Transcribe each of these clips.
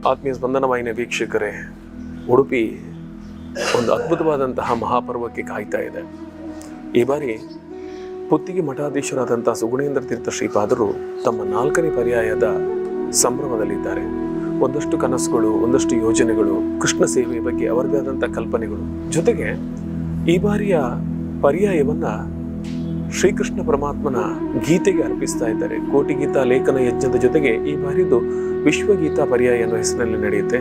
ಆತ್ಮೀಯ ಸ್ಪಂದನ ವಾಹಿನಿಯ ವೀಕ್ಷಕರೇ, ಉಡುಪಿ ಒಂದು ಅದ್ಭುತವಾದಂತಹ ಮಹಾಪರ್ವಕ್ಕೆ ಕಾಯ್ತಾ ಇದೆ. ಈ ಬಾರಿ ಪುತ್ತಿಗೆ ಮಠಾಧೀಶರಾದಂಥ ಸುಗುಣೇಂದ್ರ ತೀರ್ಥ ಶ್ರೀಪಾದರು ತಮ್ಮ 4ನೇ ಪರ್ಯಾಯದ ಸಂಭ್ರಮದಲ್ಲಿದ್ದಾರೆ. ಒಂದಷ್ಟು ಕನಸುಗಳು, ಒಂದಷ್ಟು ಯೋಜನೆಗಳು, ಕೃಷ್ಣ ಸೇವೆಯ ಬಗ್ಗೆ ಅವರದೇ ಆದಂಥ ಕಲ್ಪನೆಗಳು, ಜೊತೆಗೆ ಈ ಬಾರಿಯ ಪರ್ಯಾಯವನ್ನು ಶ್ರೀಕೃಷ್ಣ ಪರಮಾತ್ಮನ ಗೀತೆಗೆ ಅರ್ಪಿಸ್ತಾ ಇದ್ದಾರೆ. ಕೋಟಿ ಗೀತಾ ಲೇಖನ ಯಜ್ಞದ ಜೊತೆಗೆ ಈ ಬಾರಿದು ವಿಶ್ವಗೀತಾ ಪರ್ಯಾಯ ಅನ್ನೋ ಹೆಸರಿನಲ್ಲಿ ನಡೆಯುತ್ತೆ.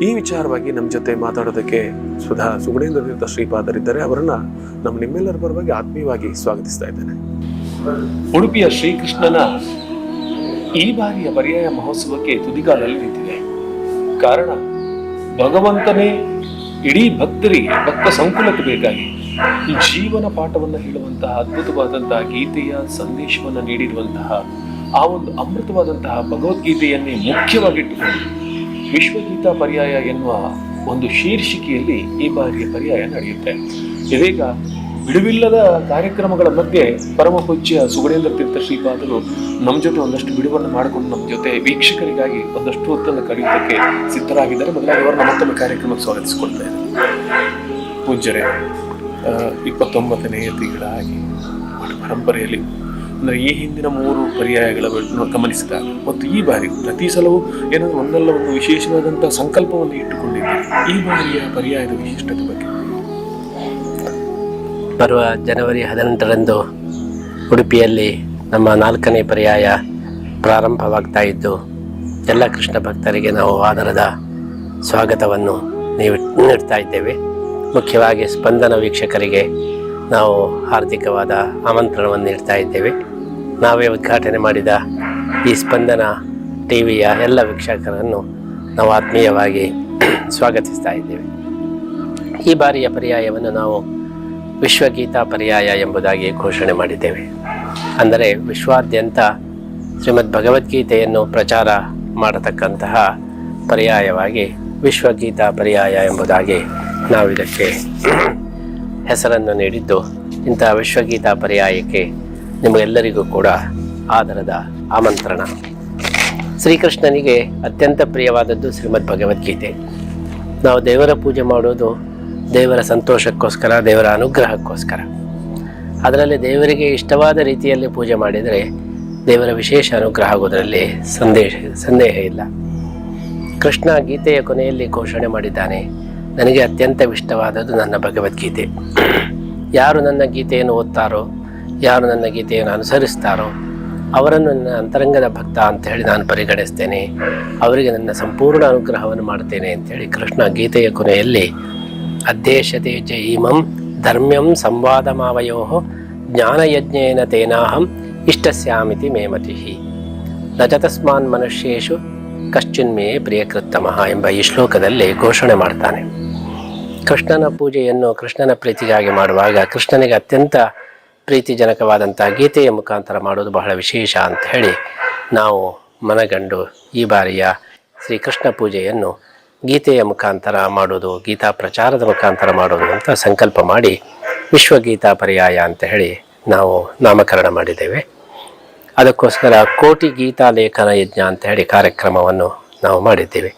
ಈ ವಿಚಾರವಾಗಿ ನಮ್ಮ ಜೊತೆ ಮಾತಾಡೋದಕ್ಕೆ ಸುಗುಣೇಂದ್ರ ತೀರ್ಥ ಶ್ರೀಪಾದರಿದ್ದಾರೆ. ಅವರನ್ನ ನಿಮ್ಮೆಲ್ಲರ ಪರವಾಗಿ ಆತ್ಮೀಯವಾಗಿ ಸ್ವಾಗತಿಸ್ತಾ ಇದ್ದೇನೆ. ಉಡುಪಿಯ ಶ್ರೀಕೃಷ್ಣನ ಈ ಬಾರಿಯ ಪರ್ಯಾಯ ಮಹೋತ್ಸವಕ್ಕೆ ತುದಿಗಾಲಲ್ಲಿ ನಿಂತಿದೆ. ಕಾರಣ ಭಗವಂತನೇ ಇಡೀ ಭಕ್ತ ಸಂಕುಲಕ್ಕೆ ಬೇಕಾಗಿ ಜೀವನ ಪಾಠವನ್ನು ಹೇಳುವಂತಹ ಅದ್ಭುತವಾದಂತಹ ಗೀತೆಯ ಸಂದೇಶವನ್ನು ನೀಡಿರುವಂತಹ ಆ ಒಂದು ಅಮೃತವಾದಂತಹ ಭಗವದ್ಗೀತೆಯನ್ನೇ ಮುಖ್ಯವಾಗಿಟ್ಟುಕೊಂಡು ವಿಶ್ವಗೀತಾ ಪರ್ಯಾಯ ಎನ್ನುವ ಒಂದು ಶೀರ್ಷಿಕೆಯಲ್ಲಿ ಈ ಬಾರಿಯ ಪರ್ಯಾಯ ನಡೆಯುತ್ತೆ. ಇದೀಗ ಬಿಡುವಿಲ್ಲದ ಕಾರ್ಯಕ್ರಮಗಳ ಮಧ್ಯೆ ಪರಮ ಪೂಜ್ಯ ಸುಗುಣೇಂದ್ರ ತೀರ್ಥ ಶ್ರೀಪಾದರು ನಮ್ಮ ಜೊತೆ ಒಂದಷ್ಟು ಬಿಡುವನ್ನು ಮಾಡಿಕೊಂಡು ನಮ್ಮ ಜೊತೆ ವೀಕ್ಷಕರಿಗಾಗಿ ಒಂದಷ್ಟು ಹೊತ್ತನ್ನು ಕಳೆಯುವುದಕ್ಕೆ ಸಿದ್ಧರಾಗಿದ್ದಾರೆ. ಮೊದಲಾಗಿ ಅವರನ್ನ ಮತ್ತೊಮ್ಮೆ ಕಾರ್ಯಕ್ರಮಕ್ಕೆ ಸ್ವಾಗತಿಸಿಕೊಳ್ತಾ ಇದ್ದಾರೆ. ಪೂಜ್ಯರೇ, 29ನೇ ತಿಂಗಳಾಗಿ ಪರಂಪರೆಯಲ್ಲಿ ಅಂದರೆ ಈ ಹಿಂದಿನ 3 ಪರ್ಯಾಯಗಳನ್ನು ಗಮನಿಸಿದಾಗ ಮತ್ತು ಈ ಬಾರಿ ಪ್ರತಿ ಸಲವೂ ಏನಾದರೂ ಒಂದಲ್ಲ ಒಂದು ವಿಶೇಷವಾದಂಥ ಸಂಕಲ್ಪವನ್ನು ಇಟ್ಟುಕೊಂಡಿದ್ದೀರಿ. ಈ ಬಾರಿಯ ಪರ್ಯಾಯದ ವಿಶಿಷ್ಟತೆ ಬಗ್ಗೆ ಬರುವ ಜನವರಿ 18ರಂದು ಉಡುಪಿಯಲ್ಲಿ ನಮ್ಮ 4ನೇ ಪರ್ಯಾಯ ಪ್ರಾರಂಭವಾಗ್ತಾ ಇದ್ದು ಎಲ್ಲ ಕೃಷ್ಣ ಭಕ್ತರಿಗೆ ನಾವು ಆದರದ ಸ್ವಾಗತವನ್ನು ನೀಡ್ತಾ ಇದ್ದೇವೆ. ಮುಖ್ಯವಾಗಿ ಸ್ಪಂದನ ವೀಕ್ಷಕರಿಗೆ ನಾವು ಹಾರ್ದಿಕವಾದ ಆಮಂತ್ರಣವನ್ನು ನೀಡ್ತಾ ಇದ್ದೇವೆ. ನಾವೇ ಉದ್ಘಾಟನೆ ಮಾಡಿದ ಈ ಸ್ಪಂದನ ಟಿವಿಯ ಎಲ್ಲ ವೀಕ್ಷಕರನ್ನು ನಾವು ಆತ್ಮೀಯವಾಗಿ ಸ್ವಾಗತಿಸ್ತಾ ಇದ್ದೇವೆ. ಈ ಬಾರಿಯ ಪರ್ಯಾಯವನ್ನು ನಾವು ವಿಶ್ವಗೀತಾ ಪರ್ಯಾಯ ಎಂಬುದಾಗಿ ಘೋಷಣೆ ಮಾಡಿದ್ದೇವೆ. ಅಂದರೆ ವಿಶ್ವಾದ್ಯಂತ ಶ್ರೀಮದ್ ಭಗವದ್ಗೀತೆಯನ್ನು ಪ್ರಚಾರ ಮಾಡತಕ್ಕಂತಹ ಪರ್ಯಾಯವಾಗಿ ವಿಶ್ವಗೀತಾ ಪರ್ಯಾಯ ಎಂಬುದಾಗಿ ನಾವು ಇದಕ್ಕೆ ಹೆಸರನ್ನು ನೀಡಿದ್ದು, ಇಂತಹ ವಿಶ್ವಗೀತಾ ಪರ್ಯಾಯಕ್ಕೆ ನಿಮಗೆಲ್ಲರಿಗೂ ಕೂಡ ಆದರದ ಆಮಂತ್ರಣ. ಶ್ರೀಕೃಷ್ಣನಿಗೆ ಅತ್ಯಂತ ಪ್ರಿಯವಾದದ್ದು ಶ್ರೀಮದ್ ಭಗವದ್ಗೀತೆ. ನಾವು ದೇವರ ಪೂಜೆ ಮಾಡೋದು ದೇವರ ಸಂತೋಷಕ್ಕೋಸ್ಕರ, ದೇವರ ಅನುಗ್ರಹಕ್ಕೋಸ್ಕರ. ಅದರಲ್ಲಿ ದೇವರಿಗೆ ಇಷ್ಟವಾದ ರೀತಿಯಲ್ಲಿ ಪೂಜೆ ಮಾಡಿದರೆ ದೇವರ ವಿಶೇಷ ಅನುಗ್ರಹ ಆಗೋದರಲ್ಲಿ ಸಂದೇಹ ಇಲ್ಲ. ಕೃಷ್ಣ ಗೀತೆಯ ಕೊನೆಯಲ್ಲಿ ಘೋಷಣೆ ಮಾಡಿದ್ದಾನೆ, ನನಗೆ ಅತ್ಯಂತ ಇಷ್ಟವಾದದ್ದು ನನ್ನ ಭಗವದ್ಗೀತೆ. ಯಾರು ನನ್ನ ಗೀತೆಯನ್ನು ಓದ್ತಾರೋ, ಯಾರು ನನ್ನ ಗೀತೆಯನ್ನು ಅನುಸರಿಸ್ತಾರೋ ಅವರನ್ನು ನನ್ನ ಅಂತರಂಗದ ಭಕ್ತ ಅಂಥೇಳಿ ನಾನು ಪರಿಗಣಿಸ್ತೇನೆ, ಅವರಿಗೆ ನನ್ನ ಸಂಪೂರ್ಣ ಅನುಗ್ರಹವನ್ನು ಮಾಡ್ತೇನೆ ಅಂಥೇಳಿ ಕೃಷ್ಣ ಗೀತೆಯ ಕೊನೆಯಲ್ಲಿ ಅದ್ದೇಶತೆ ಚ ಇಮಂ ಧರ್ಮ್ಯಂ ಸಂವಾದಮಾವಯೋ ಜ್ಞಾನಯಜ್ಞೇನ ತೇನಾಹಂ ಇಷ್ಟಸ್ಯಾಮಿತಿ ಮೇಮತಿ ನ ಚ ತಸ್ಮಾನ್ ಮನುಷ್ಯೇಷು ಕಶ್ಚಿನ್ಮೇ ಪ್ರಿಯಕೃತ್ತಮಃ ಎಂಬ ಈ ಶ್ಲೋಕದಲ್ಲಿ ಘೋಷಣೆ ಮಾಡ್ತಾನೆ. ಕೃಷ್ಣನ ಪೂಜೆಯನ್ನು ಕೃಷ್ಣನ ಪ್ರೀತಿಗಾಗಿ ಮಾಡುವಾಗ ಕೃಷ್ಣನಿಗೆ ಅತ್ಯಂತ ಪ್ರೀತಿಜನಕವಾದಂಥ ಗೀತೆಯ ಮುಖಾಂತರ ಮಾಡೋದು ಬಹಳ ವಿಶೇಷ ಅಂತ ಹೇಳಿ ನಾವು ಮನಗಂಡು ಈ ಬಾರಿಯ ಶ್ರೀಕೃಷ್ಣ ಪೂಜೆಯನ್ನು ಗೀತೆಯ ಮುಖಾಂತರ ಮಾಡೋದು, ಗೀತಾ ಪ್ರಚಾರದ ಮುಖಾಂತರ ಮಾಡೋದು ಅಂತ ಸಂಕಲ್ಪ ಮಾಡಿ ವಿಶ್ವಗೀತಾ ಪರ್ಯಾಯ ಅಂತ ಹೇಳಿ ನಾವು ನಾಮಕರಣ ಮಾಡಿದ್ದೇವೆ. ಅದಕ್ಕೋಸ್ಕರ ಕೋಟಿ ಗೀತಾ ಲೇಖನ ಯಜ್ಞ ಅಂತ ಹೇಳಿ ಕಾರ್ಯಕ್ರಮವನ್ನು ನಾವು ಮಾಡಿದ್ದೇವೆ.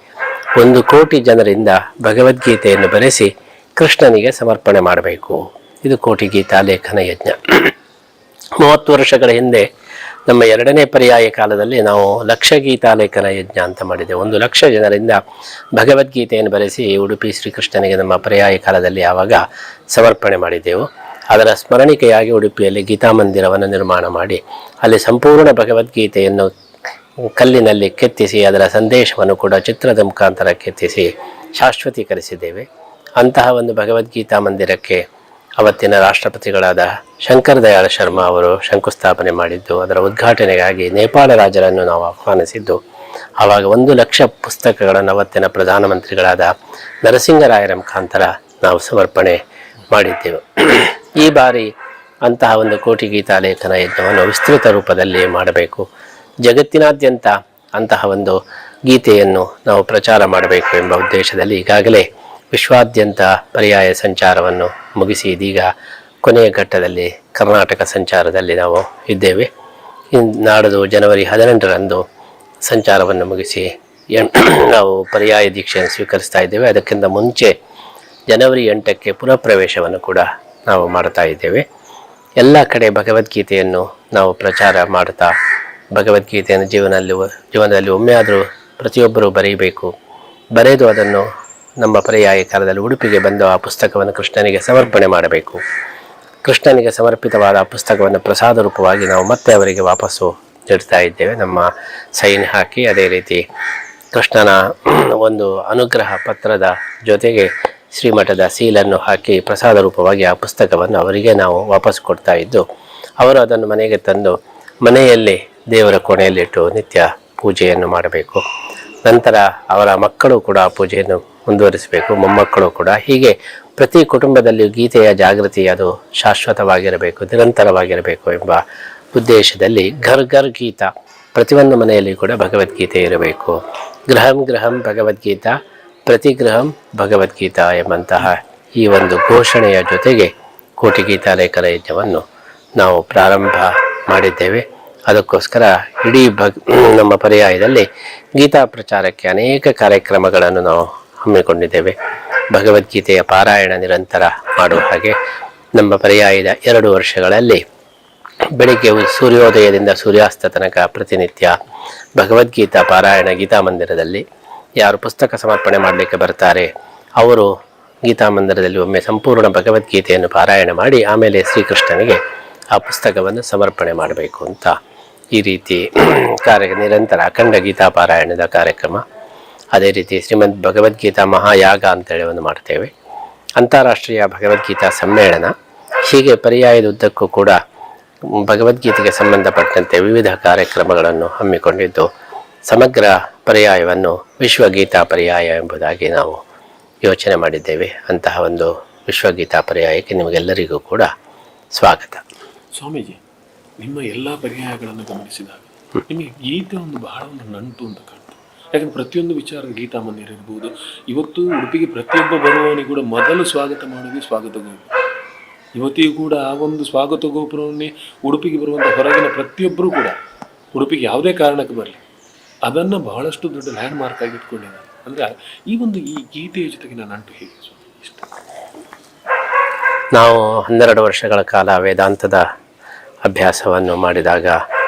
1 ಕೋಟಿ ಜನರಿಂದ ಭಗವದ್ಗೀತೆಯನ್ನು ಬರೆಸಿ ಕೃಷ್ಣನಿಗೆ ಸಮರ್ಪಣೆ ಮಾಡಬೇಕು. ಇದು ಕೋಟಿ ಗೀತಾ ಲೇಖನ ಯಜ್ಞ. 30 ವರ್ಷಗಳ ಹಿಂದೆ ನಮ್ಮ 2ನೇ ಪರ್ಯಾಯ ಕಾಲದಲ್ಲಿ ನಾವು ಲಕ್ಷ ಗೀತಾ ಲೇಖನ ಯಜ್ಞ ಅಂತ ಮಾಡಿದ್ದೇವೆ. 1 ಲಕ್ಷ ಜನರಿಂದ ಭಗವದ್ಗೀತೆಯನ್ನು ಬರೆಸಿ ಉಡುಪಿ ಶ್ರೀಕೃಷ್ಣನಿಗೆ ನಮ್ಮ ಪರ್ಯಾಯ ಕಾಲದಲ್ಲಿ ಆವಾಗ ಸಮರ್ಪಣೆ ಮಾಡಿದ್ದೆವು. ಅದರ ಸ್ಮರಣಿಕೆಯಾಗಿ ಉಡುಪಿಯಲ್ಲಿ ಗೀತಾ ಮಂದಿರವನ್ನು ನಿರ್ಮಾಣ ಮಾಡಿ ಅಲ್ಲಿ ಸಂಪೂರ್ಣ ಭಗವದ್ಗೀತೆಯನ್ನು ಕಲ್ಲಿನಲ್ಲಿ ಕೆತ್ತಿಸಿ ಅದರ ಸಂದೇಶವನ್ನು ಕೂಡ ಚಿತ್ರದ ಮುಖಾಂತರ ಕೆತ್ತಿಸಿ ಶಾಶ್ವತೀಕರಿಸಿದ್ದೇವೆ. ಅಂತಹ ಒಂದು ಭಗವದ್ಗೀತಾ ಮಂದಿರಕ್ಕೆ ಅವತ್ತಿನ ರಾಷ್ಟ್ರಪತಿಗಳಾದ ಶಂಕರ್ ದಯಾಳ ಶರ್ಮಾ ಅವರು ಶಂಕುಸ್ಥಾಪನೆ ಮಾಡಿದ್ದು, ಅದರ ಉದ್ಘಾಟನೆಗಾಗಿ ನೇಪಾಳ ರಾಜರನ್ನು ನಾವು ಆಹ್ವಾನಿಸಿದ್ದು. ಆವಾಗ 1 ಲಕ್ಷ ಪುಸ್ತಕಗಳನ್ನು ಅವತ್ತಿನ ಪ್ರಧಾನಮಂತ್ರಿಗಳಾದ ನರಸಿಂಹರಾಯರ ಮುಖಾಂತರ ನಾವು ಸಮರ್ಪಣೆ ಮಾಡಿದ್ದೆವು. ಈ ಬಾರಿ ಅಂತಹ ಒಂದು ಕೋಟಿ ಗೀತಾ ಲೇಖನ ಯಜ್ಞವನ್ನು ವಿಸ್ತೃತ ರೂಪದಲ್ಲಿ ಮಾಡಬೇಕು. ಜಗತ್ತಿನಾದ್ಯಂತ ಅಂತಹ ಒಂದು ಗೀತೆಯನ್ನು ನಾವು ಪ್ರಚಾರ ಮಾಡಬೇಕು ಎಂಬ ಉದ್ದೇಶದಲ್ಲಿ ಈಗಾಗಲೇ ವಿಶ್ವಾದ್ಯಂತ ಪರ್ಯಾಯ ಸಂಚಾರವನ್ನು ಮುಗಿಸಿ ಇದೀಗ ಕೊನೆಯ ಘಟ್ಟದಲ್ಲಿ ಕರ್ನಾಟಕ ಸಂಚಾರದಲ್ಲಿ ನಾವು ಇದ್ದೇವೆ. ನಾಡಿದ್ದು ಜನವರಿ 18ರಂದು ಸಂಚಾರವನ್ನು ಮುಗಿಸಿ ನಾವು ಪರ್ಯಾಯ ದೀಕ್ಷೆಯನ್ನು ಸ್ವೀಕರಿಸ್ತಾ ಇದ್ದೇವೆ. ಅದಕ್ಕಿಂತ ಮುಂಚೆ ಜನವರಿ 8ಕ್ಕೆ ಪುನಃ ಪ್ರವೇಶವನ್ನು ಕೂಡ ನಾವು ಮಾಡ್ತಾ ಇದ್ದೇವೆ. ಎಲ್ಲ ಕಡೆ ಭಗವದ್ಗೀತೆಯನ್ನು ನಾವು ಪ್ರಚಾರ ಮಾಡ್ತಾ ಭಗವದ್ಗೀತೆಯನ್ನು ಜೀವನದಲ್ಲಿ ಒಮ್ಮೆ ಆದರೂ ಪ್ರತಿಯೊಬ್ಬರೂ ಬರೀಬೇಕು, ಬರೆದು ಅದನ್ನು ನಮ್ಮ ಪರ್ಯಾಯ ಕಾಲದಲ್ಲಿ ಉಡುಪಿಗೆ ಬಂದು ಆ ಪುಸ್ತಕವನ್ನು ಕೃಷ್ಣನಿಗೆ ಸಮರ್ಪಣೆ ಮಾಡಬೇಕು. ಕೃಷ್ಣನಿಗೆ ಸಮರ್ಪಿತವಾದ ಆ ಪುಸ್ತಕವನ್ನು ಪ್ರಸಾದ ರೂಪವಾಗಿ ನಾವು ಮತ್ತೆ ಅವರಿಗೆ ವಾಪಸ್ಸು ನೀಡ್ತಾ ಇದ್ದೇವೆ, ನಮ್ಮ ಸೈನ್ ಹಾಕಿ. ಅದೇ ರೀತಿ ಕೃಷ್ಣನ ಒಂದು ಅನುಗ್ರಹ ಪತ್ರದ ಜೊತೆಗೆ ಶ್ರೀಮಠದ ಸೀಲನ್ನು ಹಾಕಿ ಪ್ರಸಾದ ರೂಪವಾಗಿ ಆ ಪುಸ್ತಕವನ್ನು ಅವರಿಗೆ ನಾವು ವಾಪಸ್ ಕೊಡ್ತಾ ಇದ್ದು, ಅವರು ಅದನ್ನು ಮನೆಗೆ ತಂದು ಮನೆಯಲ್ಲಿ ದೇವರ ಕೋಣೆಯಲ್ಲಿಟ್ಟು ನಿತ್ಯ ಪೂಜೆಯನ್ನು ಮಾಡಬೇಕು. ನಂತರ ಅವರ ಮಕ್ಕಳು ಕೂಡ ಆ ಪೂಜೆಯನ್ನು ಮುಂದುವರಿಸಬೇಕು, ಮೊಮ್ಮಕ್ಕಳು ಕೂಡ. ಹೀಗೆ ಪ್ರತಿ ಕುಟುಂಬದಲ್ಲಿಯೂ ಗೀತೆಯ ಜಾಗೃತಿ ಅದು ಶಾಶ್ವತವಾಗಿರಬೇಕು, ನಿರಂತರವಾಗಿರಬೇಕು ಎಂಬ ಉದ್ದೇಶದಲ್ಲಿ ಘರ್ ಘರ್ ಗೀತಾ, ಪ್ರತಿಯೊಂದು ಮನೆಯಲ್ಲಿ ಕೂಡ ಭಗವದ್ಗೀತೆ ಇರಬೇಕು. ಗೃಹಂ ಗೃಹಂ ಭಗವದ್ಗೀತಾ, ಪ್ರತಿ ಗೃಹಂ ಭಗವದ್ಗೀತಾ ಎಂಬಂತಹ ಈ ಒಂದು ಘೋಷಣೆಯ ಜೊತೆಗೆ ಕೋಟಿ ಗೀತಾಲೇಖನ ಯಜ್ಞವನ್ನು ನಾವು ಪ್ರಾರಂಭ ಮಾಡಿದ್ದೇವೆ. ಅದಕ್ಕೋಸ್ಕರ ಇಡೀ ನಮ್ಮ ಪರ್ಯಾಯದಲ್ಲಿ ಗೀತಾ ಪ್ರಚಾರಕ್ಕೆ ಅನೇಕ ಕಾರ್ಯಕ್ರಮಗಳನ್ನು ನಾವು ಹಮ್ಮಿಕೊಂಡಿದ್ದೇವೆ. ಭಗವದ್ಗೀತೆಯ ಪಾರಾಯಣ ನಿರಂತರ ಮಾಡುವ ಹಾಗೆ ನಮ್ಮ ಪರ್ಯಾಯದ 2 ವರ್ಷಗಳಲ್ಲಿ ಬೆಳಿಗ್ಗೆ ಸೂರ್ಯೋದಯದಿಂದ ಸೂರ್ಯಾಸ್ತ ತನಕ ಪ್ರತಿನಿತ್ಯ ಭಗವದ್ಗೀತಾ ಪಾರಾಯಣ ಗೀತಾ ಮಂದಿರದಲ್ಲಿ ಯಾರು ಪುಸ್ತಕ ಸಮರ್ಪಣೆ ಮಾಡಲಿಕ್ಕೆ ಬರ್ತಾರೆ ಅವರು ಗೀತಾ ಮಂದಿರದಲ್ಲಿ ಒಮ್ಮೆ ಸಂಪೂರ್ಣ ಭಗವದ್ಗೀತೆಯನ್ನು ಪಾರಾಯಣ ಮಾಡಿ ಆಮೇಲೆ ಶ್ರೀಕೃಷ್ಣನಿಗೆ ಆ ಪುಸ್ತಕವನ್ನು ಸಮರ್ಪಣೆ ಮಾಡಬೇಕು ಅಂತ ಈ ರೀತಿ ನಿರಂತರ ಅಖಂಡ ಗೀತಾ ಪಾರಾಯಣದ ಕಾರ್ಯಕ್ರಮ. ಅದೇ ರೀತಿ ಶ್ರೀಮದ್ ಭಗವದ್ಗೀತಾ ಮಹಾಯಾಗ ಅಂತೇಳಿ ಒಂದು ಮಾಡ್ತೇವೆ, ಅಂತಾರಾಷ್ಟ್ರೀಯ ಭಗವದ್ಗೀತಾ ಸಮ್ಮೇಳನ. ಹೀಗೆ ಪರ್ಯಾಯದ ಉದ್ದಕ್ಕೂ ಕೂಡ ಭಗವದ್ಗೀತೆಗೆ ಸಂಬಂಧಪಟ್ಟಂತೆ ವಿವಿಧ ಕಾರ್ಯಕ್ರಮಗಳನ್ನು ಹಮ್ಮಿಕೊಂಡಿದ್ದು ಸಮಗ್ರ ಪರ್ಯಾಯವನ್ನು ವಿಶ್ವಗೀತಾ ಪರ್ಯಾಯ ಎಂಬುದಾಗಿ ನಾವು ಯೋಚನೆ ಮಾಡಿದ್ದೇವೆ. ಅಂತಹ ಒಂದು ವಿಶ್ವಗೀತಾ ಪರ್ಯಾಯಕ್ಕೆ ನಿಮಗೆಲ್ಲರಿಗೂ ಕೂಡ ಸ್ವಾಗತ. ಸ್ವಾಮೀಜಿ, ನಿಮ್ಮ ಎಲ್ಲ ಪರ್ಯಾಯಗಳನ್ನು ಗಮನಿಸಿದಾಗ ನಿಮಗೆ ಗೀತೆ ಬಹಳ ನಂಟು ಅಂತ ಕಾಣ್ತದೆ. ಯಾಕಂದ್ರೆ ಪ್ರತಿಯೊಂದು ವಿಚಾರದ ಗೀತಾ ಮಂದಿರ ಇರ್ಬೋದು, ಇವತ್ತು ಉಡುಪಿಗೆ ಪ್ರತಿಯೊಬ್ಬ ಬರುವವನಿಗೆ ಕೂಡ ಮೊದಲು ಸ್ವಾಗತ ಮಾಡೋದು ಸ್ವಾಗತ ಗೋಪುರ. ಇವತ್ತಿಗೂ ಕೂಡ ಆ ಒಂದು ಸ್ವಾಗತ ಗೋಪುರವನ್ನೇ ಉಡುಪಿಗೆ ಬರುವಂಥ ಹೊರಗಿನ ಪ್ರತಿಯೊಬ್ಬರೂ ಕೂಡ ಉಡುಪಿಗೆ ಯಾವುದೇ ಕಾರಣಕ್ಕೆ ಬರಲಿ ಅದನ್ನು ಬಹಳಷ್ಟು ದೊಡ್ಡ ಲ್ಯಾಂಡ್ ಮಾರ್ಕ್ ಆಗಿ ಇಟ್ಕೊಂಡಿದ್ದಾರೆ. ಅಂದರೆ ಈ ಗೀತೆಯ ಜೊತೆಗಿನ ನಂಟು ಹೇಗೆ ಇಷ್ಟ? ನಾವು 12 ವರ್ಷಗಳ ಕಾಲ ವೇದಾಂತದ ಅಭ್ಯಾಸವನ್ನು ಮಾಡಿದಾಗ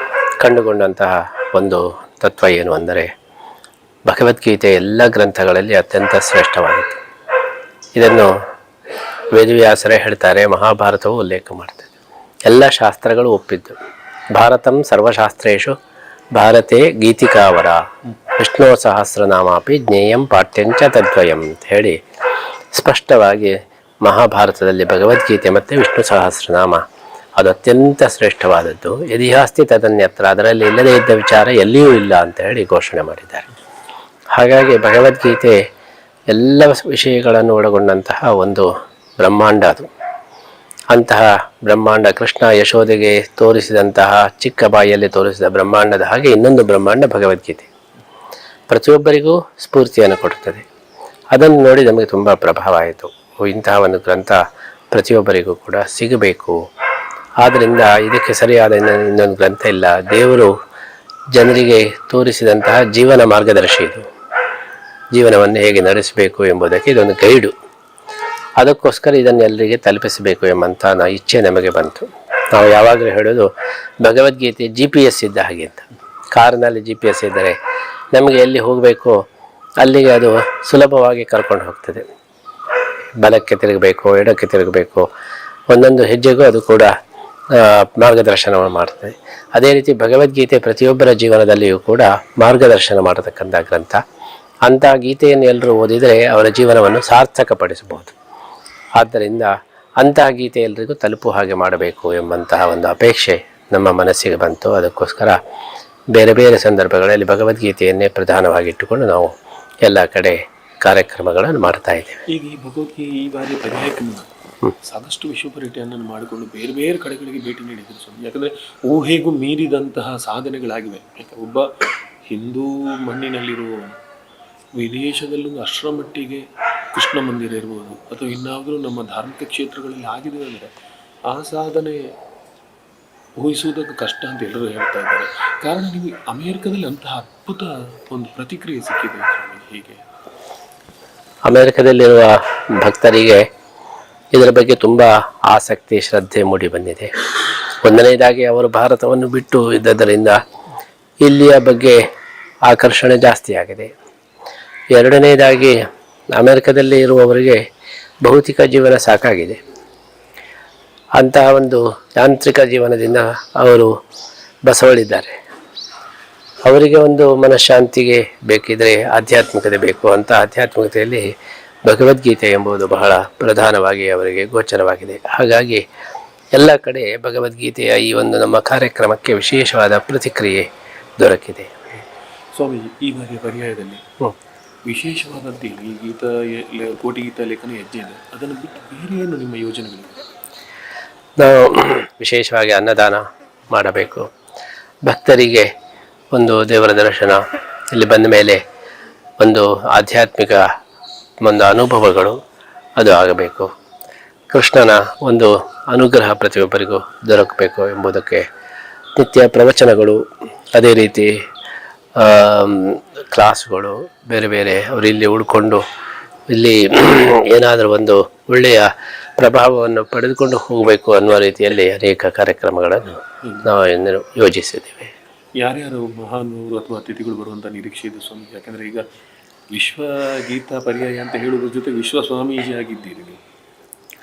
ಕಂಡುಕೊಂಡಂತಹ ಒಂದು ತತ್ವ ಏನು ಅಂದರೆ ಭಗವದ್ಗೀತೆ ಎಲ್ಲ ಗ್ರಂಥಗಳಲ್ಲಿ ಅತ್ಯಂತ ಶ್ರೇಷ್ಠವಾದದ್ದು. ಇದನ್ನು ವೇದವ್ಯಾಸರೇ ಹೇಳ್ತಾರೆ, ಮಹಾಭಾರತವು ಉಲ್ಲೇಖ ಮಾಡ್ತದೆ, ಎಲ್ಲ ಶಾಸ್ತ್ರಗಳು ಒಪ್ಪಿದ್ದು. ಭಾರತಂ ಸರ್ವಶಾಸ್ತ್ರೇಷು ಭಾರತೆ ಗೀತಿಕಾವರ ವಿಷ್ಣು ಸಹಸ್ರನಾಮಾಪಿ ಜ್ಞೇಯಂ ಪಾಠ್ಯಂಚ ತದ್ವಯಂ ಅಂತ ಹೇಳಿ ಸ್ಪಷ್ಟವಾಗಿ ಮಹಾಭಾರತದಲ್ಲಿ ಭಗವದ್ಗೀತೆ ಮತ್ತು ವಿಷ್ಣು ಸಹಸ್ರನಾಮ ಅದು ಅತ್ಯಂತ ಶ್ರೇಷ್ಠವಾದದ್ದು. ಯದಿಹಾಸ್ತಿ ತದನ್ಯತ್ರ, ಅದರಲ್ಲಿ ಇಲ್ಲದೇ ಇದ್ದ ವಿಚಾರ ಎಲ್ಲಿಯೂ ಇಲ್ಲ ಅಂತ ಹೇಳಿ ಘೋಷಣೆ ಮಾಡಿದ್ದಾರೆ. ಹಾಗಾಗಿ ಭಗವದ್ಗೀತೆ ಎಲ್ಲ ವಿಷಯಗಳನ್ನು ಒಳಗೊಂಡಂತಹ ಒಂದು ಬ್ರಹ್ಮಾಂಡ ಅದು. ಅಂತಹ ಬ್ರಹ್ಮಾಂಡ ಕೃಷ್ಣ ಯಶೋದೆಗೆ ತೋರಿಸಿದಂತಹ ಚಿಕ್ಕ ಬಾಯಿಯಲ್ಲಿ ತೋರಿಸಿದ ಬ್ರಹ್ಮಾಂಡದ ಹಾಗೆ ಇನ್ನೊಂದು ಬ್ರಹ್ಮಾಂಡ ಭಗವದ್ಗೀತೆ ಪ್ರತಿಯೊಬ್ಬರಿಗೂ ಸ್ಫೂರ್ತಿಯನ್ನು ಕೊಡುತ್ತದೆ. ಅದನ್ನು ನೋಡಿ ನಮಗೆ ತುಂಬ ಪ್ರಭಾವ ಆಯಿತು. ಇಂತಹ ಒಂದು ಗ್ರಂಥ ಪ್ರತಿಯೊಬ್ಬರಿಗೂ ಕೂಡ ಸಿಗಬೇಕು. ಆದ್ದರಿಂದ ಇದಕ್ಕೆ ಸರಿಯಾದ ಇನ್ನೊಂದು ಗ್ರಂಥ ಇಲ್ಲ. ದೇವರು ಜನರಿಗೆ ತೋರಿಸಿದಂತಹ ಜೀವನ ಮಾರ್ಗದರ್ಶಿ ಇದು. ಜೀವನವನ್ನು ಹೇಗೆ ನಡೆಸಬೇಕು ಎಂಬುದಕ್ಕೆ ಇದೊಂದು ಗೈಡು. ಅದಕ್ಕೋಸ್ಕರ ಇದನ್ನು ಎಲ್ಲರಿಗೆ ತಲುಪಿಸಬೇಕು ಎಂಬಂಥ ಇಚ್ಛೆ ನಮಗೆ ಬಂತು. ನಾವು ಯಾವಾಗಲೂ ಹೇಳೋದು ಭಗವದ್ಗೀತೆ GPS ಇದ್ದ ಹಾಗೆ ಅಂತ. ಕಾರಿನಲ್ಲಿ GPS ಇದ್ದರೆ ನಮಗೆ ಎಲ್ಲಿ ಹೋಗಬೇಕು ಅಲ್ಲಿಗೆ ಅದು ಸುಲಭವಾಗಿ ಕರ್ಕೊಂಡು ಹೋಗ್ತದೆ. ಬಲಕ್ಕೆ ತಿರುಗಬೇಕು, ಎಡಕ್ಕೆ ತಿರುಗಬೇಕು, ಒಂದೊಂದು ಹೆಜ್ಜೆಗೂ ಅದು ಕೂಡ ಮಾರ್ಗದರ್ಶನವನ್ನು ಮಾಡ್ತದೆ. ಅದೇ ರೀತಿ ಭಗವದ್ಗೀತೆ ಪ್ರತಿಯೊಬ್ಬರ ಜೀವನದಲ್ಲಿಯೂ ಕೂಡ ಮಾರ್ಗದರ್ಶನ ಮಾಡತಕ್ಕಂಥ ಗ್ರಂಥ. ಅಂತಹ ಗೀತೆಯನ್ನು ಎಲ್ಲರೂ ಓದಿದರೆ ಅವರ ಜೀವನವನ್ನು ಸಾರ್ಥಕಪಡಿಸಬಹುದು. ಆದ್ದರಿಂದ ಅಂತಹ ಗೀತೆ ಎಲ್ಲರಿಗೂ ತಲುಪುವ ಹಾಗೆ ಮಾಡಬೇಕು ಎಂಬಂತಹ ಒಂದು ಅಪೇಕ್ಷೆ ನಮ್ಮ ಮನಸ್ಸಿಗೆ ಬಂತು. ಅದಕ್ಕೋಸ್ಕರ ಬೇರೆ ಬೇರೆ ಸಂದರ್ಭಗಳಲ್ಲಿ ಭಗವದ್ಗೀತೆಯನ್ನೇ ಪ್ರಧಾನವಾಗಿಟ್ಟುಕೊಂಡು ನಾವು ಎಲ್ಲ ಕಡೆ ಕಾರ್ಯಕ್ರಮಗಳನ್ನು ಮಾಡ್ತಾ ಇದ್ದೇವೆ. ಈಗ ಈ ಭಗವದ್ಗೀತೆ ಈ ಬಾರಿ ಪರ್ಯಾಯಕ್ಕೆ ಸಾಕಷ್ಟು ವಿಶ್ವ ಪರ್ಯಟನೆಯನ್ನು ಮಾಡಿಕೊಂಡು ಬೇರೆ ಬೇರೆ ಕಡೆಗಳಿಗೆ ಭೇಟಿ ನೀಡಿದರು ಸ್ವಾಮಿ. ಯಾಕಂದರೆ ಊಹೆಗೂ ಮೀರಿದಂತಹ ಸಾಧನೆಗಳಾಗಿವೆ. ಯಾಕಂದರೆ ಒಬ್ಬ ಹಿಂದೂ ಮಣ್ಣಿನಲ್ಲಿರುವ ವಿದೇಶದಲ್ಲೊಂದು ಅಷ್ಟರ ಮಟ್ಟಿಗೆ ಕೃಷ್ಣ ಮಂದಿರ ಇರ್ಬೋದು ಅಥವಾ ಇನ್ನಾದರೂ ನಮ್ಮ ಧಾರ್ಮಿಕ ಕ್ಷೇತ್ರಗಳಲ್ಲಿ ಆಗಿದೆ ಅಂದರೆ ಆ ಸಾಧನೆ ಊಹಿಸುವುದಕ್ಕೆ ಕಷ್ಟ ಅಂತ ಎಲ್ಲರೂ ಹೇಳ್ತಾ ಇದ್ದಾರೆ. ಕಾರಣ ನಿಮಗೆ ಅಮೆರಿಕದಲ್ಲಿ ಅಂತಹ ಅದ್ಭುತ ಒಂದು ಪ್ರತಿಕ್ರಿಯೆ ಸಿಕ್ಕಿದೆ ಸ್ವಾಮಿ, ಹೀಗೆ? ಅಮೆರಿಕದಲ್ಲಿರುವ ಭಕ್ತರಿಗೆ ಇದರ ಬಗ್ಗೆ ತುಂಬ ಆಸಕ್ತಿ, ಶ್ರದ್ಧೆ ಮೂಡಿ ಬಂದಿದೆ. ಒಂದನೇದಾಗಿ ಅವರು ಭಾರತವನ್ನು ಬಿಟ್ಟು ಇದ್ದದರಿಂದ ಇಲ್ಲಿಯ ಬಗ್ಗೆ ಆಕರ್ಷಣೆ ಜಾಸ್ತಿ ಆಗಿದೆ. ಎರಡನೇದಾಗಿ ಅಮೆರಿಕದಲ್ಲಿ ಇರುವವರಿಗೆ ಭೌತಿಕ ಜೀವನ ಸಾಕಾಗಿದೆ. ಅಂತಹ ಒಂದು ಯಾಂತ್ರಿಕ ಜೀವನದಿಂದ ಅವರು ಬಸವಳಿದ್ದಾರೆ. ಅವರಿಗೆ ಒಂದು ಮನಃಶಾಂತಿಗೆ ಬೇಕಿದ್ರೆ ಆಧ್ಯಾತ್ಮಿಕತೆ ಬೇಕು. ಅಂತ ಆಧ್ಯಾತ್ಮಿಕತೆಯಲ್ಲಿ ಭಗವದ್ಗೀತೆ ಎಂಬುದು ಬಹಳ ಪ್ರಧಾನವಾಗಿ ಅವರಿಗೆ ಗೋಚರವಾಗಿದೆ. ಹಾಗಾಗಿ ಎಲ್ಲ ಕಡೆ ಭಗವದ್ಗೀತೆಯ ಈ ಒಂದು ನಮ್ಮ ಕಾರ್ಯಕ್ರಮಕ್ಕೆ ವಿಶೇಷವಾದ ಪ್ರತಿಕ್ರಿಯೆ ದೊರಕಿದೆ. ಸ್ವಾಮಿ, ಈ ಬಾರಿಯ ಪರ್ಯಾಯದಲ್ಲಿ ವಿಶೇಷವಾದಂತೆ ಈ ಕೋಟಿ ಗೀತಾ ಲೇಖನ ಹೆಜ್ಜೆ ಇದೆ, ಅದನ್ನು ಬಿಟ್ಟು ಬೇರೆ ಏನು ನಿಮ್ಮ ಯೋಜನೆಗಳಿವೆ? ನಾವು ವಿಶೇಷವಾಗಿ ಅನ್ನದಾನ ಮಾಡಬೇಕು. ಭಕ್ತರಿಗೆ ಒಂದು ದೇವರ ದರ್ಶನ, ಇಲ್ಲಿ ಬಂದ ಮೇಲೆ ಒಂದು ಆಧ್ಯಾತ್ಮಿಕ ಒಂದು ಅನುಭವಗಳು ಅದು ಆಗಬೇಕು. ಕೃಷ್ಣನ ಒಂದು ಅನುಗ್ರಹ ಪ್ರತಿಯೊಬ್ಬರಿಗೂ ದೊರಕಬೇಕು ಎಂಬುದಕ್ಕೆ ನಿತ್ಯ ಪ್ರವಚನಗಳು, ಅದೇ ರೀತಿ ಕ್ಲಾಸ್ಗಳು, ಬೇರೆ ಬೇರೆ ಅವರು ಇಲ್ಲಿ ಉಳ್ಕೊಂಡು ಇಲ್ಲಿ ಏನಾದರೂ ಒಂದು ಒಳ್ಳೆಯ ಪ್ರಭಾವವನ್ನು ಪಡೆದುಕೊಂಡು ಹೋಗಬೇಕು ಅನ್ನುವ ರೀತಿಯಲ್ಲಿ ಅನೇಕ ಕಾರ್ಯಕ್ರಮಗಳನ್ನು ನಾವು ಯೋಜಿಸಿದ್ದೇವೆ. ಯಾರ್ಯಾರು ಮಹಾನುಭಾವರು ಅಥವಾ ಅತಿಥಿಗಳು ಬರುವಂಥ ನಿರೀಕ್ಷೆ ಇದೆ ಸ್ವಾಮಿ? ಯಾಕಂದರೆ ಈಗ ವಿಶ್ವ ಗೀತಾ ಪರ್ಯಾಯ ಅಂತ ಹೇಳುವುದ್ರ ಜೊತೆ ವಿಶ್ವ ಸ್ವಾಮೀಜಿ ಆಗಿದ್ದೀರಿ ನೀವು.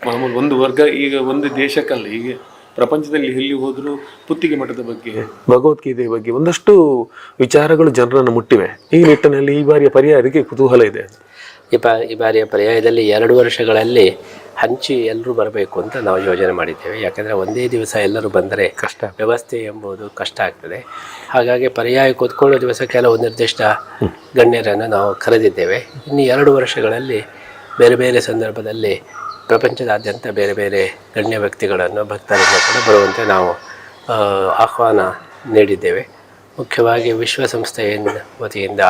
ಮಾಮೂಲು ಒಂದು ವರ್ಗ, ಈಗ ಒಂದು ದೇಶಕ್ಕಲ್ಲ, ಈಗ ಪ್ರಪಂಚದಲ್ಲಿ ಎಲ್ಲಿ ಹೋದರೂ ಪುತ್ತಿಗೆ ಮಠದ ಬಗ್ಗೆ, ಭಗವದ್ಗೀತೆಯ ಬಗ್ಗೆ ಒಂದಷ್ಟು ವಿಚಾರಗಳು ಜನರನ್ನು ಮುಟ್ಟಿವೆ. ಈ ನಿಟ್ಟಿನಲ್ಲಿ ಈ ಬಾರಿಯ ಪರ್ಯಾಯ ಅದಕ್ಕೆ ಕುತೂಹಲ ಇದೆ. ಈ ಬಾರಿಯ ಪರ್ಯಾಯದಲ್ಲಿ 2 ವರ್ಷಗಳಲ್ಲಿ ಹಂಚಿ ಎಲ್ಲರೂ ಬರಬೇಕು ಅಂತ ನಾವು ಯೋಜನೆ ಮಾಡಿದ್ದೇವೆ. ಯಾಕೆಂದರೆ ಒಂದೇ ದಿವಸ ಎಲ್ಲರೂ ಬಂದರೆ ಕಷ್ಟ, ವ್ಯವಸ್ಥೆ ಎಂಬುದು ಕಷ್ಟ ಆಗ್ತದೆ. ಹಾಗಾಗಿ ಪರ್ಯಾಯ ಕೂತ್ಕೊಳ್ಳೋ ದಿವಸ ಕೆಲವು ನಿರ್ದಿಷ್ಟ ಗಣ್ಯರನ್ನು ನಾವು ಕರೆದಿದ್ದೇವೆ. ಇನ್ನು 2 ವರ್ಷಗಳಲ್ಲಿ ಬೇರೆ ಬೇರೆ ಸಂದರ್ಭದಲ್ಲಿ ಪ್ರಪಂಚದಾದ್ಯಂತ ಬೇರೆ ಬೇರೆ ಗಣ್ಯ ವ್ಯಕ್ತಿಗಳನ್ನು ಭಕ್ತರನ್ನು ಕೂಡ ಬರುವಂತೆ ನಾವು ಆಹ್ವಾನ ನೀಡಿದ್ದೇವೆ. ಮುಖ್ಯವಾಗಿ ವಿಶ್ವಸಂಸ್ಥೆಯ ವತಿಯಿಂದ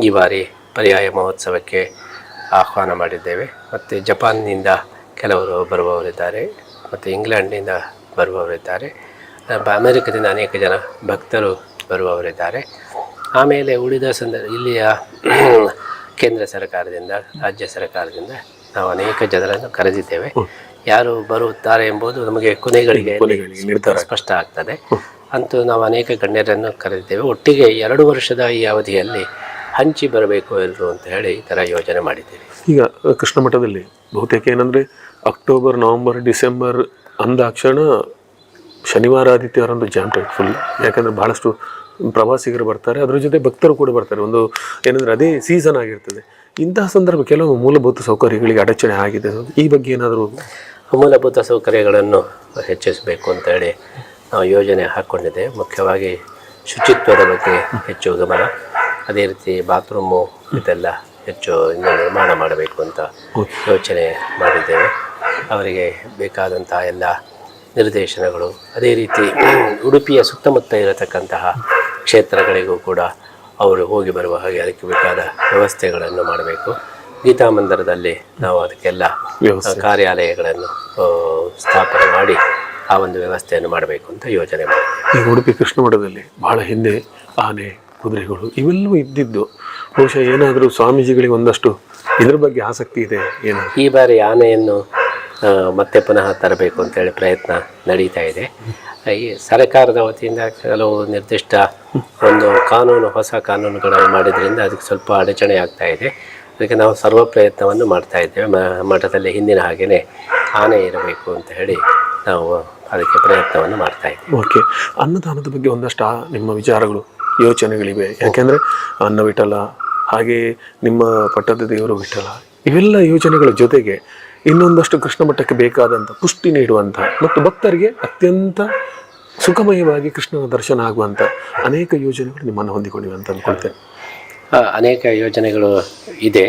ಈ ಬಾರಿ ಪರ್ಯಾಯ ಮಹೋತ್ಸವಕ್ಕೆ ಆಹ್ವಾನ ಮಾಡಿದ್ದೇವೆ. ಮತ್ತು ಜಪಾನ್ನಿಂದ ಕೆಲವರು ಬರುವವರಿದ್ದಾರೆ, ಮತ್ತು ಇಂಗ್ಲೆಂಡ್ನಿಂದ ಬರುವವರಿದ್ದಾರೆ, ಅಮೆರಿಕದಿಂದ ಅನೇಕ ಜನ ಭಕ್ತರು ಬರುವವರಿದ್ದಾರೆ. ಆಮೇಲೆ ಉಳಿದ ಇಲ್ಲಿಯ ಕೇಂದ್ರ ಸರ್ಕಾರದಿಂದ, ರಾಜ್ಯ ಸರ್ಕಾರದಿಂದ ನಾವು ಅನೇಕ ಜನರನ್ನು ಕರೆದಿದ್ದೇವೆ. ಯಾರು ಬರುತ್ತಾರೆ ಎಂಬುದು ನಮಗೆ ಕೊನೆಗಳಿಗೆ ಸ್ಪಷ್ಟ ಆಗ್ತದೆ. ಅಂತೂ ನಾವು ಅನೇಕ ಗಣ್ಯರನ್ನು ಕರೆದಿದ್ದೇವೆ. ಒಟ್ಟಿಗೆ 2 ವರ್ಷದ ಈ ಅವಧಿಯಲ್ಲಿ ಹಂಚಿ ಬರಬೇಕು ಎಲ್ಲರೂ ಅಂತ ಹೇಳಿ ಈ ಥರ ಯೋಜನೆ ಮಾಡಿದ್ದೇವೆ. ಈಗ ಕೃಷ್ಣ ಮಠದಲ್ಲಿ ಬಹುತೇಕ ಏನಂದರೆ ಅಕ್ಟೋಬರ್, ನವಂಬರ್, ಡಿಸೆಂಬರ್ ಅಂದಾಕ್ಷಣ ಶನಿವಾರ ಆದಿತ್ಯವಾರಂದು ಜಾಮ್ ಟೈಮ್ ಫುಲ್. ಯಾಕಂದರೆ ಭಾಳಷ್ಟು ಪ್ರವಾಸಿಗರು ಬರ್ತಾರೆ, ಅದ್ರ ಜೊತೆ ಭಕ್ತರು ಕೂಡ ಬರ್ತಾರೆ. ಒಂದು ಏನಂದರೆ ಅದೇ ಸೀಸನ್ ಆಗಿರ್ತದೆ. ಇಂತಹ ಸಂದರ್ಭ ಕೆಲವು ಮೂಲಭೂತ ಸೌಕರ್ಯಗಳಿಗೆ ಅಡಚಣೆ ಆಗಿದೆ. ಈ ಬಗ್ಗೆ ಏನಾದರೂ ಮೂಲಭೂತ ಸೌಕರ್ಯಗಳನ್ನು ಹೆಚ್ಚಿಸಬೇಕು ಅಂತೇಳಿ ನಾವು ಯೋಜನೆ ಹಾಕ್ಕೊಂಡಿದ್ದೆ. ಮುಖ್ಯವಾಗಿ ಶುಚಿತ್ವದ ಬಗ್ಗೆ ಹೆಚ್ಚು ಗಮನ, ಅದೇ ರೀತಿ ಬಾತ್ರೂಮು ಇದೆಲ್ಲ ಹೆಚ್ಚು ನಿರ್ಮಾಣ ಮಾಡಬೇಕು ಅಂತ ಯೋಚನೆ ಮಾಡಿದ್ದೇವೆ. ಅವರಿಗೆ ಬೇಕಾದಂಥ ಎಲ್ಲ ನಿರ್ದೇಶನಗಳು, ಅದೇ ರೀತಿ ಉಡುಪಿಯ ಸುತ್ತಮುತ್ತ ಇರತಕ್ಕಂತಹ ಕ್ಷೇತ್ರಗಳಿಗೂ ಕೂಡ ಅವರು ಹೋಗಿ ಬರುವ ಹಾಗೆ ಅದಕ್ಕೆ ಬೇಕಾದ ವ್ಯವಸ್ಥೆಗಳನ್ನು ಮಾಡಬೇಕು. ಗೀತಾ ಮಂದಿರದಲ್ಲಿ ನಾವು ಅದಕ್ಕೆಲ್ಲ ಕಾರ್ಯಾಲಯಗಳನ್ನು ಸ್ಥಾಪನೆ ಮಾಡಿ ಆ ಒಂದು ವ್ಯವಸ್ಥೆಯನ್ನು ಮಾಡಬೇಕು ಅಂತ ಯೋಜನೆ ಮಾಡಿದ್ದೇವೆ. ಈ ಉಡುಪಿ ಕೃಷ್ಣ ಮಠದಲ್ಲಿ ಬಹಳ ಹಿಂದೆ ಆನೆ, ಕುದುರೆಗಳು ಇವೆಲ್ಲವೂ ಇದ್ದಿದ್ದು. ಬಹುಶಃ ಏನಾದರೂ ಸ್ವಾಮೀಜಿಗಳಿಗೆ ಒಂದಷ್ಟು ಇದ್ರ ಬಗ್ಗೆ ಆಸಕ್ತಿ ಇದೆ ಏನು? ಈ ಬಾರಿ ಆನೆಯನ್ನು ಮತ್ತೆ ಪುನಃ ತರಬೇಕು ಅಂತೇಳಿ ಪ್ರಯತ್ನ ನಡೀತಾ ಇದೆ. ಈ ಸರ್ಕಾರದ ವತಿಯಿಂದ ಕೆಲವು ನಿರ್ದಿಷ್ಟ ಒಂದು ಹೊಸ ಕಾನೂನುಗಳನ್ನು ಮಾಡಿದ್ರಿಂದ ಅದಕ್ಕೆ ಸ್ವಲ್ಪ ಅಡಚಣೆ ಆಗ್ತಾ ಇದೆ. ಅದಕ್ಕೆ ನಾವು ಸರ್ವ ಪ್ರಯತ್ನವನ್ನು ಮಾಡ್ತಾ ಇದ್ದೇವೆ. ಮಠದಲ್ಲಿ ಹಿಂದಿನ ಹಾಗೆಯೇ ಆನೆ ಇರಬೇಕು ಅಂತ ಹೇಳಿ ನಾವು ಅದಕ್ಕೆ ಪ್ರಯತ್ನವನ್ನು ಮಾಡ್ತಾ ಇದ್ದೀವಿ. ಓಕೆ, ಅನ್ನದಾನದ ಬಗ್ಗೆ ಒಂದಷ್ಟು ನಿಮ್ಮ ವಿಚಾರಗಳು, ಯೋಚನೆಗಳಿವೆ. ಯಾಕೆಂದರೆ ಅನ್ನ ವಿಠಲ, ಹಾಗೆ ನಿಮ್ಮ ಪಟ್ಟದ ದೇವರು ವಿಠಲ, ಇವೆಲ್ಲ ಯೋಜನೆಗಳ ಜೊತೆಗೆ ಇನ್ನೊಂದಷ್ಟು ಕೃಷ್ಣ ಮಠಕ್ಕೆ ಬೇಕಾದಂಥ ಪುಷ್ಟಿ ನೀಡುವಂಥ ಮತ್ತು ಭಕ್ತರಿಗೆ ಅತ್ಯಂತ ಸುಖಮಯವಾಗಿ ಕೃಷ್ಣನ ದರ್ಶನ ಆಗುವಂಥ ಅನೇಕ ಯೋಜನೆಗಳು ನಿಮ್ಮನ್ನು ಹೊಂದಿಕೊಂಡಿವೆ ಅಂತ ಅಂದ್ಕೊಳ್ತೇನೆ. ಅನೇಕ ಯೋಜನೆಗಳು ಇದೆ.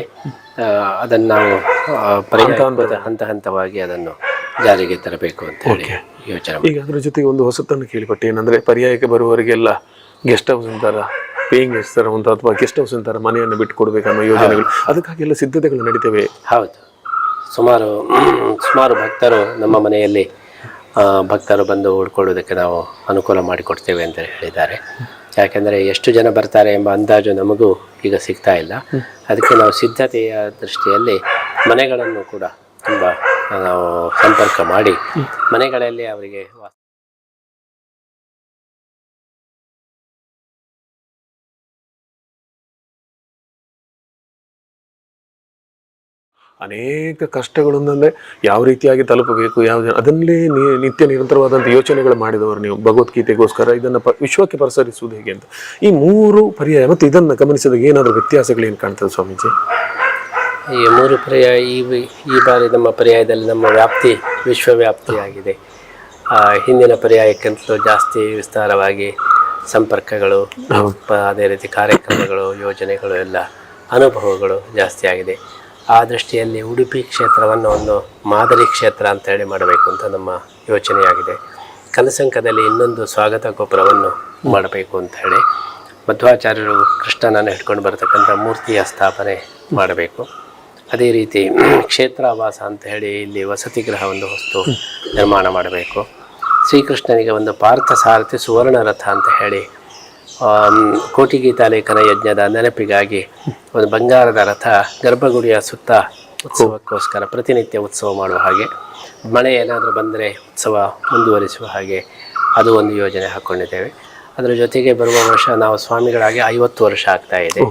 ಅದನ್ನು ನಾವು ಹಂತ ಹಂತವಾಗಿ ಅದನ್ನು ಜಾರಿಗೆ ತರಬೇಕು ಅಂತ ಹೇಳಿ ಯೋಚನೆ. ಈಗ ಅದ್ರ ಜೊತೆಗೆ ಒಂದು ಹೊಸತನ್ನು ಕೇಳಿಪಟ್ಟೆ, ಏನಂದರೆ ಪರ್ಯಾಯಕ್ಕೆ ಬರುವವರಿಗೆಲ್ಲ ಗೆಸ್ಟ್ ಹೌಸ್ ಅಂತಾರ, ಪೇಯಿಂಗ್ ಗೆಸ್ಟ್ ಥರ ಒಂದು, ಅಥವಾ ಗೆಸ್ಟ್ ಹೌಸ್ ಅಂತಾರ, ಮನೆಯನ್ನು ಬಿಟ್ಟು ಕೊಡಬೇಕನ್ನೋ ಯೋಜನೆಗಳು, ಅದಕ್ಕಾಗಿ ಎಲ್ಲ ಸಿದ್ಧತೆಗಳು ನಡೀತವೆ. ಹೌದು, ಸುಮಾರು ಭಕ್ತರು ನಮ್ಮ ಮನೆಯಲ್ಲಿ ಭಕ್ತರು ಬಂದು ಉಳ್ಕೊಳ್ಳೋದಕ್ಕೆ ನಾವು ಅನುಕೂಲ ಮಾಡಿಕೊಡ್ತೇವೆ ಅಂತ ಹೇಳಿದ್ದಾರೆ. ಯಾಕೆಂದರೆ ಎಷ್ಟು ಜನ ಬರ್ತಾರೆ ಎಂಬ ಅಂದಾಜು ನಮಗೂ ಈಗ ಸಿಗ್ತಾ ಇಲ್ಲ. ಅದಕ್ಕೆ ನಾವು ಸಿದ್ಧತೆಯ ದೃಷ್ಟಿಯಲ್ಲಿ ಮನೆಗಳನ್ನು ಕೂಡ ತುಂಬ ನಾವು ಸಂಪರ್ಕ ಮಾಡಿ ಮನೆಗಳಲ್ಲಿ ಅವರಿಗೆ ಅನೇಕ ಕಷ್ಟಗಳನ್ನಂದರೆ ಯಾವ ರೀತಿಯಾಗಿ ತಲುಪಬೇಕು, ಅದನ್ನೇ ನಿತ್ಯ ನಿರಂತರವಾದಂಥ ಯೋಚನೆಗಳು ಮಾಡಿದವರು ನೀವು. ಭಗವದ್ಗೀತೆಗೋಸ್ಕರ ಇದನ್ನು ವಿಶ್ವಕ್ಕೆ ಪ್ರಸರಿಸುವುದು ಹೇಗೆ ಅಂತ ಈ 3 ಪರ್ಯಾಯ ಮತ್ತು ಇದನ್ನು ಗಮನಿಸಿದಾಗ ಏನಾದರೂ ವ್ಯತ್ಯಾಸಗಳೇನು ಕಾಣ್ತದೆ ಸ್ವಾಮೀಜಿ? ಈ 3 ಪರ್ಯಾಯ ಈ ಬಾರಿ ನಮ್ಮ ಪರ್ಯಾಯದಲ್ಲಿ ನಮ್ಮ ವ್ಯಾಪ್ತಿ ವಿಶ್ವವ್ಯಾಪ್ತಿಯಾಗಿದೆ. ಹಿಂದಿನ ಪರ್ಯಾಯಕ್ಕಿಂತಲೂ ಜಾಸ್ತಿ ವಿಸ್ತಾರವಾಗಿ ಸಂಪರ್ಕಗಳು, ಅದೇ ರೀತಿ ಕಾರ್ಯಕ್ರಮಗಳು, ಯೋಜನೆಗಳು, ಎಲ್ಲ ಅನುಭವಗಳು ಜಾಸ್ತಿ ಆಗಿದೆ. ಆ ದೃಷ್ಟಿಯಲ್ಲಿ ಉಡುಪಿ ಕ್ಷೇತ್ರವನ್ನು ಒಂದು ಮಾದರಿ ಕ್ಷೇತ್ರ ಅಂತೇಳಿ ಮಾಡಬೇಕು ಅಂತ ನಮ್ಮ ಯೋಚನೆಯಾಗಿದೆ. ಕನಸಂಕದಲ್ಲಿ ಇನ್ನೊಂದು ಸ್ವಾಗತ ಗೋಪುರವನ್ನು ಮಾಡಬೇಕು ಅಂತ ಹೇಳಿ ಮಧ್ವಾಚಾರ್ಯರು ಕೃಷ್ಣನನ್ನು ಹಿಡ್ಕೊಂಡು ಬರತಕ್ಕಂಥ ಮೂರ್ತಿಯ ಸ್ಥಾಪನೆ ಮಾಡಬೇಕು. ಅದೇ ರೀತಿ ಕ್ಷೇತ್ರಾವಾಸ ಅಂತ ಹೇಳಿ ಇಲ್ಲಿ ವಸತಿ ಗೃಹ ಒಂದು ಹೊಸ್ತು ನಿರ್ಮಾಣ ಮಾಡಬೇಕು. ಶ್ರೀಕೃಷ್ಣನಿಗೆ ಒಂದು ಪಾರ್ಥ ಸಾರಥಿ ಸುವರ್ಣ ರಥ ಅಂತ ಹೇಳಿ ಕೋಟಿ ಗೀತಾಲೇಖನ ಯಜ್ಞದ ನೆನಪಿಗಾಗಿ ಒಂದು ಬಂಗಾರದ ರಥ ಗರ್ಭಗುಡಿಯ ಸುತ್ತ ಉತ್ಸವಕ್ಕೋಸ್ಕರ ಪ್ರತಿನಿತ್ಯ ಉತ್ಸವ ಮಾಡುವ ಹಾಗೆ, ಮಳೆ ಏನಾದರೂ ಬಂದರೆ ಉತ್ಸವ ಮುಂದುವರಿಸುವ ಹಾಗೆ ಅದು ಒಂದು ಯೋಜನೆ ಹಾಕ್ಕೊಂಡಿದ್ದೇವೆ. ಅದರ ಜೊತೆಗೆ ಬರುವ ವರ್ಷ ನಾವು ಸ್ವಾಮಿಗಳಾಗಿ 50 ವರ್ಷ ಆಗ್ತಾ ಇದೆ.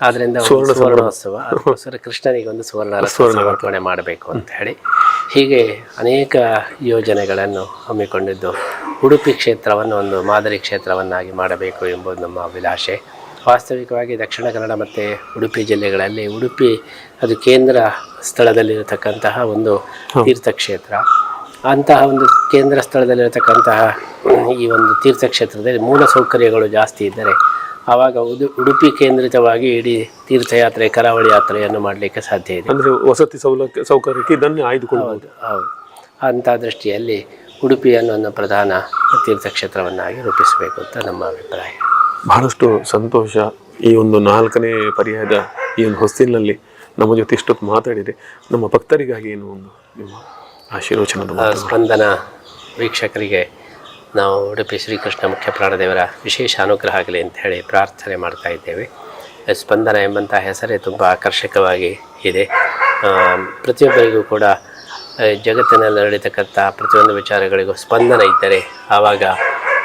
ಆದ್ದರಿಂದ ಸುವರ್ಣೋತ್ಸವ, ಅದಕ್ಕೋಸ್ಕರ ಕೃಷ್ಣನಿಗೆ ಒಂದು ಸುವರ್ಣ ಸಮರ್ಪಣೆ ಮಾಡಬೇಕು ಅಂತ ಹೇಳಿ ಹೀಗೆ ಅನೇಕ ಯೋಜನೆಗಳನ್ನು ಹಮ್ಮಿಕೊಂಡಿದ್ದು ಉಡುಪಿ ಕ್ಷೇತ್ರವನ್ನು ಒಂದು ಮಾದರಿ ಕ್ಷೇತ್ರವನ್ನಾಗಿ ಮಾಡಬೇಕು ಎಂಬುದು ನಮ್ಮ ಅಭಿಲಾಷೆ. ವಾಸ್ತವಿಕವಾಗಿ ದಕ್ಷಿಣ ಕನ್ನಡ ಮತ್ತು ಉಡುಪಿ ಜಿಲ್ಲೆಗಳಲ್ಲಿ ಉಡುಪಿ ಅದು ಕೇಂದ್ರ ಸ್ಥಳದಲ್ಲಿರತಕ್ಕಂತಹ ಒಂದು ತೀರ್ಥಕ್ಷೇತ್ರ. ಅಂತಹ ಒಂದು ಕೇಂದ್ರ ಸ್ಥಳದಲ್ಲಿರತಕ್ಕಂತಹ ಈ ಒಂದು ತೀರ್ಥಕ್ಷೇತ್ರದಲ್ಲಿ ಮೂಲ ಸೌಕರ್ಯಗಳು ಜಾಸ್ತಿ ಇದ್ದರೆ ಆವಾಗ ಉಡುಪಿ ಕೇಂದ್ರಿತವಾಗಿ ಇಡೀ ತೀರ್ಥಯಾತ್ರೆ, ಕರಾವಳಿ ಯಾತ್ರೆಯನ್ನು ಮಾಡಲಿಕ್ಕೆ ಸಾಧ್ಯ ಇದೆ. ಅಂದರೆ ವಸತಿ ಸೌಕರ್ಯಕ್ಕೆ ಇದನ್ನೇ ಆಯ್ದುಕೊಳ್ಳಬಹುದು. ಹೌದು. ಅಂಥ ದೃಷ್ಟಿಯಲ್ಲಿ ಉಡುಪಿಯನ್ನು ಒಂದು ಪ್ರಧಾನ ತೀರ್ಥಕ್ಷೇತ್ರವನ್ನಾಗಿ ರೂಪಿಸಬೇಕು ಅಂತ ನಮ್ಮ ಅಭಿಪ್ರಾಯ. ಬಹಳಷ್ಟು ಸಂತೋಷ. ಈ ಒಂದು 4ನೇ ಪರ್ಯಾಯದ ಈ ಒಂದು ಹೊಸ್ತಿಲಿನಲ್ಲಿ ನಮ್ಮ ಜೊತೆ ಇಷ್ಟೊತ್ತು ಮಾತಾಡಿದೆ. ನಮ್ಮ ಭಕ್ತರಿಗಾಗಿ ಏನು ಒಂದು ನಿಮ್ಮ ಆಶೀರ್ವಚನದ ಸ್ಪಂದನ ವೀಕ್ಷಕರಿಗೆ ನಾವು ಉಡುಪಿ ಶ್ರೀಕೃಷ್ಣ ಮುಖ್ಯ ಪ್ರಾಣದೇವರ ವಿಶೇಷ ಅನುಗ್ರಹ ಆಗಲಿ ಅಂತ ಹೇಳಿ ಪ್ರಾರ್ಥನೆ ಮಾಡ್ತಾ ಇದ್ದೇವೆ. ಸ್ಪಂದನ ಎಂಬಂಥ ಹೆಸರೇ ತುಂಬ ಆಕರ್ಷಕವಾಗಿ ಇದೆ. ಪ್ರತಿಯೊಬ್ಬರಿಗೂ ಕೂಡ ಜಗತ್ತಿನಲ್ಲಿ ನಡೀತಕ್ಕಂಥ ಪ್ರತಿಯೊಂದು ವಿಚಾರಗಳಿಗೂ ಸ್ಪಂದನ ಇದ್ದರೆ ಆವಾಗ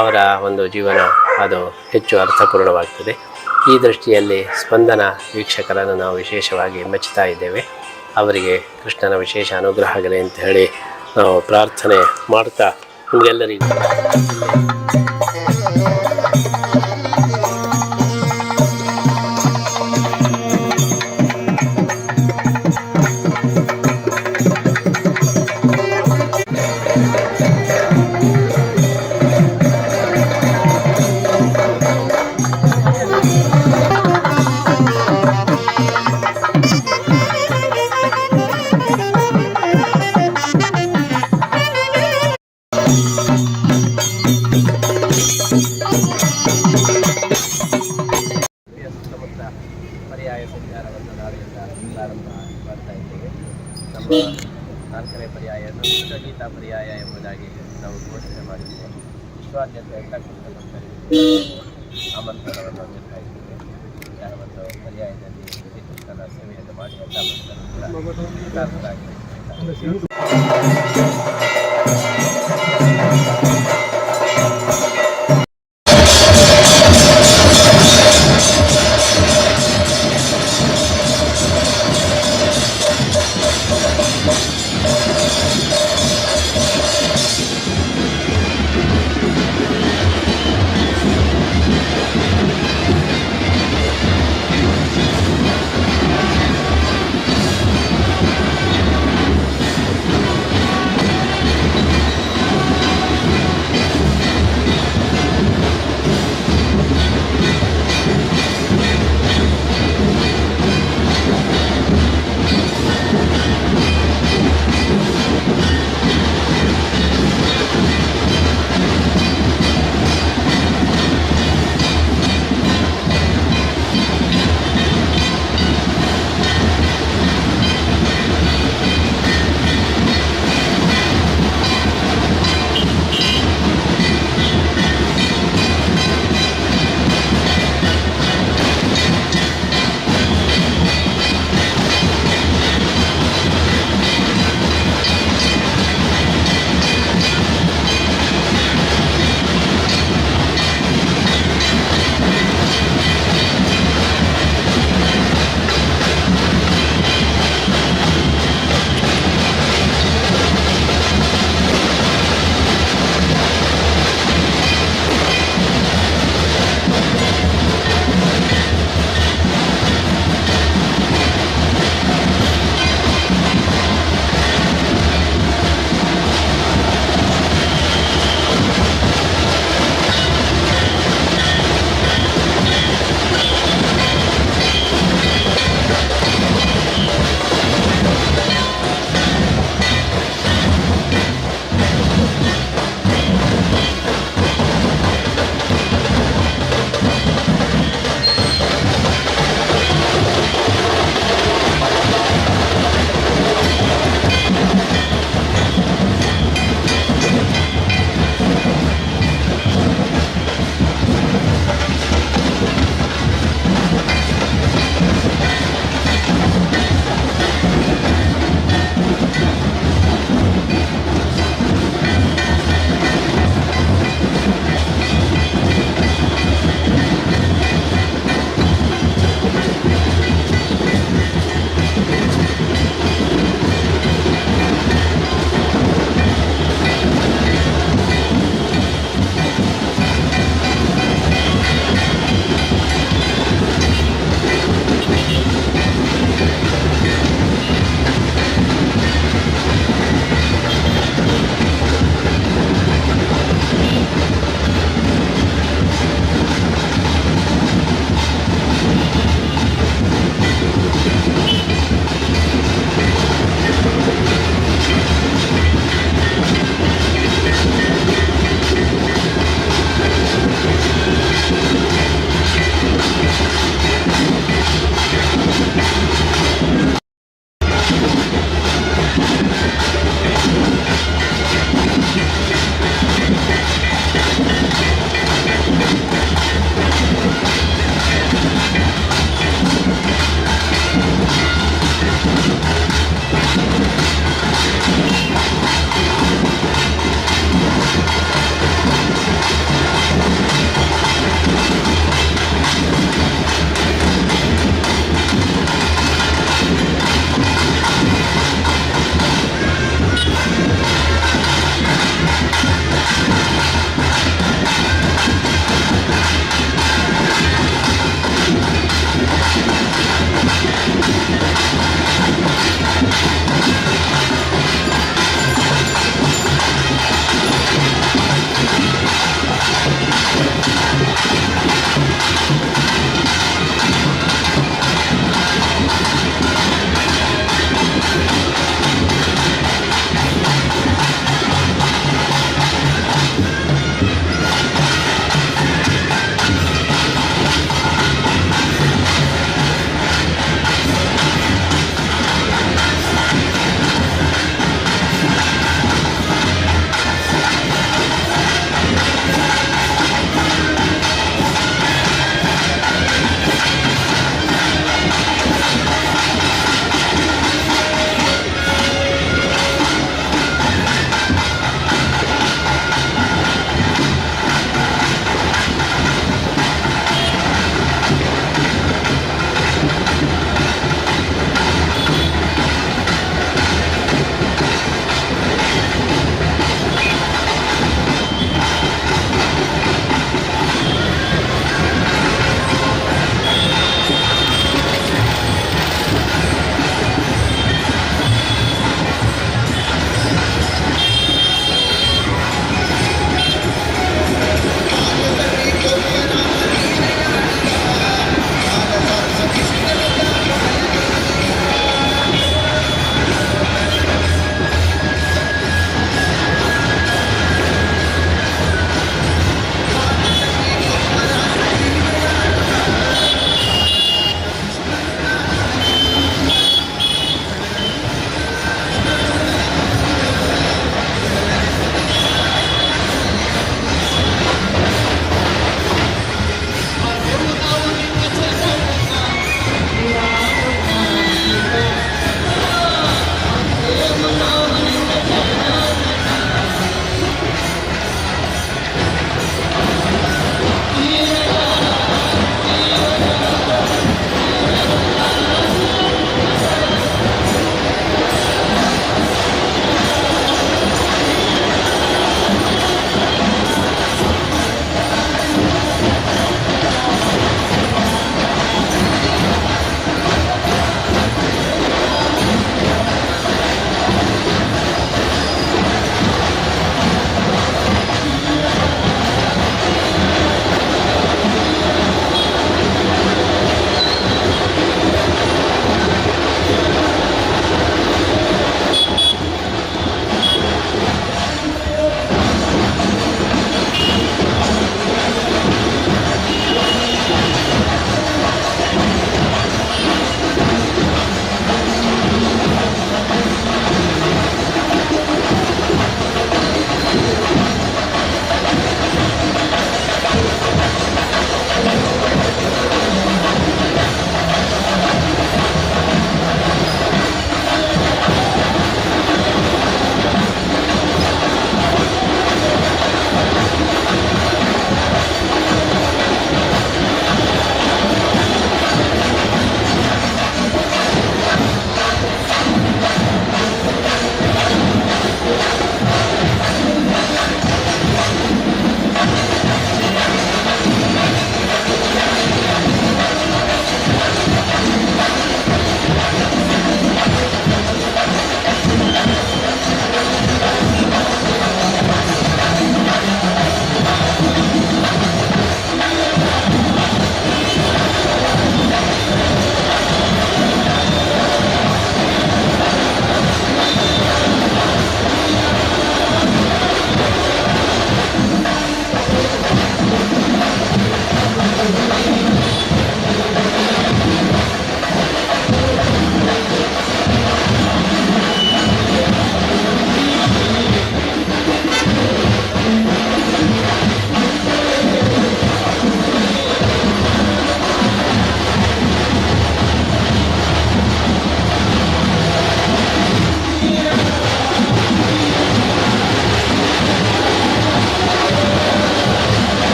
ಅವರ ಒಂದು ಜೀವನ ಅದು ಹೆಚ್ಚು ಅರ್ಥಪೂರ್ಣವಾಗ್ತದೆ. ಈ ದೃಷ್ಟಿಯಲ್ಲಿ ಸ್ಪಂದನ ವೀಕ್ಷಕರನ್ನು ನಾವು ವಿಶೇಷವಾಗಿ ಮೆಚ್ಚುತ್ತಾ ಇದ್ದೇವೆ. ಅವರಿಗೆ ಕೃಷ್ಣನ ವಿಶೇಷ ಅನುಗ್ರಹ ಆಗಲಿ ಅಂತ ಹೇಳಿ ನಾವು ಪ್ರಾರ್ಥನೆ ಮಾಡ್ತಾ ನಿಮಗೆಲ್ಲರಿಗೂ ಪರ್ಯಾಯ ಸಂಚಾರವನ್ನು ನಾಳೆಯಿಂದ ಪ್ರಾರಂಭ ಮಾಡ್ತಾ ಇದ್ದೇವೆ. ನಮ್ಮ 4ನೇ ಪರ್ಯಾಯವನ್ನು ಗೀತಾ ಪರ್ಯಾಯ ಎಂಬುದಾಗಿ ನಾವು ಘೋಷಣೆ ಮಾಡಿದ್ದೇವೆ. ವಿಶ್ವಾದ್ಯಂತ ಎಲ್ಲ ಕೃಷ್ಣಭಕ್ತರಿಗೆ ಆಮಂತ್ರಣವನ್ನು ನೀಡ್ತಾ ಇದ್ದೇವೆ. ಒಂದು ಪರ್ಯಾಯದಲ್ಲಿ ಶ್ರೀಕೃಷ್ಣನ ಸೇವೆಯನ್ನು ಮಾಡಿ ಎಲ್ಲ ಭಕ್ತರು ಕೂಡ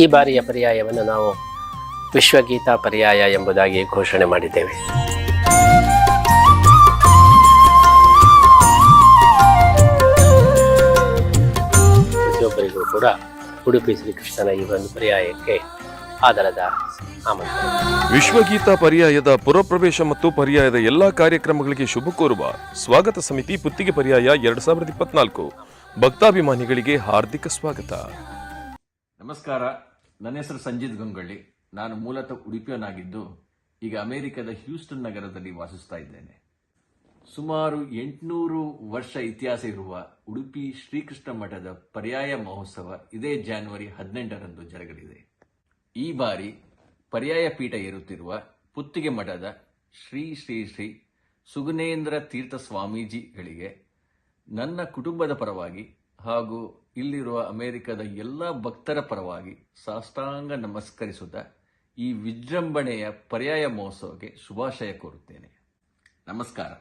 ಈ ಬಾರಿಯ ಪರ್ಯಾಯವನ್ನು ನಾವು ವಿಶ್ವಗೀತಾ ಪರ್ಯಾಯ ಎಂಬುದಾಗಿ ಘೋಷಣೆ ಮಾಡಿದ್ದೇವೆ. ಪ್ರತಿಯೊಬ್ಬರಿಗೂ ಕೂಡ ಉಡುಪಿ ಶ್ರೀಕೃಷ್ಣನ ಈ ಒಂದು ಪರ್ಯಾಯಕ್ಕೆ ಆಧಾರದ ಆಮಂತ್ರಣ. ವಿಶ್ವಗೀತಾ ಪರ್ಯಾಯದ ಪುರಪ್ರವೇಶ ಮತ್ತು ಪರ್ಯಾಯದ ಎಲ್ಲಾ ಕಾರ್ಯಕ್ರಮಗಳಿಗೆ ಶುಭ ಕೋರುವ ಸ್ವಾಗತ ಸಮಿತಿ ಪುತ್ತಿಗೆ ಪರ್ಯಾಯ 2024 ಭಕ್ತಾಭಿಮಾನಿಗಳಿಗೆ ಹಾರ್ದಿಕ ಸ್ವಾಗತ. ನಮಸ್ಕಾರ, ನನ್ನ ಹೆಸರು ಸಂಜಿತ್ ಗಂಗೊಳ್ಳಿ. ನಾನು ಮೂಲತಃ ಉಡುಪಿಯನಾಗಿದ್ದು ಈಗ ಅಮೆರಿಕದ ಹ್ಯೂಸ್ಟನ್ ನಗರದಲ್ಲಿ ವಾಸಿಸ್ತಾ ಇದ್ದೇನೆ. ಸುಮಾರು 800 ವರ್ಷ ಇತಿಹಾಸ ಇರುವ ಉಡುಪಿ ಶ್ರೀಕೃಷ್ಣ ಮಠದ ಪರ್ಯಾಯ ಮಹೋತ್ಸವ ಇದೇ ಜನವರಿ 18ರಂದು ಜರುಗಲಿದೆ. ಈ ಬಾರಿ ಪರ್ಯಾಯ ಪೀಠ ಏರುತ್ತಿರುವ ಪುತ್ತಿಗೆ ಮಠದ ಶ್ರೀ ಶ್ರೀ ಶ್ರೀ ಸುಗುಣೇಂದ್ರ ತೀರ್ಥ ಸ್ವಾಮೀಜಿಗಳಿಗೆ ನನ್ನ ಕುಟುಂಬದ ಪರವಾಗಿ ಹಾಗೂ ಇಲ್ಲಿರುವ ಅಮೆರಿಕದ ಎಲ್ಲ ಭಕ್ತರ ಪರವಾಗಿ ಸಾಷ್ಟಾಂಗ ನಮಸ್ಕರಿಸುತ್ತಾ ಈ ವಿಜೃಂಭಣೆಯ ಪರ್ಯಾಯ ಮಹೋತ್ಸವಕ್ಕೆ ಶುಭಾಶಯ ಕೋರುತ್ತೇನೆ. ನಮಸ್ಕಾರ.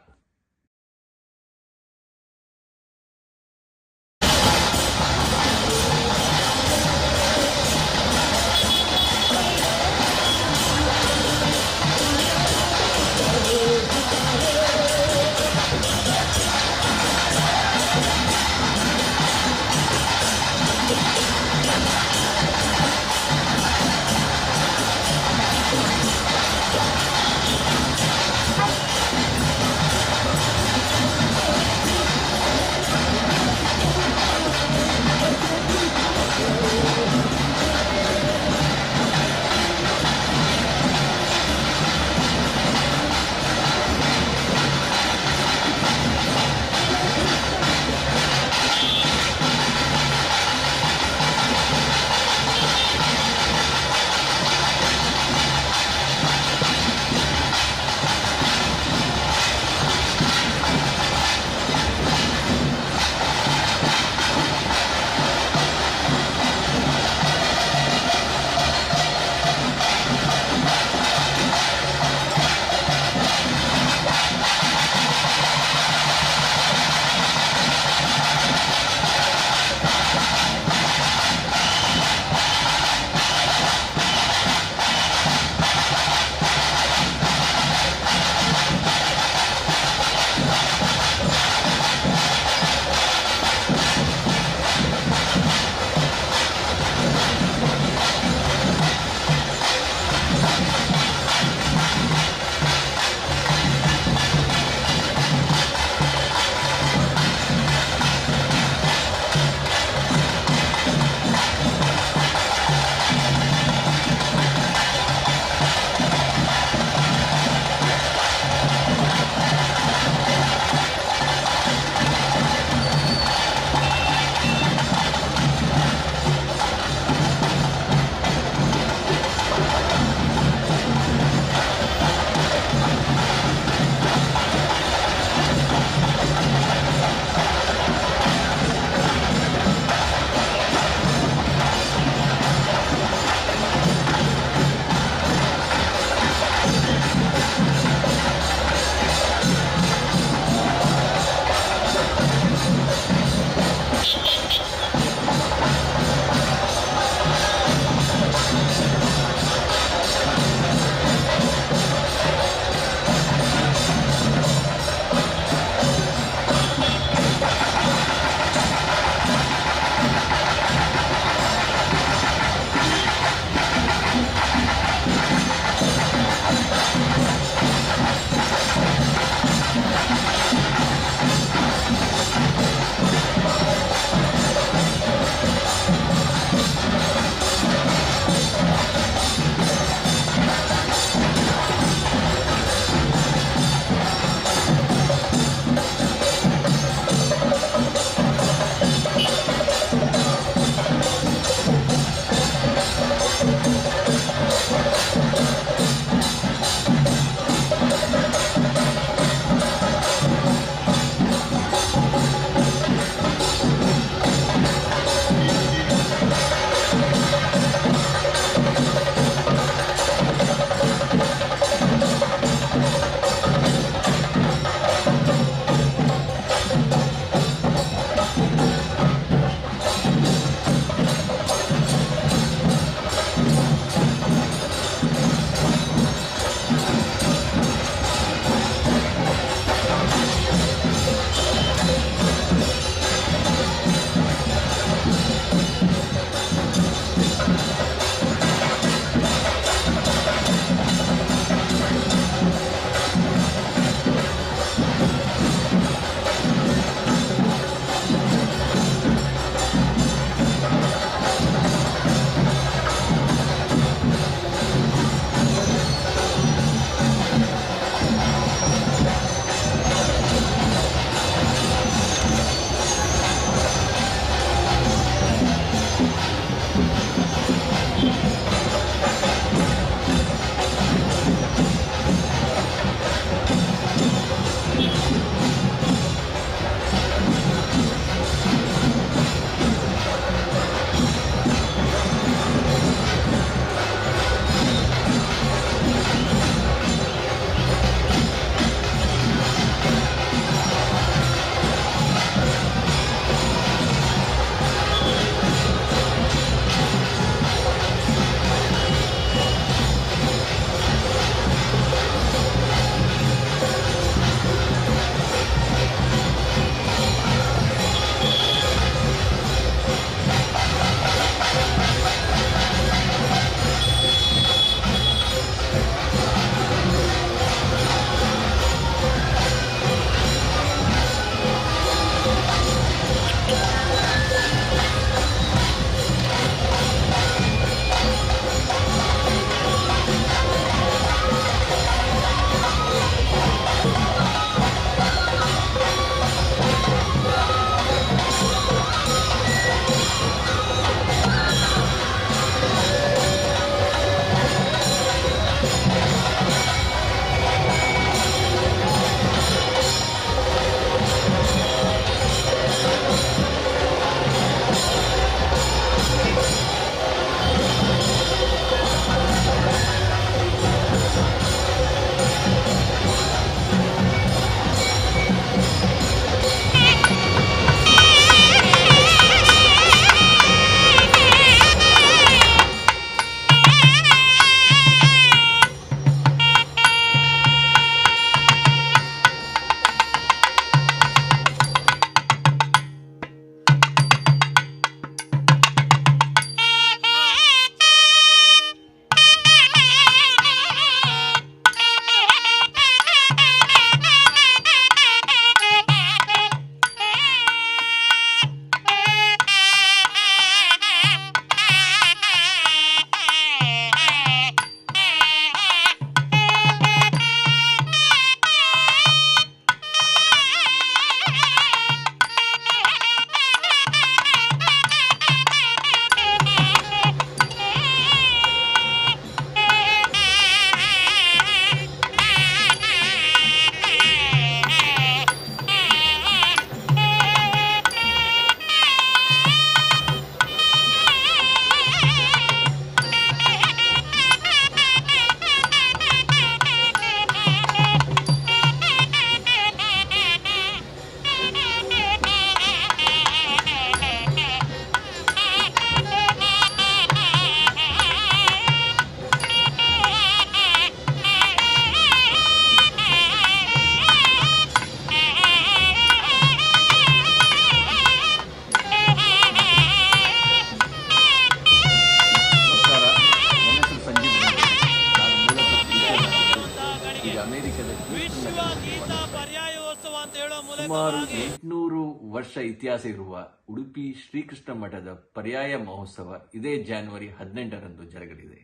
ಸುಮಾರು 800 ವರ್ಷ ಇತಿಹಾಸ ಇರುವ ಉಡುಪಿ ಶ್ರೀಕೃಷ್ಣ ಮಠದ ಪರ್ಯಾಯ ಮಹೋತ್ಸವ ಇದೇ ಜಾನ್ವರಿ 18ರಂದು ಜರುಗಲಿದೆ.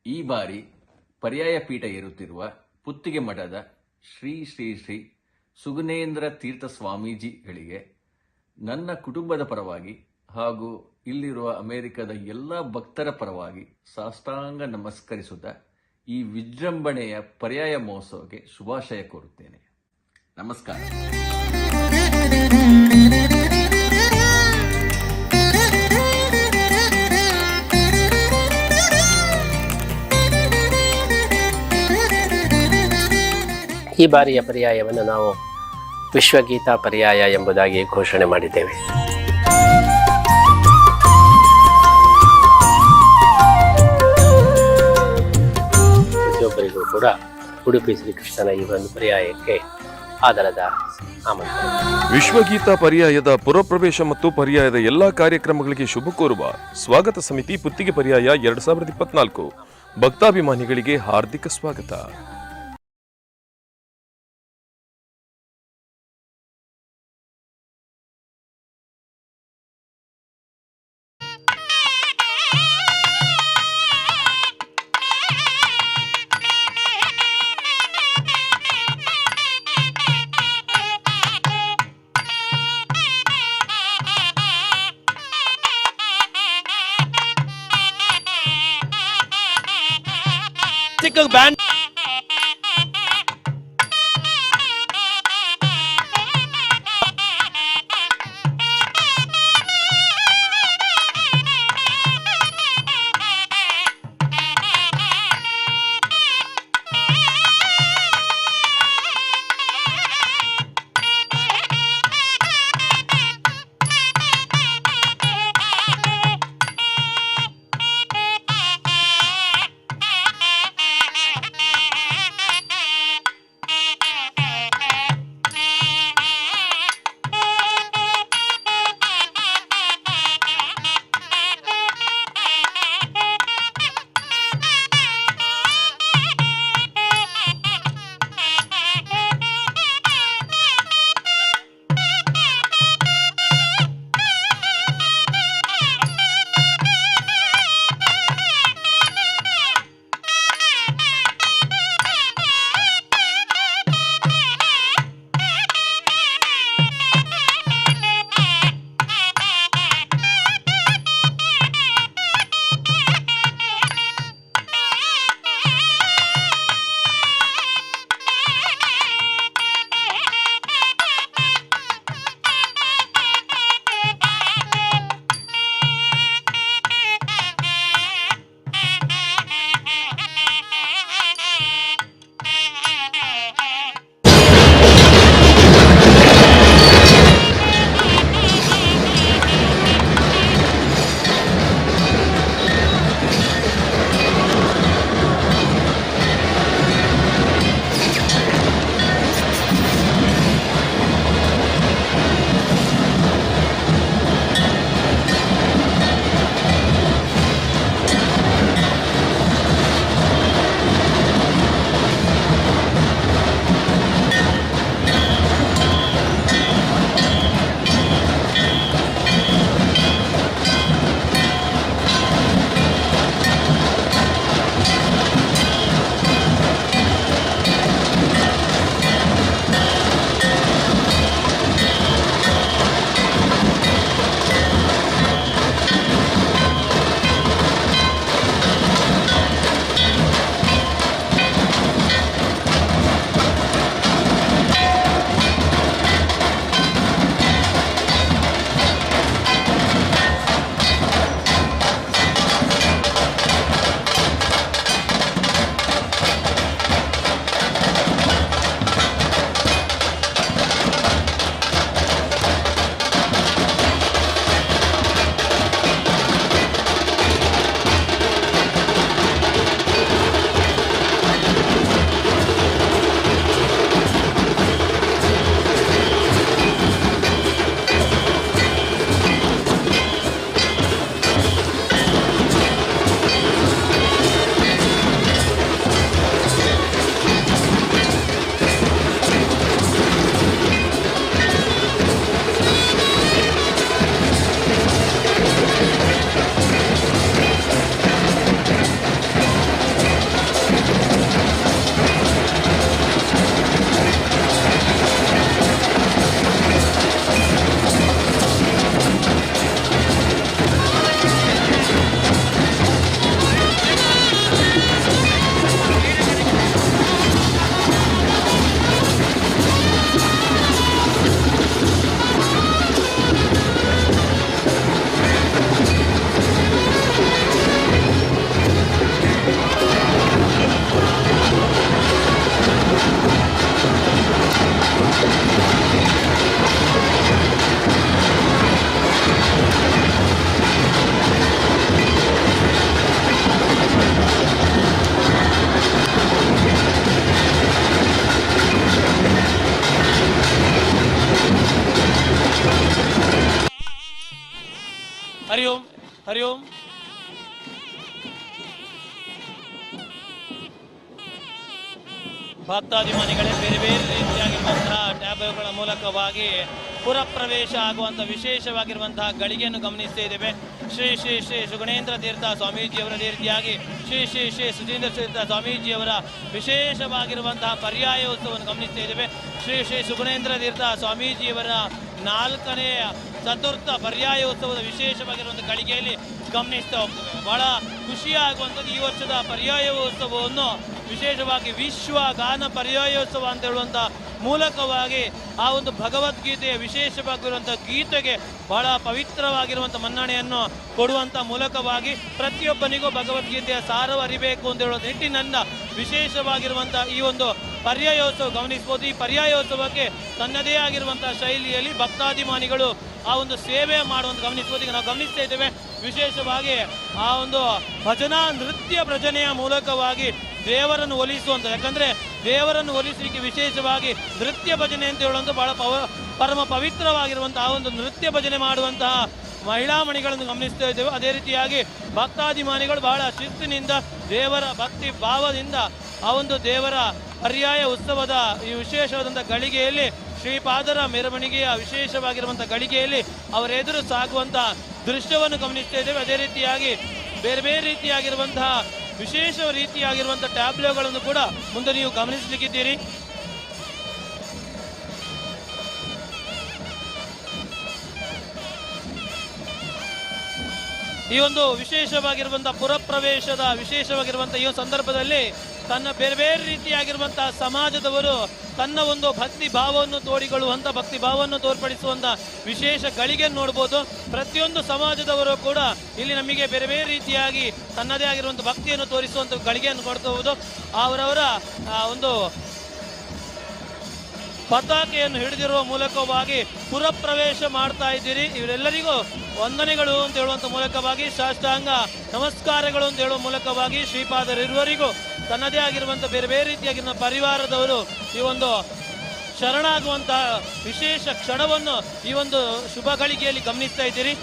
ಈ ಬಾರಿ ಪರ್ಯಾಯ ಪೀಠ ಏರುತ್ತಿರುವ ಪುತ್ತಿಗೆ ಮಠದ ಶ್ರೀ ಶ್ರೀ ಶ್ರೀ ಸುಗುಣೇಂದ್ರ ತೀರ್ಥ ಸ್ವಾಮೀಜಿಗಳಿಗೆ ನನ್ನ ಕುಟುಂಬದ ಪರವಾಗಿ ಹಾಗೂ ಇಲ್ಲಿರುವ ಅಮೆರಿಕದ ಎಲ್ಲ ಭಕ್ತರ ಪರವಾಗಿ ಸಾಷ್ಟಾಂಗ ನಮಸ್ಕರಿಸುತ್ತಾ ಈ ವಿಜೃಂಭಣೆಯ ಪರ್ಯಾಯ ಮಹೋತ್ಸವಕ್ಕೆ ಶುಭಾಶಯ ಕೋರುತ್ತೇನೆ. ನಮಸ್ಕಾರ. ಈ ಬಾರಿಯ ಪರ್ಯಾಯವನ್ನು ನಾವು ವಿಶ್ವಗೀತಾ ಪರ್ಯಾಯ ಎಂಬುದಾಗಿ ಘೋಷಣೆ ಮಾಡಿದ್ದೇವೆ. ಪ್ರತಿಯೊಬ್ಬರಿಗೂ ಕೂಡ ಉಡುಪಿ ಶ್ರೀಕೃಷ್ಣನ ಈ ಒಂದು ಪರ್ಯಾಯಕ್ಕೆ ಆಧಾರದ ಆಮಂತ್ರಣ. ವಿಶ್ವಗೀತಾ ಪರ್ಯಾಯದ ಪುರಪ್ರವೇಶ ಮತ್ತು ಪರ್ಯಾಯದ ಎಲ್ಲಾ ಕಾರ್ಯಕ್ರಮಗಳಿಗೆ ಶುಭ ಕೋರುವ ಸ್ವಾಗತ ಸಮಿತಿ ಪುತ್ತಿಗೆ ಪರ್ಯಾಯ 2024 ಭಕ್ತಾಭಿಮಾನಿಗಳಿಗೆ ಹಾರ್ದಿಕ ಸ್ವಾಗತ. Band. ಹರಿ ಓಂ. ಭಕ್ತಾಭಿಮಾನಿಗಳೇ, ಬೇರೆ ಬೇರೆ ರೀತಿಯಾಗಿರುವಂತಹ ಟ್ಯಾಬ್ಗಳ ಮೂಲಕವಾಗಿ ಪುರಪ್ರವೇಶ ಆಗುವಂಥ ವಿಶೇಷವಾಗಿರುವಂತಹ ಗಳಿಗೆಯನ್ನು ಗಮನಿಸ್ತಾ ಇದ್ದೇವೆ. ಶ್ರೀ ಶ್ರೀ ಶ್ರೀ ಸುಗುಣೇಂದ್ರ ತೀರ್ಥ ಸ್ವಾಮೀಜಿಯವರ ರೀತಿಯಾಗಿ ಶ್ರೀ ಶ್ರೀ ಶ್ರೀ ಸುಧೀಂದ್ರ ತೀರ್ಥ ಸ್ವಾಮೀಜಿಯವರ ವಿಶೇಷವಾಗಿರುವಂತಹ ಪರ್ಯಾಯ ಉತ್ಸವವನ್ನು ಗಮನಿಸ್ತಾ ಇದ್ದೇವೆ. ಶ್ರೀ ಶ್ರೀ ಸುಗುಣೇಂದ್ರ ತೀರ್ಥ ಸ್ವಾಮೀಜಿಯವರ 4ನೇ ಚತುರ್ಥ ಪರ್ಯಾಯ ಉತ್ಸವದ ವಿಶೇಷವಾಗಿರುವಂಥ ಗಳಿಗೆಯಲ್ಲಿ ಗಮನಿಸ್ತಾ ಹೋಗ್ತೇವೆ. ಬಹಳ ಖುಷಿಯಾಗುವಂಥದ್ದು ಈ ವರ್ಷದ ಪರ್ಯಾಯ ಉತ್ಸವವನ್ನು ವಿಶೇಷವಾಗಿ ವಿಶ್ವ ಗಾನ ಪರ್ಯಾಯೋತ್ಸವ ಅಂತ ಹೇಳುವಂಥ ಮೂಲಕವಾಗಿ ಆ ಒಂದು ಭಗವದ್ಗೀತೆಯ ವಿಶೇಷವಾಗಿರುವಂಥ ಗೀತೆಗೆ ಬಹಳ ಪವಿತ್ರವಾಗಿರುವಂಥ ಮನ್ನಣೆಯನ್ನು ಕೊಡುವಂಥ ಮೂಲಕವಾಗಿ ಪ್ರತಿಯೊಬ್ಬನಿಗೂ ಭಗವದ್ಗೀತೆಯ ಸಾರವು ಅರಿಬೇಕು ಅಂತ ಹೇಳುವ ನಿಟ್ಟಿನಿಂದ ವಿಶೇಷವಾಗಿರುವಂಥ ಈ ಒಂದು ಪರ್ಯಾಯೋತ್ಸವ ಗಮನಿಸ್ಬೋದು. ಈ ಪರ್ಯಾಯೋತ್ಸವಕ್ಕೆ ತನ್ನದೇ ಆಗಿರುವಂಥ ಶೈಲಿಯಲ್ಲಿ ಭಕ್ತಾಭಿಮಾನಿಗಳು ಆ ಒಂದು ಸೇವೆ ಮಾಡುವಂತ ಗಮನಿಸ್ಬೋದು. ಈಗ ನಾವು ಗಮನಿಸ್ತಾ ಇದ್ದೇವೆ ವಿಶೇಷವಾಗಿ ಆ ಒಂದು ಭಜನಾ ನೃತ್ಯ ಭಜನೆಯ ಮೂಲಕವಾಗಿ ದೇವರನ್ನು ಒಲಿಸುವಂಥ, ಯಾಕಂದರೆ ದೇವರನ್ನು ಒಲಿಸಲಿಕ್ಕೆ ವಿಶೇಷವಾಗಿ ನೃತ್ಯ ಭಜನೆ ಅಂತ ಹೇಳುವಂಥ ಬಹಳ ಪರಮ ಪವಿತ್ರವಾಗಿರುವಂಥ ಆ ಒಂದು ನೃತ್ಯ ಭಜನೆ ಮಾಡುವಂತಹ ಮಹಿಳಾಮಣಿಗಳನ್ನು ಗಮನಿಸ್ತಾ ಇದ್ದೇವೆ. ಅದೇ ರೀತಿಯಾಗಿ ಭಕ್ತಾಭಿಮಾನಿಗಳು ಬಹಳ ಶಿಸ್ತಿನಿಂದ ದೇವರ ಭಕ್ತಿ ಭಾವದಿಂದ ಆ ಒಂದು ದೇವರ ಪರ್ಯಾಯ ಉತ್ಸವದ ಈ ವಿಶೇಷವಾದಂಥ ಗಳಿಗೆಯಲ್ಲಿ ಶ್ರೀಪಾದರ ಮೆರವಣಿಗೆಯ ವಿಶೇಷವಾಗಿರುವಂಥ ಗಳಿಗೆಯಲ್ಲಿ ಅವರ ಎದುರು ಸಾಗುವಂಥ ದೃಶ್ಯವನ್ನು ಗಮನಿಸ್ತಾ ಇದ್ದೇವೆ. ಅದೇ ರೀತಿಯಾಗಿ ಬೇರೆ ಬೇರೆ ರೀತಿಯಾಗಿರುವಂತಹ ವಿಶೇಷ ರೀತಿಯಾಗಿರುವಂಥ ಟ್ಯಾಬ್ಲೋಗಳನ್ನು ಕೂಡ ಮುಂದೆ ನೀವು ಗಮನಿಸಲಿಕ್ಕಿದ್ದೀರಿ. ಈ ಒಂದು ವಿಶೇಷವಾಗಿರುವಂಥ ಪುರಪ್ರವೇಶದ ವಿಶೇಷವಾಗಿರುವಂಥ ಈ ಸಂದರ್ಭದಲ್ಲಿ ತನ್ನ ಬೇರೆ ಬೇರೆ ರೀತಿಯಾಗಿರುವಂತಹ ಸಮಾಜದವರು ತನ್ನ ಒಂದು ಭಕ್ತಿ ಭಾವವನ್ನು ತೋಡಿಕೊಳ್ಳುವಂಥ ಭಕ್ತಿ ಭಾವವನ್ನು ತೋರ್ಪಡಿಸುವಂಥ ವಿಶೇಷ ಗಳಿಗೆಯನ್ನು ನೋಡ್ಬೋದು. ಪ್ರತಿಯೊಂದು ಸಮಾಜದವರು ಕೂಡ ಇಲ್ಲಿ ನಮಗೆ ಬೇರೆ ಬೇರೆ ರೀತಿಯಾಗಿ ತನ್ನದೇ ಆಗಿರುವಂಥ ಭಕ್ತಿಯನ್ನು ತೋರಿಸುವಂಥ ಗಳಿಗೆಯನ್ನು ಕೊಡ್ತಬಹುದು. ಅವರವರ ಒಂದು ಪತಾಕೆಯನ್ನು ಹಿಡಿದಿರುವ ಮೂಲಕವಾಗಿ ಪುರಪ್ರವೇಶ ಮಾಡ್ತಾ ಇದ್ದೀರಿ. ಇವರೆಲ್ಲರಿಗೂ ವಂದನೆಗಳು ಅಂತ ಹೇಳುವಂಥ ಮೂಲಕವಾಗಿ ಸಾಷ್ಟಾಂಗ ನಮಸ್ಕಾರಗಳು ಅಂತ ಹೇಳುವ ಮೂಲಕವಾಗಿ ಶ್ರೀಪಾದರಿರುವರಿಗೂ ತನ್ನದೇ ಆಗಿರುವಂಥ ಬೇರೆ ಬೇರೆ ರೀತಿಯಾಗಿರುವ ಪರಿವಾರದವರು ಈ ಒಂದು ಶರಣಾಗುವಂತಹ ವಿಶೇಷ ಕ್ಷಣವನ್ನು ಈ ಒಂದು ಶುಭ ಗಳಿಗೆಯಲ್ಲಿ ಗಮನಿಸ್ತಾ ಇದ್ದೀರಿ.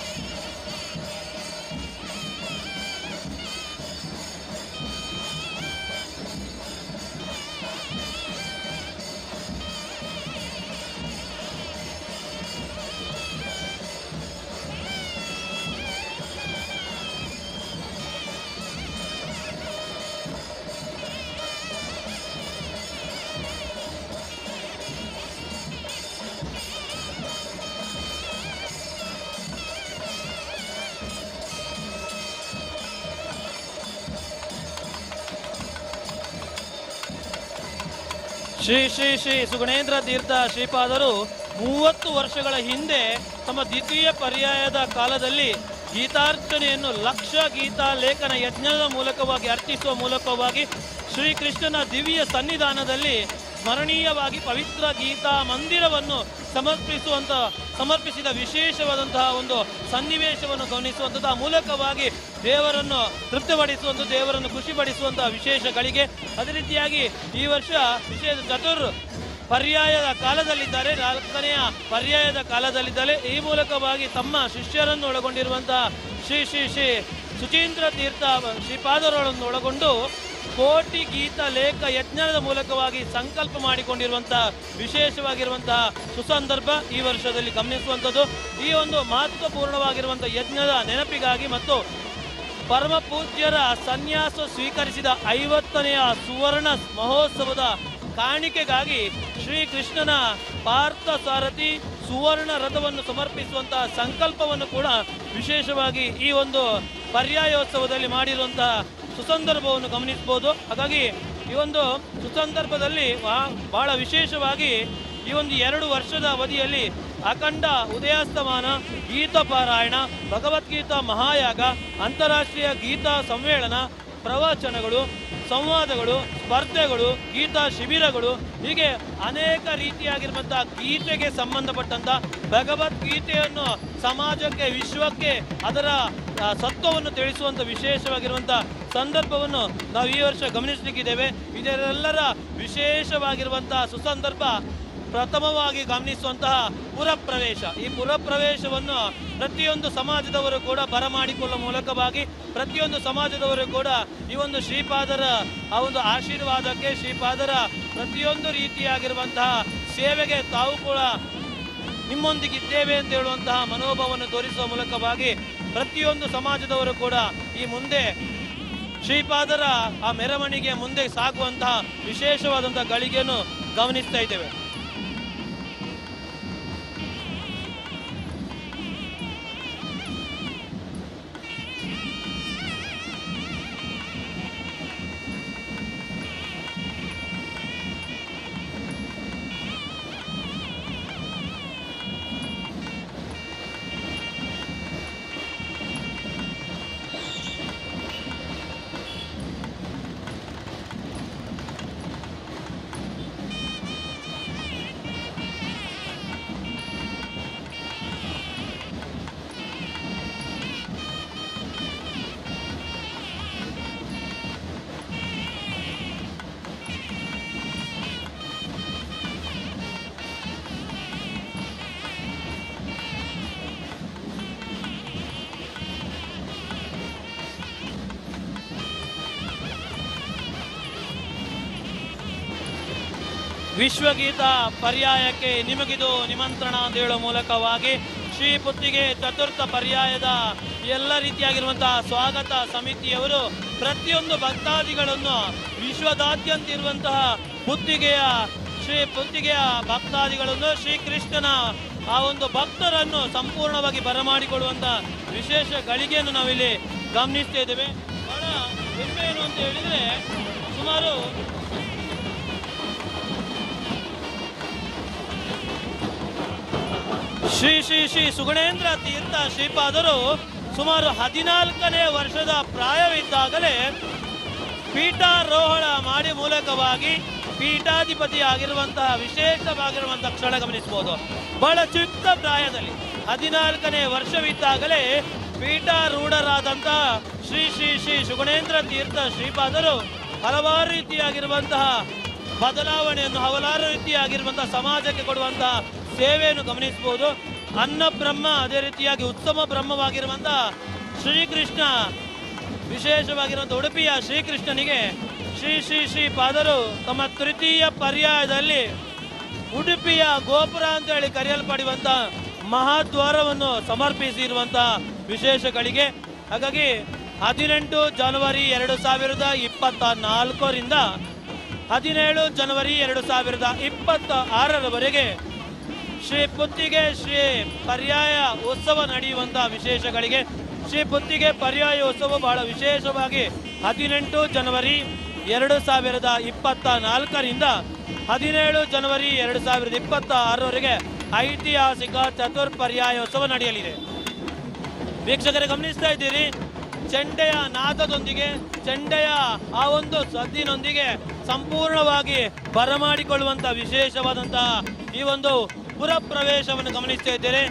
ಶ್ರೀ ಶ್ರೀ ಶ್ರೀ ಸುಗುಣೇಂದ್ರ ತೀರ್ಥ ಶ್ರೀಪಾದರು 30 ವರ್ಷಗಳ ಹಿಂದೆ ತಮ್ಮ ದ್ವಿತೀಯ ಪರ್ಯಾಯದ ಕಾಲದಲ್ಲಿ ಗೀತಾರ್ಚನೆಯನ್ನು ಲಕ್ಷ ಗೀತಾ ಲೇಖನ ಯಜ್ಞದ ಮೂಲಕವಾಗಿ ಅರ್ಚಿಸುವ ಮೂಲಕವಾಗಿ ಶ್ರೀಕೃಷ್ಣನ ದಿವ್ಯ ಸನ್ನಿಧಾನದಲ್ಲಿ ಸ್ಮರಣೀಯವಾಗಿ ಪವಿತ್ರ ಗೀತಾ ಮಂದಿರವನ್ನು ಸಮರ್ಪಿಸಿದ ವಿಶೇಷವಾದಂತಹ ಒಂದು ಸನ್ನಿವೇಶವನ್ನು ಗಮನಿಸುವಂಥದ್ದು. ಆ ಮೂಲಕವಾಗಿ ದೇವರನ್ನು ತೃಪ್ತಿಪಡಿಸುವಂಥ, ದೇವರನ್ನು ಖುಷಿಪಡಿಸುವಂತಹ ವಿಶೇಷಗಳಿಗೆ. ಅದೇ ರೀತಿಯಾಗಿ ಈ ವರ್ಷ ವಿಶೇಷ ಪರ್ಯಾಯದ ಕಾಲದಲ್ಲಿದ್ದಾರೆ, 4ನೆಯ ಪರ್ಯಾಯದ ಕಾಲದಲ್ಲಿದ್ದಾರೆ. ಈ ಮೂಲಕವಾಗಿ ತಮ್ಮ ಶಿಷ್ಯರನ್ನು ಒಳಗೊಂಡಿರುವಂತಹ ಶ್ರೀ ಶ್ರೀ ಶ್ರೀ ಸುಚೀಂದ್ರ ತೀರ್ಥ ಶ್ರೀಪಾದರನ್ನು ಒಳಗೊಂಡು ಕೋಟಿ ಗೀತ ಲೇಖ ಯಜ್ಞದ ಮೂಲಕವಾಗಿ ಸಂಕಲ್ಪ ಮಾಡಿಕೊಂಡಿರುವಂತಹ ವಿಶೇಷವಾಗಿರುವಂತಹ ಸುಸಂದರ್ಭ ಈ ವರ್ಷದಲ್ಲಿ ಗಮನಿಸುವಂಥದ್ದು. ಈ ಒಂದು ಮಹತ್ವಪೂರ್ಣವಾಗಿರುವಂತಹ ಯಜ್ಞದ ನೆನಪಿಗಾಗಿ ಮತ್ತು ಪರಮ ಪೂಜ್ಯರ ಸನ್ಯಾಸ ಸ್ವೀಕರಿಸಿದ 50ನೆಯ ಸುವರ್ಣ ಮಹೋತ್ಸವದ ಕಾಣಿಕೆಗಾಗಿ ಶ್ರೀಕೃಷ್ಣನ ಪಾರ್ಥ ಸಾರಥಿ ಸುವರ್ಣ ರಥವನ್ನು ಸಮರ್ಪಿಸುವಂತಹ ಸಂಕಲ್ಪವನ್ನು ಕೂಡ ವಿಶೇಷವಾಗಿ ಈ ಒಂದು ಪರ್ಯಾಯೋತ್ಸವದಲ್ಲಿ ಮಾಡಿರುವಂತಹ ಸುಸಂದರ್ಭವನ್ನು ಗಮನಿಸಬಹುದು. ಹಾಗಾಗಿ ಈ ಒಂದು ಸುಸಂದರ್ಭದಲ್ಲಿ ಬಹಳ ವಿಶೇಷವಾಗಿ ಈ ಒಂದು 2 ವರ್ಷದ ಅವಧಿಯಲ್ಲಿ ಅಖಂಡ ಉದಯಾಸ್ತಮಾನ, ಗೀತ ಪಾರಾಯಣ, ಭಗವದ್ಗೀತಾ ಮಹಾಯಾಗ, ಅಂತಾರಾಷ್ಟ್ರೀಯ ಗೀತಾ ಸಮ್ಮೇಳನ, ಪ್ರವಚನಗಳು, ಸಂವಾದಗಳು, ಸ್ಪರ್ಧೆಗಳು, ಗೀತಾ ಶಿಬಿರಗಳು, ಹೀಗೆ ಅನೇಕ ರೀತಿಯಾಗಿರುವಂತಹ ಗೀತೆಗೆ ಸಂಬಂಧಪಟ್ಟಂಥ ಭಗವದ್ಗೀತೆಯನ್ನು ಸಮಾಜಕ್ಕೆ, ವಿಶ್ವಕ್ಕೆ ಅದರ ಸತ್ವವನ್ನು ತಿಳಿಸುವಂಥ ವಿಶೇಷವಾಗಿರುವಂಥ ಸಂದರ್ಭವನ್ನು ನಾವು ಈ ವರ್ಷ ಗಮನಿಸಲಿಕ್ಕಿದ್ದೇವೆ. ಇದರೆಲ್ಲರ ವಿಶೇಷವಾಗಿರುವಂತಹ ಸುಸಂದರ್ಭ ಪ್ರಥಮವಾಗಿ ಗಮನಿಸುವಂತಹ ಪುರಪ್ರವೇಶ. ಈ ಪುರಪ್ರವೇಶವನ್ನು ಪ್ರತಿಯೊಂದು ಸಮಾಜದವರು ಕೂಡ ಬರಮಾಡಿಕೊಳ್ಳುವ ಮೂಲಕವಾಗಿ ಪ್ರತಿಯೊಂದು ಸಮಾಜದವರು ಕೂಡ ಈ ಒಂದು ಶ್ರೀಪಾದರ ಆ ಒಂದು ಆಶೀರ್ವಾದಕ್ಕೆ, ಶ್ರೀಪಾದರ ಪ್ರತಿಯೊಂದು ರೀತಿಯಾಗಿರುವಂತಹ ಸೇವೆಗೆ ತಾವು ಕೂಡ ನಿಮ್ಮೊಂದಿಗಿದ್ದೇವೆ ಅಂತ ಹೇಳುವಂತಹ ಮನೋಭಾವವನ್ನು ತೋರಿಸುವ ಮೂಲಕವಾಗಿ ಪ್ರತಿಯೊಂದು ಸಮಾಜದವರು ಕೂಡ ಈ ಮುಂದೆ ಶ್ರೀಪಾದರ ಆ ಮೆರವಣಿಗೆ ಮುಂದೆ ಸಾಗುವಂತಹ ವಿಶೇಷವಾದಂತಹ ಗಳಿಗೆಯನ್ನು ಗಮನಿಸ್ತಾ ಇದ್ದೇವೆ. ವಿಶ್ವಗೀತ ಪರ್ಯಾಯಕ್ಕೆ ನಿಮಗಿದು ನಿಮಂತ್ರಣ ಅಂತ ಹೇಳುವ ಮೂಲಕವಾಗಿ ಶ್ರೀ ಪುತ್ತಿಗೆ ಚತುರ್ಥ ಪರ್ಯಾಯದ ಎಲ್ಲ ರೀತಿಯಾಗಿರುವಂತಹ ಸ್ವಾಗತ ಸಮಿತಿಯವರು ಪ್ರತಿಯೊಂದು ಭಕ್ತಾದಿಗಳನ್ನು ವಿಶ್ವದಾದ್ಯಂತ ಇರುವಂತಹ ಶ್ರೀ ಪುತ್ತಿಗೆಯ ಭಕ್ತಾದಿಗಳನ್ನು ಶ್ರೀಕೃಷ್ಣನ ಆ ಒಂದು ಭಕ್ತರನ್ನು ಸಂಪೂರ್ಣವಾಗಿ ಬರಮಾಡಿಕೊಳ್ಳುವಂತಹ ವಿಶೇಷ ಗಳಿಗೆಯನ್ನು ನಾವಿಲ್ಲಿ ಗಮನಿಸ್ತಾ ಇದ್ದೇವೆ. ಬಹಳ ಹೆಮ್ಮೆ ಏನು ಅಂತ ಹೇಳಿದ್ರೆ ಸುಮಾರು ಶ್ರೀ ಶ್ರೀ ಶ್ರೀ ಸುಗುಣೇಂದ್ರ ತೀರ್ಥ ಶ್ರೀಪಾದರು ಸುಮಾರು 14ನೇ ವರ್ಷದ ಪ್ರಾಯವಿದ್ದಾಗಲೇ ಪೀಠಾರೋಹಣ ಮಾಡಿ ಮೂಲಕವಾಗಿ ಪೀಠಾಧಿಪತಿ ಆಗಿರುವಂತಹ ವಿಶೇಷವಾಗಿರುವಂತಹ ಕ್ಷಣ ಗಮನಿಸಬಹುದು. ಬಹಳ ಚಿಕ್ಕ ಪ್ರಾಯದಲ್ಲಿ 14ನೇ ವರ್ಷವಿದ್ದಾಗಲೇ ಪೀಠಾರೂಢರಾದಂತಹ ಶ್ರೀ ಶ್ರೀ ಶ್ರೀ ಸುಗುಣೇಂದ್ರ ತೀರ್ಥ ಶ್ರೀಪಾದರು ಹಲವಾರು ರೀತಿಯಾಗಿರುವಂತಹ ಬದಲಾವಣೆಯನ್ನು, ಹಲವಾರು ರೀತಿಯಾಗಿರುವಂತಹ ಸಮಾಜಕ್ಕೆ ಕೊಡುವಂತಹ ಸೇವೆಯನ್ನು ಗಮನಿಸಬಹುದು. ಅನ್ನ ಬ್ರಹ್ಮ, ಅದೇ ರೀತಿಯಾಗಿ ಉತ್ತಮ ಬ್ರಹ್ಮವಾಗಿರುವಂತಹ ಶ್ರೀಕೃಷ್ಣ, ವಿಶೇಷವಾಗಿರುವಂಥ ಉಡುಪಿಯ ಶ್ರೀಕೃಷ್ಣನಿಗೆ ಶ್ರೀ ಶ್ರೀ ಶ್ರೀ ಪಾದರು ತಮ್ಮ ತೃತೀಯ ಪರ್ಯಾಯದಲ್ಲಿ ಉಡುಪಿಯ ಗೋಪುರ ಅಂತ ಹೇಳಿ ಕರೆಯಲ್ಪಡುವಂಥ ಮಹಾದ್ವಾರವನ್ನು ಸಮರ್ಪಿಸಿರುವಂತಹ ವಿಶೇಷಗಳಿಗೆ. ಹಾಗಾಗಿ 18 ಜನವರಿ 2024ರಿಂದ 17 ಜನವರಿ 2026ರವರೆಗೆ ಶ್ರೀ ಪುತ್ತಿಗೆ ಶ್ರೀ ಪರ್ಯಾಯ ಉತ್ಸವ ನಡೆಯುವಂತಹ ವಿಶೇಷಗಳಿಗೆ. ಶ್ರೀ ಪುತ್ತಿಗೆ ಪರ್ಯಾಯ ಉತ್ಸವ ಬಹಳ ವಿಶೇಷವಾಗಿ 18 ಜನವರಿ 2024ರಿಂದ 17 ಜನವರಿ 2026ರವರೆಗೆ ಐತಿಹಾಸಿಕ ಚತುರ್ಪರ್ಯಾಯೋತ್ಸವ ನಡೆಯಲಿದೆ. ವೀಕ್ಷಕರೇ ಗಮನಿಸ್ತಾ ಇದ್ದೀರಿ, ಚೆಂಡೆಯ ನಾದದೊಂದಿಗೆ, ಚೆಂಡೆಯ ಆ ಒಂದು ಸದ್ದಿನೊಂದಿಗೆ ಸಂಪೂರ್ಣವಾಗಿ ಬರಮಾಡಿಕೊಳ್ಳುವಂಥ ವಿಶೇಷವಾದಂತಹ ಈ ಒಂದು ಪುರ ಪ್ರವೇಶವನ್ನು ಗಮನಿಸ್ತಾ ಇದ್ದೇನೆ.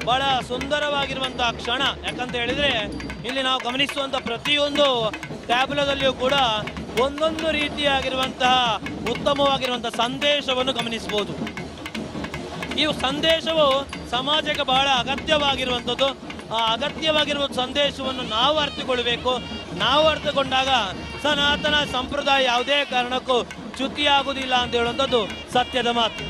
ಬಹಳ ಸುಂದರವಾಗಿರುವಂತಹ ಕ್ಷಣ. ಯಾಕಂತ ಹೇಳಿದರೆ ಇಲ್ಲಿ ನಾವು ಗಮನಿಸುವಂಥ ಪ್ರತಿಯೊಂದು ಟ್ಯಾಬ್ಲೋದಲ್ಲಿಯೂ ಕೂಡ ಒಂದೊಂದು ರೀತಿಯಾಗಿರುವಂತಹ ಉತ್ತಮವಾಗಿರುವಂತಹ ಸಂದೇಶವನ್ನು ಗಮನಿಸಬಹುದು. ಈ ಸಂದೇಶವು ಸಮಾಜಕ್ಕೆ ಬಹಳ ಅಗತ್ಯವಾಗಿರುವಂಥದ್ದು. ಆ ಅಗತ್ಯವಾಗಿರುವ ಸಂದೇಶವನ್ನು ನಾವು ಅರ್ಥಕೊಳ್ಳಬೇಕು. ನಾವು ಅರ್ಥಕೊಂಡಾಗ ಸನಾತನ ಸಂಪ್ರದಾಯ ಯಾವುದೇ ಕಾರಣಕ್ಕೂ ಚ್ಯುತಿಯಾಗುವುದಿಲ್ಲ ಅಂತ ಹೇಳುವಂಥದ್ದು ಸತ್ಯದ ಮಾತು.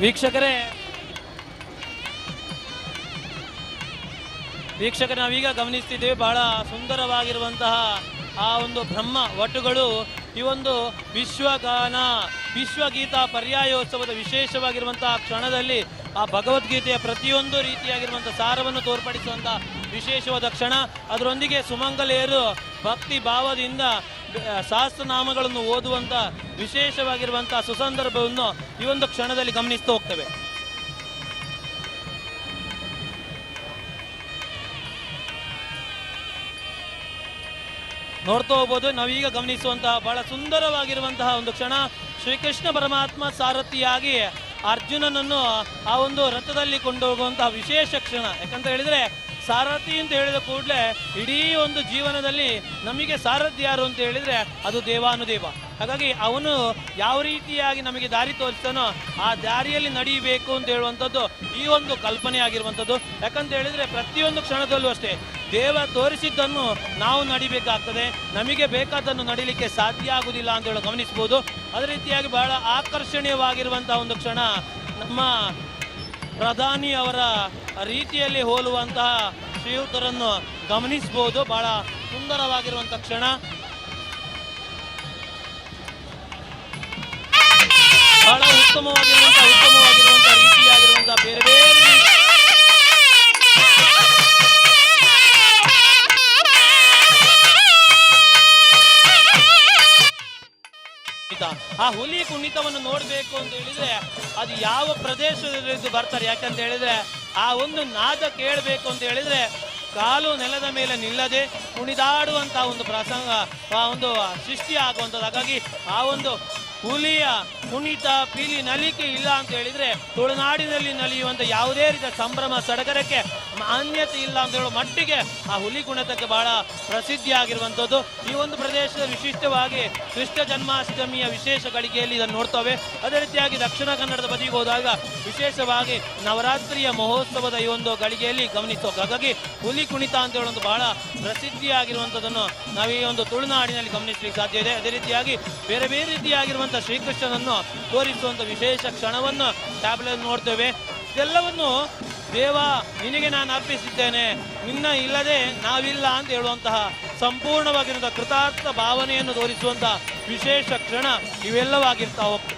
ವೀಕ್ಷಕರೇ ನಾವೀಗ ಗಮನಿಸ್ತಿದ್ದೇವೆ, ಬಹಳ ಸುಂದರವಾಗಿರುವಂತಹ ಆ ಒಂದು ಬ್ರಹ್ಮ ವಟುಗಳು ಈ ಒಂದು ವಿಶ್ವಗೀತಾ ಪರ್ಯಾಯೋತ್ಸವದ ವಿಶೇಷವಾಗಿರುವಂತಹ ಕ್ಷಣದಲ್ಲಿ ಆ ಭಗವದ್ಗೀತೆಯ ಪ್ರತಿಯೊಂದು ರೀತಿಯಾಗಿರುವಂಥ ಸಾರವನ್ನು ತೋರ್ಪಡಿಸುವಂಥ ವಿಶೇಷವಾದ ಕ್ಷಣ. ಅದರೊಂದಿಗೆ ಸುಮಂಗಲೆಯರು ಭಕ್ತಿ ಭಾವದಿಂದ ಸಹಸ್ರನಾಮಗಳನ್ನು ಓದುವಂಥ ವಿಶೇಷವಾಗಿರುವಂಥ ಸುಸಂದರ್ಭವನ್ನು ಈ ಒಂದು ಕ್ಷಣದಲ್ಲಿ ಗಮನಿಸ್ತಾ ಹೋಗ್ತೇವೆ. ನೋಡ್ತಾ ಹೋಗ್ಬೋದು. ನಾವೀಗ ಗಮನಿಸುವಂತಹ ಬಹಳ ಸುಂದರವಾಗಿರುವಂತಹ ಒಂದು ಕ್ಷಣ, ಶ್ರೀಕೃಷ್ಣ ಪರಮಾತ್ಮ ಸಾರಥಿಯಾಗಿ ಅರ್ಜುನನನ್ನು ಆ ಒಂದು ರಥದಲ್ಲಿ ಕೊಂಡೋಗುವಂತಹ ವಿಶೇಷ ಕ್ಷಣ. ಯಾಕಂತ ಹೇಳಿದ್ರೆ ಸಾರಥಿ ಅಂತ ಹೇಳಿದ ಕೂಡಲೇ ಇಡೀ ಒಂದು ಜೀವನದಲ್ಲಿ ನಮಗೆ ಸಾರಥಿ ಯಾರು ಅಂತ ಹೇಳಿದ್ರೆ ಅದು ದೇವಾನುದೇವ. ಹಾಗಾಗಿ ಅವನು ಯಾವ ರೀತಿಯಾಗಿ ನಮಗೆ ದಾರಿ ತೋರಿಸ್ತಾನೋ ಆ ದಾರಿಯಲ್ಲಿ ನಡೀಬೇಕು ಅಂತ ಹೇಳುವಂಥದ್ದು ಈ ಒಂದು ಕಲ್ಪನೆ ಆಗಿರುವಂಥದ್ದು. ಯಾಕಂತ ಹೇಳಿದ್ರೆ ಪ್ರತಿಯೊಂದು ಕ್ಷಣದಲ್ಲೂ ಅಷ್ಟೇ ದೇವ ತೋರಿಸಿದ್ದನ್ನು ನಾವು ನಡಿಬೇಕಾಗ್ತದೆ, ನಮಗೆ ಬೇಕಾದನ್ನು ನಡಿಲಿಕ್ಕೆ ಸಾಧ್ಯ ಆಗುವುದಿಲ್ಲ ಅಂತ ಹೇಳಿ ಗಮನಿಸ್ಬೋದು. ಅದೇ ರೀತಿಯಾಗಿ ಬಹಳ ಆಕರ್ಷಣೀಯವಾಗಿರುವಂತಹ ಒಂದು ಕ್ಷಣ, ನಮ್ಮ ಪ್ರಧಾನಿ ಅವರ ರೀತಿಯಲ್ಲಿ ಹೋಲುವಂತಹ ಶ್ರೀಯುತರನ್ನು ಗಮನಿಸಬಹುದು. ಬಹಳ ಸುಂದರವಾಗಿರುವಂತಹ ಕ್ಷಣ, ಬಹಳ ಉತ್ತಮವಾಗಿರುವಂತಹ ರೀತಿಯಾಗಿರುವಂತಹ ಬೇರೆ ಬೇರೆ ಆ ಹುಲಿ ಕುಣಿತವನ್ನು ನೋಡಬೇಕು ಅಂತ ಹೇಳಿದ್ರೆ ಅದು ಯಾವ ಪ್ರದೇಶದಲ್ಲಿ ಬರ್ತಾರೆ. ಯಾಕಂತ ಹೇಳಿದ್ರೆ ಆ ಒಂದು ನಾದ ಕೇಳಬೇಕು ಅಂತ ಹೇಳಿದ್ರೆ ಕಾಲು ನೆಲದ ಮೇಲೆ ನಿಲ್ಲದೆ ಕುಣಿದಾಡುವಂತಹ ಒಂದು ಪ್ರಸಂಗ, ಆ ಒಂದು ಸೃಷ್ಟಿ ಆಗುವಂಥದ್ದು. ಹಾಗಾಗಿ ಆ ಒಂದು ಹುಲಿಯ ಕುಣಿತ ಪೀಲಿ ನಲಿಕೆ ಇಲ್ಲ ಅಂತ ಹೇಳಿದ್ರೆ ತುಳುನಾಡಿನಲ್ಲಿ ನಲಿಯುವಂಥ ಯಾವುದೇ ರೀತಿಯ ಸಂಭ್ರಮ ಸಡಗರಕ್ಕೆ ಮಾನ್ಯತೆ ಇಲ್ಲ ಅಂತ ಹೇಳೋ ಮಟ್ಟಿಗೆ ಆ ಹುಲಿ ಕುಣಿತಕ್ಕೆ ಬಹಳ ಪ್ರಸಿದ್ಧಿ ಆಗಿರುವಂಥದ್ದು. ಈ ಒಂದು ಪ್ರದೇಶದ ವಿಶಿಷ್ಟವಾಗಿ ಕೃಷ್ಣ ಜನ್ಮಾಷ್ಟಮಿಯ ವಿಶೇಷ ಗಳಿಗೆಯಲ್ಲಿ ಇದನ್ನು ನೋಡ್ತವೆ. ಅದೇ ರೀತಿಯಾಗಿ ದಕ್ಷಿಣ ಕನ್ನಡದ ಬದಿಗೆ ಹೋದಾಗ ವಿಶೇಷವಾಗಿ ನವರಾತ್ರಿಯ ಮಹೋತ್ಸವದ ಈ ಒಂದು ಗಳಿಗೆಯಲ್ಲಿ ಗಮನಿಸೋಕೆ. ಹಾಗಾಗಿ ಹುಲಿ ಕುಣಿತ ಅಂತ ಹೇಳೋದು ಬಹಳ ಪ್ರಸಿದ್ಧಿಯಾಗಿರುವಂಥದ್ದನ್ನು ನಾವು ಈ ಒಂದು ತುಳುನಾಡಿನಲ್ಲಿ ಗಮನಿಸಲಿಕ್ಕೆ ಸಾಧ್ಯ ಇದೆ. ಅದೇ ರೀತಿಯಾಗಿ ಬೇರೆ ಬೇರೆ ರೀತಿಯಾಗಿರುವಂಥ ಶ್ರೀಕೃಷ್ಣನನ್ನು ತೋರಿಸುವಂಥ ವಿಶೇಷ ಕ್ಷಣವನ್ನು ಟ್ಯಾಬ್ಲೆಟ್ ನೋಡ್ತೇವೆ. ಇದೆಲ್ಲವನ್ನು ದೇವ ನಿನಗೆ ನಾನು ಅರ್ಪಿಸಿದ್ದೇನೆ, ನಿನ್ನ ಇಲ್ಲದೆ ನಾವಿಲ್ಲ ಅಂತ ಹೇಳುವಂತಹ ಸಂಪೂರ್ಣವಾಗಿರುವಂತಹ ಕೃತಾರ್ಥ ಭಾವನೆಯನ್ನು ತೋರಿಸುವಂತಹ ವಿಶೇಷ ಕ್ಷಣ ಇವೆಲ್ಲವಾಗಿರ್ತಾ ಹೋಗ್ತವೆ.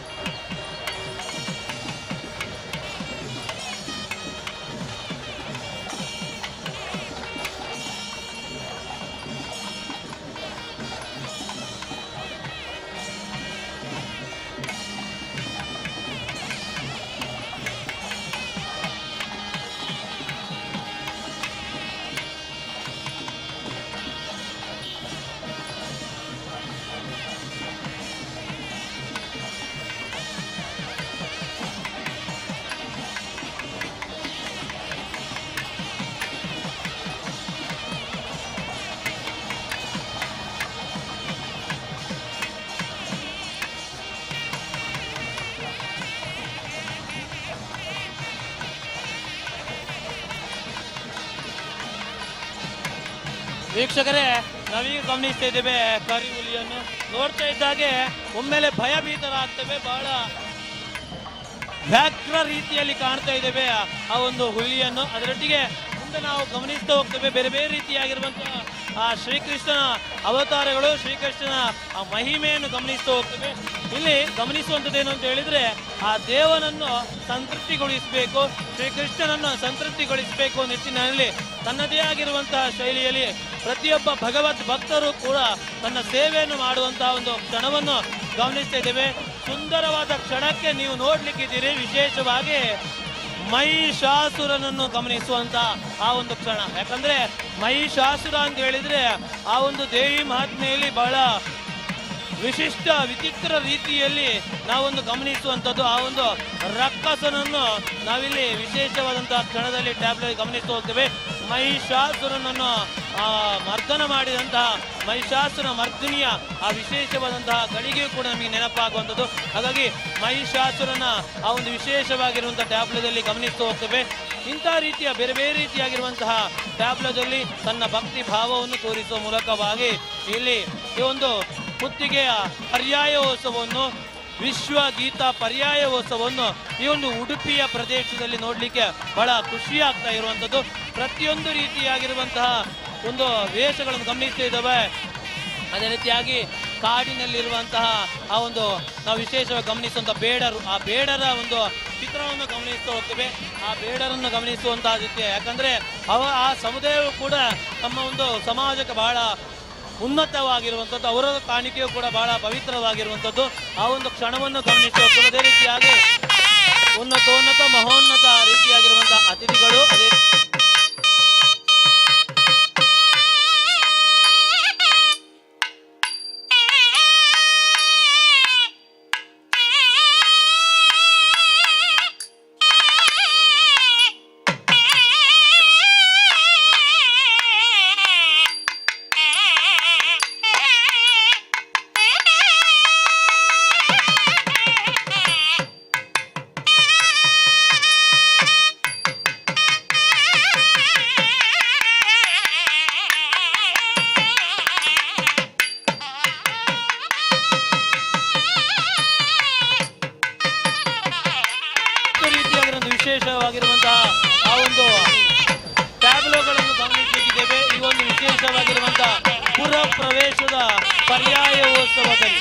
ವೀಕ್ಷಕರೇ, ನಾವೀಗ ಗಮನಿಸ್ತಾ ಇದ್ದೇವೆ ಕರಿ ಹುಲಿಯನ್ನು. ನೋಡ್ತಾ ಇದ್ದಾಗೆ ಒಮ್ಮೆಲೆ ಭಯಭೀತರಾಗ್ತೇವೆ. ಬಹಳ ವ್ಯಾಘ್ರ ರೀತಿಯಲ್ಲಿ ಕಾಣ್ತಾ ಇದ್ದೇವೆ ಆ ಒಂದು ಹುಲಿಯನ್ನು. ಅದರೊಟ್ಟಿಗೆ ಮುಂದೆ ನಾವು ಗಮನಿಸ್ತಾ ಹೋಗ್ತೇವೆ ಬೇರೆ ಬೇರೆ ರೀತಿಯಾಗಿರುವಂತಹ ಆ ಶ್ರೀಕೃಷ್ಣನ ಅವತಾರಗಳು, ಶ್ರೀಕೃಷ್ಣನ ಆ ಮಹಿಮೆಯನ್ನು ಗಮನಿಸ್ತಾ ಹೋಗ್ತೇವೆ. ಇಲ್ಲಿ ಗಮನಿಸುವಂಥದ್ದೇನು ಅಂತ ಹೇಳಿದ್ರೆ ಆ ದೇವನನ್ನು ಸಂತೃಪ್ತಿಗೊಳಿಸಬೇಕು, ಶ್ರೀಕೃಷ್ಣನನ್ನು ಸಂತೃಪ್ತಿಗೊಳಿಸಬೇಕು ನಿಟ್ಟಿನಲ್ಲಿ ತನ್ನದೇ ಆಗಿರುವಂತಹ ಶೈಲಿಯಲ್ಲಿ ಪ್ರತಿಯೊಬ್ಬ ಭಗವದ್ ಭಕ್ತರು ಕೂಡ ತನ್ನ ಸೇವೆಯನ್ನು ಮಾಡುವಂತಹ ಒಂದು ಕ್ಷಣವನ್ನು ಗಮನಿಸ್ತಾ ಇದ್ದೇವೆ. ಸುಂದರವಾದ ಕ್ಷಣಕ್ಕೆ ನೀವು ನೋಡ್ಲಿಕ್ಕಿದ್ದೀರಿ. ವಿಶೇಷವಾಗಿ ಮಹಿಷಾಸುರನನ್ನು ಗಮನಿಸುವಂತ ಆ ಒಂದು ಕ್ಷಣ. ಯಾಕಂದ್ರೆ ಮಹಿಷಾಸುರ ಅಂತ ಹೇಳಿದ್ರೆ ಆ ಒಂದು ದೇವಿ ಮಹಾತ್ಮೆಯಲ್ಲಿ ಬಹಳ ವಿಶಿಷ್ಟ ವಿಚಿತ್ರ ರೀತಿಯಲ್ಲಿ ನಾವೊಂದು ಗಮನಿಸುವಂಥದ್ದು. ಆ ಒಂದು ರಕ್ಕಸನನ್ನು ನಾವಿಲ್ಲಿ ವಿಶೇಷವಾದಂತಹ ಕ್ಷಣದಲ್ಲಿ ಟ್ಯಾಬ್ಲೆಟ್ ಗಮನಿಸ್ತಾ ಹೋಗ್ತೇವೆ. ಮಹಿಷಾಸುರನನ್ನು ಮರ್ದನ ಮಾಡಿದಂತಹ ಮಹಿಷಾಸುರ ಮರ್ದಿನಿಯ ಆ ವಿಶೇಷವಾದಂತಹ ಗಳಿಗೆಯೂ ಕೂಡ ನಮಗೆ ನೆನಪಾಗುವಂಥದ್ದು. ಹಾಗಾಗಿ ಮಹಿಷಾಸುರನ ಆ ಒಂದು ವಿಶೇಷವಾಗಿರುವಂತಹ ಟ್ಯಾಬ್ಲೆದಲ್ಲಿ ಗಮನಿಸ್ತಾ ಹೋಗ್ತೇವೆ. ಇಂಥ ರೀತಿಯ ಬೇರೆ ಬೇರೆ ರೀತಿಯಾಗಿರುವಂತಹ ಟ್ಯಾಬ್ಲೆದಲ್ಲಿ ತನ್ನ ಭಕ್ತಿ ಭಾವವನ್ನು ತೋರಿಸುವ ಮೂಲಕವಾಗಿ ಇಲ್ಲಿ ಈ ಒಂದು ಕುತ್ತಿಗೆಯ ಪರ್ಯಾಯೋತ್ಸವವನ್ನು, ವಿಶ್ವ ಗೀತಾ ಪರ್ಯಾಯೋತ್ಸವವನ್ನು ಈ ಒಂದು ಉಡುಪಿಯ ಪ್ರದೇಶದಲ್ಲಿ ನೋಡಲಿಕ್ಕೆ ಬಹಳ ಖುಷಿಯಾಗ್ತಾ ಇರುವಂಥದ್ದು. ಪ್ರತಿಯೊಂದು ರೀತಿಯಾಗಿರುವಂತಹ ಒಂದು ವೇಷಗಳನ್ನು ಗಮನಿಸ್ತಾ ಇದ್ದಾವೆ. ಅದೇ ರೀತಿಯಾಗಿ ಕಾಡಿನಲ್ಲಿರುವಂತಹ ಆ ಒಂದು ನಾವು ವಿಶೇಷವಾಗಿ ಗಮನಿಸುವಂಥ ಬೇಡರು, ಆ ಬೇಡರ ಒಂದು ಚಿತ್ರಣವನ್ನು ಗಮನಿಸ್ತಾ ಹೋಗ್ತೇವೆ. ಆ ಬೇಡರನ್ನು ಗಮನಿಸುವಂತಹ ಜೊತೆ, ಯಾಕಂದರೆ ಆ ಸಮುದಾಯವು ಕೂಡ ನಮ್ಮ ಒಂದು ಸಮಾಜಕ್ಕೆ ಬಹಳ ಉನ್ನತವಾಗಿರುವಂಥದ್ದು, ಅವರ ಕಾಣಿಕೆಯು ಕೂಡ ಬಹಳ ಪವಿತ್ರವಾಗಿರುವಂಥದ್ದು. ಆ ಒಂದು ಕ್ಷಣವನ್ನು ಗಮನಿಸಿ ಹೋಗ್ತೇವೆ. ಅದೇ ರೀತಿಯಾಗಿ ಉನ್ನತ ಮಹೋನ್ನತ ರೀತಿಯಾಗಿರುವಂತಹ ಅತಿಥಿಗಳು ಅದೇ ವಿಶೇಷವಾಗಿರುವಂತಹ ಆ ಒಂದು ಟ್ಯಾಬ್ಲೋಗಳನ್ನು ಗಮನಿಸಲಿದ್ದೇವೆ. ಈ ಒಂದು ವಿಶೇಷವಾಗಿರುವಂತಹ ಪುರ ಪ್ರವೇಶದ ಪರ್ಯಾಯ ಉತ್ಸವದಲ್ಲಿ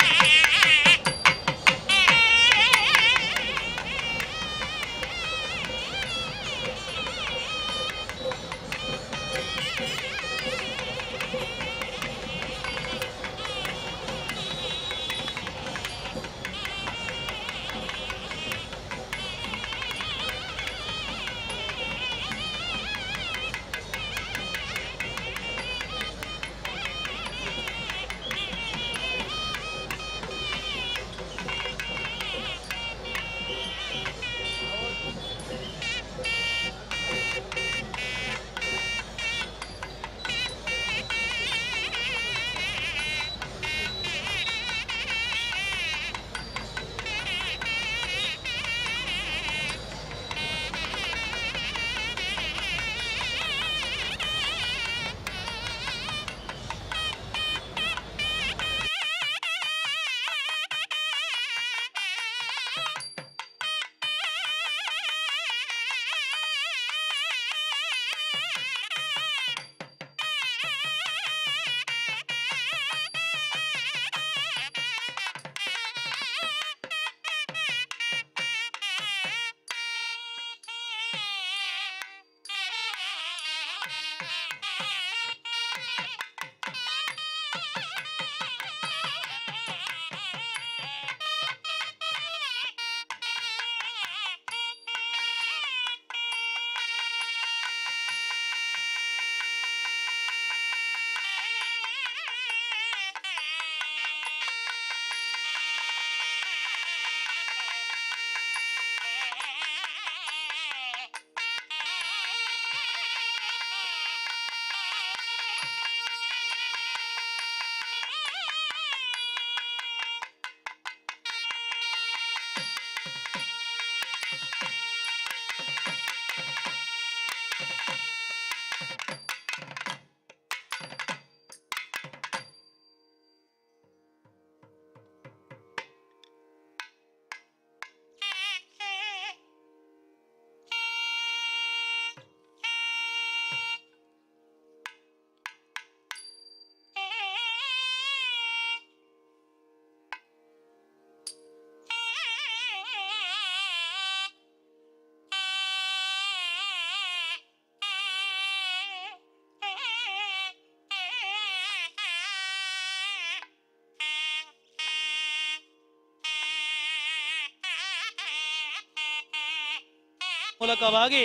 ಮೂಲಕವಾಗಿ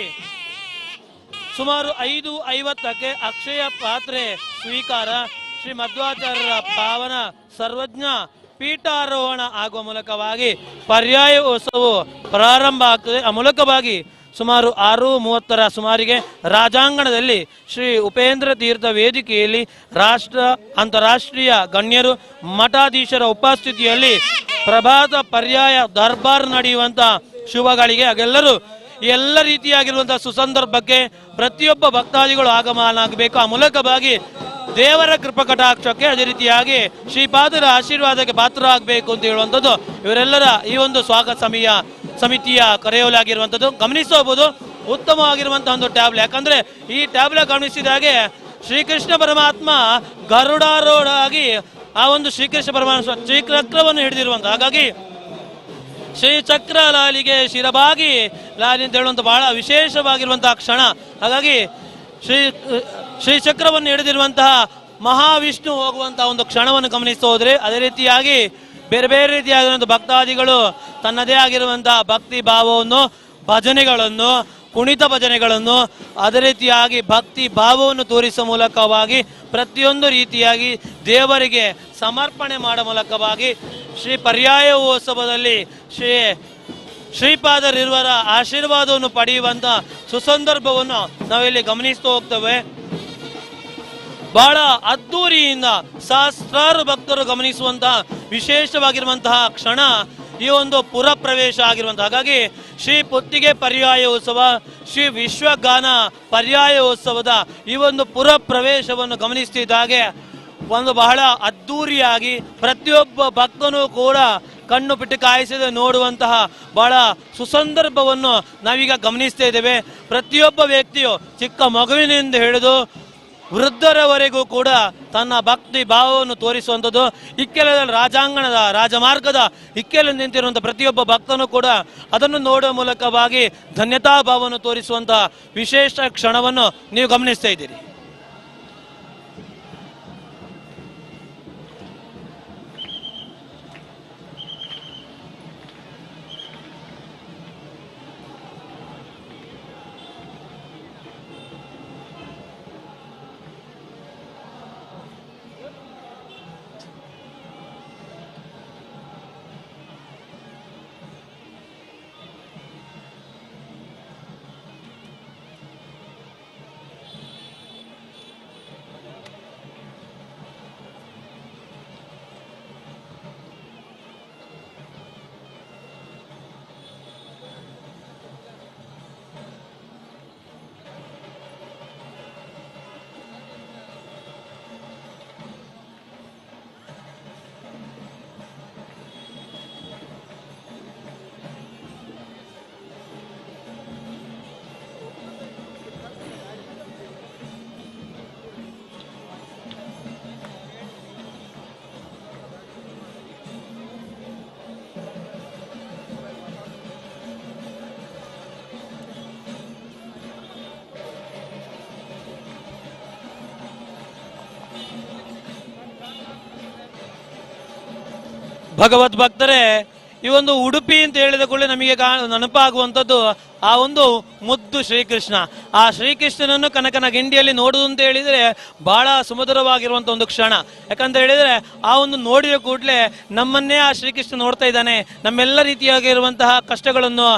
ಸುಮಾರು 5:50ಕ್ಕೆ ಅಕ್ಷಯ ಪಾತ್ರೆ ಸ್ವೀಕಾರ, ಶ್ರೀ ಮಧ್ವಾಚಾರ್ಯರ ಪಾವನ ಸರ್ವಜ್ಞ ಪೀಠಾರೋಹಣ ಆಗುವ ಮೂಲಕವಾಗಿ ಪರ್ಯಾಯ ಉತ್ಸವವು ಪ್ರಾರಂಭ ಆಗ್ತದೆ. ಆ ಮೂಲಕವಾಗಿ ಸುಮಾರು 6:30ರ ಸುಮಾರಿಗೆ ರಾಜಾಂಗಣದಲ್ಲಿ ಶ್ರೀ ಉಪೇಂದ್ರ ತೀರ್ಥ ವೇದಿಕೆಯಲ್ಲಿ ಅಂತಾರಾಷ್ಟ್ರೀಯ ಗಣ್ಯರು ಮಠಾಧೀಶರ ಉಪಸ್ಥಿತಿಯಲ್ಲಿ ಪ್ರಭಾತ ಪರ್ಯಾಯ ದರ್ಬಾರ್ ನಡೆಯುವಂತ ಶುಭಗಳಿಗೆ ಹಾಗೆಲ್ಲರೂ ಎಲ್ಲ ರೀತಿಯಾಗಿರುವಂತಹ ಸುಸಂದರ್ಭಕ್ಕೆ ಪ್ರತಿಯೊಬ್ಬ ಭಕ್ತಾದಿಗಳು ಆಗಮನ ಆಗಬೇಕು. ಆ ಮೂಲಕವಾಗಿ ದೇವರ ಕೃಪಕಟಾಕ್ಷಕ್ಕೆ ಅದೇ ರೀತಿಯಾಗಿ ಶ್ರೀಪಾದರ ಆಶೀರ್ವಾದಕ್ಕೆ ಪಾತ್ರ ಆಗಬೇಕು ಅಂತ ಹೇಳುವಂಥದ್ದು ಇವರೆಲ್ಲರ ಈ ಒಂದು ಸ್ವಾಗತ ಸಮಿತಿಯ ಕರೆಯೋಲಾಗಿರುವಂಥದ್ದು. ಗಮನಿಸಬಹುದು ಉತ್ತಮವಾಗಿರುವಂತಹ ಒಂದು ಟ್ಯಾಬ್ಲೆ, ಯಾಕಂದ್ರೆ ಈ ಟ್ಯಾಬ್ಲೆ ಗಮನಿಸಿದ ಹಾಗೆ ಶ್ರೀಕೃಷ್ಣ ಪರಮಾತ್ಮ ಗರುಡಾರೂಢ ಆಗಿ ಆ ಒಂದು ಶ್ರೀಕೃಷ್ಣ ಪರಮಾತ್ಮ ಶ್ರೀಚಕ್ರವನ್ನು ಹಿಡಿದಿರುವಂಥ, ಹಾಗಾಗಿ ಶ್ರೀಚಕ್ರ ಲಾಲಿಗೆ ಶಿರಬಾಗಿ ಲಾಲಿ ಅಂತ ಹೇಳುವಂಥ ಬಹಳ ವಿಶೇಷವಾಗಿರುವಂತಹ ಕ್ಷಣ. ಹಾಗಾಗಿ ಶ್ರೀಚಕ್ರವನ್ನು ಹಿಡಿದಿರುವಂತಹ ಮಹಾವಿಷ್ಣು ಹೋಗುವಂತಹ ಒಂದು ಕ್ಷಣವನ್ನು ಗಮನಿಸ್ತಾ ಹೋದ್ರೆ, ಅದೇ ರೀತಿಯಾಗಿ ಬೇರೆ ಬೇರೆ ರೀತಿಯಾಗಿರುವಂಥ ಭಕ್ತಾದಿಗಳು ತನ್ನದೇ ಆಗಿರುವಂತಹ ಭಕ್ತಿ ಭಾವವನ್ನು, ಭಜನೆಗಳನ್ನು, ಕುಣಿತ ಭಜನೆಗಳನ್ನು, ಅದೇ ರೀತಿಯಾಗಿ ಭಕ್ತಿ ಭಾವವನ್ನು ತೋರಿಸುವ ಮೂಲಕವಾಗಿ ಪ್ರತಿಯೊಂದು ರೀತಿಯಾಗಿ ದೇವರಿಗೆ ಸಮರ್ಪಣೆ ಮಾಡುವ ಮೂಲಕವಾಗಿ ಶ್ರೀ ಪರ್ಯಾಯ ಉತ್ಸವದಲ್ಲಿ ಶ್ರೀಪಾದರಿರುವರ ಆಶೀರ್ವಾದವನ್ನು ಪಡೆಯುವಂಥ ಸುಸಂದರ್ಭವನ್ನು ನಾವಿಲ್ಲಿ ಗಮನಿಸ್ತಾ ಹೋಗ್ತೇವೆ. ಬಹಳ ಅದ್ದೂರಿಯಿಂದ ಸಹಸ್ರಾರು ಭಕ್ತರು ಗಮನಿಸುವಂತಹ ವಿಶೇಷವಾಗಿರುವಂತಹ ಕ್ಷಣ ಈ ಒಂದು ಪುರ ಪ್ರವೇಶ ಆಗಿರುವಂಥ. ಹಾಗಾಗಿ ಶ್ರೀ ಪುತ್ತಿಗೆ ಪರ್ಯಾಯ ಉತ್ಸವ, ಶ್ರೀ ವಿಶ್ವಗಾನ ಪರ್ಯಾಯ ಉತ್ಸವದ ಈ ಒಂದು ಪುರ ಪ್ರವೇಶವನ್ನು ಗಮನಿಸ್ತಿದ್ದಾಗೆ ಒಂದು ಬಹಳ ಅದ್ದೂರಿಯಾಗಿ ಪ್ರತಿಯೊಬ್ಬ ಭಕ್ತನೂ ಕೂಡ ಕಣ್ಣು ಬಿಟ್ಟು ಕಾಯಿಸದೆ ನೋಡುವಂತಹ ಬಹಳ ಸುಸಂದರ್ಭವನ್ನು ನಾವೀಗ ಗಮನಿಸ್ತಾ ಇದ್ದೇವೆ. ಪ್ರತಿಯೊಬ್ಬ ವ್ಯಕ್ತಿಯು ಚಿಕ್ಕ ಮಗುವಿನಿಂದ ಹಿಡಿದು ವೃದ್ಧರವರೆಗೂ ಕೂಡ ತನ್ನ ಭಕ್ತಿ ಭಾವವನ್ನು ತೋರಿಸುವಂಥದ್ದು. ಇಕ್ಕೆಲದಲ್ಲಿ ರಾಜಾಂಗಣದ ರಾಜಮಾರ್ಗದ ಇಕ್ಕೆಲ ನಿಂತಿರುವಂಥ ಪ್ರತಿಯೊಬ್ಬ ಭಕ್ತನೂ ಕೂಡ ಅದನ್ನು ನೋಡುವ ಮೂಲಕವಾಗಿ ಧನ್ಯತಾ ಭಾವವನ್ನು ತೋರಿಸುವಂತಹ ವಿಶೇಷ ಕ್ಷಣವನ್ನು ನೀವು ಗಮನಿಸ್ತಾ ಇದ್ದೀರಿ. ಭಗವದ್ ಭಕ್ತರೇ, ಈ ಒಂದು ಉಡುಪಿ ಅಂತ ಹೇಳಿದ ಕೂಡಲೇ ನಮಗೆ ನೆನಪಾಗುವಂಥದ್ದು ಆ ಒಂದು ಮುದ್ದು ಶ್ರೀಕೃಷ್ಣ. ಆ ಶ್ರೀಕೃಷ್ಣನನ್ನು ಕನಕನ ಗಿಂಡಿಯಲ್ಲಿ ನೋಡುವುದು ಅಂತ ಹೇಳಿದರೆ ಬಹಳ ಸುಮಧುರವಾಗಿರುವಂಥ ಒಂದು ಕ್ಷಣ. ಯಾಕಂತ ಹೇಳಿದರೆ ಆ ಒಂದು ನೋಡಿದ ಕೂಡಲೇ ನಮ್ಮನ್ನೇ ಆ ಶ್ರೀಕೃಷ್ಣ ನೋಡ್ತಾ ಇದ್ದಾನೆ. ನಮ್ಮೆಲ್ಲ ರೀತಿಯಾಗಿರುವಂತಹ ಕಷ್ಟಗಳನ್ನು,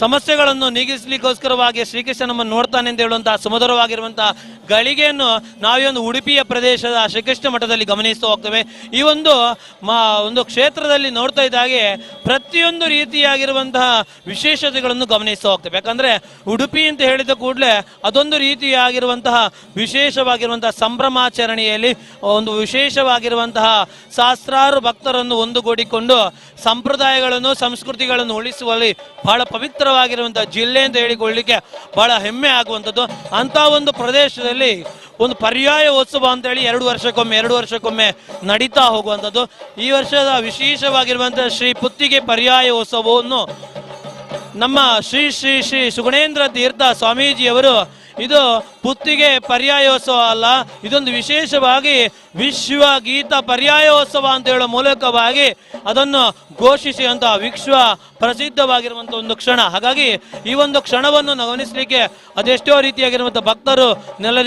ಸಮಸ್ಯೆಗಳನ್ನು ನೀಗಿಸಲಿಕ್ಕೋಸ್ಕರವಾಗಿ ಶ್ರೀಕೃಷ್ಣ ನಮ್ಮನ್ನು ನೋಡ್ತಾನೆ ಅಂತ ಹೇಳುವಂತಹ ಸುಮಧುರವಾಗಿರುವಂತಹ ಗಳಿಗೆಯನ್ನು ನಾವು ಈ ಒಂದು ಉಡುಪಿಯ ಪ್ರದೇಶದ ಶ್ರೀಕೃಷ್ಣ ಮಠದಲ್ಲಿ ಗಮನಿಸ್ತಾ ಹೋಗ್ತೇವೆ. ಈ ಒಂದು ಕ್ಷೇತ್ರದಲ್ಲಿ ನೋಡ್ತಾ ಇದ್ದಾಗೆ ಪ್ರತಿಯೊಂದು ರೀತಿಯಾಗಿರುವಂತಹ ವಿಶೇಷತೆಗಳನ್ನು ಗಮನಿಸ್ತಾ ಹೋಗ್ತೇವೆ. ಯಾಕಂದ್ರೆ ಉಡುಪಿ ಅಂತ ಹೇಳಿದ ಕೂಡಲೇ ಅದೊಂದು ರೀತಿಯಾಗಿರುವಂತಹ ವಿಶೇಷವಾಗಿರುವಂತಹ ಸಂಭ್ರಮಾಚರಣೆಯಲ್ಲಿ ಒಂದು ವಿಶೇಷವಾಗಿರುವಂತಹ ಸಹಸ್ರಾರು ಭಕ್ತರನ್ನು ಒಂದುಗೂಡಿಕೊಂಡು ಸಂಪ್ರದಾಯಗಳನ್ನು, ಸಂಸ್ಕೃತಿಗಳನ್ನು ಉಳಿಸುವಲ್ಲಿ ಬಹಳ ಪವಿತ್ರವಾಗಿರುವಂತಹ ಜಿಲ್ಲೆ ಅಂತ ಹೇಳಿಕೊಳ್ಳಲಿಕ್ಕೆ ಬಹಳ ಹೆಮ್ಮೆ ಆಗುವಂಥದ್ದು. ಅಂತ ಒಂದು ಪ್ರದೇಶದಲ್ಲಿ ಒಂದು ಪರ್ಯಾಯ ಉತ್ಸವ ಅಂತೇಳಿ ಎರಡು ವರ್ಷಕ್ಕೊಮ್ಮೆ ನಡೀತಾ ಹೋಗುವಂಥದ್ದು. ಈ ವರ್ಷದ ವಿಶೇಷವಾಗಿರುವಂತಹ ಶ್ರೀ ಪುತ್ತಿಗೆ ಪರ್ಯಾಯ ಉತ್ಸವವನ್ನು ನಮ್ಮ ಶ್ರೀ ಶ್ರೀ ಶ್ರೀ ಸುಗುಣೇಂದ್ರ ತೀರ್ಥ ಸ್ವಾಮೀಜಿಯವರು, ಇದು ಪುತ್ತಿಗೆ ಪರ್ಯಾಯೋತ್ಸವ ಅಲ್ಲ, ಇದೊಂದು ವಿಶೇಷವಾಗಿ ವಿಶ್ವ ಗೀತ ಪರ್ಯಾಯೋತ್ಸವ ಅಂತ ಹೇಳೋ ಮೂಲಕವಾಗಿ ಅದನ್ನು ಘೋಷಿಸುವಂತಹ ವಿಶ್ವ ಪ್ರಸಿದ್ಧವಾಗಿರುವಂಥ ಒಂದು ಕ್ಷಣ. ಹಾಗಾಗಿ ಈ ಒಂದು ಕ್ಷಣವನ್ನು ಗಮನಿಸಲಿಕ್ಕೆ ಅದೆಷ್ಟೋ ರೀತಿಯಾಗಿರುವಂಥ ಭಕ್ತರು ನೆಲ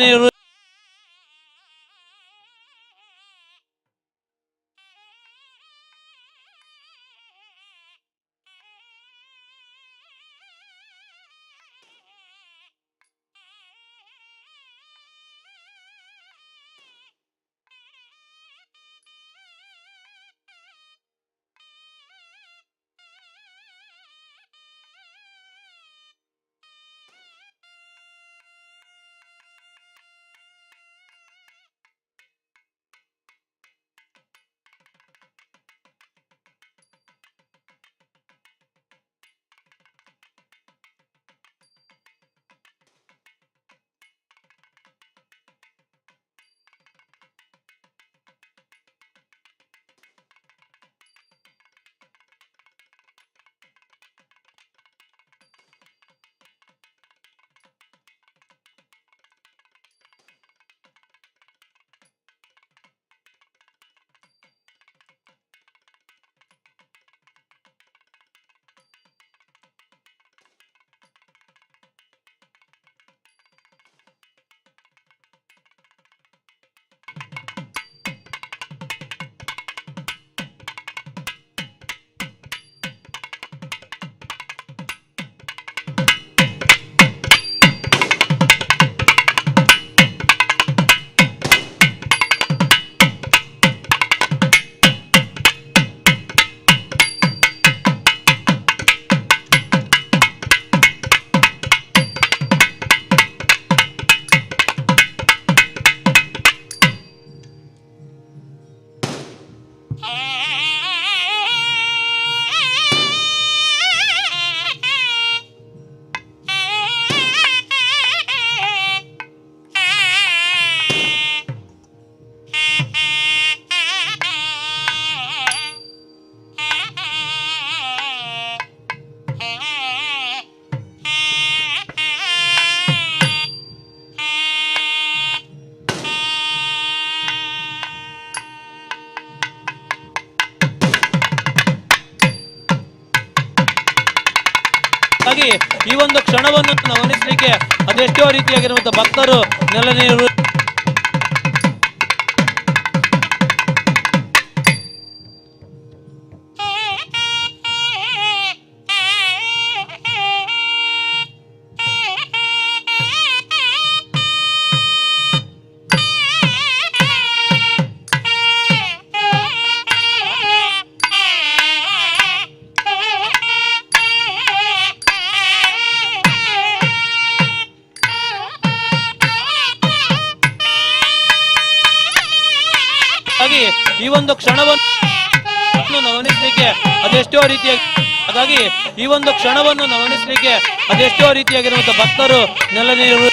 ರೀತಿಯಾಗಿರುವಂತಹ ಭಕ್ತರು ನೆಲ ನೀರು ಈ ಒಂದು ಕ್ಷಣವನ್ನು ನವನಿಸಲಿಕ್ಕೆ ಅದೆಷ್ಟೋ ರೀತಿಯಾಗಿ ಹಾಗಾಗಿ ಈ ಒಂದು ಕ್ಷಣವನ್ನು ನವನಿಸಲಿಕ್ಕೆ ಅದೆಷ್ಟೋ ರೀತಿಯಾಗಿರುವಂತಹ ಭಕ್ತರು ನೆಲ ನೀರು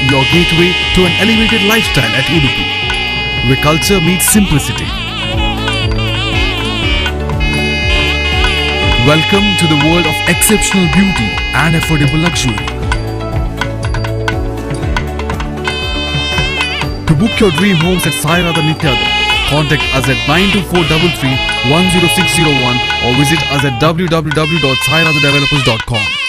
your gateway to an elevated lifestyle at Udupi, where culture meets simplicity. Welcome to the world of exceptional beauty and affordable luxury. To book your dream homes at Sairada Nityadam, contact us at 92433 10601 or visit us at www.sairadadevelopers.com.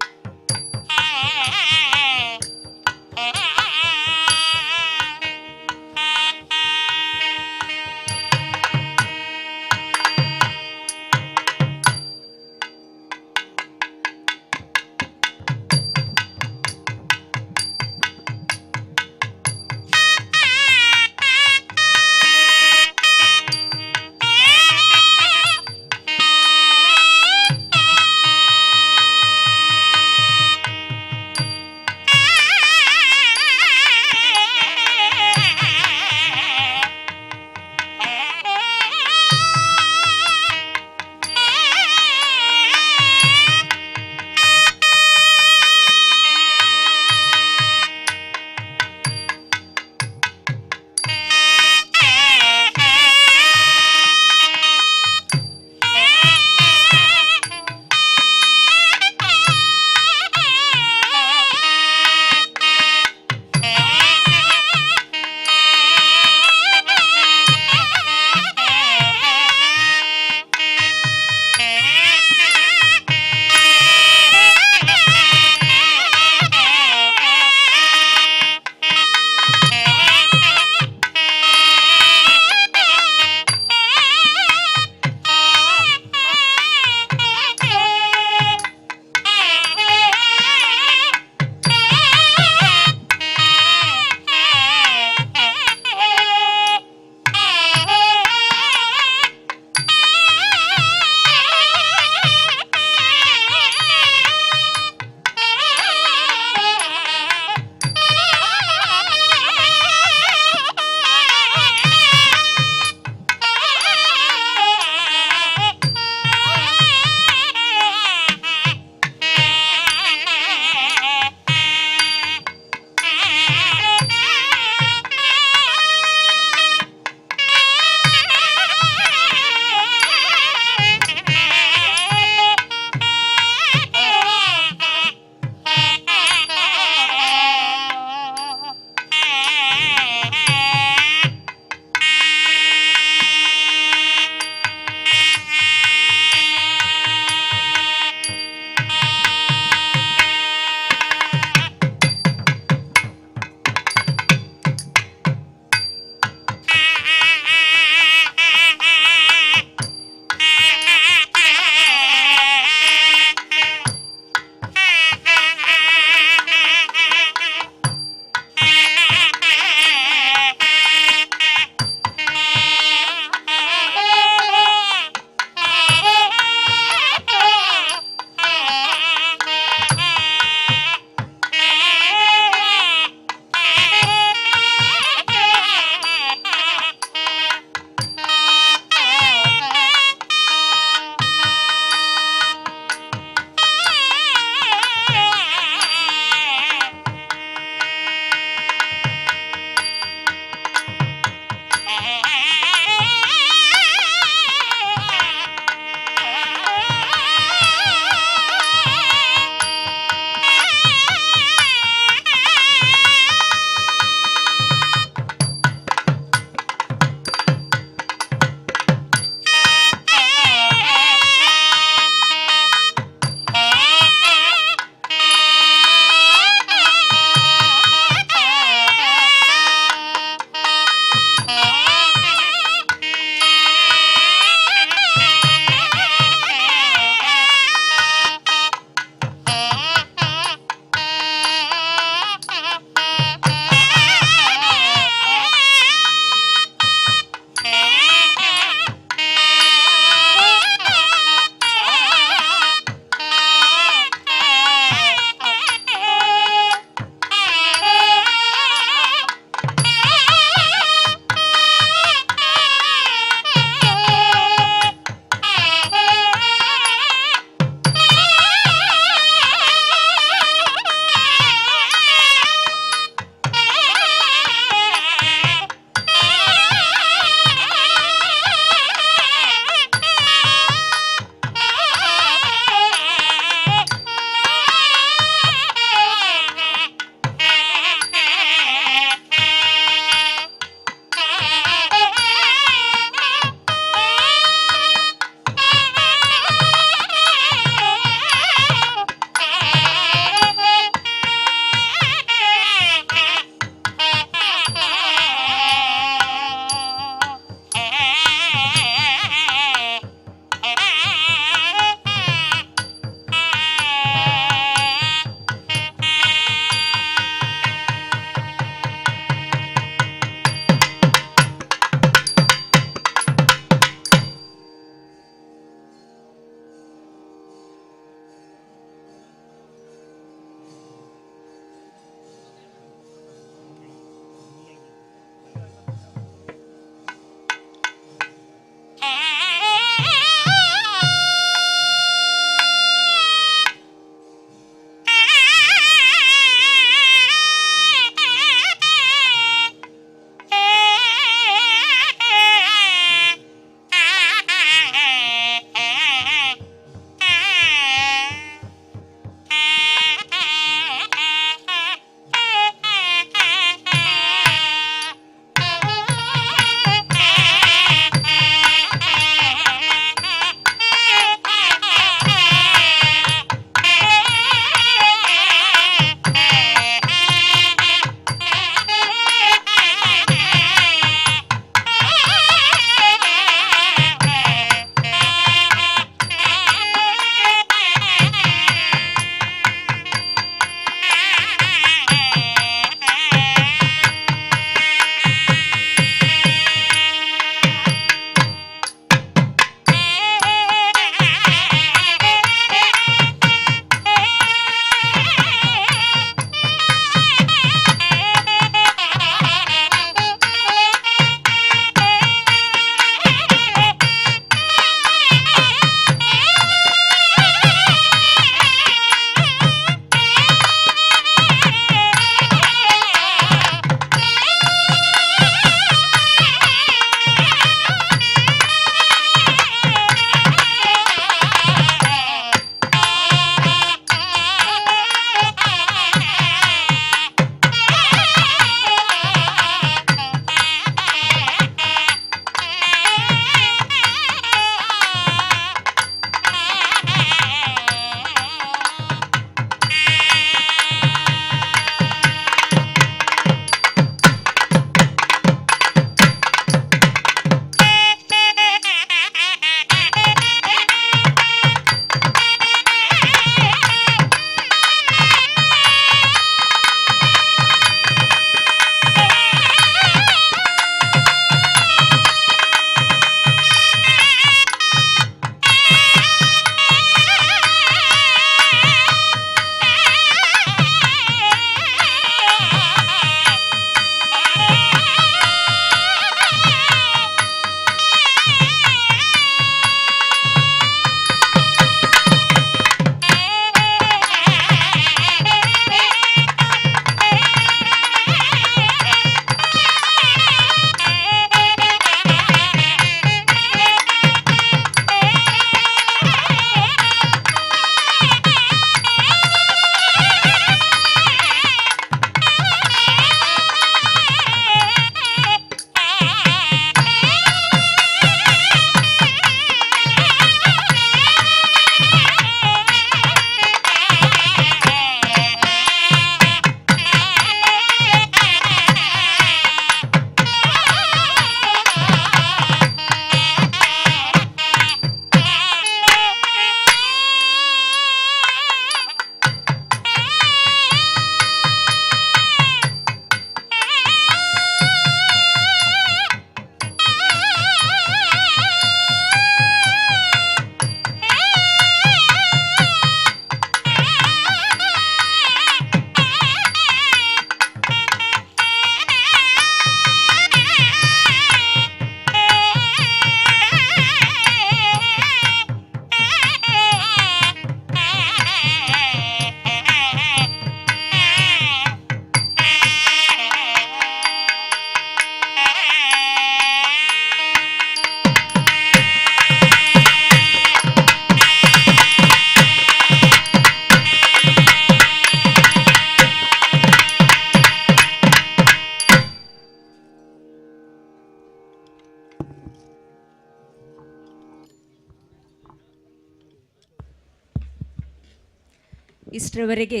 ಇಷ್ಟರವರೆಗೆ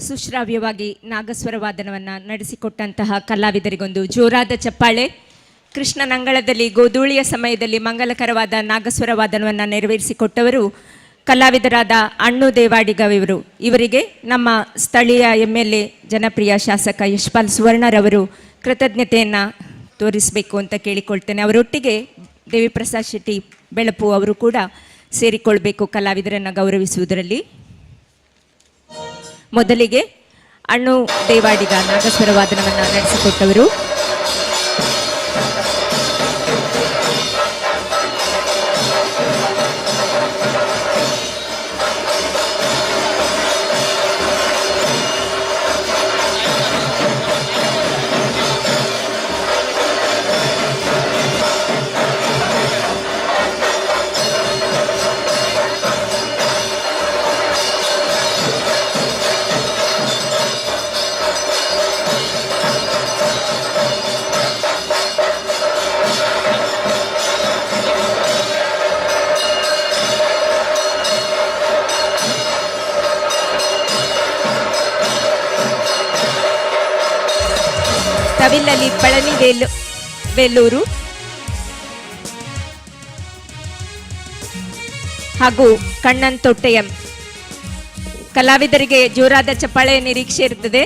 ಸುಶ್ರಾವ್ಯವಾಗಿ nagaswara ವಾದನವನ್ನು ನಡೆಸಿಕೊಟ್ಟಂತಹ ಕಲಾವಿದರಿಗೊಂದು ಜೋರಾದ ಚಪ್ಪಾಳೆ. ಕೃಷ್ಣನ ಅಂಗಳದಲ್ಲಿ ಗೋಧೂಳಿಯ ಸಮಯದಲ್ಲಿ ಮಂಗಲಕರವಾದ ನಾಗಸ್ವರ ವಾದನವನ್ನು ನೆರವೇರಿಸಿಕೊಟ್ಟವರು ಕಲಾವಿದರಾದ ಅಣ್ಣು ದೇವಾಡಿಗವಿವರು. ಇವರಿಗೆ ನಮ್ಮ ಸ್ಥಳೀಯ MLA ಜನಪ್ರಿಯ ಶಾಸಕ ಯಶ್ಪಾಲ್ ಸುವರ್ಣರವರು ಕೃತಜ್ಞತೆಯನ್ನು ತೋರಿಸಬೇಕು ಅಂತ ಕೇಳಿಕೊಳ್ತೇನೆ. ಅವರೊಟ್ಟಿಗೆ ದೇವಿಪ್ರಸಾದ್ ಶೆಟ್ಟಿ ಬೆಳಪು ಅವರು ಕೂಡ ಸೇರಿಕೊಳ್ಬೇಕು ಕಲಾವಿದರನ್ನು ಗೌರವಿಸುವುದರಲ್ಲಿ. ಮೊದಲಿಗೆ ಅಣ್ಣು ದೇವಾಡಿಗ ನಾಗಸ್ವರ ವಾದನವನ್ನು ನಡೆಸಿಕೊಟ್ಟವರು. ತವಿಲಲ್ಲಿ ಪಳನಿ ಬೇಲೂರು ಹಾಗೂ ಕಣ್ಣನ್ ತೊಟ್ಟೆಯಂ ಕಲಾವಿದರಿಗೆ ಜೋರಾದ ಚಪ್ಪಾಳೆಯ ನಿರೀಕ್ಷೆ ಇರುತ್ತದೆ.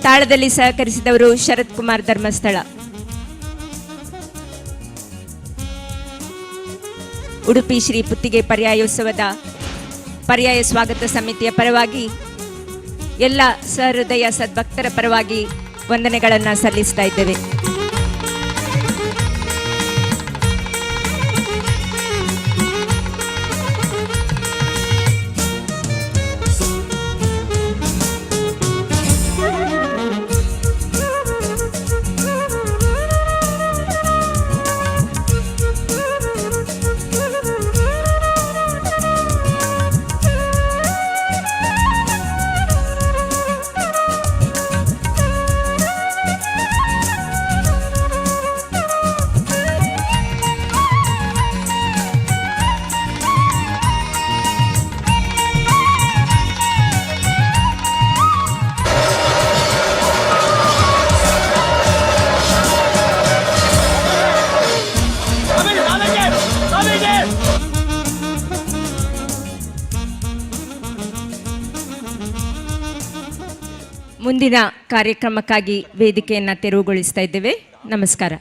ತಾಳದಲ್ಲಿ ಸಹಕರಿಸಿದವರು ಶರತ್ ಕುಮಾರ್ ಧರ್ಮಸ್ಥಳ. ಉಡುಪಿ ಶ್ರೀ ಪುತ್ತಿಗೆ ಪರ್ಯಾಯೋತ್ಸವದ ಪರ್ಯಾಯ ಸ್ವಾಗತ ಸಮಿತಿಯ ಪರವಾಗಿ ಎಲ್ಲ ಸಹೃದಯ ಸದ್ಭಕ್ತರ ಪರವಾಗಿ ವಂದನೆಗಳನ್ನು ಸಲ್ಲಿಸ್ತಾ ಇದ್ದೇವೆ. ಮುಂದಿನ ಕಾರ್ಯಕ್ರಮಕ್ಕಾಗಿ ವೇದಿಕೆಯನ್ನು ತೆರವುಗೊಳಿಸ್ತಾ ಇದ್ದೇವೆ. ನಮಸ್ಕಾರ.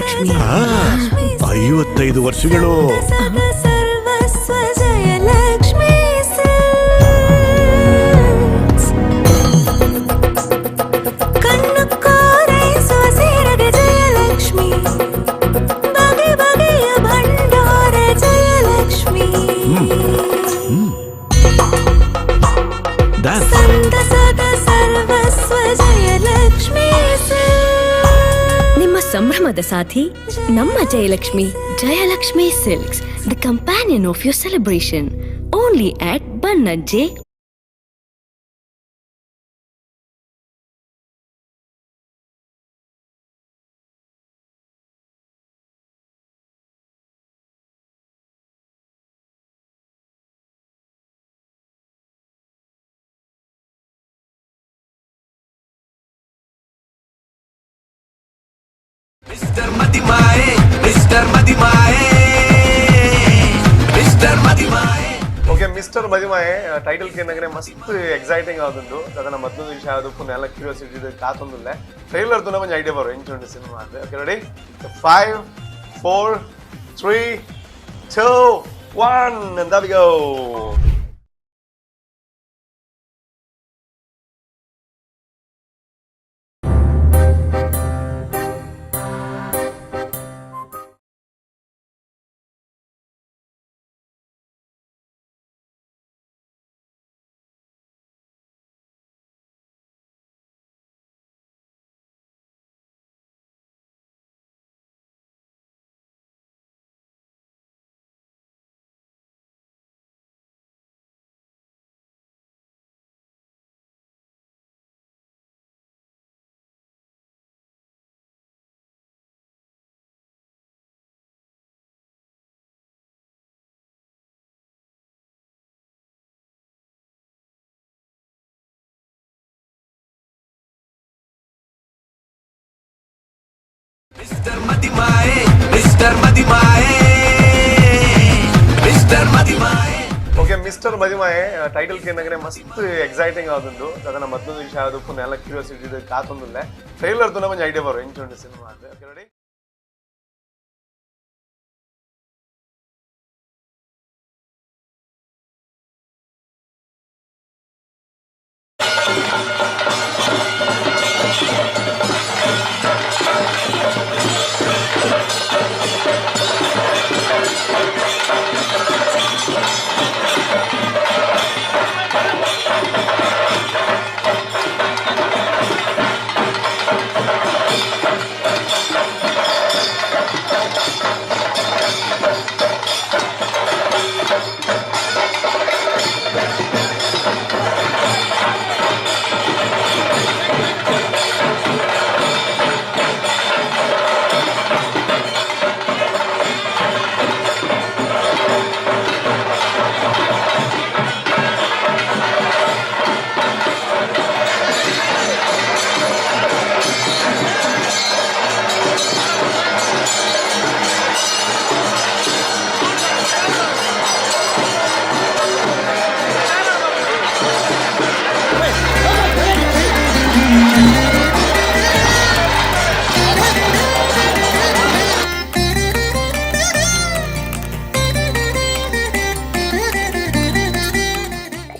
ಜಯಲಕ್ಷ್ಮಿ. 55 ವರ್ಷಗಳು. ಸರ್ವಸ್ವ ಜಯಲಕ್ಷ್ಮಿ. ಕಣ್ಣು ಕೋರೈಸುವ ಸೀರೆಗೆ ಜಯಲಕ್ಷ್ಮಿ. ಬಗೆ ಬಗೆಯ ಭಂಡಾರ ಜಯಲಕ್ಷ್ಮಿ. ಸಂತಸದ ಸರ್ವಸ್ವ ಜಯಲಕ್ಷ್ಮಿ. ನಿಮ್ಮ ಸಂಭ್ರಮದ ಸಾಥಿ ನಮ್ಮ Jayalakshmi. Jayalakshmi silks, the companion of your celebration. Only at Bannanje. Mister Madimaye, mister Madimaye, mister Madimaye. Okay, mister Madimaye title ಕೇನಗರೆ ಮಸ್ತ್ ಎಕ್ಸೈಟಿಂಗ್ ಆಗುಂಡು ಅದನ್ನ ಮೊದಲು ವಿಷಯ ಆದಕ್ಕೂ ಎಲ್ಲ ಕ್ಯೂರಿಯಾಸಿಟಿ ಕಾತೊಂದಿಲ್ಲ. ಟ್ರೈಲರ್ ದು ನಮಗೆ ಐಡಿಯಾ ಬರೋ ಎಂಚುಂಡು ಸಿನಿಮಾ ಅಂದ್ರೆ. Okay, ready? 5 4 3 2 1 and there we go. Mister Madimaye, mister Madimaye, mister Madimaye. Okay, mister Madimaye title ಕೇನಗರೆ ಮಸ್ತ್ ಎಕ್ಸೈಟಿಂಗ್ ಆಗುಂಡು ಅದನ್ನ ಮೊದಲು ವಿಷಯ ಆದಕ್ಕೂ ಎಲ್ಲ ಕ್ಯೂರಿಯಾಸಿಟಿ ಕಾತೊಂದಿಲ್ಲ. ಟ್ರೈಲರ್ ದು ನಮಗೆ ಐಡಿಯಾ ಬರೋ ಎಂಚುಂಡು ಸಿನಿಮಾ ಅಂದ್ರೆ. Okay, ready?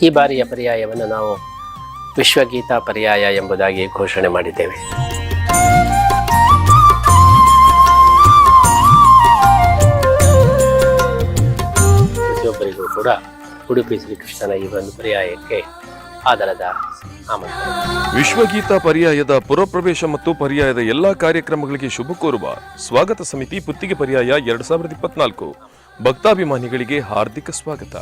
ಈ ಬಾರಿಯ ಪರ್ಯಾಯವನ್ನು ನಾವು ವಿಶ್ವಗೀತಾ ಪರ್ಯಾಯ ಎಂಬುದಾಗಿ ಘೋಷಣೆ ಮಾಡಿದ್ದೇವೆ. ಪ್ರತಿಯೊಬ್ಬರಿಗೂ ಕೂಡ ಉಡುಪಿ ಶ್ರೀಕೃಷ್ಣನ ಈ ಒಂದು ಪರ್ಯಾಯಕ್ಕೆ ಆಧಾರದ ಆಮಂತ್ರಣ. ವಿಶ್ವಗೀತಾ ಪರ್ಯಾಯದ ಪುರಪ್ರವೇಶ ಮತ್ತು ಪರ್ಯಾಯದ ಎಲ್ಲಾ ಕಾರ್ಯಕ್ರಮಗಳಿಗೆ ಶುಭ ಕೋರುವ ಸ್ವಾಗತ ಸಮಿತಿ ಪುತ್ತಿಗೆ ಪರ್ಯಾಯ 2024 ಭಕ್ತಾಭಿಮಾನಿಗಳಿಗೆ ಹಾರ್ದಿಕ ಸ್ವಾಗತ.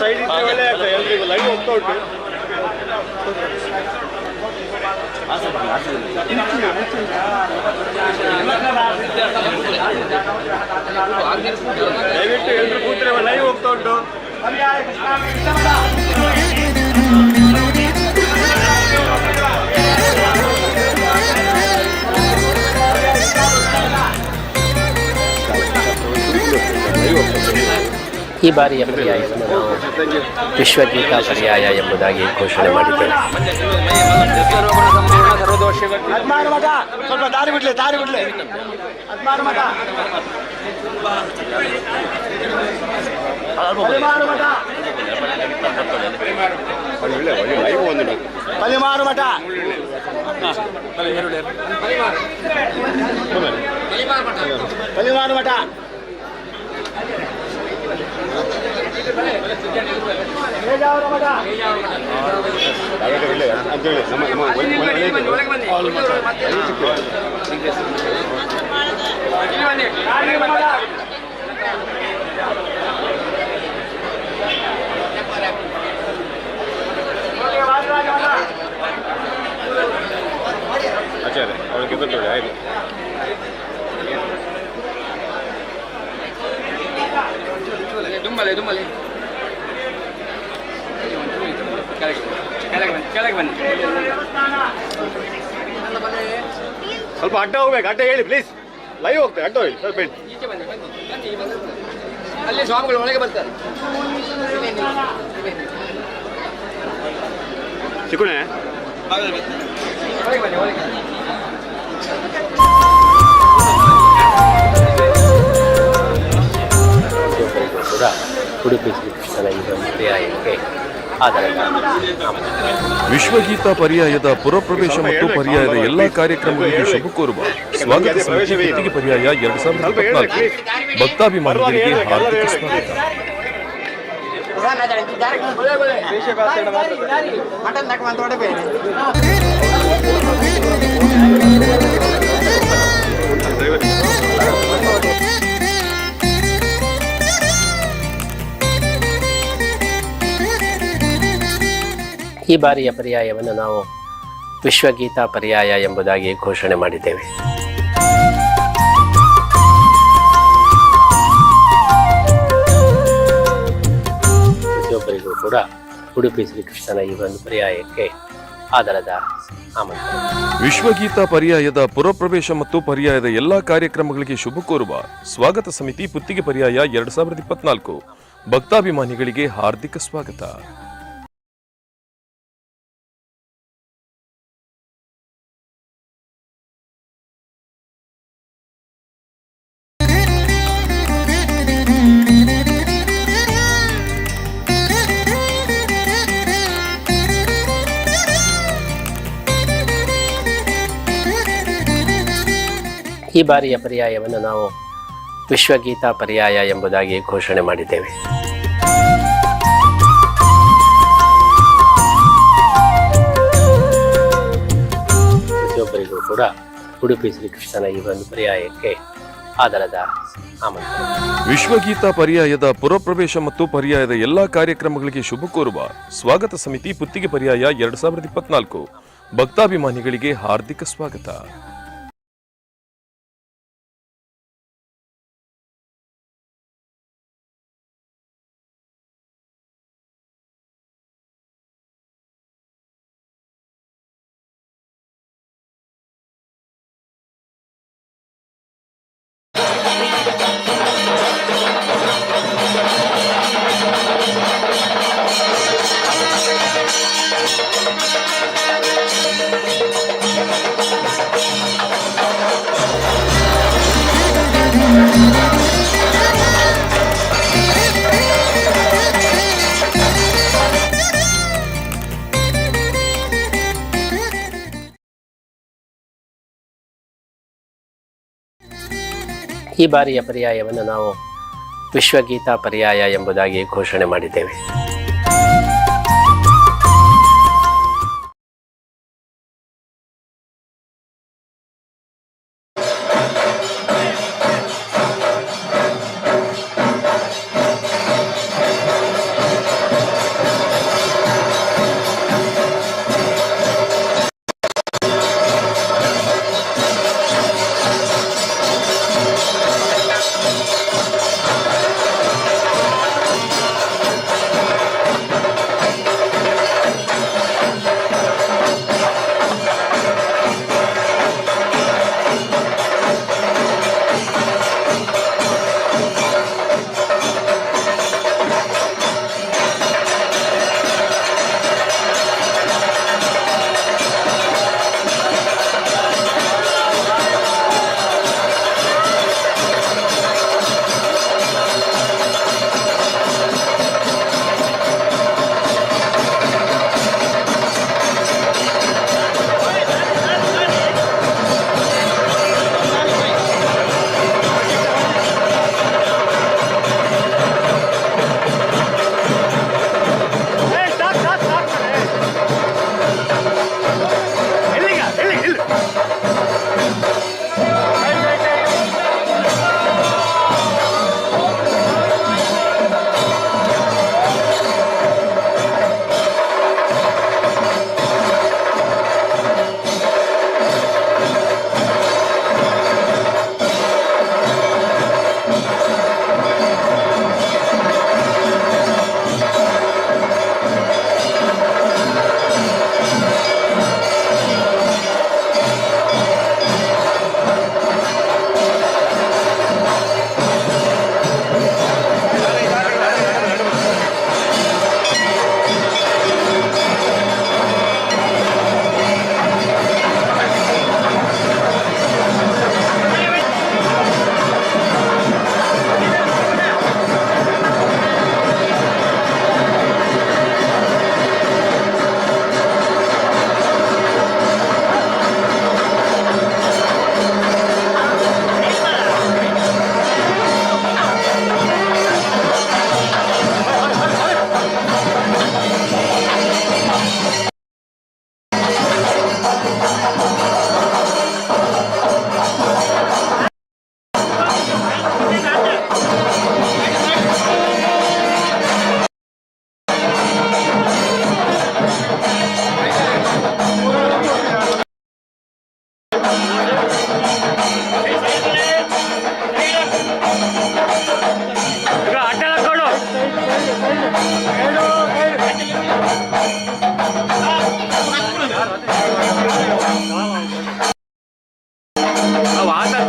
ಸೈಡ್ ಇದ್ರೆ ಒಳ್ಳೆ ಆಗ್ತದೆ ಎಲ್ರಿಗೂ ಲೈವ್ ಹೋಗ್ತಾ ಉಂಟು. ದಯವಿಟ್ಟು ಎಲ್ಲರೂ ಕೂತ್ರೆ ಲೈವ್ ಹೋಗ್ತಾ ಉಂಟು. ಈ ಬಾರಿಯ ಪರ್ಯಾಯವನ್ನು ನಾವು ವಿಶ್ವಗೀತಾ ಪರ್ಯಾಯ ಎಂಬುದಾಗಿ ಘೋಷಣೆ ಮಾಡಿದ್ದೇವೆ. ಸ್ವಲ್ಪ ದಾರಿ ಬಿಡ್ಲಿ ಪಲಿಮಾರು ಮಠ ಆಚಾರ್ಯ ಅವ್ರಿಗೆ ಗೊತ್ತೋಳಿ ಆಯ್ತು. ಸ್ವಲ್ಪ ಅಡ್ಡ ಹೋಗ್ಬೇಕು, ಅಡ್ಡ ಹೇಳಿ ಪ್ಲೀಸ್. ಲೈವ್ ಹೋಗ್ತೇವೆ, ಅಡ್ಡ ಹೋಗಿ ಸ್ವಲ್ಪ ಅಲ್ಲಿ ಸ್ವಾಮಿಗಳು ಒಳಗೆ ಬರ್ತಾರೆ. ಚಿಕ್ಕುಣೆ ಕೂಡ ಉಡುಪಿ ಶ್ರೀಕೃಷ್ಣನ ಈ ಒಂದು ಪರ್ಯಾಯಕ್ಕೆ ಆಧಾರದ ವಿಶ್ವಗೀತಾ ಪರ್ಯಾಯದ ಪುರಪ್ರವೇಶ ಮತ್ತು ಪರ್ಯಾಯದ ಎಲ್ಲಾ ಕಾರ್ಯಕ್ರಮಗಳಿಗೆ ಶುಭ ಕೋರುವ ಸ್ವಾಗತ ಸಮಿತಿ ಪುತ್ತಿಗೆ ಪರ್ಯಾಯ 2024 ಭಕ್ತಾಭಿಮಾನಿಗಳಿಗೆ ಹಾರ್ದಿಕ ಸ್ವಾಗತ. ಈ ಬಾರಿಯ ಪರ್ಯಾಯವನ್ನು ನಾವು ವಿಶ್ವಗೀತಾ ಪರ್ಯಾಯ ಎಂಬುದಾಗಿ ಘೋಷಣೆ ಮಾಡಿದ್ದೇವೆ. ಪ್ರತಿಯೊಬ್ಬರಿಗೂ ಕೂಡ ಉಡುಪಿ ಶ್ರೀಕೃಷ್ಣನ ಈ ಒಂದು ಪರ್ಯಾಯಕ್ಕೆ ಆಧಾರದ ಆಮಂತ್ರಣ. ವಿಶ್ವಗೀತಾ ಪರ್ಯಾಯದ ಪುರಪ್ರವೇಶ ಮತ್ತು ಪರ್ಯಾಯದ ಎಲ್ಲಾ ಕಾರ್ಯಕ್ರಮಗಳಿಗೆ ಶುಭ ಕೋರುವ ಸ್ವಾಗತ ಸಮಿತಿ ಪುತ್ತಿಗೆ ಪರ್ಯಾಯ 2024 ಭಕ್ತಾಭಿಮಾನಿಗಳಿಗೆ ಹಾರ್ದಿಕ ಸ್ವಾಗತ. ಈ ಬಾರಿಯ ಪರ್ಯಾಯವನ್ನು ನಾವು ವಿಶ್ವಗೀತಾ ಪರ್ಯಾಯ ಎಂಬುದಾಗಿ ಘೋಷಣೆ ಮಾಡಿದ್ದೇವೆ. ಪ್ರತಿಯೊಬ್ಬರಿಗೂ ಕೂಡ ಉಡುಪಿ ಶ್ರೀಕೃಷ್ಣನ ಈ ಒಂದು ಪರ್ಯಾಯಕ್ಕೆ ಆಧಾರದ ಆಮಂತ್ರಣ. ವಿಶ್ವಗೀತಾ ಪರ್ಯಾಯದ ಪುರಪ್ರವೇಶ ಮತ್ತು ಪರ್ಯಾಯದ ಎಲ್ಲಾ ಕಾರ್ಯಕ್ರಮಗಳಿಗೆ ಶುಭ ಕೋರುವ ಸ್ವಾಗತ ಸಮಿತಿ ಪುತ್ತಿಗೆ ಪರ್ಯಾಯ 2024 ಭಕ್ತಾಭಿಮಾನಿಗಳಿಗೆ ಹಾರ್ದಿಕ ಸ್ವಾಗತ. ಈ ಬಾರಿಯ ಪರ್ಯಾಯವನ್ನು ನಾವು ವಿಶ್ವಗೀತಾ ಪರ್ಯಾಯ ಎಂಬುದಾಗಿ ಘೋಷಣೆ ಮಾಡಿದ್ದೇವೆ.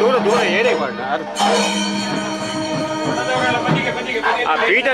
ದೂರ ದೂರ ಏನೇ ಮಾಡ ಪೀಠ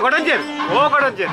ಕೊಡಂಜೇರ್ ಓ ಕೊಡಂಜೇರ್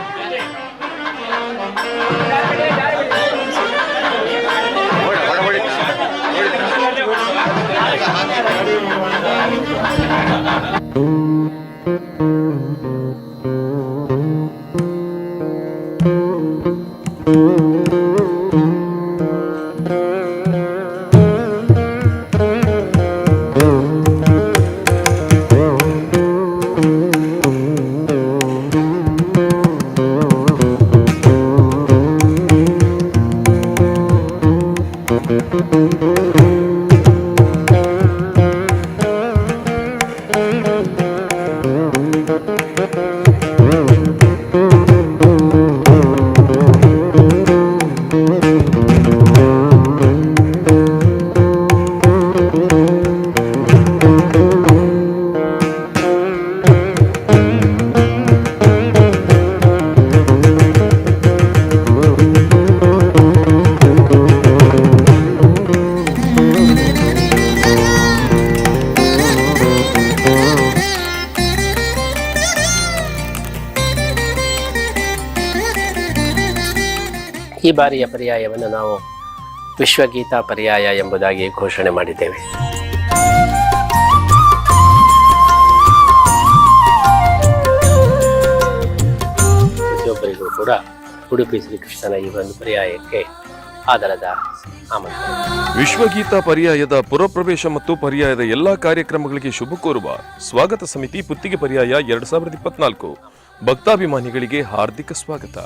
ಈ ಬಾರಿಯ ಪರ್ಯಾಯವನ್ನು ನಾವು ವಿಶ್ವಗೀತಾ ಪರ್ಯಾಯ ಎಂಬುದಾಗಿ ಘೋಷಣೆ ಮಾಡಿದ್ದೇವೆ. ಪ್ರತಿಯೊಬ್ಬರಿಗೂ ಕೂಡ ಉಡುಪಿ ಶ್ರೀಕೃಷ್ಣನ ಈ ಒಂದು ಪರ್ಯಾಯಕ್ಕೆ ಆದರದ ಆಮಂತ್ರಣ. ವಿಶ್ವಗೀತಾ ಪರ್ಯಾಯದ ಪುರಪ್ರವೇಶ ಮತ್ತು ಪರ್ಯಾಯದ ಎಲ್ಲಾ ಕಾರ್ಯಕ್ರಮಗಳಿಗೆ ಶುಭ ಕೋರುವ ಸ್ವಾಗತ ಸಮಿತಿ ಪುತ್ತಿಗೆ ಪರ್ಯಾಯ 2024 ಭಕ್ತಾಭಿಮಾನಿಗಳಿಗೆ ಹಾರ್ದಿಕ ಸ್ವಾಗತ.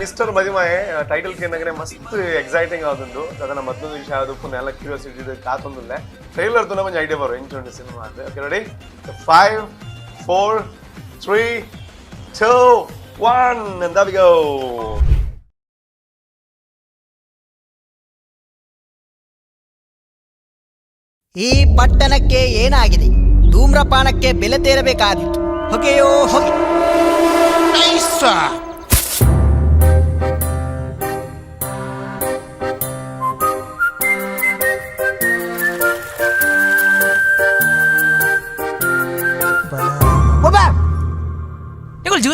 ಮಿಸ್ಟರ್ ಮದಿಮಾಯೆ ಟೈಟಲ್ ಕೇನಗರೆ ಮಸ್ತ್ ಎಕ್ಸೈಟಿಂಗ್ ಆದುಂಡು ದಾದನ ಮದ್ದು ವಿಷಯ ಆದು ಪುನಃ ಎಲ್ಲ ಕ್ಯೂರಿಯಾಸಿಟಿ ಕಾತೊಂದುಲ್ಲೆ ಟ್ರೈಲರ್ ತುನ ಒಂಜಿ ಐಡಿಯಾ ಬರೋ ಎಂಚುಂಡು ಸಿನಿಮಾ ಅಂದ್ರೆ. Okay ready 5 4 3 2 1 and there we go. ಈ ಪಟ್ಟಣಕ್ಕೆ ಏನಾಗಿದೆ? ಧೂಮ್ರಪಾನಕ್ಕೆ ಬೆಲೆ ತೆರಬೇಕಾದೀತು. ಹೊಗೆಯೋ ಹೊಗೆ.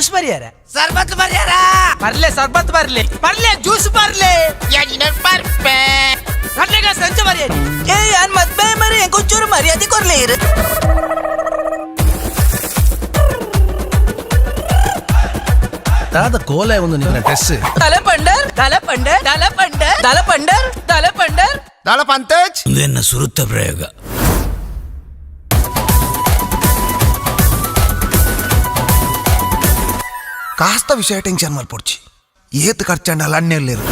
ಜ್ಯೂಸ್ ಬರ್ಯಾರ ಸರ್ಬತ್ ಬರ್ಯಾರ ಬರ್ಲೆ ಸರ್ಬತ್ ಬರ್ಲಿ ಬರ್ಲೆ ಜ್ಯೂಸ್ ಬರ್ಲೆ ಬರ್ಲೆಗ ಸಂಚ ಬರ್ಯಾರಿ ಏ ಯಾನ್ ಮದ್ವೆ ಮರಿ ಕೊಂಚೂರು ಮರ್ಯಾದೆ ಕೊರ್ಲಿ ಇರು ತಾದ ಕೋಲೆ ಒಂದು ನಿನ್ನ ಡ್ರೆಸ್ ತಲೆ ಪಂಡರ್ ತಲೆ ಪಂಡರ್ ತಲೆ ಪಂಡರ್ ತಲೆ ಪಂಡರ್ ತಲೆ ಪಂಡರ್ ದಾಳ ಪಂತೇಜ್ ಎನ್ನ ಸುರುತ್ತ ಪ್ರಯೋಗ ಕಾಸ್ತ ವಿಷಯ ಟೆನ್ಷನ್ ಮಲ್ಪೊಡ್ಚಿ ಏತ್ ಖರ್ಚಂಡಲ್ಲ ಅಣ್ಣೆಲ್ಲಿರು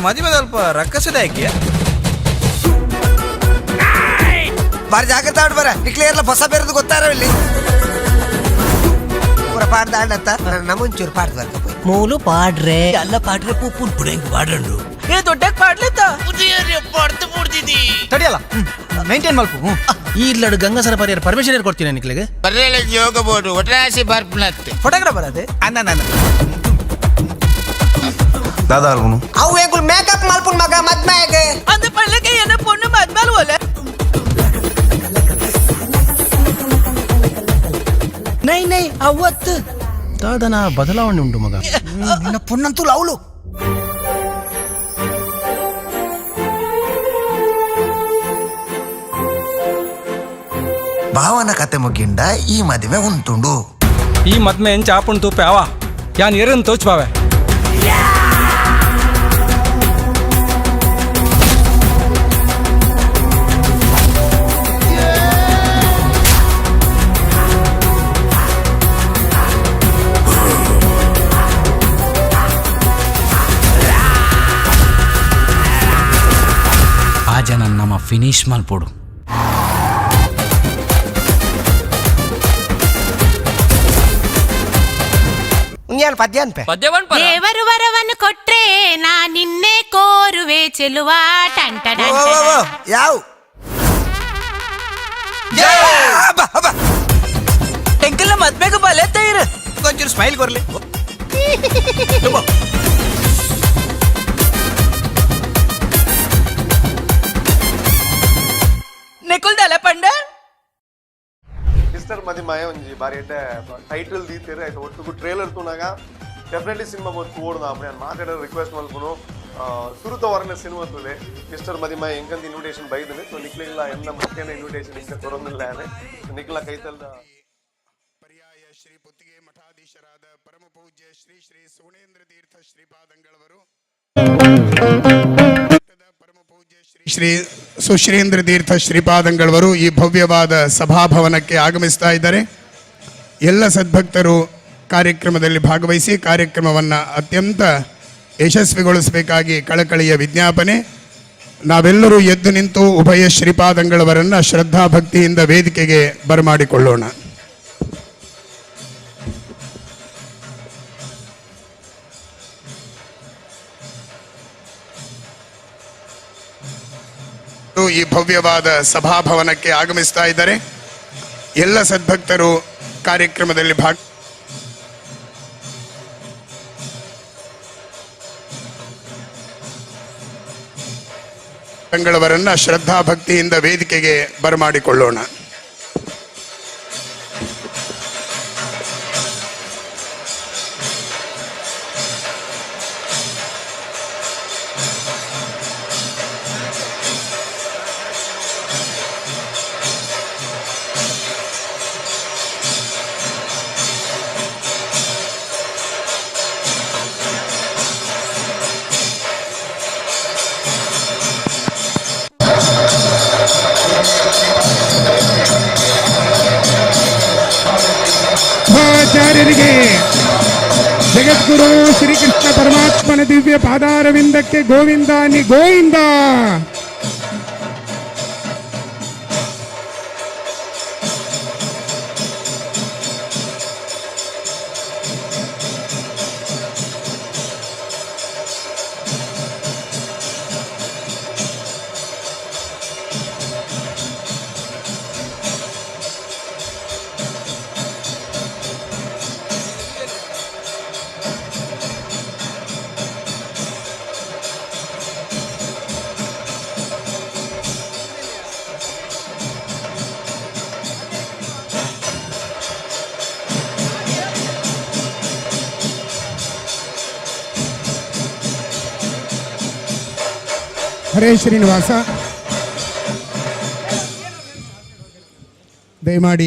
ಮದುವೆ ಸ್ವಲ್ಪ ರಕ್ಕಸದ ಯಾಕೆ ಬಾರಿ ಜಾಗ್ರತೆ ಆಡ್ ಬರ ನಿಕ್ಲಿಯರ್ಲ ಹೊಸ ಬೇರೆದು ಗೊತ್ತಾರ ಇಲ್ಲಿ ಪೂರ ಪಾಡ್ದ ಆಡತ್ತ ನಮ್ಮೊಂಚೂರು ಪಾಡ್ದ ಬರ್ಕ ಮೂಲು ಪಾಡ್ರೆ ಎಲ್ಲ ಪಾಡ್ರೆ ಪೂಪು ಪುಡೆಂಗ್ ಪಾಡ್ರಂಡು ಏ ದೊಡ್ಡಕ್ ಪಾಡ್ಲೆತ್ತ ಪಡ್ತು ಪುಡ್ದಿದಿ ತಡಿಯಲ್ಲ ಮೇಂಟೈನ್ ಮಲ್ಪು ಈ ಇಲ್ಲಡು ಗಂಗಸರ ಪರಿಹಾರ ಪರ್ಮಿಷನ್ ಕೊಡ್ತೀನಿ ನಿಕ್ಲಿಗೆ ಬರ್ರೆಲ್ಲ ಯೋಗ ಬೋರ್ಡು ಒಟ್ರಾಸಿ ಬರ್ಪನತ್ತೆ ಫೋಟೋಗ್ರಾಫರ್ ಅದೇ ಅನ್ನ ದಾದಾ ಅಲ್ಗುನು ಅವು ಏಕುಲ್ ಮೇಕಪ್ ಮಲ್ಪುನ್ ಮಗ ಮದ್ಮೆಗೆ ಅಂದ ಪಳ್ಳಕ್ಕೆ ಏನ ಪೊಣ್ಣು ಮದ್ಮೇಲೆ ಹೋಲೆ ನೈ ನೈ ಅವತ್ತು ದಾದನ ಬದಲಾವಣೆ ಉಂಟು ಮಗ ನಿನ್ನ ಪೊಣ್ಣಂತೂ ಅವಳು ಭಾವನ ಕತೆ ಮುಗಿಂಡ ಈ ಮದುವೆ ಉಂಟುಂಡು ಈ ಮದ್ಮೆ ಎಂಚ ಆಪುಣ್ ತೂಪೆ ಅವ ಯಾನ್ ಎರನ್ ತೋಚ್ಬಾವೆ ಆ ಜನ ನಮ್ಮ ಫಿನಿಶ್ ಮಲ್ಪೋಡು ದೇವರು ವರವನ್ನು ಕೊಟ್ರೆ ನಾ ನಿನ್ನೆ ಕೋರುವೆ ಚೆಲುವ ಯಾವ ಟೆಂಕಲ್ನ ಮದ್ವೆಗ ಬಲೆ ತೈರ ಕೊಂಚೂರು ಸ್ಮೈಲ್ ಕೊರ್ಲಿ ನಿಕುಲ್ದಲ್ಲ ಪಂಡ ಮಿಸ್ಟರ್ ಮದಿಮಾಯ ಒಂಜಿ ಬಾರಿ ಎಡ್ಡೆ ಟೈಟಲ್ ದೀತಿರಿ ಆಯ್ತು ಒಟ್ಟು ಟ್ರೇಲರ್ ತೂನಾಗ ಡೆಫಿನೆಟ್ಲಿ ಸಿನಿಮಾ ಬಂದು ಓಡ್ದ ಅಪ್ಪ ನಾನು ಮಾತಾಡೋ ರಿಕ್ವೆಸ್ಟ್ ಮಲ್ಪುನು ಸುರುತ ವಾರನ ಸಿನಿಮಾ ತುಲೆ ಮಿಸ್ಟರ್ ಮದಿಮಾಯ ಎಂಕಂತ ಇನ್ವಿಟೇಷನ್ ಬೈದನೆ ಸೊ ನಿಕ್ಲಿಲ್ಲ ಎನ್ನ ಮುಖ್ಯನ ಇನ್ವಿಟೇಷನ್ ಇಂಕ ಕೊರೊಂದಿಲ್ಲ ನಿಕ್ಲ ಕೈತಲ್ದ ಪರ್ಯಾಯ ಶ್ರೀ ಪುತ್ತಿಗೆ ಮಠಾಧೀಶರಾದ ಪರಮ ಪೂಜ್ಯ ಶ್ರೀ ಶ್ರೀ ಸುಗುಣೇಂದ್ರ ತೀರ್ಥ ಶ್ರೀಪಾದಂಗಳವರು ಪರಮ ಪೂಜ್ಯ ಶ್ರೀ ಸುಶ್ರೇಂದ್ರ ತೀರ್ಥ ಶ್ರೀಪಾದಂಗಳವರು ಈ ಭವ್ಯವಾದ ಸಭಾಭವನಕ್ಕೆ ಆಗಮಿಸ್ತಾ ಇದ್ದಾರೆ. ಎಲ್ಲ ಸದ್ಭಕ್ತರು ಕಾರ್ಯಕ್ರಮದಲ್ಲಿ ಭಾಗವಹಿಸಿ ಕಾರ್ಯಕ್ರಮವನ್ನು ಅತ್ಯಂತ ಯಶಸ್ವಿಗೊಳಿಸಬೇಕಾಗಿ ಕಳಕಳಿಯ ವಿಜ್ಞಾಪನೆ. ನಾವೆಲ್ಲರೂ ಎದ್ದು ನಿಂತು ಉಭಯ ಶ್ರೀಪಾದಂಗಳವರನ್ನು ಶ್ರದ್ಧಾಭಕ್ತಿಯಿಂದ ವೇದಿಕೆಗೆ ಬರಮಾಡಿಕೊಳ್ಳೋಣ. ಈ ಭವ್ಯವಾದ ಸಭಾಭವನಕ್ಕೆ ಆಗಮಿಸ್ತಾ ಇದ್ದಾರೆ. ಎಲ್ಲ ಸದ್ಭಕ್ತರು ಕಾರ್ಯಕ್ರಮದಲ್ಲಿ ಭಾಗವಹಿಸಿದವರನ್ನ ಶ್ರದ್ಧಾಭಕ್ತಿಯಿಂದ ವೇದಿಕೆಗೆ ಬರಮಾಡಿಕೊಳ್ಳೋಣ. ಆಚಾರ್ಯರಿಗೆ ಜಗದ್ಗುರು ಶ್ರೀಕೃಷ್ಣ ಪರಮಾತ್ಮನ ದಿವ್ಯ ಪಾದಾರವಿಂದಕ್ಕೆ ಗೋವಿಂದ ನಿ ಗೋವಿಂದ. ಹರೇ ಶ್ರೀನಿವಾಸ. ದಯಮಾಡಿ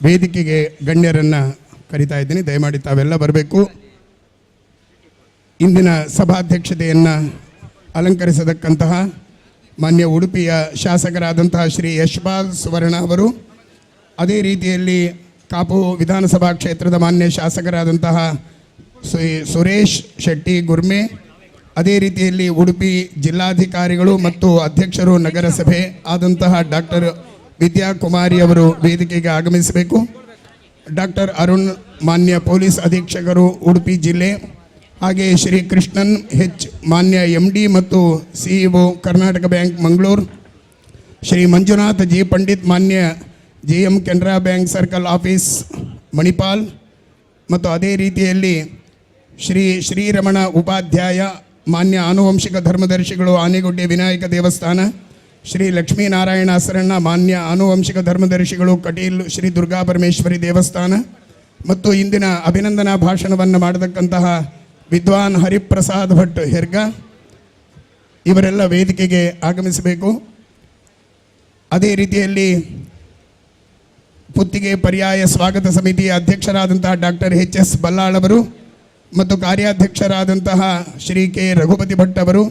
ವೇದಿಕೆಗೆ ಗಣ್ಯರನ್ನು ಕರಿತಾ ಇದ್ದೀನಿ. ದಯಮಾಡಿ ತಾವೆಲ್ಲ ಬರಬೇಕು. ಇಂದಿನ ಸಭಾಧ್ಯಕ್ಷತೆಯನ್ನು ಅಲಂಕರಿಸತಕ್ಕಂತಹ ಮಾನ್ಯ ಉಡುಪಿಯ ಶಾಸಕರಾದಂತಹ ಶ್ರೀ ಯಶ್ಪಾಲ್ ಸುವರ್ಣ ಅವರು, ಅದೇ ರೀತಿಯಲ್ಲಿ ಕಾಪು ವಿಧಾನಸಭಾ ಕ್ಷೇತ್ರದ ಮಾನ್ಯ ಶಾಸಕರಾದಂತಹ ಸುರೇಶ್ ಶೆಟ್ಟಿ ಗುರ್ಮೆ, ಅದೇ ರೀತಿಯಲ್ಲಿ ಉಡುಪಿ ಜಿಲ್ಲಾಧಿಕಾರಿಗಳು ಮತ್ತು ಅಧ್ಯಕ್ಷರು ನಗರಸಭೆ ಆದಂತಹ ಡಾಕ್ಟರ್ ವಿದ್ಯಾಕುಮಾರಿ ಅವರು ವೇದಿಕೆಗೆ ಆಗಮಿಸಬೇಕು. ಡಾಕ್ಟರ್ ಅರುಣ್ ಮಾನ್ಯ ಪೊಲೀಸ್ ಅಧೀಕ್ಷಕರು ಉಡುಪಿ ಜಿಲ್ಲೆ, ಹಾಗೆ ಶ್ರೀ ಕೃಷ್ಣನ್ ಹೆಚ್ ಮಾನ್ಯ MD ಮತ್ತು CEO Karnataka bank Mangaluru, Shri Manjunath G Pandit ಮಾನ್ಯ GM Canara bank circle office Manipal, ಮತ್ತು ಅದೇ ರೀತಿಯಲ್ಲಿ ಶ್ರೀರಮಣ ಉಪಾಧ್ಯಾಯ ಮಾನ್ಯ ಆನುವಂಶಿಕ ಧರ್ಮದರ್ಶಿಗಳು ಆನೆಗುಡ್ಡೆ ವಿನಾಯಕ ದೇವಸ್ಥಾನ, ಶ್ರೀ ಲಕ್ಷ್ಮೀನಾರಾಯಣ ಶರಣ ಮಾನ್ಯ ಆನುವಂಶಿಕ ಧರ್ಮದರ್ಶಿಗಳು ಕಟೀಲ್ ಶ್ರೀ ದುರ್ಗಾ ಪರಮೇಶ್ವರಿ ದೇವಸ್ಥಾನ, ಮತ್ತು ಇಂದಿನ ಅಭಿನಂದನಾ ಭಾಷಣವನ್ನು ಮಾಡತಕ್ಕಂತಹ ವಿದ್ವಾನ್ ಹರಿಪ್ರಸಾದ್ ಭಟ್ ಹೆರ್ಗ, ಇವರೆಲ್ಲ ವೇದಿಕೆಗೆ ಆಗಮಿಸಬೇಕು. ಅದೇ ರೀತಿಯಲ್ಲಿ ಪುತ್ತಿಗೆ ಪರ್ಯಾಯ ಸ್ವಾಗತ ಸಮಿತಿಯ ಅಧ್ಯಕ್ಷರಾದಂತಹ ಡಾಕ್ಟರ್ HS ಬಲ್ಲಾಳ್ ಅವರು ಮತ್ತು ಕಾರ್ಯಾಧ್ಯಕ್ಷರಾದಂತಹ ಶ್ರೀ K ರಘುಪತಿ ಭಟ್ ಅವರು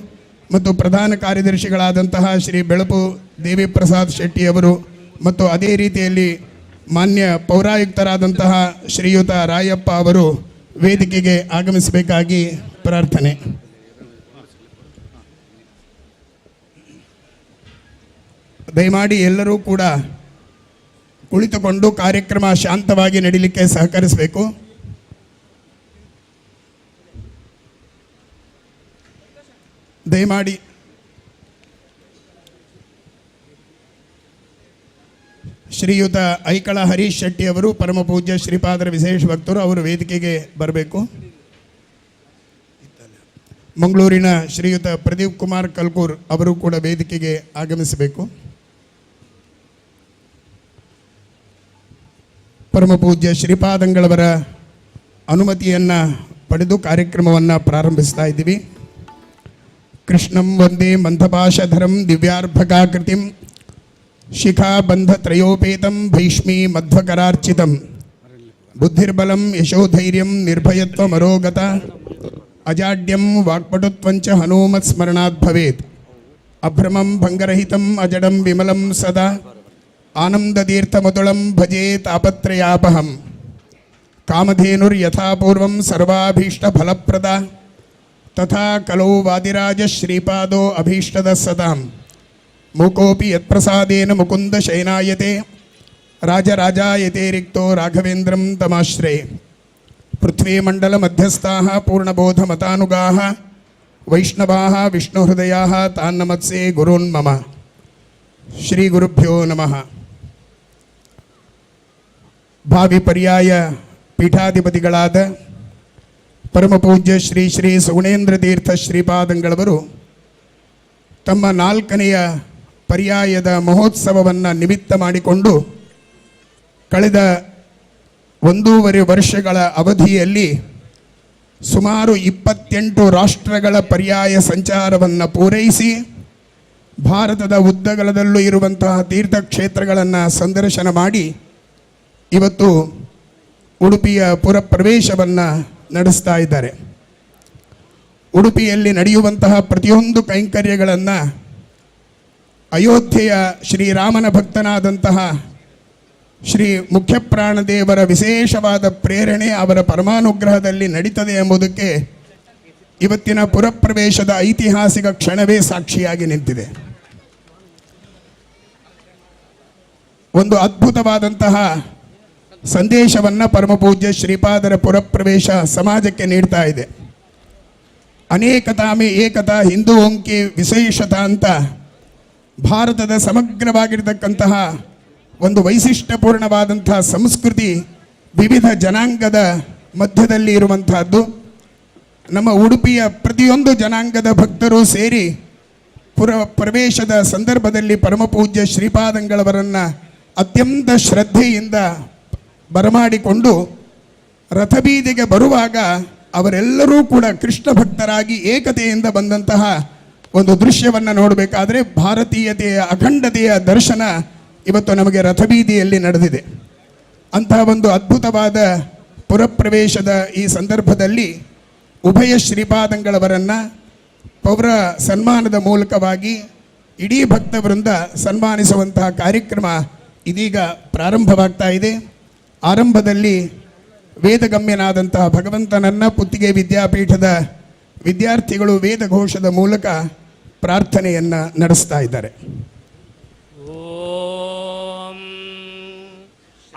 ಮತ್ತು ಪ್ರಧಾನ ಕಾರ್ಯದರ್ಶಿಗಳಾದಂತಹ ಶ್ರೀ ಬೆಳಪು ದೇವಿಪ್ರಸಾದ್ ಶೆಟ್ಟಿ ಅವರು ಮತ್ತು ಅದೇ ರೀತಿಯಲ್ಲಿ ಮಾನ್ಯ ಪೌರಾಯುಕ್ತರಾದಂತಹ ಶ್ರೀಯುತ ರಾಯಪ್ಪ ಅವರು ವೇದಿಕೆಗೆ ಆಗಮಿಸಬೇಕಾಗಿ ಪ್ರಾರ್ಥನೆ. ದಯಮಾಡಿ ಎಲ್ಲರೂ ಕೂಡ ಕುಳಿತುಕೊಂಡು ಕಾರ್ಯಕ್ರಮ ಶಾಂತವಾಗಿ ನಡೀಲಿಕ್ಕೆ ಸಹಕರಿಸಬೇಕು. ದಯಮಾಡಿ ಶ್ರೀಯುತ ಐಕಳ ಹರೀಶ್ ಶೆಟ್ಟಿ ಅವರು ಪರಮ ಪೂಜ್ಯ ಶ್ರೀಪಾದರ ವಿಶೇಷ ಭಕ್ತರು, ಅವರು ವೇದಿಕೆಗೆ ಬರಬೇಕು. ಮಂಗಳೂರಿನ ಶ್ರೀಯುತ ಪ್ರದೀಪ್ ಕುಮಾರ್ ಕಲ್ಕೂರ್ ಅವರು ಕೂಡ ವೇದಿಕೆಗೆ ಆಗಮಿಸಬೇಕು. ಪರಮ ಪೂಜ್ಯ ಶ್ರೀಪಾದಂಗಳವರ ಅನುಮತಿಯನ್ನು ಪಡೆದು ಕಾರ್ಯಕ್ರಮವನ್ನು ಪ್ರಾರಂಭಿಸ್ತಾ ಇದ್ದೀವಿ. ಕೃಷ್ಣಂ ವಂದೇ ಮಂಥಪಾಶಧರಂ ದಿವ್ಯಾರ್ಭಕಾಕೃತಿಂ ಶಿಖಾಬಂಧತ್ರಯೋಪೇತಂ ಭೈಷ್ಮೀ ಮಧ್ವಕರಾರ್ಚಿತಂ ಬುದ್ಧಿರ್ಬಲಂ ಯಶೋಧೈರ್ಯಂ ನಿರ್ಭಯತ್ವಮರೋಗತ ಅಜಾಡ್ಯಂ ವಾಕ್ಪಟುತ್ವಂಚ ಹನುಮತ್ ಸ್ಮರಣಾತ್ ಭವೇತ್. ಅಭ್ರಮಂ ಭಂಗರಹಿತಂ ಅಜಡಂ ವಿಮಲಂ ಸದಾ ಆನಂದತೀರ್ಥಮತುಳಂ ಭಜೆ ತಾಪತ್ರಯಾಪಹಂ. ಕಾಮಧೇನುರ್ಯಥಾಪೂರ್ವಂ ಸರ್ವಾಭೀಷ್ಟಫಲಪ್ರದ ತಥಾ ಕಲೌ ವಾದಿರಾಜ ಶ್ರೀಪಾದೋ ಅಭೀಷ್ಟದ ಸದಾಂ. ಮೂಕೋಪಿ ಯತ್ಪ್ರಸಾದೇನ ಮುಕುಂದ ಶಯನಾಯತೆ ರಾಜರಾಜಾಯತೆ ರಿಕ್ತೋ ರಾಘವೇಂದ್ರಂ ತಮಾಶ್ರೇ. ಪೃಥ್ವೀಮಂಡಲ ಮಧ್ಯಸ್ಥಾಃ ಪೂರ್ಣಬೋಧಮತಾನುಗಾಃ ವೈಷ್ಣವಾಃ ವಿಷ್ಣುಹೃದಯಾಃ ತಾನ್ನಮತ್ಸೇ ಗುರುನ್ಮಮ. ಶ್ರೀ ಗುರುಭ್ಯೋ ನಮಃ. ಭಾವಿ ಪರ್ಯಾಯ ಪೀಠಾಧಿಪತಿಗಳಾದ ಪರಮಪೂಜ್ಯ ಶ್ರೀ ಶ್ರೀ ಸುಗುಣೇಂದ್ರ ತೀರ್ಥ ಶ್ರೀಪಾದಂಗಳವರು ತಮ್ಮ 4ನೆಯ ಪರ್ಯಾಯದ ಮಹೋತ್ಸವವನ್ನು ನಿಮಿತ್ತ ಮಾಡಿಕೊಂಡು ಕಳೆದ 1.5 ವರ್ಷಗಳ ಅವಧಿಯಲ್ಲಿ ಸುಮಾರು 28 ರಾಷ್ಟ್ರಗಳ ಪರ್ಯಾಯ ಸಂಚಾರವನ್ನು ಪೂರೈಸಿ ಭಾರತದ ಉದ್ದಗಲದಲ್ಲೂ ಇರುವಂತಹ ತೀರ್ಥಕ್ಷೇತ್ರಗಳನ್ನು ಸಂದರ್ಶನ ಮಾಡಿ ಇವತ್ತು ಉಡುಪಿಯ ಪುರಪ್ರವೇಶವನ್ನು ನಡೆಸ್ತಾ ಇದ್ದಾರೆ. ಉಡುಪಿಯಲ್ಲಿ ನಡೆಯುವಂತಹ ಪ್ರತಿಯೊಂದು ಕೈಂಕರ್ಯಗಳನ್ನು ಅಯೋಧ್ಯೆಯ ಶ್ರೀರಾಮನ ಭಕ್ತನಾದಂತಹ ಶ್ರೀ ಮುಖ್ಯಪ್ರಾಣದೇವರ ವಿಶೇಷವಾದ ಪ್ರೇರಣೆ, ಅವರ ಪರಮಾನುಗ್ರಹದಲ್ಲಿ ನಡೀತದೆ ಎಂಬುದಕ್ಕೆ ಇವತ್ತಿನ ಪುರಪ್ರವೇಶದ ಐತಿಹಾಸಿಕ ಕ್ಷಣವೇ ಸಾಕ್ಷಿಯಾಗಿ ನಿಂತಿದೆ. ಒಂದು ಅದ್ಭುತವಾದಂತಹ ಸಂದೇಶವನ್ನು ಪರಮಪೂಜ್ಯ ಶ್ರೀಪಾದರ ಪುರಪ್ರವೇಶ ಸಮಾಜಕ್ಕೆ ನೀಡ್ತಾ ಇದೆ. ಅನೇಕತಾಮೆ ಏಕತಾ ಹಿಂದೂ ಓಂಕಿ ವಿಶೇಷತಾ ಅಂತ ಭಾರತದ ಸಮಗ್ರವಾಗಿರತಕ್ಕಂತಹ ಒಂದು ವೈಶಿಷ್ಟ್ಯಪೂರ್ಣವಾದಂತಹ ಸಂಸ್ಕೃತಿ ವಿವಿಧ ಜನಾಂಗದ ಮಧ್ಯದಲ್ಲಿ ಇರುವಂತಹದ್ದು. ನಮ್ಮ ಉಡುಪಿಯ ಪ್ರತಿಯೊಂದು ಜನಾಂಗದ ಭಕ್ತರು ಸೇರಿ ಪ್ರವೇಶದ ಸಂದರ್ಭದಲ್ಲಿ ಪರಮಪೂಜ್ಯ ಶ್ರೀಪಾದಂಗಳವರನ್ನು ಅತ್ಯಂತ ಶ್ರದ್ಧೆಯಿಂದ ಬರಮಾಡಿಕೊಂಡು ರಥಬೀದಿಗೆ ಬರುವಾಗ ಅವರೆಲ್ಲರೂ ಕೂಡ ಕೃಷ್ಣ ಭಕ್ತರಾಗಿ ಏಕತೆಯಿಂದ ಬಂದಂತಹ ಒಂದು ದೃಶ್ಯವನ್ನು ನೋಡಬೇಕಾದ್ರೆ ಭಾರತೀಯತೆಯ ಅಖಂಡತೆಯ ದರ್ಶನ ಇವತ್ತು ನಮಗೆ ರಥಬೀದಿಯಲ್ಲಿ ನಡೆದಿದೆ. ಅಂತಹ ಒಂದು ಅದ್ಭುತವಾದ ಪುರಪ್ರವೇಶದ ಈ ಸಂದರ್ಭದಲ್ಲಿ ಉಭಯ ಶ್ರೀಪಾದಂಗಳವರನ್ನು ಪೌರ ಸನ್ಮಾನದ ಮೂಲಕವಾಗಿ ಇಡೀ ಭಕ್ತವೃಂದ ಸನ್ಮಾನಿಸುವಂತಹ ಕಾರ್ಯಕ್ರಮ ಇದೀಗ ಪ್ರಾರಂಭವಾಗ್ತಾ ಇದೆ. ಆರಂಭದಲ್ಲಿ ವೇದಗಮ್ಯನಾದಂತಹ ಭಗವಂತನನ್ನು ಪುತ್ತಿಗೆ ವಿದ್ಯಾಪೀಠದ ವಿದ್ಯಾರ್ಥಿಗಳು ವೇದಘೋಷದ ಮೂಲಕ ಪ್ರಾರ್ಥನೆಯನ್ನು ನಡೆಸ್ತಾ ಇದ್ದಾರೆ. ಓಂ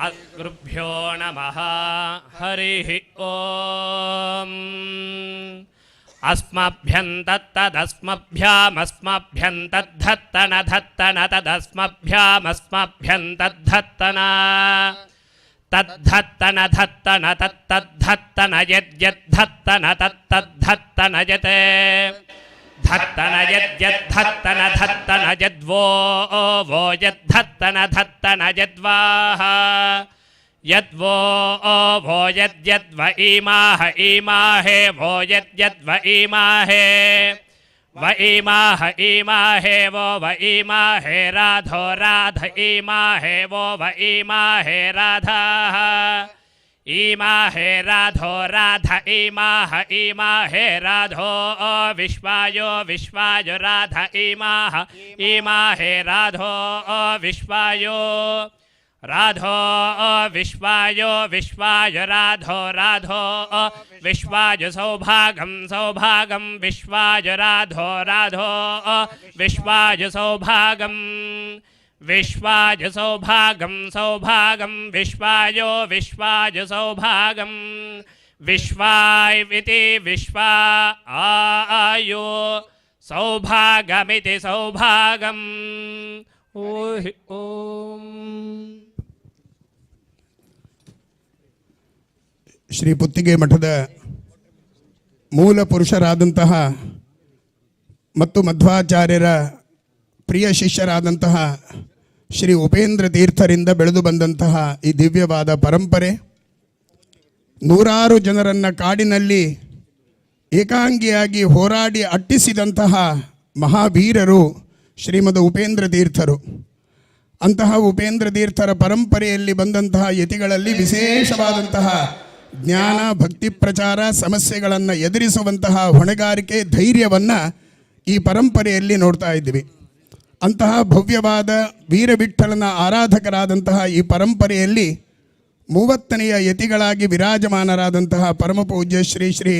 ಅಸ್ಮೃಭ್ಯೋ ನಮಃ ಹರಿ ಓಂ ಅಸ್ಮಭ್ಯಂ ತತ್ತದಸ್ಮಭ್ಯಾಮಸ್ಮಭ್ಯಂ ತದ್ಧತ್ತನ ಧತ್ತನ ತದಸ್ಮಭ್ಯಾಮಸ್ಮಭ್ಯಂ ತದ್ಧತ್ತನ ತದ್ಧತ್ತನ ಧತ್ತನ ತತ್ತದ್ಧತ್ತನ ಯದ್ಯದ್ಧತ್ತನ ತತ್ತದ್ಧತ್ತನ ಯತೆ ಧತ್ತನ ಯದ್ಯದ್ಧತ್ತನ ಧತ್ತನ ಯದ್ವೋ ವೋ ಯದ್ಧತ್ತನ ಧತ್ತನ ಯದ್ವಾಹ ಯದ್ವೋ ವೋ ಯದ್ಯದ್ವ ಈಮಾಹ ಈಮಾಹೇ ವೋ ಯದ್ಯದ್ವ ಈಮಾಹೇ ವ ಈಮಾಹ ಈಮಾಹೇ ವೋ ವ ಈಮಾಹೇ ರಾಧೋ ರಾಧ ಈಮಾಹೇ ವೋ ವ ಈಮಾಹೇ ರಾಧಾಃ ಈಮಾಹೇ ರಾಧೋ ರಾಧ ಈಮಾಹ ಈಮಾಹೇ ರಾಧೋ ವಿಶ್ವಾಯೋ ವಿಶ್ವಾಯ ರಾಧ ಈಮಾಹ ಈಮಾಹೇ ರಾಧೋ ವಿಶ್ವಾಯೋ ರಾಧೋ ವಿಶ್ವಾಯೋ ವಿಶ್ವಾಯ ರಾಧೋ ರಾಧೋ ವಿಶ್ವಾಯ ಸೌಭಾಗಂ ಸೌಭಾಗಂ ವಿಶ್ವಾಯ ರಾಧೋ ರಾಧೋ ವಿಶ್ವಾಯ ಸೌಭಾಗಂ ವಿಶ್ವಾಯ ಸೌಭಾಗಂ ಸೌಭಾಗಂ ವಿಶ್ವಾಯೋ ವಿಶ್ವಾಯ ಸೌಭಾಗಂ ವಿಶ್ವಾಯ್ವಿತಿ ವಿಶ್ವಾ ಆಯೋ ಸೌಭಾಗಮಿತಿ ಸೌಭಾಗಂ ಓಂ. ಶ್ರೀ ಪುತ್ತಿಗೆ ಮಠದ ಮೂಲ ಪುರುಷರಾದಂತಹ ಮತ್ತು ಮಧ್ವಾಚಾರ್ಯರ ಪ್ರಿಯ ಶಿಷ್ಯರಾದಂತಹ ಶ್ರೀ ಉಪೇಂದ್ರ ತೀರ್ಥರಿಂದ ಬೆಳೆದು ಬಂದಂತಹ ಈ ದಿವ್ಯವಾದ ಪರಂಪರೆ ನೂರಾರು ಜನರನ್ನು ಕಾಡಿನಲ್ಲಿ ಏಕಾಂಗಿಯಾಗಿ ಹೋರಾಡಿ ಅಟ್ಟಿಸಿದಂತಹ ಮಹಾವೀರರು ಶ್ರೀಮದ್ ಉಪೇಂದ್ರ ತೀರ್ಥರು. ಅಂತಹ ಉಪೇಂದ್ರ ತೀರ್ಥರ ಪರಂಪರೆಯಲ್ಲಿ ಬಂದಂತಹ ಯತಿಗಳಲ್ಲಿ ವಿಶೇಷವಾದಂತಹ ಜ್ಞಾನ ಭಕ್ತಿ ಪ್ರಚಾರ ಸಮಸ್ಯೆಗಳನ್ನು ಎದುರಿಸುವಂತಹ ಹೊಣೆಗಾರಿಕೆ ಧೈರ್ಯವನ್ನು ಈ ಪರಂಪರೆಯಲ್ಲಿ ನೋಡ್ತಾ ಇದ್ದೀವಿ. ಅಂತಹ ಭವ್ಯವಾದ ವೀರವಿಠಲನ ಆರಾಧಕರಾದಂತಹ ಈ ಪರಂಪರೆಯಲ್ಲಿ 30ನೆಯ ಯತಿಗಳಾಗಿ ವಿರಾಜಮಾನರಾದಂತಹ ಪರಮಪೂಜ್ಯ ಶ್ರೀ ಶ್ರೀ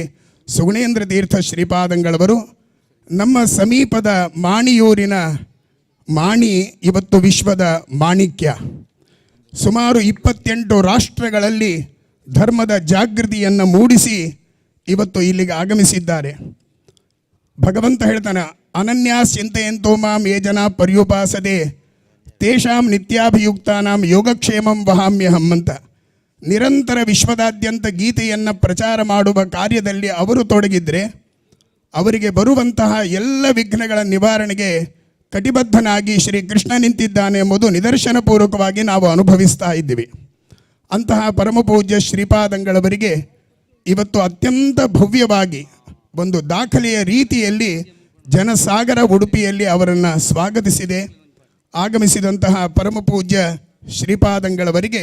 ಸುಗುಣೇಂದ್ರ ತೀರ್ಥ ಶ್ರೀಪಾದಂಗಳವರು ನಮ್ಮ ಸಮೀಪದ ಮಾಣಿಯೂರಿನ ಮಾಣಿ ಇವತ್ತು ವಿಶ್ವದ ಮಾಣಿಕ್ಯ. ಸುಮಾರು 28 ರಾಷ್ಟ್ರಗಳಲ್ಲಿ ಧರ್ಮದ ಜಾಗೃತಿಯನ್ನು ಮೂಡಿಸಿ ಇವತ್ತು ಇಲ್ಲಿಗೆ ಆಗಮಿಸಿದ್ದಾರೆ. ಭಗವಂತ ಹೇಳ್ತಾನೆ, ಅನನ್ಯಾಸ್ಚಿಂತೆಯಂತೋ ಮಾಂ ಯೇ ಜನ ಪರ್ಯುಪಾಸದೆ ತೇಷಾಂ ನಿತ್ಯಾಭಿಯುಕ್ತಾನಾಂ ಯೋಗಕ್ಷೇಮಂ ವಹಾಮ್ಯಹಂ ಅಂತ. ನಿರಂತರ ವಿಶ್ವದಾದ್ಯಂತ ಗೀತೆಯನ್ನು ಪ್ರಚಾರ ಮಾಡುವ ಕಾರ್ಯದಲ್ಲಿ ಅವರು ತೊಡಗಿದ್ರೆ ಅವರಿಗೆ ಬರುವಂತಹ ಎಲ್ಲ ವಿಘ್ನಗಳ ನಿವಾರಣೆಗೆ ಕಟಿಬದ್ಧನಾಗಿ ಶ್ರೀ ಕೃಷ್ಣ ನಿಂತಿದ್ದಾನೆ ಎಂಬುದು ನಿದರ್ಶನಪೂರ್ವಕವಾಗಿ ನಾವು ಅನುಭವಿಸ್ತಾ ಇದ್ದೀವಿ. ಅಂತಹ ಪರಮಪೂಜ್ಯ ಶ್ರೀಪಾದಂಗಳವರಿಗೆ ಇವತ್ತು ಅತ್ಯಂತ ಭವ್ಯವಾಗಿ ಒಂದು ದಾಖಲೆಯ ರೀತಿಯಲ್ಲಿ ಜನಸಾಗರ ಉಡುಪಿಯಲ್ಲಿ ಅವರನ್ನು ಸ್ವಾಗತಿಸಿದೆ. ಆಗಮಿಸಿದಂತಹ ಪರಮಪೂಜ್ಯ ಶ್ರೀಪಾದಂಗಳವರಿಗೆ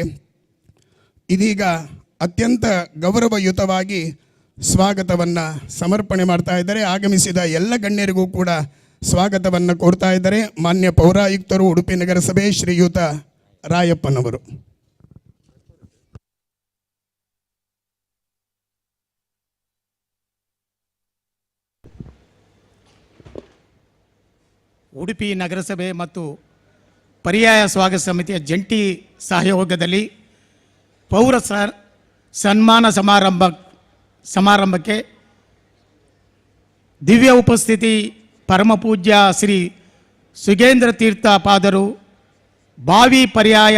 ಇದೀಗ ಅತ್ಯಂತ ಗೌರವಯುತವಾಗಿ ಸ್ವಾಗತವನ್ನು ಸಮರ್ಪಣೆ ಮಾಡ್ತಾ ಇದ್ದಾರೆ. ಆಗಮಿಸಿದ ಎಲ್ಲ ಗಣ್ಯರಿಗೂ ಕೂಡ ಸ್ವಾಗತವನ್ನು ಕೋರ್ತಾ ಇದ್ದಾರೆ. ಮಾನ್ಯ ಪೌರಾಯುಕ್ತರು ಉಡುಪಿ ನಗರಸಭೆ ಶ್ರೀಯುತ ರಾಯಪ್ಪನವರು. ಉಡುಪಿ ನಗರಸಭೆ ಮತ್ತು ಪರ್ಯಾಯ ಸ್ವಾಗತ ಸಮಿತಿಯ ಜಂಟಿ ಸಹಯೋಗದಲ್ಲಿ ಪೌರ ಸನ್ಮಾನ ಸಮಾರಂಭಕ್ಕೆ ದಿವ್ಯ ಉಪಸ್ಥಿತಿ ಪರಮಪೂಜ್ಯ ಶ್ರೀ ಸುಗೇಂದ್ರ ತೀರ್ಥ ಪಾದರು, ಭಾವಿ ಪರ್ಯಾಯ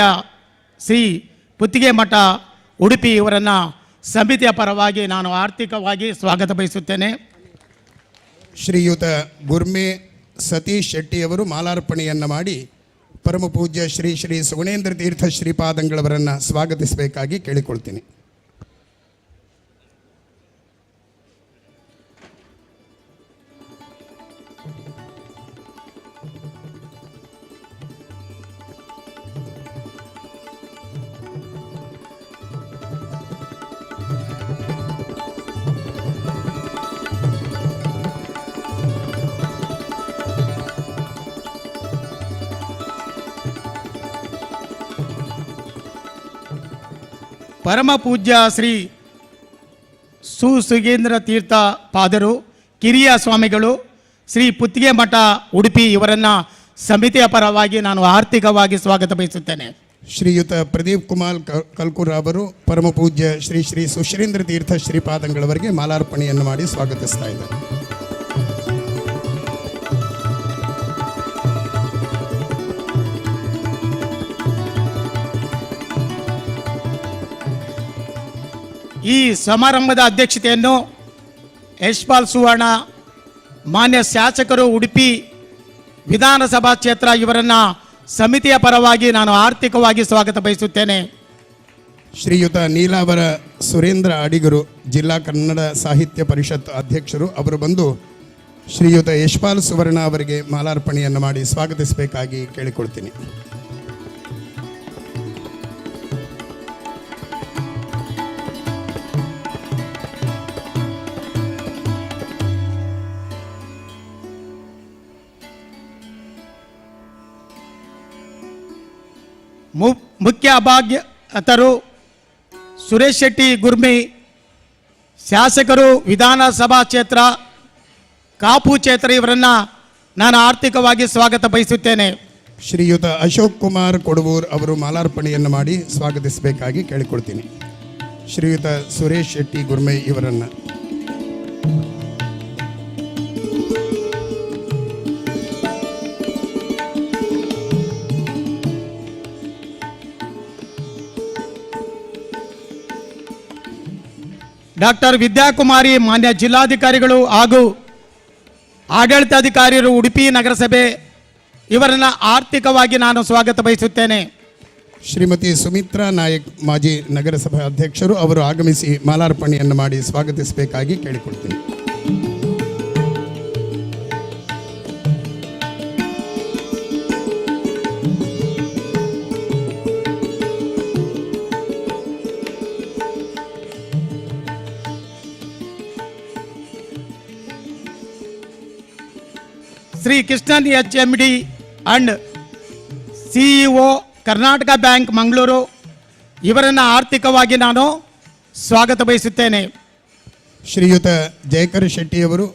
ಶ್ರೀ ಪುತ್ತಿಗೆ ಮಠ ಉಡುಪಿ ಇವರನ್ನು ಸಮಿತಿಯ ಪರವಾಗಿ ನಾನು ಆರ್ಥಿಕವಾಗಿ ಸ್ವಾಗತ ಬಯಸುತ್ತೇನೆ. ಶ್ರೀಯುತ ಗುರ್ಮೆ ಸತೀಶ್ ಶೆಟ್ಟಿಯವರು ಮಾಲಾರ್ಪಣೆಯನ್ನು ಮಾಡಿ ಪರಮಪೂಜ್ಯ ಶ್ರೀ ಶ್ರೀ ಸುಗುಣೇಂದ್ರ ತೀರ್ಥ ಶ್ರೀಪಾದಂಗಳವರನ್ನು ಸ್ವಾಗತಿಸಬೇಕಾಗಿ ಕೇಳಿಕೊಳ್ತೀನಿ. ಪರಮ ಪೂಜ್ಯ ಶ್ರೀ ಸುಗೇಂದ್ರ ತೀರ್ಥ ಪಾದರು, ಕಿರಿಯ ಸ್ವಾಮಿಗಳು, ಶ್ರೀ ಪುತ್ತಿಗೆ ಮಠ ಉಡುಪಿ ಇವರನ್ನು ಸಮಿತಿಯ ಪರವಾಗಿ ನಾನು ಆರ್ಥಿಕವಾಗಿ ಸ್ವಾಗತ ಬಯಸುತ್ತೇನೆ. ಶ್ರೀಯುತ ಪ್ರದೀಪ್ ಕುಮಾರ್ ಕಲ್ಕೂರ್ ಅವರು ಪರಮ ಪೂಜ್ಯ ಶ್ರೀ ಶ್ರೀ ಸುಶ್ರೇಂದ್ರ ತೀರ್ಥ ಶ್ರೀಪಾದಂಗಳವರಿಗೆ ಮಾಲಾರ್ಪಣೆಯನ್ನು ಮಾಡಿ ಸ್ವಾಗತಿಸ್ತಾ ಇದ್ದಾರೆ. ಈ ಸಮಾರಂಭದ ಅಧ್ಯಕ್ಷತೆಯನ್ನು ಯಶ್ಪಾಲ್ ಸುವರ್ಣ, ಮಾನ್ಯ ಶಾಸಕರು, ಉಡುಪಿ ವಿಧಾನಸಭಾ ಕ್ಷೇತ್ರ ಇವರನ್ನು ಸಮಿತಿಯ ಪರವಾಗಿ ನಾನು ಆರ್ಥಿಕವಾಗಿ ಸ್ವಾಗತ ಬಯಸುತ್ತೇನೆ. ಶ್ರೀಯುತ ನೀಲಾವರ ಸುರೇಂದ್ರ ಅಡಿಗರು, ಜಿಲ್ಲಾ ಕನ್ನಡ ಸಾಹಿತ್ಯ ಪರಿಷತ್ ಅಧ್ಯಕ್ಷರು, ಅವರು ಬಂದು ಶ್ರೀಯುತ ಯಶ್ಪಾಲ್ ಸುವರ್ಣ ಅವರಿಗೆ ಮಾಲಾರ್ಪಣೆಯನ್ನು ಮಾಡಿ ಸ್ವಾಗತಿಸಬೇಕಾಗಿ ಕೇಳಿಕೊಳ್ತೀನಿ. ಮುಖ್ಯ ಅಭಾಗ್ಯತರು ಸುರೇಶ್ ಶೆಟ್ಟಿ ಗುರ್ಮಿ, ಶಾಸಕರು, ವಿಧಾನಸಭಾ ಕ್ಷೇತ್ರ ಕಾಪು ಕ್ಷೇತ್ರ ಇವರನ್ನು ನಾನು ಆರ್ಥಿಕವಾಗಿ ಸ್ವಾಗತ ಬಯಸುತ್ತೇನೆ. ಶ್ರೀಯುತ ಅಶೋಕ್ ಕುಮಾರ್ ಕೊಡವೂರ್ ಅವರು ಮಾಲಾರ್ಪಣೆಯನ್ನು ಮಾಡಿ ಸ್ವಾಗತಿಸಬೇಕಾಗಿ ಕೇಳಿಕೊಳ್ತೀನಿ. ಶ್ರೀಯುತ ಸುರೇಶ್ ಶೆಟ್ಟಿ ಗುರ್ಮೆ ಇವರನ್ನು. ಡಾಕ್ಟರ್ ವಿದ್ಯಾಕುಮಾರಿ, ಮಾನ್ಯ ಜಿಲ್ಲಾಧಿಕಾರಿಗಳು ಹಾಗೂ ಆಡಳಿತಾಧಿಕಾರಿಗಳು, ಉಡುಪಿ ನಗರಸಭೆ ಇವರನ್ನು ಆರ್ಥಿಕವಾಗಿ ನಾನು ಸ್ವಾಗತ ಬಯಸುತ್ತೇನೆ. ಶ್ರೀಮತಿ ಸುಮಿತ್ರಾ ನಾಯಕ್, ಮಾಜಿ ನಗರಸಭಾ ಅಧ್ಯಕ್ಷರು, ಅವರು ಆಗಮಿಸಿ ಮಾಲಾರ್ಪಣೆಯನ್ನು ಮಾಡಿ ಸ್ವಾಗತಿಸಬೇಕಾಗಿ ಕೇಳಿಕೊಳ್ತೀನಿ. Shri Krishnan HMD and CEO Karnataka bank Mangaluru ಇವರನ್ನು ಆರ್ಥಿಕವಾಗಿ ನಾನು ಸ್ವಾಗತ ಬಯಸುತ್ತೇನೆ. ಶ್ರೀಯುತ ಜಯಕರ್ ಶೆಟ್ಟಿಯವರು,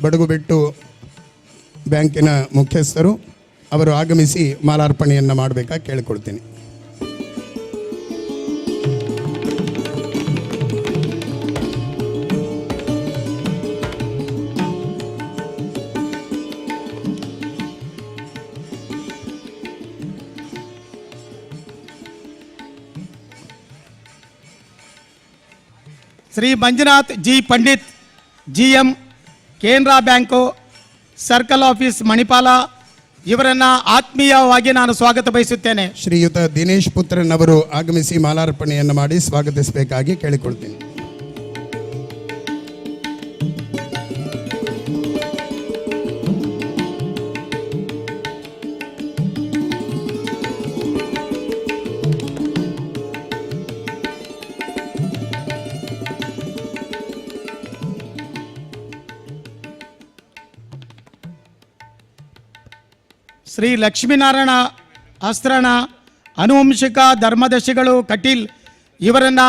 ಬಡಗುಬೆಟ್ಟು ಬ್ಯಾಂಕಿನ ಮುಖ್ಯಸ್ಥರು, ಅವರು ಆಗಮಿಸಿ ಮಾಲಾರ್ಪಣೆಯನ್ನು ಮಾಡಬೇಕಾಗಿ ಕೇಳಿಕೊಳ್ತೀನಿ. Shri Manjunath G Pandit GM, Canara bank circle office Manipal ಇವರನ್ನು ಆತ್ಮೀಯವಾಗಿ ನಾನು ಸ್ವಾಗತ ಬಯಸುತ್ತೇನೆ. ಶ್ರೀಯುತ ದಿನೇಶ್ ಪುತ್ರನ್ ಅವರು ಆಗಮಿಸಿ ಮಾಲಾರ್ಪಣೆಯನ್ನು ಮಾಡಿ ಸ್ವಾಗತಿಸಬೇಕಾಗಿ ಕೇಳಿಕೊಳ್ತೀನಿ. ಶ್ರೀ ಲಕ್ಷ್ಮೀನಾರಾಯಣ ಅಸ್ತ್ರಣ, ಅನುವಂಶಿಕ ಧರ್ಮದರ್ಶಿಗಳು ಕಟೀಲ್ ಇವರನ್ನು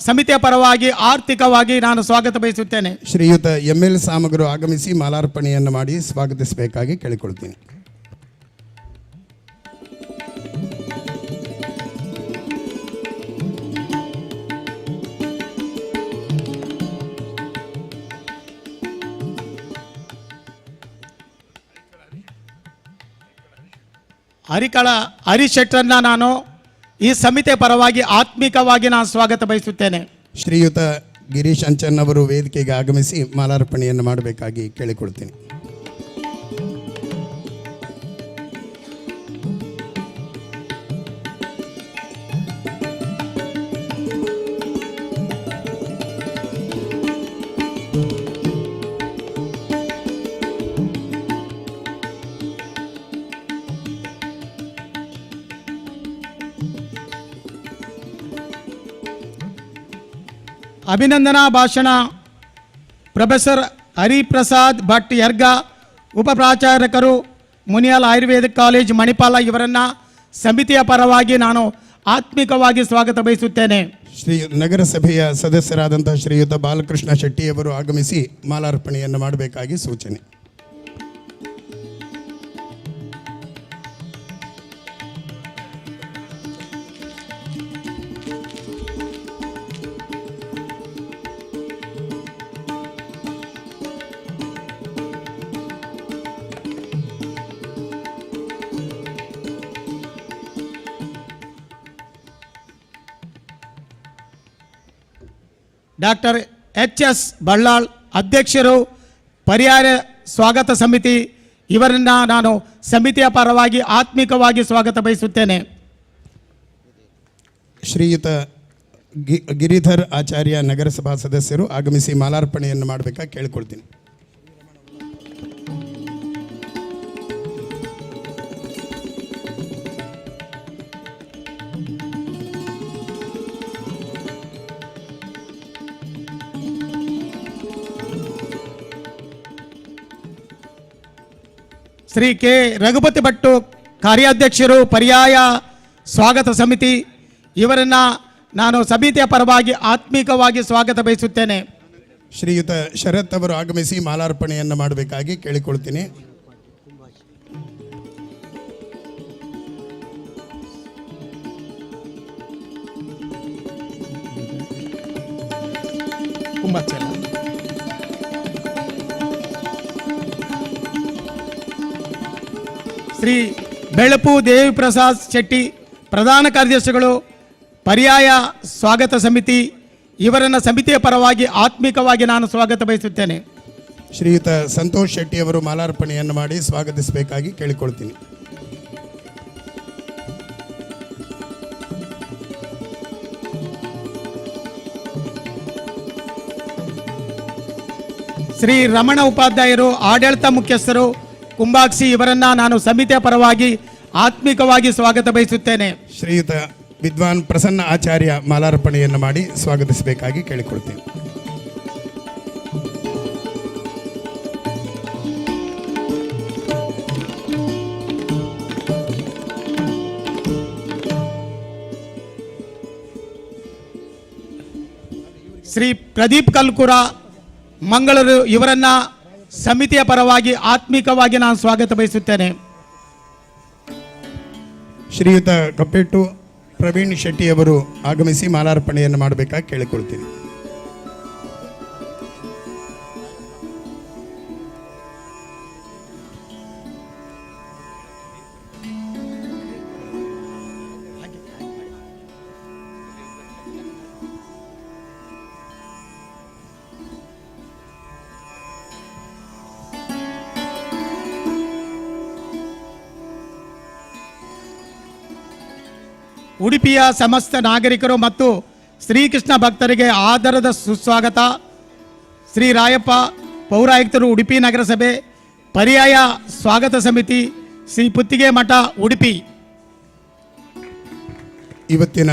ಸಮಿತಿಯ ಪರವಾಗಿ ಆರ್ಥಿಕವಾಗಿ ನಾನು ಸ್ವಾಗತ ಬಯಸುತ್ತೇನೆ. ಶ್ರೀಯುತ ML ಸಾಮಗರು ಆಗಮಿಸಿ ಮಾಲಾರ್ಪಣೆಯನ್ನು ಮಾಡಿ ಸ್ವಾಗತಿಸಬೇಕಾಗಿ ಕೇಳಿಕೊಳ್ತೀನಿ. ಹರೀಶ್ ಶೆಟ್ಟರನ್ನ ನಾನು ಈ ಸಮಿತಿಯ ಪರವಾಗಿ ಆತ್ಮಿಕವಾಗಿ ನಾನು ಸ್ವಾಗತ ಬಯಸುತ್ತೇನೆ. ಶ್ರೀಯುತ ಗಿರೀಶ್ ಅಂಚನ್ ಅವರು ವೇದಿಕೆಗೆ ಆಗಮಿಸಿ ಮಾಲಾರ್ಪಣೆಯನ್ನು ಮಾಡಬೇಕಾಗಿ ಕೇಳಿಕೊಳ್ತೀನಿ. ಅಭಿನಂದನಾ ಭಾಷಣ ಪ್ರೊಫೆಸರ್ ಹರಿಪ್ರಸಾದ್ ಭಟ್ ಯರ್ಗ, ಉಪಪ್ರಾಚಾರ್ಯಕರು, ಮುನಿಯಾಲ್ ಆಯುರ್ವೇದಿಕ್ ಕಾಲೇಜ್ ಮಣಿಪಾಲ ಇವರನ್ನು ಸಮಿತಿಯ ಪರವಾಗಿ ನಾನು ಆತ್ಮಿಕವಾಗಿ ಸ್ವಾಗತ ಬಯಸುತ್ತೇನೆ. ಶ್ರೀ ನಗರಸಭೆಯ ಸದಸ್ಯರಾದಂತಹ ಶ್ರೀಯುತ ಬಾಲಕೃಷ್ಣ ಶೆಟ್ಟಿಯವರು ಆಗಮಿಸಿ ಮಾಲಾರ್ಪಣೆಯನ್ನು ಮಾಡಬೇಕಾಗಿ ಸೂಚನೆ. ಡಾಕ್ಟರ್ ಎಚ್.ಎಸ್. ಬಳ್ಳಾಳ್ ಅಧ್ಯಕ್ಷರು, ಪರ್ಯಾಯ ಸ್ವಾಗತ ಸಮಿತಿ, ಇವರನ್ನು ನಾನು ಸಮಿತಿಯ ಪರವಾಗಿ ಆತ್ಮಿಕವಾಗಿ ಸ್ವಾಗತ ಬಯಸುತ್ತೇನೆ. ಶ್ರೀಯುತ ಗಿರಿಧರ್ ಆಚಾರ್ಯ ನಗರಸಭಾ ಸದಸ್ಯರು ಆಗಮಿಸಿ ಮಾಲಾರ್ಪಣೆಯನ್ನು ಮಾಡಬೇಕಾಗಿ ಕೇಳಿಕೊಳ್ತೀನಿ. ಶ್ರೀ ಕೆ ರಘುಪತಿ ಭಟ್ಟು ಕಾರ್ಯಾಧ್ಯಕ್ಷರು, ಪರ್ಯಾಯ ಸ್ವಾಗತ ಸಮಿತಿ, ಇವರನ್ನು ನಾನು ಸಮಿತಿಯ ಪರವಾಗಿ ಆತ್ಮಿಕವಾಗಿ ಸ್ವಾಗತ ಬಯಸುತ್ತೇನೆ. ಶ್ರೀಯುತ ಶರತ್ ಅವರು ಆಗಮಿಸಿ ಮಾಲಾರ್ಪಣೆಯನ್ನು ಮಾಡಬೇಕಾಗಿ ಕೇಳಿಕೊಳ್ತೀನಿ. ಕುಂಭಾಚಲ ಶ್ರೀ ಬೆಳಪು ದೇವಿ ಪ್ರಸಾದ್ ಶೆಟ್ಟಿ ಪ್ರಧಾನ ಕಾರ್ಯದರ್ಶಿಗಳು, ಪರ್ಯಾಯ ಸ್ವಾಗತ ಸಮಿತಿ, ಇವರನ್ನು ಸಮಿತಿಯ ಪರವಾಗಿ ಆತ್ಮಿಕವಾಗಿ ನಾನು ಸ್ವಾಗತ ಬಯಸುತ್ತೇನೆ. ಶ್ರೀಯುತ ಸಂತೋಷ್ ಶೆಟ್ಟಿ ಅವರು ಮಾಲಾರ್ಪಣೆಯನ್ನು ಮಾಡಿ ಸ್ವಾಗತಿಸಬೇಕಾಗಿ ಕೇಳಿಕೊಳ್ತೀನಿ. ಶ್ರೀ ರಮಣ ಉಪಾಧ್ಯಾಯರು, ಆಡಳಿತ ಮುಖ್ಯಸ್ಥರು, ಕುಂಬಾಕ್ಷಿ, ಇವರನ್ನು ನಾನು ಸಮಿತಿಯ ಪರವಾಗಿ ಆತ್ಮಿಕವಾಗಿ ಸ್ವಾಗತ ಬಯಸುತ್ತೇನೆ. ಶ್ರೀಯುತ ವಿದ್ವಾನ್ ಪ್ರಸನ್ನ ಆಚಾರ್ಯ ಮಾಲಾರ್ಪಣೆಯನ್ನು ಮಾಡಿ ಸ್ವಾಗತಿಸಬೇಕಾಗಿ ಕೇಳಿಕೊಳ್ತೇನೆ. ಶ್ರೀ ಪ್ರದೀಪ್ ಕಲ್ಕುರ, ಮಂಗಳೂರು, ಇವರನ್ನು ಸಮಿತಿಯ ಪರವಾಗಿ ಆತ್ಮಿಕವಾಗಿ ನಾನು ಸ್ವಾಗತ ಬಯಸುತ್ತೇನೆ. ಶ್ರೀಯುತ ಕಪ್ಪೆಟ್ಟು ಪ್ರವೀಣ್ ಶೆಟ್ಟಿ ಅವರು ಆಗಮಿಸಿ ಮಾಲಾರ್ಪಣೆಯನ್ನು ಮಾಡಬೇಕಾಗಿ ಕೇಳಿಕೊಳ್ತೀನಿ. ಉಡುಪಿಯ ಸಮಸ್ತ ನಾಗರಿಕರು ಮತ್ತು ಶ್ರೀಕೃಷ್ಣ ಭಕ್ತರಿಗೆ ಆದರದ ಸುಸ್ವಾಗತ. ಶ್ರೀ ರಾಯಪ್ಪ, ಪೌರಾಯುಕ್ತರು, ಉಡುಪಿ ನಗರಸಭೆ, ಪರ್ಯಾಯ ಸ್ವಾಗತ ಸಮಿತಿ, ಶ್ರೀ ಪುತ್ತಿಗೆ ಮಠ, ಉಡುಪಿ. ಇವತ್ತಿನ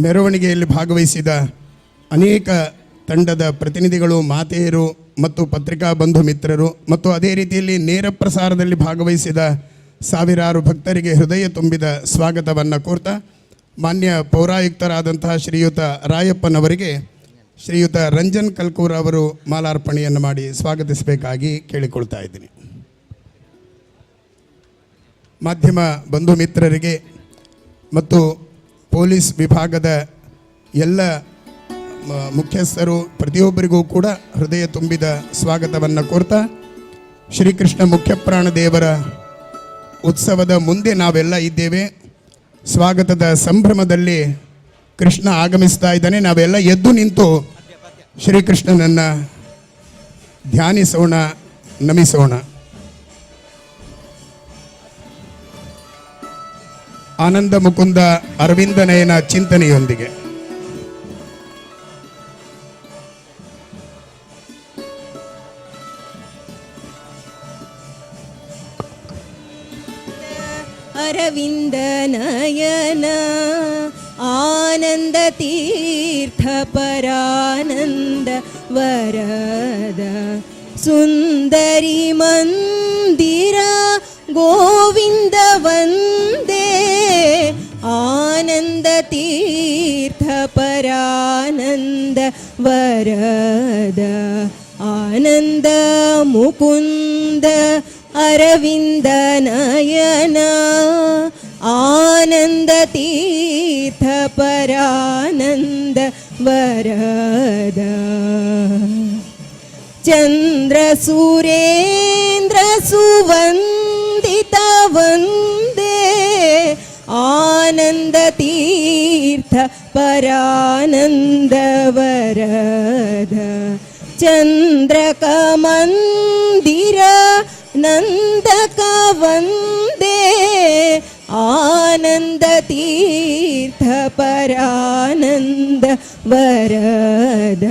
ಮೆರವಣಿಗೆಯಲ್ಲಿ ಭಾಗವಹಿಸಿದ ಅನೇಕ ತಂಡದ ಪ್ರತಿನಿಧಿಗಳು, ಮಾತೆಯರು ಮತ್ತು ಪತ್ರಿಕಾ ಬಂಧು ಮಿತ್ರರು ಮತ್ತು ಅದೇ ರೀತಿಯಲ್ಲಿ ನೇರ ಪ್ರಸಾರದಲ್ಲಿ ಭಾಗವಹಿಸಿದ ಸಾವಿರಾರು ಭಕ್ತರಿಗೆ ಹೃದಯ ತುಂಬಿದ ಸ್ವಾಗತವನ್ನು ಕೋರ್ತಾ, ಮಾನ್ಯ ಪೌರಾಯುಕ್ತರಾದಂತಹ ಶ್ರೀಯುತ ರಾಯಪ್ಪನವರಿಗೆ ಶ್ರೀಯುತ ರಂಜನ್ ಕಲ್ಕೂರ್ ಅವರು ಮಾಲಾರ್ಪಣೆಯನ್ನು ಮಾಡಿ ಸ್ವಾಗತಿಸಬೇಕಾಗಿ ಕೇಳಿಕೊಳ್ತಾ ಇದ್ದೀನಿ. ಮಾಧ್ಯಮ ಬಂಧು ಮಿತ್ರರಿಗೆ ಮತ್ತು ಪೊಲೀಸ್ ವಿಭಾಗದ ಎಲ್ಲ ಮುಖ್ಯಸ್ಥರು ಪ್ರತಿಯೊಬ್ಬರಿಗೂ ಕೂಡ ಹೃದಯ ತುಂಬಿದ ಸ್ವಾಗತವನ್ನು ಕೋರ್ತಾ, ಶ್ರೀಕೃಷ್ಣ ಮುಖ್ಯಪ್ರಾಣ ದೇವರ ಉತ್ಸವದ ಮುಂದೆ ನಾವೆಲ್ಲ ಇದ್ದೇವೆ. ಸ್ವಾಗತದ ಸಂಭ್ರಮದಲ್ಲಿ ಕೃಷ್ಣ ಆಗಮಿಸ್ತಾ ಇದ್ದಾನೆ. ನಾವೆಲ್ಲ ಎದ್ದು ನಿಂತು ಶ್ರೀಕೃಷ್ಣನನ್ನು ಧ್ಯಾನಿಸೋಣ, ನಮಿಸೋಣ. ಆನಂದ ಮುಕುಂದ ಅರವಿಂದನಯನ ಚಿಂತನೆಯೊಂದಿಗೆ ಅರವಿಂದ ನಯನ ಆನಂದ ತೀರ್ಥ ಪರಾನಂದ ವರದ ಸುಂದರಿ ಮಂದಿರ ಗೋವಿಂದ ವಂದೇ तीर्थ परानंद वरद आनंद मुकुंद अरविंद नयन आनंद तीर्थ परानंद वरद चंद्र सूरेन्द्र सुवंदित वंदे आनंद तीर्थ परानंद वरद चंद्रक मंदिर नंदक वंदे आनंद तीर्थ परानंद वरद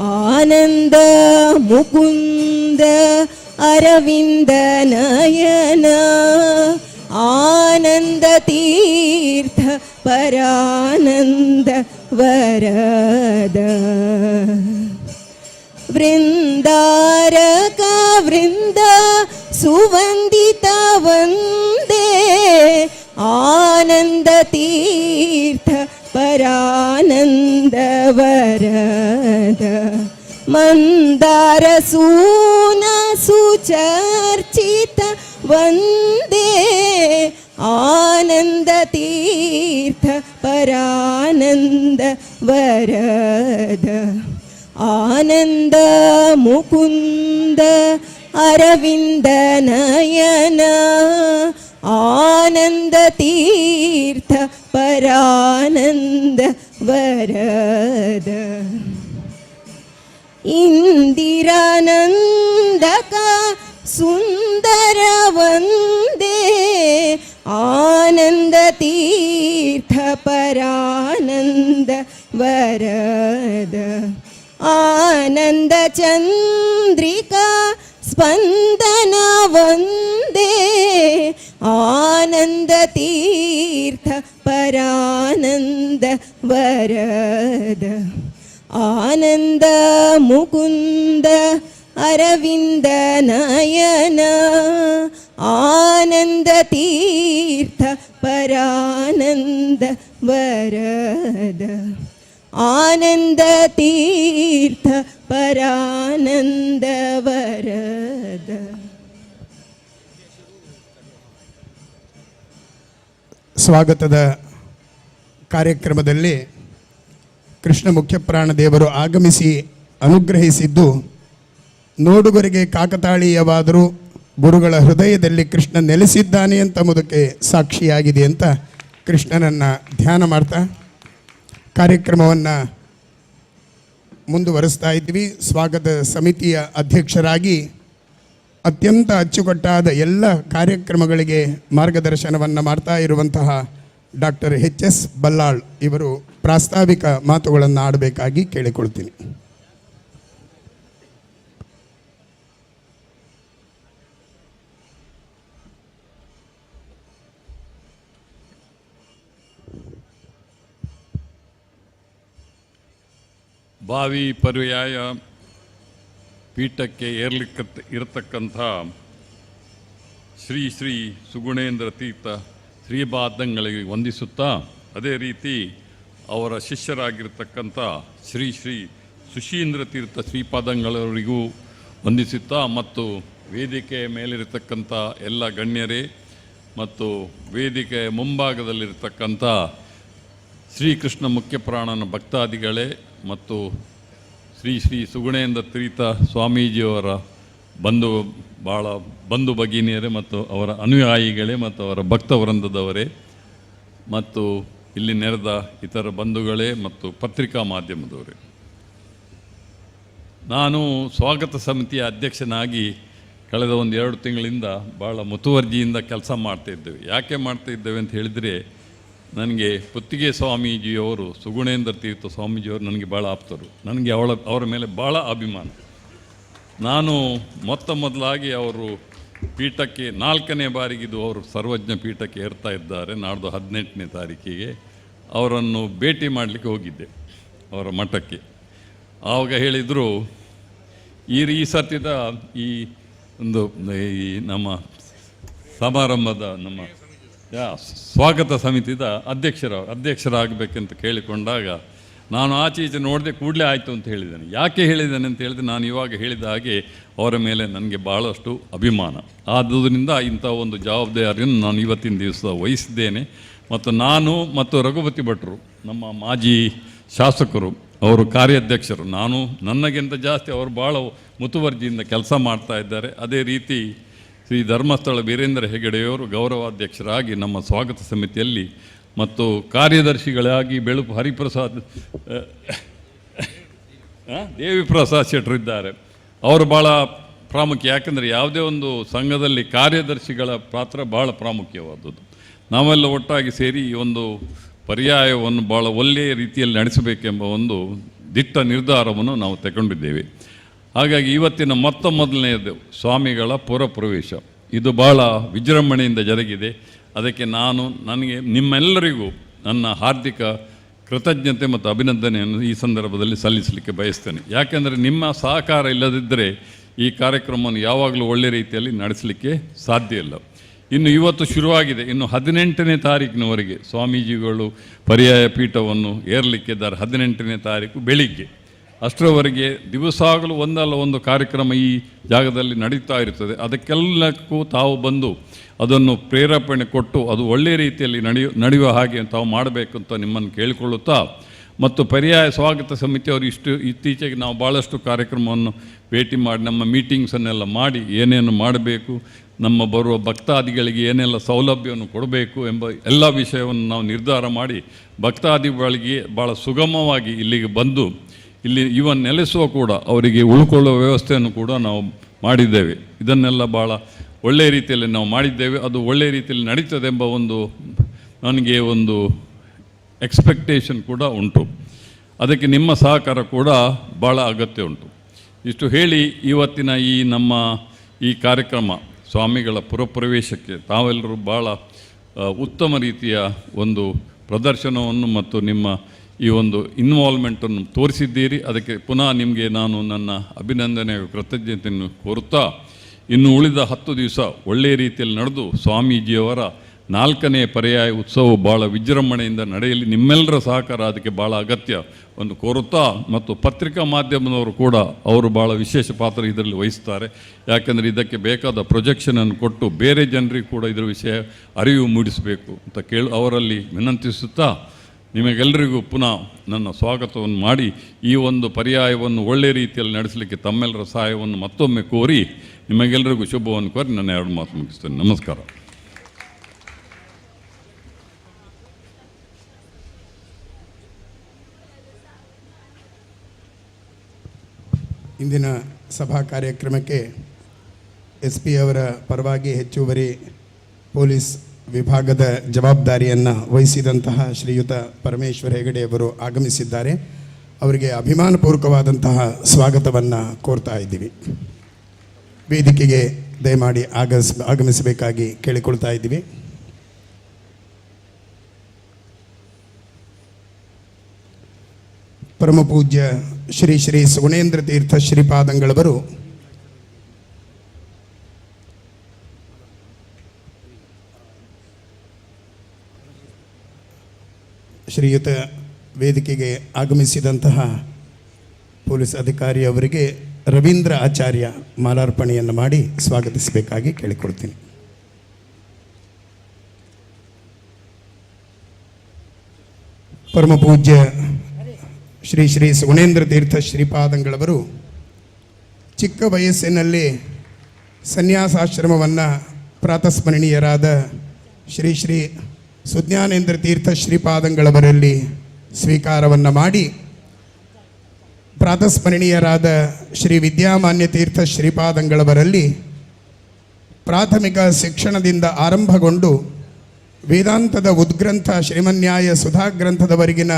आनंद मुकुंद अरविंद नयन आनंद तीर्थ परानंद वरद वृंदारक वृंद सुवंदित वंदे आनंद तीर्थ परानंद वरद मंदार सून सुचर्चित वंदे आनंद तीर्थ परानंद वरद आनंद मुकुंद अरविंद नयन आनंद तीर्थ परानंद वरद इंदिरानंदक सुंदर वंदे आनंद तीर्थ परानंद वरद आनंद चंद्रिका स्पंदन वंदे आनंद तीर्थ परानंद वरद आनंद मुकुंद अरविंद नयन आनंद तीर्थ परानंद वरद आनंद तीर्थ परानंद वरद ಸ್ವಾಗತದ ಕಾರ್ಯಕ್ರಮದಲ್ಲಿ ಕೃಷ್ಣ ಮುಖ್ಯಪ್ರಾಣ ದೇವರು ಆಗಮಿಸಿ ಅನುಗ್ರಹಿಸಿದ್ದು ನೋಡುಗರಿಗೆ ಕಾಕತಾಳೀಯವಾದರೂ ಗುರುಗಳ ಹೃದಯದಲ್ಲಿ ಕೃಷ್ಣ ನೆಲೆಸಿದ್ದಾನೆ ಎಂಬುದಕ್ಕೆ ಸಾಕ್ಷಿಯಾಗಿದೆ ಅಂತ ಕೃಷ್ಣನನ್ನು ಧ್ಯಾನ ಮಾಡ್ತಾ ಕಾರ್ಯಕ್ರಮವನ್ನು ಮುಂದುವರಿಸ್ತಾ ಇದ್ವಿ. ಸ್ವಾಗತ ಸಮಿತಿಯ ಅಧ್ಯಕ್ಷರಾಗಿ ಅತ್ಯಂತ ಅಚ್ಚುಕಟ್ಟಾದ ಎಲ್ಲ ಕಾರ್ಯಕ್ರಮಗಳಿಗೆ ಮಾರ್ಗದರ್ಶನವನ್ನು ಮಾಡ್ತಾ ಇರುವಂತಹ ಡಾಕ್ಟರ್ ಎಚ್.ಎಸ್. ಬಲ್ಲಾಳ್ ಇವರು ಪ್ರಾಸ್ತಾವಿಕ ಮಾತುಗಳನ್ನು ಆಡಬೇಕಾಗಿ ಕೇಳಿಕೊಳ್ತೀನಿ. ಭಾವಿ ಪರ್ಯಾಯ ಪೀಠಕ್ಕೆ ಇರತಕ್ಕಂಥ ಶ್ರೀ ಶ್ರೀ ಸುಗುಣೇಂದ್ರ ತೀರ್ಥ ಶ್ರೀಪಾದಂಗಳಿಗೆ ವಂದಿಸುತ್ತಾ, ಅದೇ ರೀತಿ ಅವರ ಶಿಷ್ಯರಾಗಿರ್ತಕ್ಕಂಥ ಶ್ರೀ ಶ್ರೀ ಸುಶೀಂದ್ರ ತೀರ್ಥ ಶ್ರೀಪಾದಂಗಳವರಿಗೂ ವಂದಿಸುತ್ತಾ, ಮತ್ತು ವೇದಿಕೆಯ ಮೇಲಿರತಕ್ಕಂಥ ಎಲ್ಲ ಗಣ್ಯರೇ ಮತ್ತು ವೇದಿಕೆಯ ಮುಂಭಾಗದಲ್ಲಿರ್ತಕ್ಕಂಥ ಶ್ರೀಕೃಷ್ಣ ಮುಖ್ಯಪ್ರಾಣನ ಭಕ್ತಾದಿಗಳೇ ಮತ್ತು ಶ್ರೀ ಶ್ರೀ ಸುಗುಣೇಂದ್ರ ತೀರ್ಥ ಸ್ವಾಮೀಜಿಯವರ ಬಂಧು ಭಗಿನಿಯರೇ ಮತ್ತು ಅವರ ಅನುಯಾಯಿಗಳೇ ಮತ್ತು ಅವರ ಭಕ್ತವೃಂದದವರೇ ಮತ್ತು ಇಲ್ಲಿ ನೆರೆದ ಇತರ ಬಂಧುಗಳೇ ಮತ್ತು ಪತ್ರಿಕಾ ಮಾಧ್ಯಮದವರೇ, ನಾನು ಸ್ವಾಗತ ಸಮಿತಿಯ ಅಧ್ಯಕ್ಷನಾಗಿ ಕಳೆದ 1-2 ತಿಂಗಳಿಂದ ಭಾಳ ಮುತುವರ್ಜಿಯಿಂದ ಕೆಲಸ ಮಾಡ್ತಾಯಿದ್ದೇವೆ. ಯಾಕೆ ಮಾಡ್ತಾಯಿದ್ದೇವೆ ಅಂತ ಹೇಳಿದರೆ, ನನಗೆ ಪುತ್ತಿಗೆ ಸ್ವಾಮೀಜಿಯವರು, ಸುಗುಣೇಂದ್ರ ತೀರ್ಥ ಸ್ವಾಮೀಜಿಯವರು ನನಗೆ ಭಾಳ ಆಪ್ತರು. ನನಗೆ ಅವರ ಮೇಲೆ ಭಾಳ ಅಭಿಮಾನ. ನಾನು ಮೊದಲಾಗಿ ಅವರು ಪೀಠಕ್ಕೆ 4ನೇ ಬಾರಿಗಿದು ಅವರು ಸರ್ವಜ್ಞ ಪೀಠಕ್ಕೆ ಏರ್ತಾ ಇದ್ದಾರೆ. ನಾಡ್ದು 18ನೇ ತಾರೀಕಿಗೆ ಅವರನ್ನು ಭೇಟಿ ಮಾಡಲಿಕ್ಕೆ ಹೋಗಿದ್ದೆ ಅವರ ಮಠಕ್ಕೆ. ಆವಾಗ ಹೇಳಿದರು, ಈ ಸರ್ತಿದ ಈ ನಮ್ಮ ಸಮಾರಂಭದ ಸ್ವಾಗತ ಸಮಿತಿದ ಅಧ್ಯಕ್ಷರಾಗಬೇಕಂತ ಕೇಳಿಕೊಂಡಾಗ ನಾನು ಆಚೆ ಈಚೆ ನೋಡದೆ ಕೂಡಲೇ ಆಯಿತು ಅಂತ ಹೇಳಿದ್ದೇನೆ. ಯಾಕೆ ಹೇಳಿದ್ದೇನೆ ಅಂತ ಹೇಳಿದ್ರೆ, ನಾನು ಇವಾಗ ಹೇಳಿದ ಹಾಗೆ ಅವರ ಮೇಲೆ ನನಗೆ ಭಾಳಷ್ಟು ಅಭಿಮಾನ. ಆದುದರಿಂದ ಇಂಥ ಒಂದು ಜವಾಬ್ದಾರಿಯನ್ನು ನಾನು ಇವತ್ತಿನ ದಿವಸ ವಹಿಸಿದ್ದೇನೆ. ಮತ್ತು ನಾನು ಮತ್ತು ರಘುಪತಿ ಭಟ್ರು, ನಮ್ಮ ಮಾಜಿ ಶಾಸಕರು, ಅವರು ಕಾರ್ಯಾಧ್ಯಕ್ಷರು. ನನಗಿಂತ ಜಾಸ್ತಿ ಅವರು ಭಾಳ ಮುತುವರ್ಜಿಯಿಂದ ಕೆಲಸ ಮಾಡ್ತಾ ಇದ್ದಾರೆ. ಅದೇ ರೀತಿ ಶ್ರೀ ಧರ್ಮಸ್ಥಳ ವೀರೇಂದ್ರ ಹೆಗಡೆಯವರು ಗೌರವಾಧ್ಯಕ್ಷರಾಗಿ ನಮ್ಮ ಸ್ವಾಗತ ಸಮಿತಿಯಲ್ಲಿ ಮತ್ತು ಕಾರ್ಯದರ್ಶಿಗಳಾಗಿ ಬೆಳುಪು ಹರಿಪ್ರಸಾದ್ ದೇವಿ ಪ್ರಸಾದ್ ಶೆಟ್ಟರಿದ್ದಾರೆ. ಅವರು ಭಾಳ ಪ್ರಾಮುಖ್ಯ. ಯಾಕೆಂದರೆ ಯಾವುದೇ ಒಂದು ಸಂಘದಲ್ಲಿ ಕಾರ್ಯದರ್ಶಿಗಳ ಪಾತ್ರ ಭಾಳ ಪ್ರಾಮುಖ್ಯವಾದದ್ದು. ನಾವೆಲ್ಲ ಒಟ್ಟಾಗಿ ಸೇರಿ ಈ ಒಂದು ಪರ್ಯಾಯವನ್ನು ಭಾಳ ಒಳ್ಳೆಯ ರೀತಿಯಲ್ಲಿ ನಡೆಸಬೇಕೆಂಬ ಒಂದು ದಿಟ್ಟ ನಿರ್ಧಾರವನ್ನು ನಾವು ತಗೊಂಡಿದ್ದೇವೆ. ಹಾಗಾಗಿ ಇವತ್ತಿನ ಮೊದಲನೆಯದು ಸ್ವಾಮಿಗಳ ಪುರಪ್ರವೇಶ. ಇದು ಭಾಳ ವಿಜೃಂಭಣೆಯಿಂದ ಜರುಗಿದೆ. ಅದಕ್ಕೆ ನನಗೆ ನಿಮ್ಮೆಲ್ಲರಿಗೂ ನನ್ನ ಹಾರ್ದಿಕ ಕೃತಜ್ಞತೆ ಮತ್ತು ಅಭಿನಂದನೆಯನ್ನು ಈ ಸಂದರ್ಭದಲ್ಲಿ ಸಲ್ಲಿಸಲಿಕ್ಕೆ ಬಯಸ್ತೇನೆ. ಯಾಕೆಂದರೆ ನಿಮ್ಮ ಸಹಕಾರ ಇಲ್ಲದಿದ್ದರೆ ಈ ಕಾರ್ಯಕ್ರಮವನ್ನು ಯಾವಾಗಲೂ ಒಳ್ಳೆಯ ರೀತಿಯಲ್ಲಿ ನಡೆಸಲಿಕ್ಕೆ ಸಾಧ್ಯ ಇಲ್ಲ. ಇವತ್ತು ಶುರುವಾಗಿದೆ. ಇನ್ನು 18ನೇ ತಾರೀಕಿನವರೆಗೆ ಸ್ವಾಮೀಜಿಗಳು ಪರ್ಯಾಯ ಪೀಠವನ್ನು ಏರಲಿಕ್ಕಿದ್ದಾರೆ. 18ನೇ ತಾರೀಕು ಬೆಳಿಗ್ಗೆ. ಅಷ್ಟರವರೆಗೆ ದಿವಸಾಗಲೂ ಒಂದಲ್ಲ ಒಂದು ಕಾರ್ಯಕ್ರಮ ಈ ಜಾಗದಲ್ಲಿ ನಡೀತಾ ಇರ್ತದೆ. ಅದಕ್ಕೆಲ್ಲಕ್ಕೂ ತಾವು ಬಂದು ಅದನ್ನು ಪ್ರೇರೇಪಣೆ ಕೊಟ್ಟು ಅದು ಒಳ್ಳೆಯ ರೀತಿಯಲ್ಲಿ ನಡೆಯುವ ಹಾಗೆ ತಾವು ಮಾಡಬೇಕು ಅಂತ ನಿಮ್ಮನ್ನು ಕೇಳಿಕೊಳ್ಳುತ್ತಾ, ಮತ್ತು ಪರ್ಯಾಯ ಸ್ವಾಗತ ಸಮಿತಿಯವರು ಇತ್ತೀಚೆಗೆ ನಾವು ಭಾಳಷ್ಟು ಕಾರ್ಯಕ್ರಮವನ್ನು ಭೇಟಿ ಮಾಡಿ ನಮ್ಮ ಮೀಟಿಂಗ್ಸನ್ನೆಲ್ಲ ಮಾಡಿ ಏನೇನು ಮಾಡಬೇಕು, ನಮ್ಮ ಬರುವ ಭಕ್ತಾದಿಗಳಿಗೆ ಏನೆಲ್ಲ ಸೌಲಭ್ಯವನ್ನು ಕೊಡಬೇಕು ಎಂಬ ಎಲ್ಲ ವಿಷಯವನ್ನು ನಾವು ನಿರ್ಧಾರ ಮಾಡಿ ಭಕ್ತಾದಿಗಳಿಗೆ ಭಾಳ ಸುಗಮವಾಗಿ ಇಲ್ಲಿಗೆ ಬಂದು ಇಲ್ಲಿ ನೆಲೆಸುವ ಕೂಡ ಅವರಿಗೆ ಉಳ್ಕೊಳ್ಳುವ ವ್ಯವಸ್ಥೆಯನ್ನು ಕೂಡ ನಾವು ಮಾಡಿದ್ದೇವೆ. ಇದನ್ನೆಲ್ಲ ಭಾಳ ಒಳ್ಳೆಯ ರೀತಿಯಲ್ಲಿ ನಾವು ಮಾಡಿದ್ದೇವೆ. ಅದು ಒಳ್ಳೆಯ ರೀತಿಯಲ್ಲಿ ನಡೀತದೆ ಎಂಬ ನನಗೆ ಒಂದು ಎಕ್ಸ್ಪೆಕ್ಟೇಷನ್ ಕೂಡ ಉಂಟು. ಅದಕ್ಕೆ ನಿಮ್ಮ ಸಹಕಾರ ಕೂಡ ಭಾಳ ಅಗತ್ಯ ಉಂಟು. ಇಷ್ಟು ಹೇಳಿ ಇವತ್ತಿನ ನಮ್ಮ ಈ ಕಾರ್ಯಕ್ರಮ ಸ್ವಾಮಿಗಳ ಪುರಪ್ರವೇಶಕ್ಕೆ ತಾವೆಲ್ಲರೂ ಭಾಳ ಉತ್ತಮ ರೀತಿಯ ಒಂದು ಪ್ರದರ್ಶನವನ್ನು ಮತ್ತು ನಿಮ್ಮ ಈ ಒಂದು ಇನ್ವಾಲ್ವ್ಮೆಂಟನ್ನು ತೋರಿಸಿದ್ದೀರಿ. ಅದಕ್ಕೆ ಪುನಃ ನಿಮಗೆ ನಾನು ನನ್ನ ಅಭಿನಂದನೆ ಕೃತಜ್ಞತೆಯನ್ನು ಕೋರುತ್ತಾ, ಇನ್ನು ಉಳಿದ 10 ದಿವಸ ಒಳ್ಳೆಯ ರೀತಿಯಲ್ಲಿ ನಡೆದು ಸ್ವಾಮೀಜಿಯವರ 4ನೇ ಪರ್ಯಾಯ ಉತ್ಸವ ಭಾಳ ವಿಜೃಂಭಣೆಯಿಂದ ನಡೆಯಲಿ. ನಿಮ್ಮೆಲ್ಲರ ಸಹಕಾರ ಅದಕ್ಕೆ ಭಾಳ ಅಗತ್ಯ ಒಂದು ಕೋರುತ್ತಾ, ಮತ್ತು ಪತ್ರಿಕಾ ಮಾಧ್ಯಮದವರು ಕೂಡ ಅವರು ಭಾಳ ವಿಶೇಷ ಪಾತ್ರ ಇದರಲ್ಲಿ ವಹಿಸ್ತಾರೆ. ಯಾಕೆಂದರೆ ಇದಕ್ಕೆ ಬೇಕಾದ ಪ್ರೊಜೆಕ್ಷನನ್ನು ಕೊಟ್ಟು ಬೇರೆ ಜನರಿಗೆ ಕೂಡ ಇದರ ವಿಷಯ ಅರಿವು ಮೂಡಿಸಬೇಕು ಅಂತ ಅವರಲ್ಲಿ ವಿನಂತಿಸುತ್ತಾ, ನಿಮಗೆಲ್ಲರಿಗೂ ಪುನಃ ನನ್ನ ಸ್ವಾಗತವನ್ನು ಮಾಡಿ ಈ ಒಂದು ಪರ್ಯಾಯವನ್ನು ಒಳ್ಳೆಯ ರೀತಿಯಲ್ಲಿ ನಡೆಸಲಿಕ್ಕೆ ತಮ್ಮೆಲ್ಲರ ಸಹಾಯವನ್ನು ಮತ್ತೊಮ್ಮೆ ಕೋರಿ ನಿಮಗೆಲ್ಲರಿಗೂ ಶುಭವನ್ನು ಕೋರಿ ನನ್ನ 2 ಮಾತು ಮುಗಿಸ್ತೇನೆ. ನಮಸ್ಕಾರ. ಇಂದಿನ ಸಭಾ ಕಾರ್ಯಕ್ರಮಕ್ಕೆ SP ಅವರ ಪರವಾಗಿ ಹೆಚ್ಚುವರಿ ಪೊಲೀಸ್ ವಿಭಾಗದ ಜವಾಬ್ದಾರಿಯನ್ನು ವಹಿಸಿದಂತಹ ಶ್ರೀಯುತ ಪರಮೇಶ್ವರ ಹೆಗಡೆಯವರು ಆಗಮಿಸಿದ್ದಾರೆ. ಅವರಿಗೆ ಅಭಿಮಾನಪೂರ್ವಕವಾದಂತಹ ಸ್ವಾಗತವನ್ನು ಕೋರ್ತಾ ಇದ್ದೀವಿ. ವೇದಿಕೆಗೆ ದಯಮಾಡಿ ಆಗಮಿಸಬೇಕಾಗಿ ಕೇಳಿಕೊಳ್ತಾ ಇದ್ದೀವಿ. ಪರಮ ಪೂಜ್ಯ ಶ್ರೀ ಶ್ರೀ ಸುಗುಣೇಂದ್ರ ತೀರ್ಥ ಶ್ರೀಪಾದಂಗಳವರು ಶ್ರೀಯುತ ವೇದಿಕೆಗೆ ಆಗಮಿಸಿದಂತಹ ಪೊಲೀಸ್ ಅಧಿಕಾರಿಯವರಿಗೆ ರವೀಂದ್ರ ಆಚಾರ್ಯ ಮಾಲಾರ್ಪಣೆಯನ್ನು ಮಾಡಿ ಸ್ವಾಗತಿಸಬೇಕಾಗಿ ಕೇಳಿಕೊಳ್ತೀನಿ. ಪರಮ ಪೂಜ್ಯ ಶ್ರೀ ಶ್ರೀ ಸುಗುಣೇಂದ್ರ ತೀರ್ಥ ಶ್ರೀಪಾದಂಗಳವರು ಚಿಕ್ಕ ವಯಸ್ಸಿನಲ್ಲಿ ಸನ್ಯಾಸಾಶ್ರಮವನ್ನು ಪ್ರಾತಸ್ಮರಣೀಯರಾದ ಶ್ರೀ ಶ್ರೀ ಸುಜ್ಞಾನೇಂದ್ರ ತೀರ್ಥ ಶ್ರೀಪಾದಂಗಳವರಲ್ಲಿ ಸ್ವೀಕಾರವನ್ನು ಮಾಡಿ, ಪ್ರಾತಸ್ಮರಣೀಯರಾದ ಶ್ರೀ ವಿದ್ಯಾಮಾನ್ಯ ತೀರ್ಥ ಶ್ರೀಪಾದಂಗಳವರಲ್ಲಿ ಪ್ರಾಥಮಿಕ ಶಿಕ್ಷಣದಿಂದ ಆರಂಭಗೊಂಡು ವೇದಾಂತದ ಉದ್ಗ್ರಂಥ ಶ್ರೀಮನ್ಯಾಯ ಸುಧಾಗ್ರಂಥದವರೆಗಿನ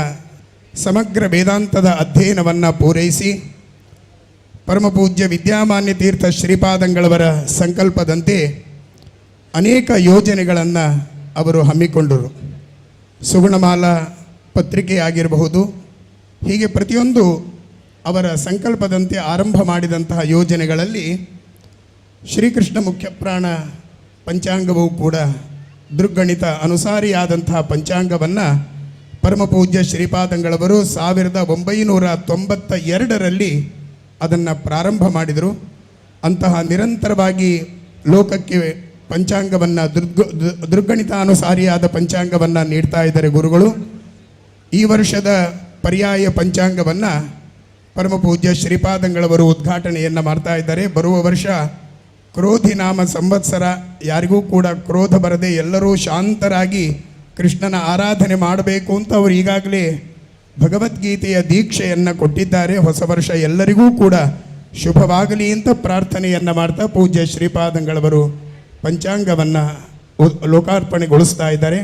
ಸಮಗ್ರ ವೇದಾಂತದ ಅಧ್ಯಯನವನ್ನು ಪೂರೈಸಿ, ಪರಮಪೂಜ್ಯ ವಿದ್ಯಾಮಾನ್ಯ ತೀರ್ಥ ಶ್ರೀಪಾದಂಗಳವರ ಸಂಕಲ್ಪದಂತೆ ಅನೇಕ ಯೋಜನೆಗಳನ್ನು ಅವರು ಹಮ್ಮಿಕೊಂಡರು. ಸುಗುಣಮಾಲಾ ಪತ್ರಿಕೆ ಆಗಿರಬಹುದು, ಹೀಗೆ ಪ್ರತಿಯೊಂದು ಅವರ ಸಂಕಲ್ಪದಂತೆ ಆರಂಭ ಮಾಡಿದಂತಹ ಯೋಜನೆಗಳಲ್ಲಿ ಶ್ರೀಕೃಷ್ಣ ಮುಖ್ಯಪ್ರಾಣ ಪಂಚಾಂಗವೂ ಕೂಡ ದೃಗ್ಗಣಿತ ಅನುಸಾರಿಯಾದಂತಹ ಪಂಚಾಂಗವನ್ನು ಪರಮಪೂಜ್ಯ ಶ್ರೀಪಾದಂಗಳವರು 1992ರಲ್ಲಿ ಅದನ್ನು ಪ್ರಾರಂಭ ಮಾಡಿದರು. ಅಂತಹ ನಿರಂತರವಾಗಿ ಲೋಕಕ್ಕೆ ಪಂಚಾಂಗವನ್ನು ದೃಗ್ಗಣಿತಾನುಸಾರಿಯಾದ ಪಂಚಾಂಗವನ್ನು ನೀಡ್ತಾ ಇದ್ದಾರೆ ಗುರುಗಳು. ಈ ವರ್ಷದ ಪರ್ಯಾಯ ಪಂಚಾಂಗವನ್ನು ಪರಮಪೂಜ್ಯ ಶ್ರೀಪಾದಂಗಳವರು ಉದ್ಘಾಟನೆಯನ್ನು ಮಾಡ್ತಾ ಇದ್ದಾರೆ. ಬರುವ ವರ್ಷ ಕ್ರೋಧಿನಾಮ ಸಂವತ್ಸರ, ಯಾರಿಗೂ ಕೂಡ ಕ್ರೋಧ ಬರದೆ ಎಲ್ಲರೂ ಶಾಂತರಾಗಿ ಕೃಷ್ಣನ ಆರಾಧನೆ ಮಾಡಬೇಕು ಅಂತ ಅವರು ಈಗಾಗಲೇ ಭಗವದ್ಗೀತೆಯ ದೀಕ್ಷೆಯನ್ನು ಕೊಟ್ಟಿದ್ದಾರೆ. ಹೊಸ ವರ್ಷ ಎಲ್ಲರಿಗೂ ಕೂಡ ಶುಭವಾಗಲಿ ಅಂತ ಪ್ರಾರ್ಥನೆಯನ್ನು ಮಾಡ್ತಾ ಪೂಜ್ಯ ಶ್ರೀಪಾದಂಗಳವರು ಪಂಚಾಂಗವನ್ನು ಲೋಕಾರ್ಪಣೆಗೊಳಿಸ್ತಾ ಇದ್ದಾರೆ.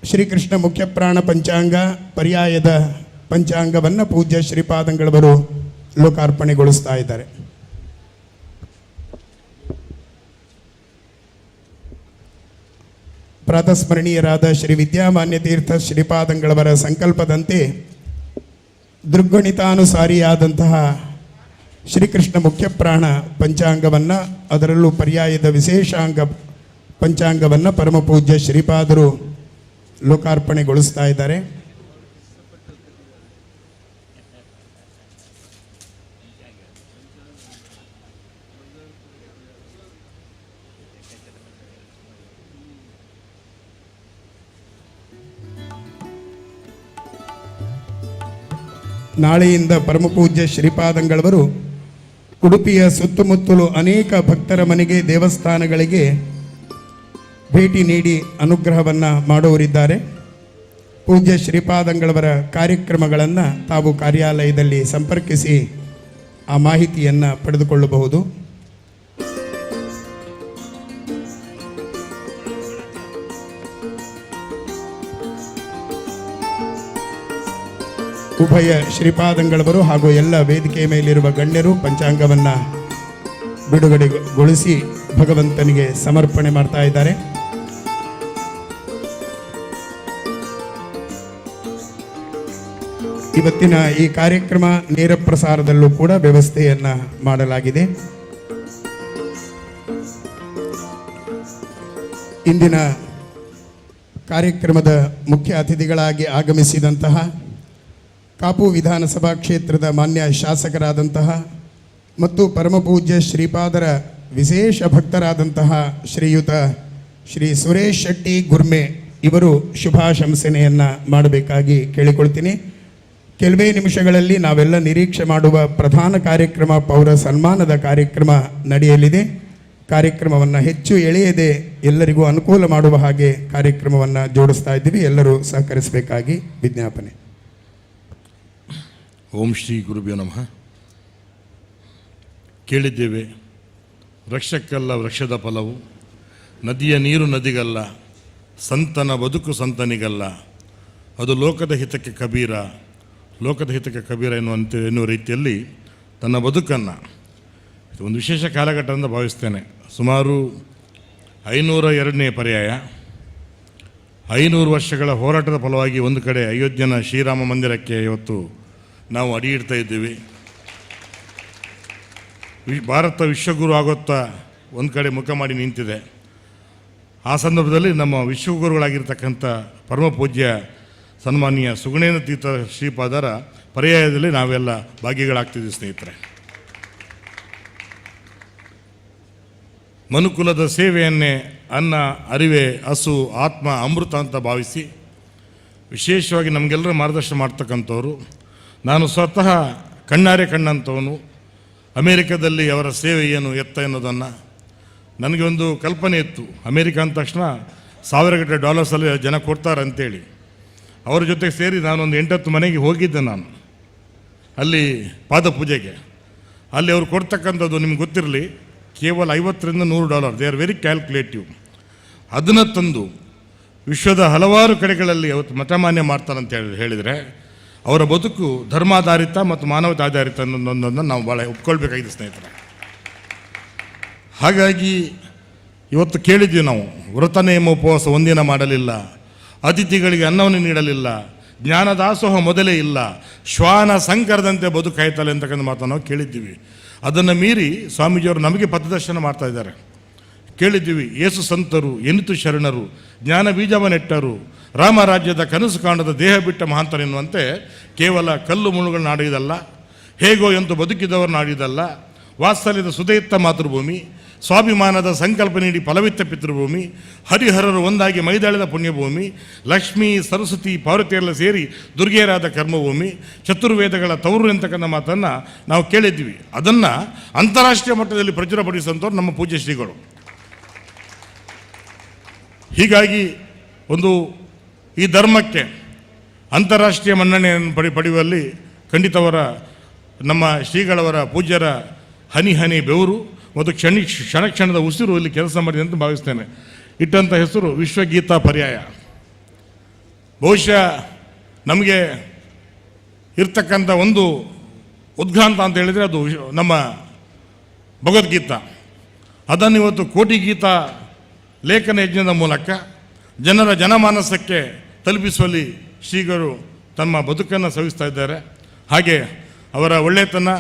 ಶ್ರೀಕೃಷ್ಣ ಮುಖ್ಯಪ್ರಾಣ ಪಂಚಾಂಗ ಪರ್ಯಾಯದ ಪಂಚಾಂಗವನ್ನು ಪೂಜ್ಯ ಶ್ರೀಪಾದಂಗಳವರು ಲೋಕಾರ್ಪಣೆಗೊಳಿಸ್ತಾ ಇದ್ದಾರೆ. ಪ್ರಾತಸ್ಮರಣೀಯರಾದ ಶ್ರೀ ವಿದ್ಯಾಮಾನ್ಯ ತೀರ್ಥ ಶ್ರೀಪಾದಂಗಳವರ ಸಂಕಲ್ಪದಂತೆ ದೃಗ್ಗಣಿತಾನುಸಾರಿಯಾದಂತಹ ಶ್ರೀಕೃಷ್ಣ ಮುಖ್ಯಪ್ರಾಣ ಪಂಚಾಂಗವನ್ನು, ಅದರಲ್ಲೂ ಪರ್ಯಾಯದ ವಿಶೇಷಾಂಗ ಪಂಚಾಂಗವನ್ನು ಪರಮಪೂಜ್ಯ ಶ್ರೀಪಾದರು ಲೋಕಾರ್ಪಣೆಗೊಳಿಸ್ತಾ ಇದ್ದಾರೆ. ನಾಳೆಯಿಂದ ಪರಮಪೂಜ್ಯ ಶ್ರೀಪಾದಂಗಳವರು ಉಡುಪಿಯ ಸುತ್ತಮುತ್ತಲು ಅನೇಕ ಭಕ್ತರ ಮನೆಗೆ, ದೇವಸ್ಥಾನಗಳಿಗೆ ಭೇಟಿ ನೀಡಿ ಅನುಗ್ರಹವನ್ನು ಮಾಡುವರಿದ್ದಾರೆ. ಪೂಜ್ಯ ಶ್ರೀಪಾದಂಗಳವರ ಕಾರ್ಯಕ್ರಮಗಳನ್ನು ತಾವು ಕಾರ್ಯಾಲಯದಲ್ಲಿ ಸಂಪರ್ಕಿಸಿ ಆ ಮಾಹಿತಿಯನ್ನು ಪಡೆದುಕೊಳ್ಳಬಹುದು. ಉಭಯ ಶ್ರೀಪಾದಂಗಳವರು ಹಾಗೂ ಎಲ್ಲ ವೇದಿಕೆಯ ಮೇಲಿರುವ ಗಣ್ಯರು ಪಂಚಾಂಗವನ್ನು ಬಿಡುಗಡೆಗೊಳಿಸಿ ಭಗವಂತನಿಗೆ ಸಮರ್ಪಣೆ ಮಾಡ್ತಾ ಇದ್ದಾರೆ. ಇವತ್ತಿನ ಈ ಕಾರ್ಯಕ್ರಮ ನೇರ ಪ್ರಸಾರದಲ್ಲೂ ಕೂಡ ವ್ಯವಸ್ಥೆಯನ್ನು ಮಾಡಲಾಗಿದೆ. ಇಂದಿನ ಕಾರ್ಯಕ್ರಮದ ಮುಖ್ಯ ಅತಿಥಿಗಳಾಗಿ ಆಗಮಿಸಿದಂತಹ ಕಾಪು ವಿಧಾನಸಭಾ ಕ್ಷೇತ್ರದ ಮಾನ್ಯ ಶಾಸಕರಾದಂತಹ ಮತ್ತು ಪರಮಪೂಜ್ಯ ಶ್ರೀಪಾದರ ವಿಶೇಷ ಭಕ್ತರಾದಂತಹ ಶ್ರೀಯುತ ಶ್ರೀ ಸುರೇಶ್ ಶೆಟ್ಟಿ ಗುರ್ಮೆ ಇವರು ಶುಭಾಶಂಸನೆಯನ್ನು ಮಾಡಬೇಕಾಗಿ ಕೇಳಿಕೊಳ್ತೀನಿ. ಕೆಲವೇ ನಿಮಿಷಗಳಲ್ಲಿ ನಾವೆಲ್ಲ ನಿರೀಕ್ಷೆ ಮಾಡುವ ಪ್ರಧಾನ ಕಾರ್ಯಕ್ರಮ ಪೌರ ಸನ್ಮಾನದ ಕಾರ್ಯಕ್ರಮ ನಡೆಯಲಿದೆ. ಕಾರ್ಯಕ್ರಮವನ್ನು ಹೆಚ್ಚು ಎಳೆಯದೆ ಎಲ್ಲರಿಗೂ ಅನುಕೂಲ ಮಾಡುವ ಹಾಗೆ ಕಾರ್ಯಕ್ರಮವನ್ನು ಜೋಡಿಸ್ತಾ ಇದ್ದೀವಿ. ಎಲ್ಲರೂ ಸಹಕರಿಸಬೇಕಾಗಿ ವಿಜ್ಞಾಪನೆ. ಓಂ ಶ್ರೀ ಗುರುಭ್ಯೋ ನಮಃ. ಕೇಳಿದ್ದೇವೆ, ವೃಕ್ಷಕ್ಕಲ್ಲ ವೃಕ್ಷದ ಫಲವು, ನದಿಯ ನೀರು ನದಿಗಲ್ಲ, ಸಂತನ ಬದುಕು ಸಂತನಿಗಲ್ಲ, ಅದು ಲೋಕದ ಹಿತಕ್ಕೆ ಕಬೀರ, ಲೋಕದ ಹಿತಕ್ಕೆ ಕಬೀರ ಎನ್ನುವ ರೀತಿಯಲ್ಲಿ ತನ್ನ ಬದುಕನ್ನು ಒಂದು ವಿಶೇಷ ಕಾಲಘಟ್ಟ ಅಂತ ಭಾವಿಸ್ತೇನೆ. ಸುಮಾರು 502ನೇ ಪರ್ಯಾಯ, 500 ವರ್ಷಗಳ ಹೋರಾಟದ ಫಲವಾಗಿ ಒಂದು ಕಡೆ ಅಯೋಧ್ಯೆಯ ಶ್ರೀರಾಮ ಮಂದಿರಕ್ಕೆ ಇವತ್ತು ನಾವು ಅಡಿ ಇಡ್ತಾ ಇದ್ದೀವಿ. ಭಾರತ ವಿಶ್ವಗುರು ಆಗುತ್ತಾ ಒಂದು ಕಡೆ ಮುಖ ಮಾಡಿ ನಿಂತಿದೆ. ಆ ಸಂದರ್ಭದಲ್ಲಿ ನಮ್ಮ ವಿಶ್ವಗುರುಗಳಾಗಿರ್ತಕ್ಕಂಥ ಪರಮ ಪೂಜ್ಯ ಸನ್ಮಾನ್ಯ ಸುಗುಣೇಂದ್ರ ತೀರ್ಥ ಶ್ರೀಪಾದರ ಪರ್ಯಾಯದಲ್ಲಿ ನಾವೆಲ್ಲ ಭಾಗಿಗಳಾಗ್ತಿದ್ದೀವಿ ಸ್ನೇಹಿತರೆ. ಮನುಕುಲದ ಸೇವೆಯನ್ನೇ ಅನ್ನ, ಅರಿವೆ, ಹಸು, ಆತ್ಮ, ಅಮೃತ ಅಂತ ಭಾವಿಸಿ ವಿಶೇಷವಾಗಿ ನಮಗೆಲ್ಲರ ಮಾರ್ಗದರ್ಶನ ಮಾಡ್ತಕ್ಕಂಥವ್ರು. ನಾನು ಸ್ವತಃ ಕಣ್ಣಾರೆ ಕಣ್ಣಂಥವನು. ಅಮೇರಿಕಾದಲ್ಲಿ ಅವರ ಸೇವೆ ಏನು ಎತ್ತ ಎನ್ನುವುದನ್ನು ನನಗೆ ಒಂದು ಕಲ್ಪನೆ ಇತ್ತು. ಅಮೇರಿಕಾ ಅಂದ ತಕ್ಷಣ $1000 ಜನ ಕೊಡ್ತಾರೆ ಅಂತೇಳಿ ಅವ್ರ ಜೊತೆಗೆ ಸೇರಿ ನಾನೊಂದು 8-10 ಮನೆಗೆ ಹೋಗಿದ್ದೆ. ನಾನು ಅಲ್ಲಿ ಪಾದಪೂಜೆಗೆ, ಅಲ್ಲಿ ಅವ್ರು ಕೊಡ್ತಕ್ಕಂಥದ್ದು ನಿಮ್ಗೆ ಗೊತ್ತಿರಲಿ, ಕೇವಲ $50-100. They are very calculative. ಅದನ್ನು ತಂದು ವಿಶ್ವದ ಹಲವಾರು ಕಡೆಗಳಲ್ಲಿ ಅವತ್ತು ಮತಮಾನ್ಯ ಮಾಡ್ತಾರಂತ ಹೇಳಿದರೆ ಅವರ ಬದುಕು ಧರ್ಮಾಧಾರಿತ ಮತ್ತು ಮಾನವತಾಧಾರಿತ ಅನ್ನೋದನ್ನು ನಾವು ಭಾಳ ಒಪ್ಕೊಳ್ಬೇಕಾಗಿದೆ ಸ್ನೇಹಿತರೆ. ಹಾಗಾಗಿ ಇವತ್ತು ಕೇಳಿದ್ವಿ ನಾವು, ವ್ರತ ನೇಮ ಉಪವಾಸ ಒಂದಿನ ಮಾಡಲಿಲ್ಲ, ಅತಿಥಿಗಳಿಗೆ ಅನ್ನವನ್ನು ನೀಡಲಿಲ್ಲ, ಜ್ಞಾನದಾಸೋಹ ಮೊದಲೇ ಇಲ್ಲ, ಶ್ವಾನ ಸಂಕರದಂತೆ ಬದುಕಾಯ್ತಲ್ಲ ಅಂತಕ್ಕಂಥ ಮಾತನ್ನು ನಾವು ಕೇಳಿದ್ದೀವಿ. ಅದನ್ನು ಮೀರಿ ಸ್ವಾಮೀಜಿಯವರು ನಮಗೆ ಪಥದರ್ಶನ ಮಾಡ್ತಾ ಇದ್ದಾರೆ. ಕೇಳಿದ್ದೀವಿ. ಯೇಸು ಸಂತರು ಎನಿತು ಶರಣರು, ಜ್ಞಾನ ಬೀಜವ ನೆಟ್ಟರು, ರಾಮರಾಜ್ಯದ ಕನಸು ಕಾಣದ ದೇಹ ಬಿಟ್ಟ ಮಹಾಂತರೆನ್ನುವಂತೆ ಕೇವಲ ಕಲ್ಲು ಮುಳ್ಳುಗಳನ್ನ ಆಡಿದಲ್ಲ, ಹೇಗೋ ಎಂದು ಬದುಕಿದವರನ್ನ ಆಡಿದಲ್ಲ, ವಾತ್ಸಲ್ಯದ ಸುದೈತ್ತ ಮಾತೃಭೂಮಿ, ಸ್ವಾಭಿಮಾನದ ಸಂಕಲ್ಪ ನೀಡಿ ಫಲವಿತ್ತ ಪಿತೃಭೂಮಿ, ಹರಿಹರರು ಒಂದಾಗಿ ಮೈದಾಳಿದ ಪುಣ್ಯಭೂಮಿ, ಲಕ್ಷ್ಮೀ ಸರಸ್ವತಿ ಪಾರ್ವತಿಯರೆಲ್ಲ ಸೇರಿ ದುರ್ಗೆಯರಾದ ಕರ್ಮಭೂಮಿ, ಚತುರ್ವೇದಗಳ ತವರು ಎಂತಕ್ಕಂಥ ಮಾತನ್ನು ನಾವು ಕೇಳಿದ್ವಿ. ಅದನ್ನು ಅಂತಾರಾಷ್ಟ್ರೀಯ ಮಟ್ಟದಲ್ಲಿ ಪ್ರಚುರಪಡಿಸುವಂಥವ್ರು ನಮ್ಮ ಪೂಜ್ಯ ಶ್ರೀಗಳು. ಹೀಗಾಗಿ ಈ ಧರ್ಮಕ್ಕೆ ಅಂತಾರಾಷ್ಟ್ರೀಯ ಮನ್ನಣೆಯನ್ನು ಪಡೆಯುವಲ್ಲಿ ಖಂಡಿತವರ ನಮ್ಮ ಶ್ರೀಗಳವರ ಪೂಜ್ಯರ ಹನಿ ಹನಿ ಬೆವರು ಮತ್ತು ಕ್ಷಣ ಕ್ಷಣದ ಉಸಿರು ಇಲ್ಲಿ ಕೆಲಸ ಮಾಡಿದೆ ಅಂತ ಭಾವಿಸ್ತೇನೆ. ಇಟ್ಟಂಥ ಹೆಸರು ವಿಶ್ವ ಗೀತಾ ಪರ್ಯಾಯ. ಬಹುಶಃ ನಮಗೆ ಇರ್ತಕ್ಕಂಥ ಒಂದು ಉದ್ಘಾಂತ ಅಂತ ಹೇಳಿದರೆ ಅದು ನಮ್ಮ ಭಗವದ್ಗೀತಾ. ಅದನ್ನು ಇವತ್ತು ಕೋಟಿ ಗೀತಾ ಲೇಖನ ಯಜ್ಞದ ಮೂಲಕ ಜನರ ಜನಮಾನಸಕ್ಕೆ ತಲುಪಿಸುವಲ್ಲಿ ಶ್ರೀಗಳು ತಮ್ಮ ಬದುಕನ್ನು ಸವಿಸ್ತಾ ಇದ್ದಾರೆ. ಹಾಗೆ ಅವರ ಒಳ್ಳೆಯತನ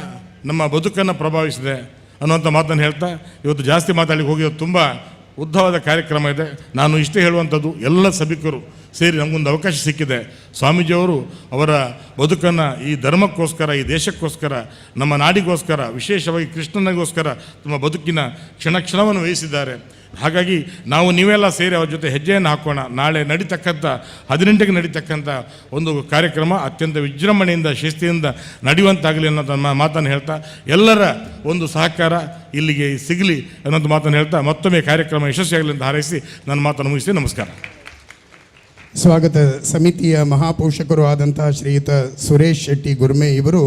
ನಮ್ಮ ಬದುಕನ್ನು ಪ್ರಭಾವಿಸಿದೆ ಅನ್ನುವಂಥ ಮಾತನ್ನು ಹೇಳ್ತಾ ಇವತ್ತು ಜಾಸ್ತಿ ಮಾತಾಡಲಿಕ್ಕೆ ಹೋಗಿದ್ದು ತುಂಬ ಉದ್ದವಾದ ಕಾರ್ಯಕ್ರಮ ಇದೆ. ನಾನು ಇಷ್ಟೇ ಹೇಳುವಂಥದ್ದು, ಎಲ್ಲ ಸಭಿಕರು ಸೇರಿ ನಮಗೊಂದು ಅವಕಾಶ ಸಿಕ್ಕಿದೆ. ಸ್ವಾಮೀಜಿಯವರು ಅವರ ಬದುಕನ್ನು ಈ ಧರ್ಮಕ್ಕೋಸ್ಕರ, ಈ ದೇಶಕ್ಕೋಸ್ಕರ, ನಮ್ಮ ನಾಡಿಗೋಸ್ಕರ, ವಿಶೇಷವಾಗಿ ಕೃಷ್ಣನಿಗೋಸ್ಕರ ತಮ್ಮ ಬದುಕಿನ ಕ್ಷಣ ಕ್ಷಣವನ್ನು ವಹಿಸಿದ್ದಾರೆ. ಹಾಗಾಗಿ ನಾವು ನೀವೆಲ್ಲ ಸೇರಿ ಅವ್ರ ಜೊತೆ ಹೆಜ್ಜೆಯನ್ನು ಹಾಕೋಣ. ನಾಳೆ ನಡೀತಕ್ಕಂಥ 18ಕ್ಕೆ ನಡೀತಕ್ಕಂಥ ಒಂದು ಕಾರ್ಯಕ್ರಮ ಅತ್ಯಂತ ವಿಜೃಂಭಣೆಯಿಂದ ಶಿಸ್ತಿಯಿಂದ ನಡೆಯುವಂತಾಗಲಿ ಅನ್ನೋದು ಮಾತನ್ನು ಹೇಳ್ತಾ, ಎಲ್ಲರ ಒಂದು ಸಹಕಾರ ಇಲ್ಲಿಗೆ ಸಿಗಲಿ ಅನ್ನೋದು ಮಾತನ್ನು ಹೇಳ್ತಾ ಮತ್ತೊಮ್ಮೆ ಕಾರ್ಯಕ್ರಮ ಯಶಸ್ವಿಯಾಗಲಿ ಅಂತ ಹಾರೈಸಿ ನನ್ನ ಮಾತನ್ನು ಮುಗಿಸಿ ನಮಸ್ಕಾರ. ಸ್ವಾಗತ ಸಮಿತಿಯ ಮಹಾಪೋಷಕರು ಆದಂತಹ ಶ್ರೀಯುತ ಸುರೇಶ್ ಶೆಟ್ಟಿ ಗುರ್ಮೆ ಇವರು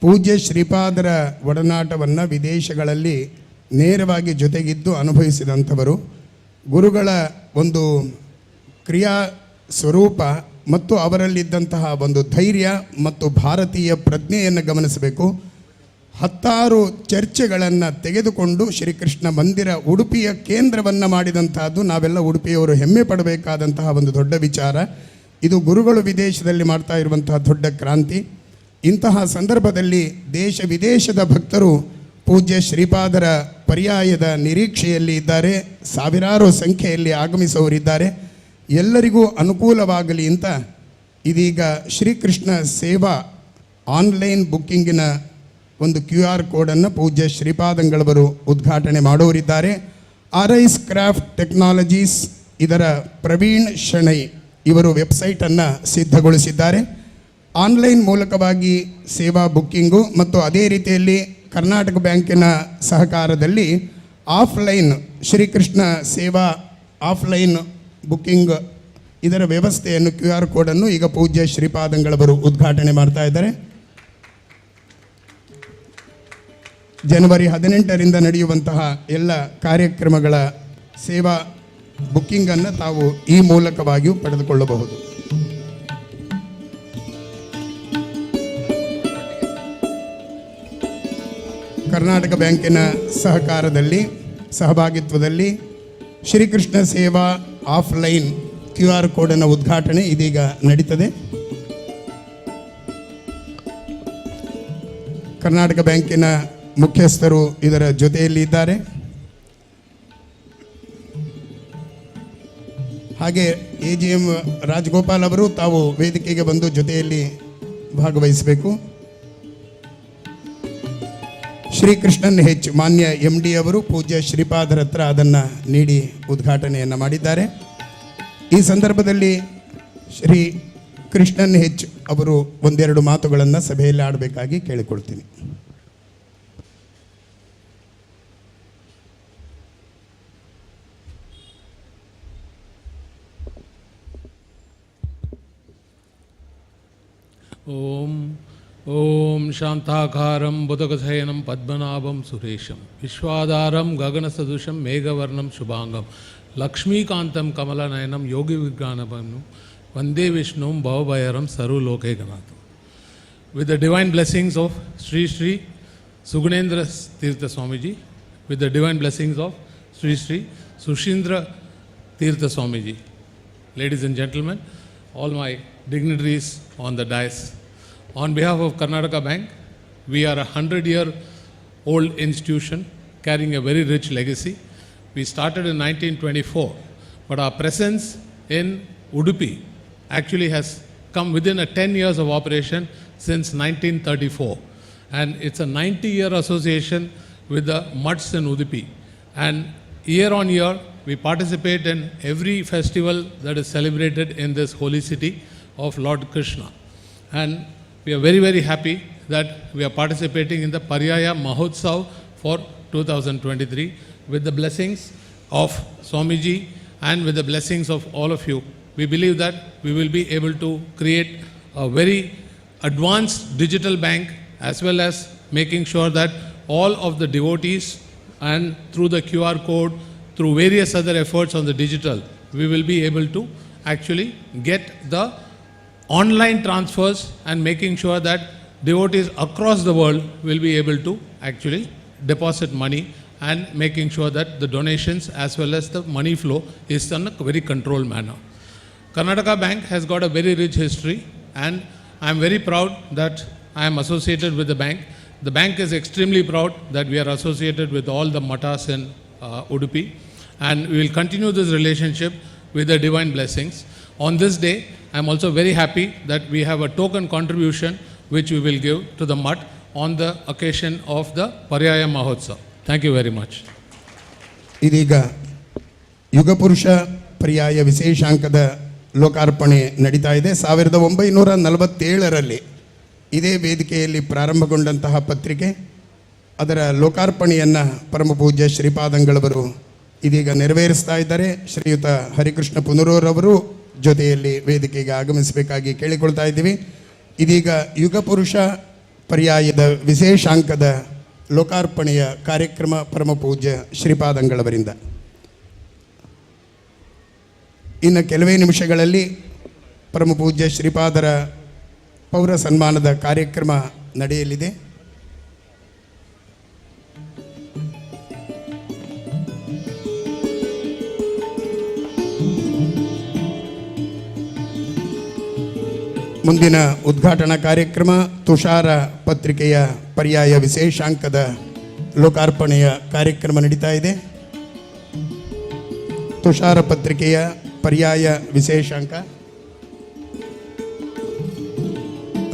ಪೂಜ್ಯ ಶ್ರೀಪಾದರ ಒಡನಾಟವನ್ನು ವಿದೇಶಗಳಲ್ಲಿ ನೇರವಾಗಿ ಜೊತೆಗಿದ್ದು ಅನುಭವಿಸಿದಂಥವರು. ಗುರುಗಳ ಒಂದು ಕ್ರಿಯಾ ಸ್ವರೂಪ ಮತ್ತು ಅವರಲ್ಲಿದ್ದಂತಹ ಒಂದು ಧೈರ್ಯ ಮತ್ತು ಭಾರತೀಯ ಪ್ರಜ್ಞೆಯನ್ನು ಗಮನಿಸಬೇಕು. 10 ಚರ್ಚೆಗಳನ್ನು ತೆಗೆದುಕೊಂಡು ಶ್ರೀಕೃಷ್ಣ ಮಂದಿರ ಉಡುಪಿಯ ಕೇಂದ್ರವನ್ನು ಮಾಡಿದಂತಹದ್ದು ನಾವೆಲ್ಲ ಉಡುಪಿಯವರು ಹೆಮ್ಮೆ ಪಡಬೇಕಾದಂತಹ ಒಂದು ದೊಡ್ಡ ವಿಚಾರ. ಇದು ಗುರುಗಳು ವಿದೇಶದಲ್ಲಿ ಮಾಡ್ತಾ ಇರುವಂತಹ ದೊಡ್ಡ ಕ್ರಾಂತಿ. ಇಂತಹ ಸಂದರ್ಭದಲ್ಲಿ ದೇಶ ವಿದೇಶದ ಭಕ್ತರು ಪೂಜ್ಯ ಶ್ರೀಪಾದರ ಪರ್ಯಾಯದ ನಿರೀಕ್ಷೆಯಲ್ಲಿ ಇದ್ದಾರೆ. ಸಾವಿರಾರು ಸಂಖ್ಯೆಯಲ್ಲಿ ಆಗಮಿಸುವವರಿದ್ದಾರೆ. ಎಲ್ಲರಿಗೂ ಅನುಕೂಲವಾಗಲಿ ಅಂತ ಇದೀಗ ಶ್ರೀಕೃಷ್ಣ ಸೇವಾ ಆನ್ಲೈನ್ ಬುಕ್ಕಿಂಗಿನ ಒಂದು QR ಕೋಡನ್ನು ಪೂಜ್ಯ ಶ್ರೀಪಾದಂಗಳವರು ಉದ್ಘಾಟನೆ ಮಾಡೋರಿದ್ದಾರೆ. RIS ಕ್ರಾಫ್ಟ್ ಟೆಕ್ನಾಲಜೀಸ್ ಇದರ ಪ್ರವೀಣ್ ಶೆಣೈ ಇವರು ವೆಬ್ಸೈಟನ್ನು ಸಿದ್ಧಗೊಳಿಸಿದ್ದಾರೆ. ಆನ್ಲೈನ್ ಮೂಲಕವಾಗಿ ಸೇವಾ ಬುಕ್ಕಿಂಗು ಮತ್ತು ಅದೇ ರೀತಿಯಲ್ಲಿ ಕರ್ನಾಟಕ ಬ್ಯಾಂಕಿನ ಸಹಕಾರದಲ್ಲಿ ಆಫ್ಲೈನ್ ಶ್ರೀಕೃಷ್ಣ ಸೇವಾ ಆಫ್ಲೈನ್ ಬುಕ್ಕಿಂಗ್ ಇದರ ವ್ಯವಸ್ಥೆಯನ್ನು QR ಕೋಡನ್ನು ಈಗ ಪೂಜ್ಯ ಶ್ರೀಪಾದಂಗಳವರು ಉದ್ಘಾಟನೆ ಮಾಡ್ತಾ ಇದ್ದಾರೆ. ಜನವರಿ 18ರಿಂದ ನಡೆಯುವಂತಹ ಎಲ್ಲ ಕಾರ್ಯಕ್ರಮಗಳ ಸೇವಾ ಬುಕ್ಕಿಂಗನ್ನು ತಾವು ಈ ಮೂಲಕವಾಗಿಯೂ ಪಡೆದುಕೊಳ್ಳಬಹುದು. ಕರ್ನಾಟಕ ಬ್ಯಾಂಕಿನ ಸಹಕಾರದಲ್ಲಿ ಸಹಭಾಗಿತ್ವದಲ್ಲಿ ಶ್ರೀಕೃಷ್ಣ ಸೇವಾ ಆಫ್ಲೈನ್ QR ಕೋಡನ್ನು ಉದ್ಘಾಟನೆ ಇದೀಗ ನಡೀತದೆ. ಕರ್ನಾಟಕ ಬ್ಯಾಂಕಿನ ಮುಖ್ಯಸ್ಥರು ಇದರ ಜೊತೆಯಲ್ಲಿ ಇದ್ದಾರೆ. ಹಾಗೆ AGM ರಾಜಗೋಪಾಲ್ ಅವರು ತಾವು ವೇದಿಕೆಗೆ ಬಂದು ಜೊತೆಯಲ್ಲಿ ಭಾಗವಹಿಸಬೇಕು. ಶ್ರೀಕೃಷ್ಣನ್ ಹೆಚ್ ಮಾನ್ಯ MD ಅವರು ಪೂಜ್ಯ ಶ್ರೀಪಾದರ ಹತ್ರ ಅದನ್ನು ನೀಡಿ ಉದ್ಘಾಟನೆಯನ್ನು ಮಾಡಿದ್ದಾರೆ. ಈ ಸಂದರ್ಭದಲ್ಲಿ ಶ್ರೀ ಕೃಷ್ಣನ್ ಹೆಚ್ ಅವರು ಒಂದೆರಡು ಮಾತುಗಳನ್ನು ಸಭೆಯಲ್ಲಿ ಆಡಬೇಕಾಗಿ ಕೇಳಿಕೊಳ್ತೀನಿ. ಓಂ ಶಾಂತಾಕಾರಂ ಬುಧಗಶಯನಂ ಪದ್ಮನಾಭಂ ಸುರೇಶಂ ವಿಶ್ವಾಧಾರಂ ಗಗನಸದೃಶಂ ಮೇಘವರ್ಣಂ ಶುಭಾಂಗಂ ಲಕ್ಷ್ಮೀಕಾಂತಂ ಕಮಲನಯನಂ ಯೋಗಿ ವಿಜ್ಞಾನವನ್ನು Vande ವಿಷ್ಣುಂ ಭವಭಯರಂ ಸರ್ವಲೋಕೈಕನಾಥಂ. With the divine blessings of Sri Sri Sugunendra Tirtha Swamiji, with the divine blessings of Sri Sri Sushindra Tirtha Swamiji, ladies and gentlemen, all my dignitaries on the dais, on behalf of Karnataka Bank, we are a 100-year-old institution carrying a very rich legacy. We started in 1924, but our presence in Udupi actually has come within a 10 years of operation since 1934. And it's a 90-year association with the mutts in Udupi. And year on year, we participate in every festival that is celebrated in this holy city of Lord Krishna. And we are very, very happy that we are participating in the Paryaya Mahotsav for 2023 with the blessings of Swamiji and with the blessings of all of you. We believe that we will be able to create a very advanced digital bank, as well as making sure that all of the devotees, and through the QR code, through various other efforts on the digital, we will be able to actually get the online transfers and making sure that devotees across the world will be able to actually deposit money and making sure that the donations as well as the money flow is done in a very controlled manner. Karnataka Bank has got a very rich history, and I am very proud that I am associated with the bank. The bank is extremely proud that we are associated with all the matas in Udupi, and we will continue this relationship with the divine blessings. On this day, I am also very happy that we have a token contribution which we will give to the mutt on the occasion of the Paryaya Mahotsav. Thank you very much. ಇದೀಗ ಯುಗಪುರುಷ ಪರ್ಯಾಯ ವಿಶೇಷಾಂಕದ ಲೋಕಾರ್ಪಣೆ ನಡೀತಾ ಇದೆ. 1947ರಲ್ಲಿ ಇದೇ ವೇದಿಕೆಯಲ್ಲಿ ಪ್ರಾರಂಭಗೊಂಡಂತಹ ಪತ್ರಿಕೆ, ಅದರ ಲೋಕಾರ್ಪಣೆಯನ್ನು ಪರಮಪೂಜ್ಯ ಶ್ರೀಪಾದಂಗಳವರು ಇದೀಗ ನೆರವೇರಿಸ್ತಾ ಇದ್ದಾರೆ. ಶ್ರೀಯುತ ಹರಿಕೃಷ್ಣ ಪುನರೂರವರು ಜೊತೆಯಲ್ಲಿ ವೇದಿಕೆಗೆ ಆಗಮಿಸಬೇಕಾಗಿ ಕೇಳಿಕೊಳ್ತಾ ಇದ್ದೀವಿ. ಇದೀಗ ಯುಗಪುರುಷ ಪರ್ಯಾಯದ ವಿಶೇಷಾಂಕದ ಲೋಕಾರ್ಪಣೆಯ ಕಾರ್ಯಕ್ರಮ ಪರಮಪೂಜ್ಯ ಶ್ರೀಪಾದಂಗಳವರಿಂದ. ಇನ್ನು ಕೆಲವೇ ನಿಮಿಷಗಳಲ್ಲಿ ಪರಮಪೂಜ್ಯ ಶ್ರೀಪಾದರ ಪೌರ ಸನ್ಮಾನದ ಕಾರ್ಯಕ್ರಮ ನಡೆಯಲಿದೆ. ಮುಂದಿನ ಉದ್ಘಾಟನಾ ಕಾರ್ಯಕ್ರಮ ತುಷಾರ ಪತ್ರಿಕೆಯ ಪರ್ಯಾಯ ವಿಶೇಷಾಂಕದ ಲೋಕಾರ್ಪಣೆಯ ಕಾರ್ಯಕ್ರಮ ನಡೀತಾ ಇದೆ. ತುಷಾರ ಪತ್ರಿಕೆಯ ಪರ್ಯಾಯ ವಿಶೇಷಾಂಕ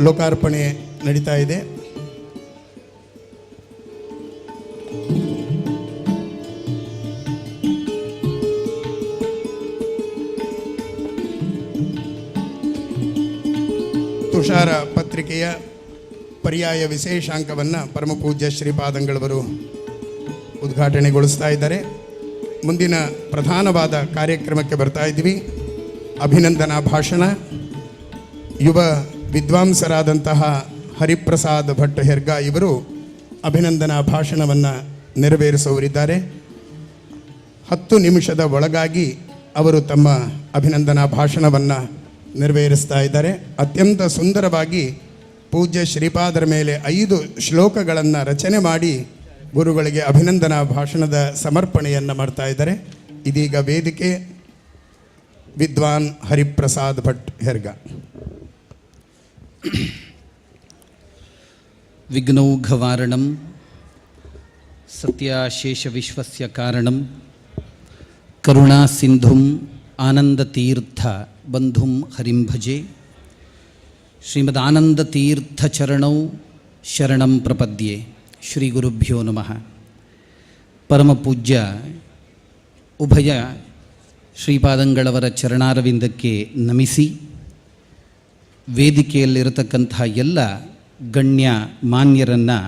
ಲೋಕಾರ್ಪಣೆ ನಡೀತಾ ಇದೆ. ತುಷಾರ ಪತ್ರಿಕೆಯ ಪರ್ಯಾಯ ವಿಶೇಷಾಂಕವನ್ನು ಪರಮಪೂಜ್ಯ ಶ್ರೀಪಾದಂಗಳವರು ಉದ್ಘಾಟನೆಗೊಳಿಸ್ತಾ ಇದ್ದಾರೆ. ಮುಂದಿನ ಪ್ರಧಾನವಾದ ಕಾರ್ಯಕ್ರಮಕ್ಕೆ ಬರ್ತಾ ಇದ್ದೀವಿ. ಅಭಿನಂದನಾ ಭಾಷಣ. ಯುವ ವಿದ್ವಾಂಸರಾದಂತಹ ಹರಿಪ್ರಸಾದ್ ಭಟ್ ಹೆರ್ಗಾ ಇವರು ಅಭಿನಂದನಾ ಭಾಷಣವನ್ನು ನೆರವೇರಿಸುವವರಿದ್ದಾರೆ. 10 ನಿಮಿಷದ ಒಳಗಾಗಿ ಅವರು ತಮ್ಮ ಅಭಿನಂದನಾ ಭಾಷಣವನ್ನು ನೆರವೇರಿಸ್ತಾ ಇದ್ದಾರೆ. ಅತ್ಯಂತ ಸುಂದರವಾಗಿ ಪೂಜ್ಯ ಶ್ರೀಪಾದರ ಮೇಲೆ 5 ಶ್ಲೋಕಗಳನ್ನು ರಚನೆ ಮಾಡಿ ಗುರುಗಳಿಗೆ ಅಭಿನಂದನಾ ಭಾಷಣದ ಸಮರ್ಪಣೆಯನ್ನು ಮಾಡ್ತಾ ಇದ್ದಾರೆ. ಇದೀಗ ವೇದಿಕೆ ವಿದ್ವಾನ್ ಹರಿಪ್ರಸಾದ್ ಭಟ್ ಹೆರ್ಗಾ. ವಿಘ್ನೌಘವಾರಣಂ ಸತ್ಯಾಶೇಷ ವಿಶ್ವಸ್ಯ ಕಾರಣಂ ಕರುಣಾ ಸಿಂಧುಂ ಆನಂದತೀರ್ಥ ಬಂಧುಂ ಹರಿಂ ಭಜೆ. ಶ್ರೀಮದ್ ಆನಂದತೀರ್ಥ ಚರಣೌ ಶರಣಂ ಪ್ರಪದ್ಯೆ. ಶ್ರೀ ಗುರುಭ್ಯೋ ನಮಃ. ಪರಮಪೂಜ್ಯ ಉಭಯ ಶ್ರೀಪಾದಂಗಳವರ ಚರಣಾರವಿಂದಕ್ಕೆ ನಮಿಸಿ, ವೇದಿಕೆಯಲ್ಲಿರತಕ್ಕಂತಹ ಎಲ್ಲ ಗಣ್ಯ ಮಾನ್ಯರನ್ನು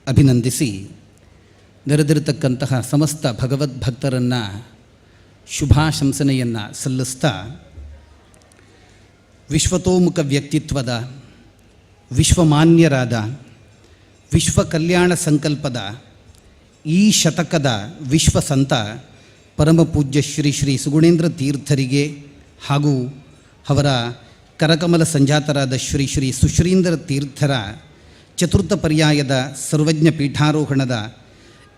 ಅಭಿನಂದಿಸಿ, ನೆರೆದಿರತಕ್ಕಂತಹ ಸಮಸ್ತ ಭಗವದ್ಭಕ್ತರನ್ನು ಶುಭಾಶಂಸನೆಯನ್ನು ಸಲ್ಲಿಸ್ತಾ, ವಿಶ್ವತೋಮುಖ ವ್ಯಕ್ತಿತ್ವದ, ವಿಶ್ವಮಾನ್ಯರಾದ, ವಿಶ್ವ ಕಲ್ಯಾಣ ಸಂಕಲ್ಪದ, ಈ ಶತಕದ ವಿಶ್ವಸಂತ ಪರಮಪೂಜ್ಯ ಶ್ರೀ ಶ್ರೀ ಸುಗುಣೇಂದ್ರ ತೀರ್ಥರಿಗೆ ಹಾಗೂ ಅವರ ಕರಕಮಲ ಸಂಜಾತರಾದ ಶ್ರೀ ಶ್ರೀ ಸುಶ್ರೀಂದ್ರ ತೀರ್ಥರ ಚತುರ್ಥ ಪರ್ಯಾಯದ ಸರ್ವಜ್ಞ ಪೀಠಾರೋಹಣದ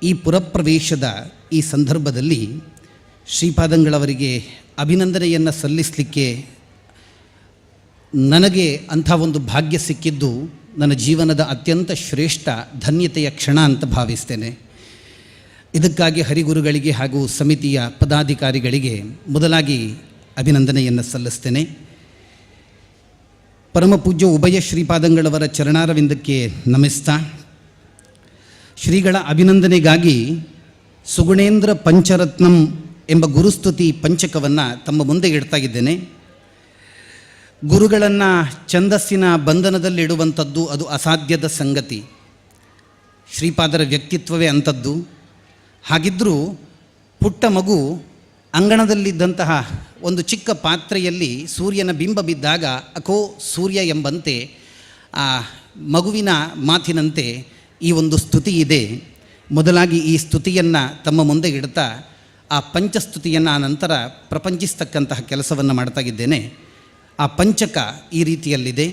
ಈ ಪುರಪ್ರವೇಶದ ಈ ಸಂದರ್ಭದಲ್ಲಿ ಶ್ರೀಪಾದಂಗಳವರಿಗೆ ಅಭಿನಂದನೆಯನ್ನು ಸಲ್ಲಿಸಲಿಕ್ಕೆ ನನಗೆ ಅಂಥ ಒಂದು ಭಾಗ್ಯ ಸಿಕ್ಕಿದ್ದು ನನ್ನ ಜೀವನದ ಅತ್ಯಂತ ಶ್ರೇಷ್ಠ ಧನ್ಯತೆಯ ಕ್ಷಣ ಅಂತ ಭಾವಿಸ್ತೇನೆ. ಇದಕ್ಕಾಗಿ ಹರಿಗುರುಗಳಿಗೆ ಹಾಗೂ ಸಮಿತಿಯ ಪದಾಧಿಕಾರಿಗಳಿಗೆ ಮೊದಲಾಗಿ ಅಭಿನಂದನೆಯನ್ನು ಸಲ್ಲಿಸ್ತೇನೆ. ಪರಮಪೂಜ್ಯ ಉಭಯ ಶ್ರೀಪಾದಂಗಳವರ ಚರಣಾರವಿಂದಕ್ಕೆ ನಮಿಸ್ತಾ ಶ್ರೀಗಳ ಅಭಿನಂದನೆಗಾಗಿ ಸುಗುಣೇಂದ್ರ ಪಂಚರತ್ನಂ ಎಂಬ ಗುರುಸ್ತುತಿ ಪಂಚಕವನ್ನು ತಮ್ಮ ಮುಂದೆ ಇಡ್ತಾ ಇದ್ದೇನೆ. ಗುರುಗಳನ್ನು ಛಂದಸ್ಸಿನ ಬಂಧನದಲ್ಲಿಡುವಂಥದ್ದು ಅದು ಅಸಾಧ್ಯದ ಸಂಗತಿ. ಶ್ರೀಪಾದರ ವ್ಯಕ್ತಿತ್ವವೇ ಅಂಥದ್ದು. ಹಾಗಿದ್ದರೂ ಪುಟ್ಟ ಮಗು ಅಂಗಣದಲ್ಲಿದ್ದಂತಹ ಒಂದು ಚಿಕ್ಕ ಪಾತ್ರೆಯಲ್ಲಿ ಸೂರ್ಯನ ಬಿಂಬ ಬಿದ್ದಾಗ ಅಕೋ ಸೂರ್ಯ ಎಂಬಂತೆ ಆ ಮಗುವಿನ ಮಾತಿನಂತೆ ಈ ಒಂದು ಸ್ತುತಿ ಇದೆ. ಮೊದಲಾಗಿ ಈ ಸ್ತುತಿಯನ್ನು ತಮ್ಮ ಮುಂದೆ ಇಡ್ತಾ ಆ ಪಂಚಸ್ತುತಿಯನ್ನು ನಂತರ ಪ್ರಪಂಚಿಸ್ತಕ್ಕಂತಹ ಕೆಲಸವನ್ನು ಮಾಡ್ತಾ ಇದ್ದೇನೆ. ಆ ಪಂಚಕ ಈ ರೀತಿಯಲ್ಲಿದೆ.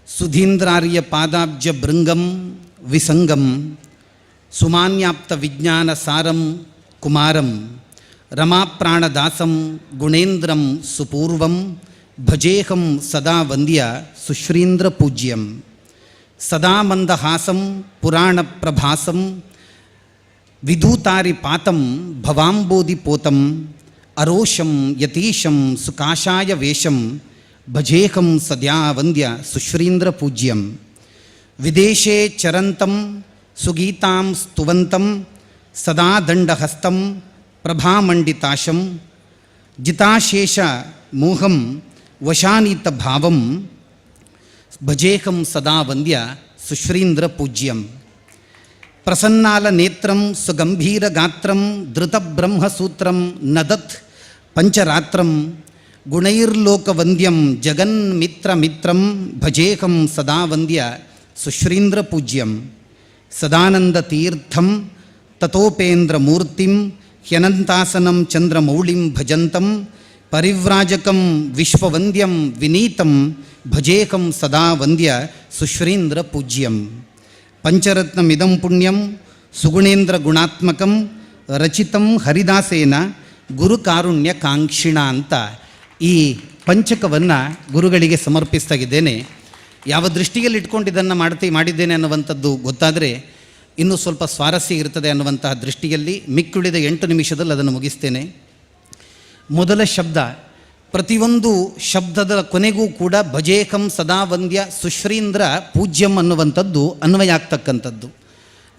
ಸುಧೀಂದ್ರಾರ್ಯ ಪಾದಾಬ್ಜ ಭೃಂಗಂ ವಿಸಂಗಂ ಸುಮಾನ್ಯಾಪ್ತ ವಿಜ್ಞಾನ ಸಾರಂ ಕುಮಾರಂ ರಮಾಪ್ರಾಣದಾಸಂ ಗುಣೇಂದ್ರಂ ಸುಪೂರ್ವಂ ಭಜೇಹಂ ಸದಾ ವಂದ್ಯ ಸುಶ್ರೀಂದ್ರ ಪೂಜ್ಯಂ ಸದಾ ಮಂದಹಾಸಂ ಪುರಾಣ ಪ್ರಭಾಸಂ ವಿಧೂತಾರಿ ಪಾತಂ ಭವಾಂಬೋಧಿ ಪೋತಂ ಅರೋಷಂ ಯತೀಶಂ ಸುಕಾಶಾಯ ವೇಷಂ ಭಜೇಹಂ ಸದ್ಯಾ ವಂದ್ಯ ಸುಶ್ರೀಂದ್ರ ಪೂಜ್ಯಂ ವಿದೇಶೇ ಚರಂತಂ ಸುಗೀತಾಂ ಸ್ತುವಂತಂ ಸದಾ ದಂಡಹಸ್ತಂ ಪ್ರಭಾಮಂಡಿತಾಶಂ ಜಿತಾಶೇಷ ಮೋಹಂ ವಶಾನೀತ ಭಾವಂ ಭಜೇಹಂ ಸದಾ ವಂದ್ಯ ಸುಶ್ರೀಂದ್ರ ಪೂಜ್ಯಂ ಪ್ರಸನ್ನಾಲ ನೇತ್ರಂ ಸುಗಂಭೀರ ಗಾತ್ರಂ ಧೃತಬ್ರಹ್ಮಸೂತ್ರಂ ನದತ್ ಪಂಚರಾತ್ರಂ ಗುಣೈರ್ಲೋಕವಂದ್ಯಂ ಜಗನ್ಮಿತ್ರಮಿತ್ರಂ ಭಜೇಹಂ ಸದಾ ವಂದ್ಯ ಸುಶ್ರೀಂದ್ರ ಪೂಜ್ಯಂ ಸದಾನಂದ ತೀರ್ಥಂ ತತೋಪೇಂದ್ರ ಮೂರ್ತಿಂ ಹ್ಯನಂತಾಸನಂ ಚಂದ್ರಮೌಳಿಂ ಭಜಂತಂ ಪರಿವ್ರಾಜಕಂ ವಿಶ್ವವಂದ್ಯಂ ವಿನೀತಂ ಭಜೇಹಂ ಸದಾ ವಂದ್ಯ ಸುಶ್ರೀಂದ್ರ ಪೂಜ್ಯಂ ಪಂಚರತ್ನಮಿದಂ ಪುಣ್ಯಂ ಸುಗುಣೇಂದ್ರ ಗುಣಾತ್ಮಕಂ ರಚಿತಂ ಹರಿದಾಸೇನ ಗುರುಕಾರುಣ್ಯ ಕಾಂಕ್ಷಿಣ ಅಂತ ಈ ಪಂಚಕವನ್ನು ಗುರುಗಳಿಗೆ ಸಮರ್ಪಿಸ್ತಾ ಇದ್ದೇನೆ. ಯಾವ ದೃಷ್ಟಿಯಲ್ಲಿ ಇಟ್ಕೊಂಡು ಇದನ್ನು ಮಾಡಿದ್ದೇನೆ ಅನ್ನುವಂಥದ್ದು ಗೊತ್ತಾದರೆ ಇನ್ನೂ ಸ್ವಲ್ಪ ಸ್ವಾರಸ್ಯ ಇರ್ತದೆ ಅನ್ನುವಂತಹ ದೃಷ್ಟಿಯಲ್ಲಿ ಮಿಕ್ಕುಳಿದ 8 ನಿಮಿಷದಲ್ಲಿ ಅದನ್ನು ಮುಗಿಸ್ತೇನೆ. ಮೊದಲ ಶಬ್ದ, ಪ್ರತಿಯೊಂದು ಶಬ್ದದ ಕೊನೆಗೂ ಕೂಡ ಭಜೇಹಂ ಸದಾ ವಂದ್ಯ ಸುಶ್ರೀಂದ್ರ ಪೂಜ್ಯಂ ಅನ್ನುವಂಥದ್ದು ಅನ್ವಯ ಆಗ್ತಕ್ಕಂಥದ್ದು.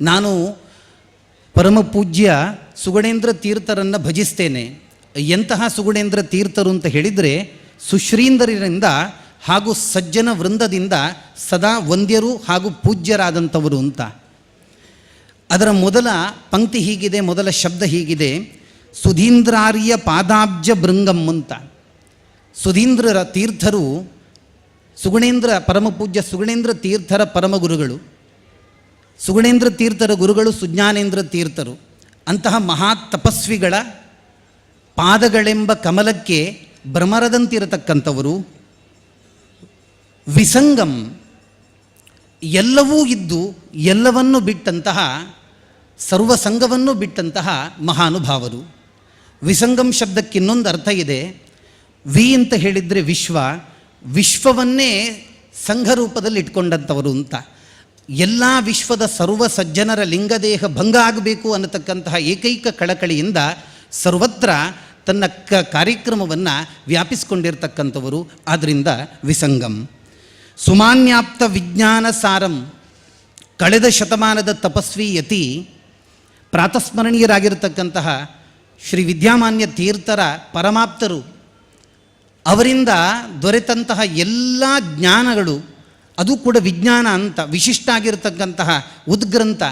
ನಾನು ಪರಮಪೂಜ್ಯ ಸುಗುಣೇಂದ್ರ ತೀರ್ಥರನ್ನು ಭಜಿಸ್ತೇನೆ. ಎಂತಹ ಸುಗುಣೇಂದ್ರ ತೀರ್ಥರು ಅಂತ ಹೇಳಿದರೆ ಸುಶ್ರೀಂದ್ರರಿಂದ ಹಾಗೂ ಸಜ್ಜನ ವೃಂದದಿಂದ ಸದಾ ವಂದ್ಯರು ಹಾಗೂ ಪೂಜ್ಯರಾದಂಥವರು ಅಂತ. ಅದರ ಮೊದಲ ಪಂಕ್ತಿ ಹೀಗಿದೆ, ಮೊದಲ ಶಬ್ದ ಹೀಗಿದೆ, ಸುಧೀಂದ್ರಾರ್ಯ ಪಾದಾಬ್ಜ ಭೃಂಗಂ ಅಂತ. ಸುಧೀಂದ್ರರ ತೀರ್ಥರು ಸುಗುಣೇಂದ್ರ ಪರಮಪೂಜ್ಯ ಸುಗುಣೇಂದ್ರ ತೀರ್ಥರ ಪರಮಗುರುಗಳು. ಸುಗುಣೇಂದ್ರ ತೀರ್ಥರ ಗುರುಗಳು ಸುಜ್ಞಾನೇಂದ್ರ ತೀರ್ಥರು. ಅಂತಹ ಮಹಾ ತಪಸ್ವಿಗಳ ಪಾದಗಳೆಂಬ ಕಮಲಕ್ಕೆ ಭ್ರಮರದಂತಿರತಕ್ಕಂಥವರು. ವಿಸಂಗಂ, ಎಲ್ಲವೂ ಇದ್ದು ಎಲ್ಲವನ್ನೂ ಬಿಟ್ಟಂತಹ, ಸರ್ವಸಂಗವನ್ನು ಬಿಟ್ಟಂತಹ ಮಹಾನುಭಾವರು. ವಿಸಂಗಂ ಶಬ್ದಕ್ಕೆ ಇನ್ನೊಂದು ಅರ್ಥ ಇದೆ. ವಿ ಅಂತ ಹೇಳಿದರೆ ವಿಶ್ವ, ವಿಶ್ವವನ್ನೇ ಸಂಘರೂಪದಲ್ಲಿ ಇಟ್ಕೊಂಡಂಥವರು ಅಂತ. ಎಲ್ಲ ವಿಶ್ವದ ಸರ್ವ ಸಜ್ಜನರ ಲಿಂಗದೇಹ ಭಂಗ ಆಗಬೇಕು ಅನ್ನತಕ್ಕಂತಹ ಏಕೈಕ ಕಳಕಳಿಯಿಂದ ಸರ್ವತ್ರ ತನ್ನ ಕಾರ್ಯಕ್ರಮವನ್ನು ವ್ಯಾಪಿಸಿಕೊಂಡಿರ್ತಕ್ಕಂಥವರು. ಆದ್ದರಿಂದ ವಿಸಂಗಂ. ಸುಮಾನ್ಯಾಪ್ತ ವಿಜ್ಞಾನ ಸಾರಂ, ಕಳೆದ ಶತಮಾನದ ತಪಸ್ವಿ ಯತಿ ಪ್ರಾತಸ್ಮರಣೀಯರಾಗಿರ್ತಕ್ಕಂತಹ ಶ್ರೀ ವಿದ್ಯಾಮಾನ್ಯ ತೀರ್ಥರ ಪರಮಾಪ್ತರು. ಅವರಿಂದ ದೊರೆತಂತಹ ಎಲ್ಲ ಜ್ಞಾನಗಳು, ಅದು ಕೂಡ ವಿಜ್ಞಾನ ಅಂತ ವಿಶಿಷ್ಟ ಆಗಿರತಕ್ಕಂತಹ ಉದ್ಗ್ರಂಥ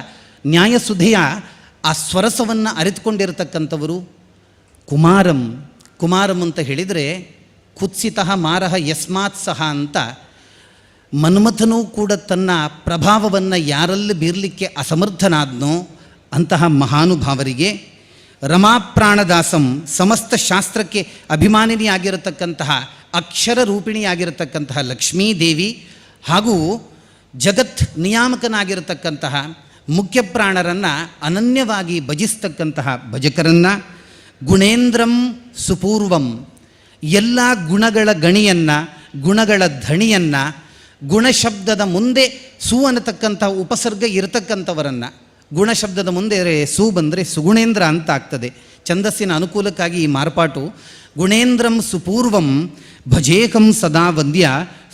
ನ್ಯಾಯಸುಧೆಯ ಆ ಸ್ವರಸವನ್ನು ಅರಿತುಕೊಂಡಿರತಕ್ಕಂಥವರು. ಕುಮಾರಂ, ಕುಮಾರಂ ಅಂತ ಹೇಳಿದರೆ ಕುತ್ಸಿತಃ ಮಾರಹ ಯಸ್ಮಾತ್ ಸಹ ಅಂತ. ಮನ್ಮಥನೂ ಕೂಡ ತನ್ನ ಪ್ರಭಾವವನ್ನು ಯಾರಲ್ಲಿ ಬೀರಲಿಕ್ಕೆ ಅಸಮರ್ಥನಾದ್ನೋ ಅಂತಹ ಮಹಾನುಭಾವರಿಗೆ. ರಮಾಪ್ರಾಣದಾಸಂ, ಸಮಸ್ತ ಶಾಸ್ತ್ರಕ್ಕೆ ಅಭಿಮಾನಿನಿಯಾಗಿರತಕ್ಕಂತಹ ಅಕ್ಷರ ರೂಪಿಣಿಯಾಗಿರತಕ್ಕಂತಹ ಲಕ್ಷ್ಮೀದೇವಿ ಹಾಗೂ ಜಗತ್ ನಿಯಾಮಕನಾಗಿರತಕ್ಕಂತಹ ಮುಖ್ಯ ಪ್ರಾಣರನ್ನು ಅನನ್ಯವಾಗಿ ಭಜಿಸ್ತಕ್ಕಂತಹ ಭಜಕರನ್ನು. ಗುಣೇಂದ್ರಂ ಸುಪೂರ್ವಂ, ಎಲ್ಲ ಗುಣಗಳ ಗಣಿಯನ್ನು, ಗುಣಗಳ ಧಣಿಯನ್ನು, ಗುಣಶಬ್ದದ ಮುಂದೆ ಸು ಅನ್ನತಕ್ಕಂಥ ಉಪಸರ್ಗ ಇರತಕ್ಕಂಥವರನ್ನು, ಗುಣ ಶಬ್ದದ ಮುಂದೆ ಸು ಬಂದರೆ ಸುಗುಣೇಂದ್ರ ಅಂತ ಆಗ್ತದೆ. ಛಂದಸ್ಸಿನ ಅನುಕೂಲಕ್ಕಾಗಿ ಈ ಮಾರ್ಪಾಟು. ಗುಣೇಂದ್ರಂ ಸುಪೂರ್ವಂ ಭಜೇಕಂ ಸದಾ ವಂದ್ಯ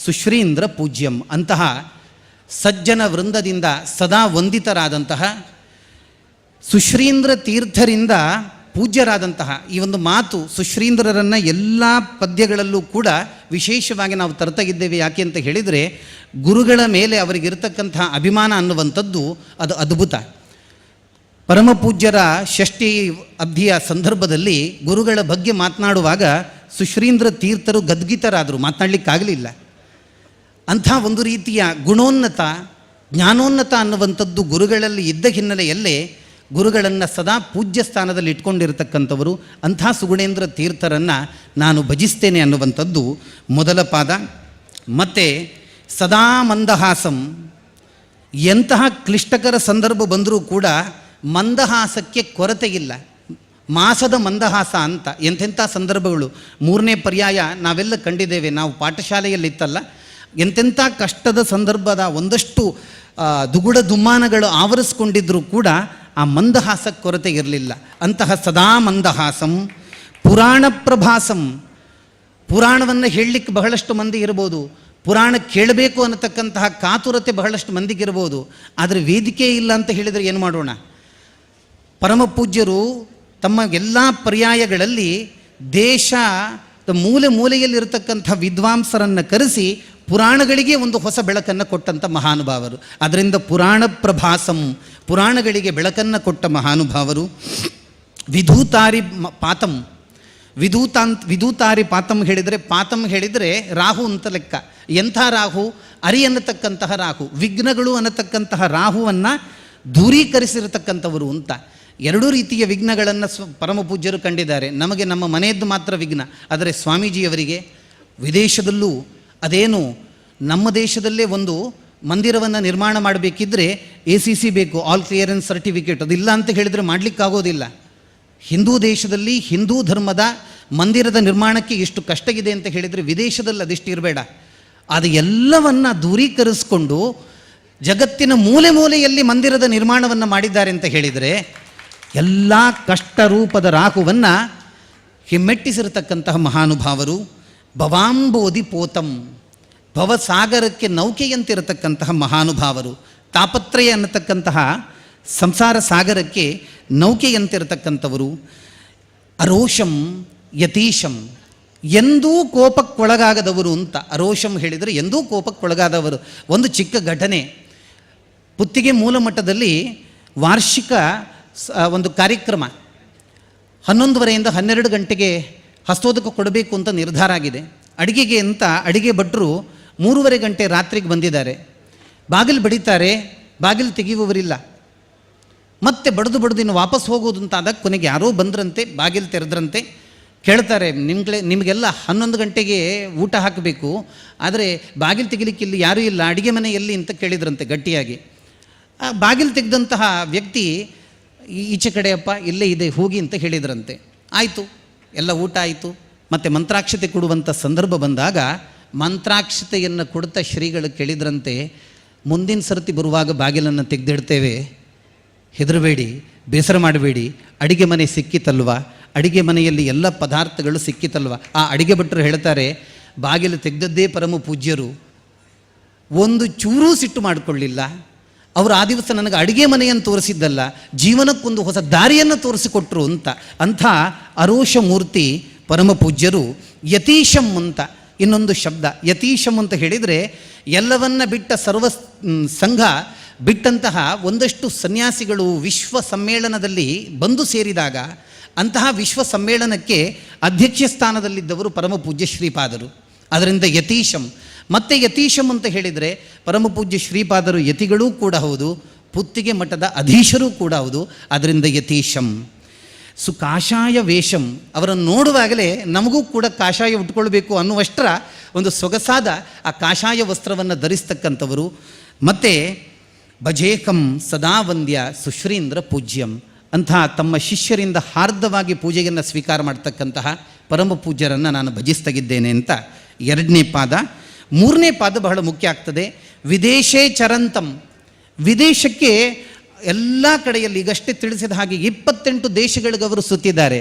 ಸುಶ್ರೀಂದ್ರ ಪೂಜ್ಯಂ. ಅಂತಹ ಸಜ್ಜನ ವೃಂದದಿಂದ ಸದಾ ವಂದಿತರಾದಂತಹ ಸುಶ್ರೀಂದ್ರ ತೀರ್ಥರಿಂದ ಪೂಜ್ಯರಾದಂತಹ ಈ ಒಂದು ಮಾತು ಸುಶ್ರೀಂದ್ರರನ್ನು ಎಲ್ಲ ಪದ್ಯಗಳಲ್ಲೂ ಕೂಡ ವಿಶೇಷವಾಗಿ ನಾವು ತರ್ತಾ ಇದ್ದೇವೆ. ಯಾಕೆ ಅಂತ ಹೇಳಿದರೆ, ಗುರುಗಳ ಮೇಲೆ ಅವರಿಗಿರ್ತಕ್ಕಂತಹ ಅಭಿಮಾನ ಅನ್ನುವಂಥದ್ದು ಅದು ಅದ್ಭುತ. ಪರಮಪೂಜ್ಯರ ಷಷ್ಠಿ ಅಬ್ಧಿಯ ಸಂದರ್ಭದಲ್ಲಿ ಗುರುಗಳ ಬಗ್ಗೆ ಮಾತನಾಡುವಾಗ ಸುಶ್ರೀಂದ್ರ ತೀರ್ಥರು ಗದ್ಗೀತರಾದರು, ಮಾತನಾಡಲಿಕ್ಕಾಗಲಿಲ್ಲ. ಅಂಥ ಒಂದು ರೀತಿಯ ಗುಣೋನ್ನತ ಜ್ಞಾನೋನ್ನತ ಅನ್ನುವಂಥದ್ದು ಗುರುಗಳಲ್ಲಿ ಇದ್ದ ಹಿನ್ನೆಲೆಯಲ್ಲೇ ಗುರುಗಳನ್ನು ಸದಾ ಪೂಜ್ಯ ಸ್ಥಾನದಲ್ಲಿ ಇಟ್ಕೊಂಡಿರತಕ್ಕಂಥವರು. ಅಂಥ ಸುಗುಣೇಂದ್ರ ತೀರ್ಥರನ್ನು ನಾನು ಭಜಿಸ್ತೇನೆ ಅನ್ನುವಂಥದ್ದು ಮೊದಲ ಪಾದ. ಮತ್ತು ಸದಾ ಮಂದಹಾಸಂ, ಎಂತಹ ಕ್ಲಿಷ್ಟಕರ ಸಂದರ್ಭ ಬಂದರೂ ಕೂಡ ಮಂದಹಾಸಕ್ಕೆ ಕೊರತೆ ಇಲ್ಲ. ಮಾಸದ ಮಂದಹಾಸ ಅಂತ ಎಂತೆಂಥ ಸಂದರ್ಭಗಳು. 3ನೇ ಪರ್ಯಾಯ ನಾವೆಲ್ಲ ಕಂಡಿದ್ದೇವೆ, ನಾವು ಪಾಠಶಾಲೆಯಲ್ಲಿತ್ತಲ್ಲ, ಎಂತೆಂಥ ಕಷ್ಟದ ಸಂದರ್ಭದ ಒಂದಷ್ಟು ದುಗುಡ ದುಮ್ಮಾನಗಳು ಆವರಿಸ್ಕೊಂಡಿದ್ರೂ ಕೂಡ ಆ ಮಂದಹಾಸಕ್ಕೆ ಕೊರತೆ ಇರಲಿಲ್ಲ. ಅಂತಹ ಸದಾ ಮಂದಹಾಸಂ. ಪುರಾಣ ಪ್ರಭಾಸಂ, ಪುರಾಣವನ್ನು ಹೇಳಲಿಕ್ಕೆ ಬಹಳಷ್ಟು ಮಂದಿ ಇರ್ಬೋದು, ಪುರಾಣ ಕೇಳಬೇಕು ಅನ್ನತಕ್ಕಂತಹ ಕಾತುರತೆ ಬಹಳಷ್ಟು ಮಂದಿಗಿರ್ಬೋದು. ಆದರೆ ವೇದಿಕೆ ಇಲ್ಲ ಅಂತ ಹೇಳಿದರೆ ಏನು ಮಾಡೋಣ? ಪರಮಪೂಜ್ಯರು ತಮ್ಮ ಎಲ್ಲ ಪರ್ಯಾಯಗಳಲ್ಲಿ ದೇಶದ ಮೂಲೆ ಮೂಲೆಯಲ್ಲಿರತಕ್ಕಂಥ ವಿದ್ವಾಂಸರನ್ನು ಕರೆಸಿ ಪುರಾಣಗಳಿಗೆ ಒಂದು ಹೊಸ ಬೆಳಕನ್ನು ಕೊಟ್ಟಂಥ ಮಹಾನುಭಾವರು. ಅದರಿಂದ ಪುರಾಣ ಪ್ರಭಾಸಂ, ಪುರಾಣಗಳಿಗೆ ಬೆಳಕನ್ನು ಕೊಟ್ಟ ಮಹಾನುಭಾವರು. ವಿಧೂತಾರಿ ಪಾತಂ, ವಿಧೂತಾರಿ ಪಾತಂ ಹೇಳಿದರೆ, ಪಾತಂ ಹೇಳಿದರೆ ರಾಹು ಅಂತ ಲೆಕ್ಕ. ಎಂಥ ರಾಹು? ಅರಿ ಅನ್ನತಕ್ಕಂತಹ ರಾಹು, ವಿಘ್ನಗಳು ಅನ್ನತಕ್ಕಂತಹ ರಾಹುವನ್ನು ದೂರೀಕರಿಸಿರತಕ್ಕಂಥವರು ಅಂತ. ಎರಡೂ ರೀತಿಯ ವಿಘ್ನಗಳನ್ನು ಪರಮಪೂಜ್ಯರು ಕಂಡಿದ್ದಾರೆ. ನಮಗೆ ನಮ್ಮ ಮನೆಯದ್ದು ಮಾತ್ರ ವಿಘ್ನ, ಆದರೆ ಸ್ವಾಮೀಜಿಯವರಿಗೆ ವಿದೇಶದಲ್ಲೂ ಅದೇನು, ನಮ್ಮ ದೇಶದಲ್ಲೇ ಒಂದು ಮಂದಿರವನ್ನು ನಿರ್ಮಾಣ ಮಾಡಬೇಕಿದ್ರೆ ACC ಬೇಕು, ಆಲ್ ಕ್ಲಿಯರೆನ್ಸ್ ಸರ್ಟಿಫಿಕೇಟ್. ಅದಿಲ್ಲ ಅಂತ ಹೇಳಿದರೆ ಮಾಡಲಿಕ್ಕಾಗೋದಿಲ್ಲ. ಹಿಂದೂ ದೇಶದಲ್ಲಿ ಹಿಂದೂ ಧರ್ಮದ ಮಂದಿರದ ನಿರ್ಮಾಣಕ್ಕೆ ಎಷ್ಟು ಕಷ್ಟ ಇದೆ ಅಂತ ಹೇಳಿದರೆ ವಿದೇಶದಲ್ಲಿ ಅದಿಷ್ಟು ಇರಬೇಡ. ಅದು ಎಲ್ಲವನ್ನು ದೂರೀಕರಿಸಿಕೊಂಡು ಜಗತ್ತಿನ ಮೂಲೆ ಮೂಲೆಯಲ್ಲಿ ಮಂದಿರದ ನಿರ್ಮಾಣವನ್ನು ಮಾಡಿದ್ದಾರೆ ಅಂತ ಹೇಳಿದರೆ, ಎಲ್ಲ ಕಷ್ಟರೂಪದ ರಾಹುವನ್ನು ಹಿಮ್ಮೆಟ್ಟಿಸಿರತಕ್ಕಂತಹ ಮಹಾನುಭಾವರು. ಭವಾಂಬೋಧಿ ಪೋತಂ, ಭವಸಾಗರಕ್ಕೆ ನೌಕೆಯಂತಿರತಕ್ಕಂತಹ ಮಹಾನುಭಾವರು. ತಾಪತ್ರಯ ಅನ್ನತಕ್ಕಂತಹ ಸಂಸಾರ ಸಾಗರಕ್ಕೆ ನೌಕೆಯಂತಿರತಕ್ಕಂಥವರು. ಅರೋಷಂ ಯತೀಶಂ, ಎಂದೂ ಕೋಪಕ್ಕೊಳಗಾಗದವರು ಅಂತ. ಅರೋಷಂ ಹೇಳಿದರೆ ಎಂದೂ ಕೋಪಕ್ಕೊಳಗಾದವರು. ಒಂದು ಚಿಕ್ಕ ಘಟನೆ, ಪುತ್ತಿಗೆ ಮೂಲಮಠದಲ್ಲಿ ವಾರ್ಷಿಕ ಒಂದು ಕಾರ್ಯಕ್ರಮ 11:30ಯಿಂದ 12 ಗಂಟೆಗೆ ಹಸ್ತೋದಕ ಕೊಡಬೇಕು ಅಂತ ನಿರ್ಧಾರ ಆಗಿದೆ. ಅಡಿಗೆಗೆ ಅಂತ ಅಡಿಗೆ ಭಟ್ರು 3:30 ಗಂಟೆ ರಾತ್ರಿಗೆ ಬಂದಿದ್ದಾರೆ. ಬಾಗಿಲು ಬಡಿತಾರೆ, ಬಾಗಿಲು ತೆಗೆಯುವವರಿಲ್ಲ. ಮತ್ತೆ ಬಡಿದು ಇನ್ನು ವಾಪಸ್ ಹೋಗೋದು ಅಂತ ಆದಾಗ ಕೊನೆಗೆ ಯಾರೋ ಬಂದ್ರಂತೆ, ಬಾಗಿಲು ತೆರೆದ್ರಂತೆ. ಕೇಳ್ತಾರೆ, ನಿಮಗೆಲ್ಲ 11 ಗಂಟೆಗೆ ಊಟ ಹಾಕಬೇಕು, ಆದರೆ ಬಾಗಿಲು ತೆಗಿಲಿಕ್ಕೆ ಇಲ್ಲಿ ಯಾರೂ ಇಲ್ಲ, ಅಡಿಗೆ ಮನೆ ಎಲ್ಲಿ ಅಂತ ಕೇಳಿದ್ರಂತೆ ಗಟ್ಟಿಯಾಗಿ. ಬಾಗಿಲು ತೆಗೆದಂತಹ ವ್ಯಕ್ತಿ, ಈಚೆ ಕಡೆಯಪ್ಪ ಇಲ್ಲೇ ಇದೆ ಹೋಗಿ ಅಂತ ಹೇಳಿದ್ರಂತೆ. ಆಯಿತು, ಎಲ್ಲ ಊಟ ಆಯಿತು. ಮತ್ತು ಮಂತ್ರಾಕ್ಷತೆ ಕೊಡುವಂಥ ಸಂದರ್ಭ ಬಂದಾಗ ಮಂತ್ರಾಕ್ಷತೆಯನ್ನು ಕೊಡ್ತಾ ಶ್ರೀಗಳು ಕೇಳಿದ್ರಂತೆ, ಮುಂದಿನ ಸರ್ತಿ ಬರುವಾಗ ಬಾಗಿಲನ್ನು ತೆಗೆದಿಡ್ತೇವೆ, ಹೆದರಬೇಡಿ, ಬೇಸರ ಮಾಡಬೇಡಿ, ಅಡಿಗೆ ಮನೆ ಸಿಕ್ಕಿತಲ್ವ, ಅಡಿಗೆ ಮನೆಯಲ್ಲಿ ಎಲ್ಲ ಪದಾರ್ಥಗಳು ಸಿಕ್ಕಿತಲ್ವ. ಆ ಅಡಿಗೆ ಭಟ್ರು ಹೇಳ್ತಾರೆ, ಬಾಗಿಲು ತೆಗೆದದ್ದೇ ಪರಮ ಪೂಜ್ಯರು, ಒಂದು ಚೂರೂ ಸಿಟ್ಟು ಮಾಡಿಕೊಳ್ಳಿಲ್ಲ. ಅವರು ಆ ದಿವಸ ನನಗೆ ಅಡುಗೆ ಮನೆಯನ್ನು ತೋರಿಸಿದ್ದಲ್ಲ, ಜೀವನಕ್ಕೊಂದು ಹೊಸ ದಾರಿಯನ್ನು ತೋರಿಸಿಕೊಟ್ರು ಅಂತ. ಅಂಥ ಅರೋಷ ಮೂರ್ತಿ ಪರಮಪೂಜ್ಯರು. ಯತೀಶಂ ಅಂತ ಇನ್ನೊಂದು ಶಬ್ದ. ಯತೀಶಂ ಅಂತ ಹೇಳಿದರೆ ಎಲ್ಲವನ್ನ ಬಿಟ್ಟ ಸರ್ವ ಸಂಘ ಬಿಟ್ಟಂತಹ ಒಂದಷ್ಟು ಸನ್ಯಾಸಿಗಳು ವಿಶ್ವ ಸಮ್ಮೇಳನದಲ್ಲಿ ಬಂದು ಸೇರಿದಾಗ ಅಂತಹ ವಿಶ್ವ ಸಮ್ಮೇಳನಕ್ಕೆ ಅಧ್ಯಕ್ಷ ಸ್ಥಾನದಲ್ಲಿದ್ದವರು ಪರಮಪೂಜ್ಯ ಶ್ರೀಪಾದರು. ಅದರಿಂದ ಯತೀಶಂ. ಮತ್ತು ಯತೀಶಂ ಅಂತ ಹೇಳಿದರೆ ಪರಮಪೂಜ್ಯ ಶ್ರೀಪಾದರು ಯತಿಗಳೂ ಕೂಡ ಹೌದು, ಪುತ್ತಿಗೆ ಮಠದ ಅಧೀಶರೂ ಕೂಡ ಹೌದು. ಅದರಿಂದ ಯತೀಶಂ. ಕಾಷಾಯ ವೇಷಂ, ಅವರನ್ನು ನೋಡುವಾಗಲೇ ನಮಗೂ ಕೂಡ ಕಾಷಾಯ ಉಟ್ಕೊಳ್ಬೇಕು ಅನ್ನುವಷ್ಟರ ಒಂದು ಸೊಗಸಾದ ಆ ಕಾಷಾಯ ವಸ್ತ್ರವನ್ನು ಧರಿಸ್ತಕ್ಕಂಥವರು. ಮತ್ತು ಭಜೇಕಂ ಸದಾ ವಂದ್ಯ ಸುಶ್ರೀಂದ್ರ ಪೂಜ್ಯಂ, ಅಂತಹ ತಮ್ಮ ಶಿಷ್ಯರಿಂದ ಹಾರ್ದವಾಗಿ ಪೂಜೆಯನ್ನು ಸ್ವೀಕಾರ ಮಾಡ್ತಕ್ಕಂತಹ ಪರಮ ಪೂಜ್ಯರನ್ನು ನಾನು ಭಜಿಸ್ತಗಿದ್ದೇನೆ ಅಂತ 2ನೇ ಪಾದ. 3ನೇ ಪಾದ ಬಹಳ ಮುಖ್ಯ ಆಗ್ತದೆ. ವಿದೇಶೇ ಚರಂತಂ, ವಿದೇಶಕ್ಕೆ ಎಲ್ಲ ಕಡೆಯಲ್ಲಿ ಈಗಷ್ಟೇ ತಿಳಿಸಿದ ಹಾಗೆ 28 ದೇಶಗಳಿಗೆ ಅವರು ಸುತ್ತಿದ್ದಾರೆ.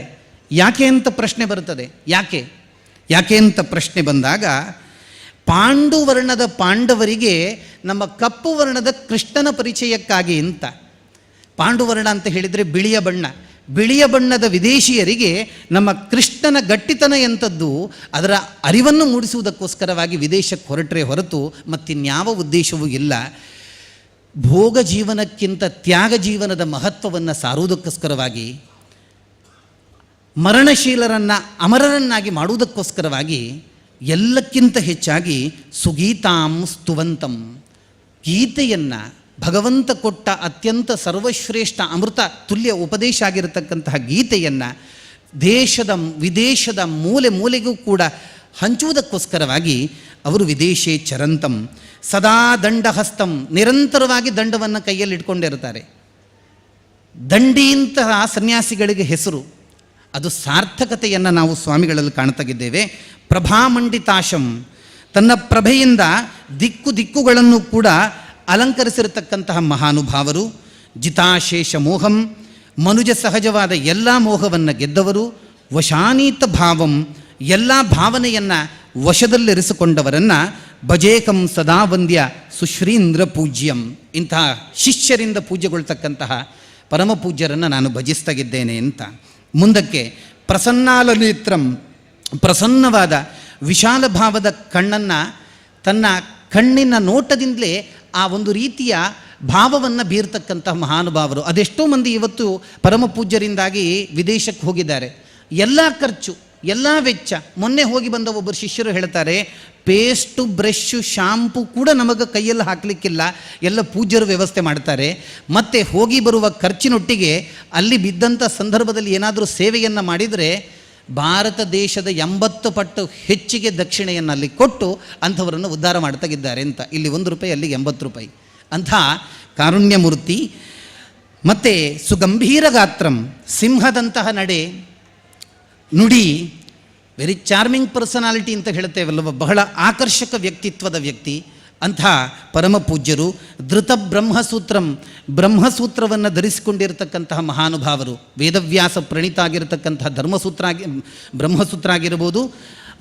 ಯಾಕೆ ಅಂತ ಪ್ರಶ್ನೆ ಬರುತ್ತದೆ. ಯಾಕೆ ಅಂತ ಪ್ರಶ್ನೆ ಬಂದಾಗ, ಪಾಂಡುವರ್ಣದ ಪಾಂಡವರಿಗೆ ನಮ್ಮ ಕಪ್ಪು ವರ್ಣದ ಕೃಷ್ಣನ ಪರಿಚಯಕ್ಕಾಗಿ ಅಂತ. ಪಾಂಡುವರ್ಣ ಅಂತ ಹೇಳಿದರೆ ಬಿಳಿಯ ಬಣ್ಣದ ವಿದೇಶಿಯರಿಗೆ ನಮ್ಮ ಕೃಷ್ಣನ ಗಟ್ಟಿತನ ಎಂಥದ್ದು ಅದರ ಅರಿವನ್ನು ಮೂಡಿಸುವುದಕ್ಕೋಸ್ಕರವಾಗಿ ವಿದೇಶಕ್ಕೆ ಹೊರಟ್ರೆ ಹೊರತು ಮತ್ತಿನ್ಯಾವ ಉದ್ದೇಶವೂ ಇಲ್ಲ. ಭೋಗ ಜೀವನಕ್ಕಿಂತ ತ್ಯಾಗ ಜೀವನದ ಮಹತ್ವವನ್ನು ಸಾರುವುದಕ್ಕೋಸ್ಕರವಾಗಿ, ಮರಣಶೀಲರನ್ನು ಅಮರರನ್ನಾಗಿ ಮಾಡುವುದಕ್ಕೋಸ್ಕರವಾಗಿ, ಎಲ್ಲಕ್ಕಿಂತ ಹೆಚ್ಚಾಗಿ ಸುಗೀತಾಂ ಸ್ತುವಂತಂ, ಗೀತೆಯನ್ನು ಭಗವಂತ ಕೊಟ್ಟ ಅತ್ಯಂತ ಸರ್ವಶ್ರೇಷ್ಠ ಅಮೃತ ತುಲ್ಯ ಉಪದೇಶ ಆಗಿರತಕ್ಕಂತಹ ಗೀತೆಯನ್ನು ದೇಶದ ವಿದೇಶದ ಮೂಲೆಗೂ ಕೂಡ ಹಂಚುವುದಕ್ಕೋಸ್ಕರವಾಗಿ ಅವರು ವಿದೇಶೇ ಚರಂತಂ ಸದಾ ದಂಡಹಸ್ತಂ, ನಿರಂತರವಾಗಿ ದಂಡವನ್ನು ಕೈಯಲ್ಲಿ ಇಟ್ಕೊಂಡಿರ್ತಾರೆ. ದಂಡಿಯಂತಹ ಸನ್ಯಾಸಿಗಳಿಗೆ ಹೆಸರು. ಅದು ಸಾರ್ಥಕತೆಯನ್ನು ನಾವು ಸ್ವಾಮಿಗಳಲ್ಲಿ ಕಾಣ್ತಾಗಿದ್ದೇವೆ. ಪ್ರಭಾಮಂಡಿತಾಶಂ, ತನ್ನ ಪ್ರಭೆಯಿಂದ ದಿಕ್ಕುಗಳನ್ನು ಕೂಡ ಅಲಂಕರಿಸಿರತಕ್ಕಂತಹ ಮಹಾನುಭಾವರು. ಜಿತಾಶೇಷ ಮೋಹಂ, ಮನುಜ ಸಹಜವಾದ ಎಲ್ಲ ಮೋಹವನ್ನು ಗೆದ್ದವರು. ವಶಾನೀತ ಭಾವಂ, ಎಲ್ಲ ಭಾವನೆಯನ್ನು ವಶದಲ್ಲಿರಿಸಿಕೊಂಡವರನ್ನು ಭಜೇಕಂ ಸದಾ ವಂದ್ಯ ಸುಶ್ರೀಂದ್ರ ಪೂಜ್ಯಂ, ಇಂತಹ ಶಿಷ್ಯರಿಂದ ಪೂಜ್ಯಗೊಳ್ತಕ್ಕಂತಹ ಪರಮ ಪೂಜ್ಯರನ್ನು ನಾನು ಭಜಿಸ್ತಾಗಿದ್ದೇನೆ ಅಂತ. ಮುಂದಕ್ಕೆ ಪ್ರಸನ್ನಾಲನೇತ್ರಂ, ಪ್ರಸನ್ನವಾದ ವಿಶಾಲ ಭಾವದ ಕಣ್ಣನ್ನು ತನ್ನ ಕಣ್ಣಿನ ನೋಟದಿಂದಲೇ ಆ ಒಂದು ರೀತಿಯ ಭಾವವನ್ನು ಬೀರ್ತಕ್ಕಂತಹ ಮಹಾನುಭಾವರು. ಅದೆಷ್ಟೋ ಮಂದಿ ಇವತ್ತು ಪರಮ ಪೂಜ್ಯರಿಂದಾಗಿ ವಿದೇಶಕ್ಕೆ ಹೋಗಿದ್ದಾರೆ. ಎಲ್ಲ ಖರ್ಚು, ಎಲ್ಲ ವೆಚ್ಚ. ಮೊನ್ನೆ ಹೋಗಿ ಬಂದ ಒಬ್ಬರು ಶಿಷ್ಯರು ಹೇಳ್ತಾರೆ, ಪೇಸ್ಟು, ಬ್ರಷು, ಶಾಂಪು ಕೂಡ ನಮಗೆ ಕೈಯಲ್ಲಿ ಹಾಕಲಿಕ್ಕಿಲ್ಲ, ಎಲ್ಲ ಪೂಜ್ಯರು ವ್ಯವಸ್ಥೆ ಮಾಡ್ತಾರೆ. ಮತ್ತು ಹೋಗಿ ಬರುವ ಖರ್ಚಿನೊಟ್ಟಿಗೆ ಅಲ್ಲಿ ಬಿದ್ದಂಥ ಸಂದರ್ಭದಲ್ಲಿ ಏನಾದರೂ ಸೇವೆಯನ್ನು ಮಾಡಿದರೆ ಭಾರತ ದೇಶದ 80 ಪಟ್ಟು ಹೆಚ್ಚಿಗೆ ದಕ್ಷಿಣೆಯನ್ನು ಅಲ್ಲಿ ಕೊಟ್ಟು ಅಂಥವರನ್ನು ಉದ್ಧಾರ ಮಾಡ್ತಾಗಿದ್ದಾರೆ ಅಂತ. ಇಲ್ಲಿ ₹1, ಅಲ್ಲಿಗೆ 80 ರೂಪಾಯಿ. ಅಂಥ ಕಾರುಣ್ಯಮೂರ್ತಿ. ಮತ್ತು ಸುಗಂಭೀರ ಗಾತ್ರಂ, ಸಿಂಹದಂತಹ ನಡೆ ನುಡಿ, ವೆರಿ ಚಾರ್ಮಿಂಗ್ ಪರ್ಸನಾಲಿಟಿ ಅಂತ ಹೇಳ್ತೇವಲ್ವ, ಬಹಳ ಆಕರ್ಷಕ ವ್ಯಕ್ತಿತ್ವದ ವ್ಯಕ್ತಿ. ಅಂಥ ಪರಮ ಪೂಜ್ಯರು. ಧೃತ ಬ್ರಹ್ಮಸೂತ್ರವನ್ನು ಧರಿಸಿಕೊಂಡಿರತಕ್ಕಂತಹ ಮಹಾನುಭಾವರು. ವೇದವ್ಯಾಸ ಪ್ರಣೀತ ಆಗಿರತಕ್ಕಂತಹ ಬ್ರಹ್ಮಸೂತ್ರ ಆಗಿರ್ಬೋದು,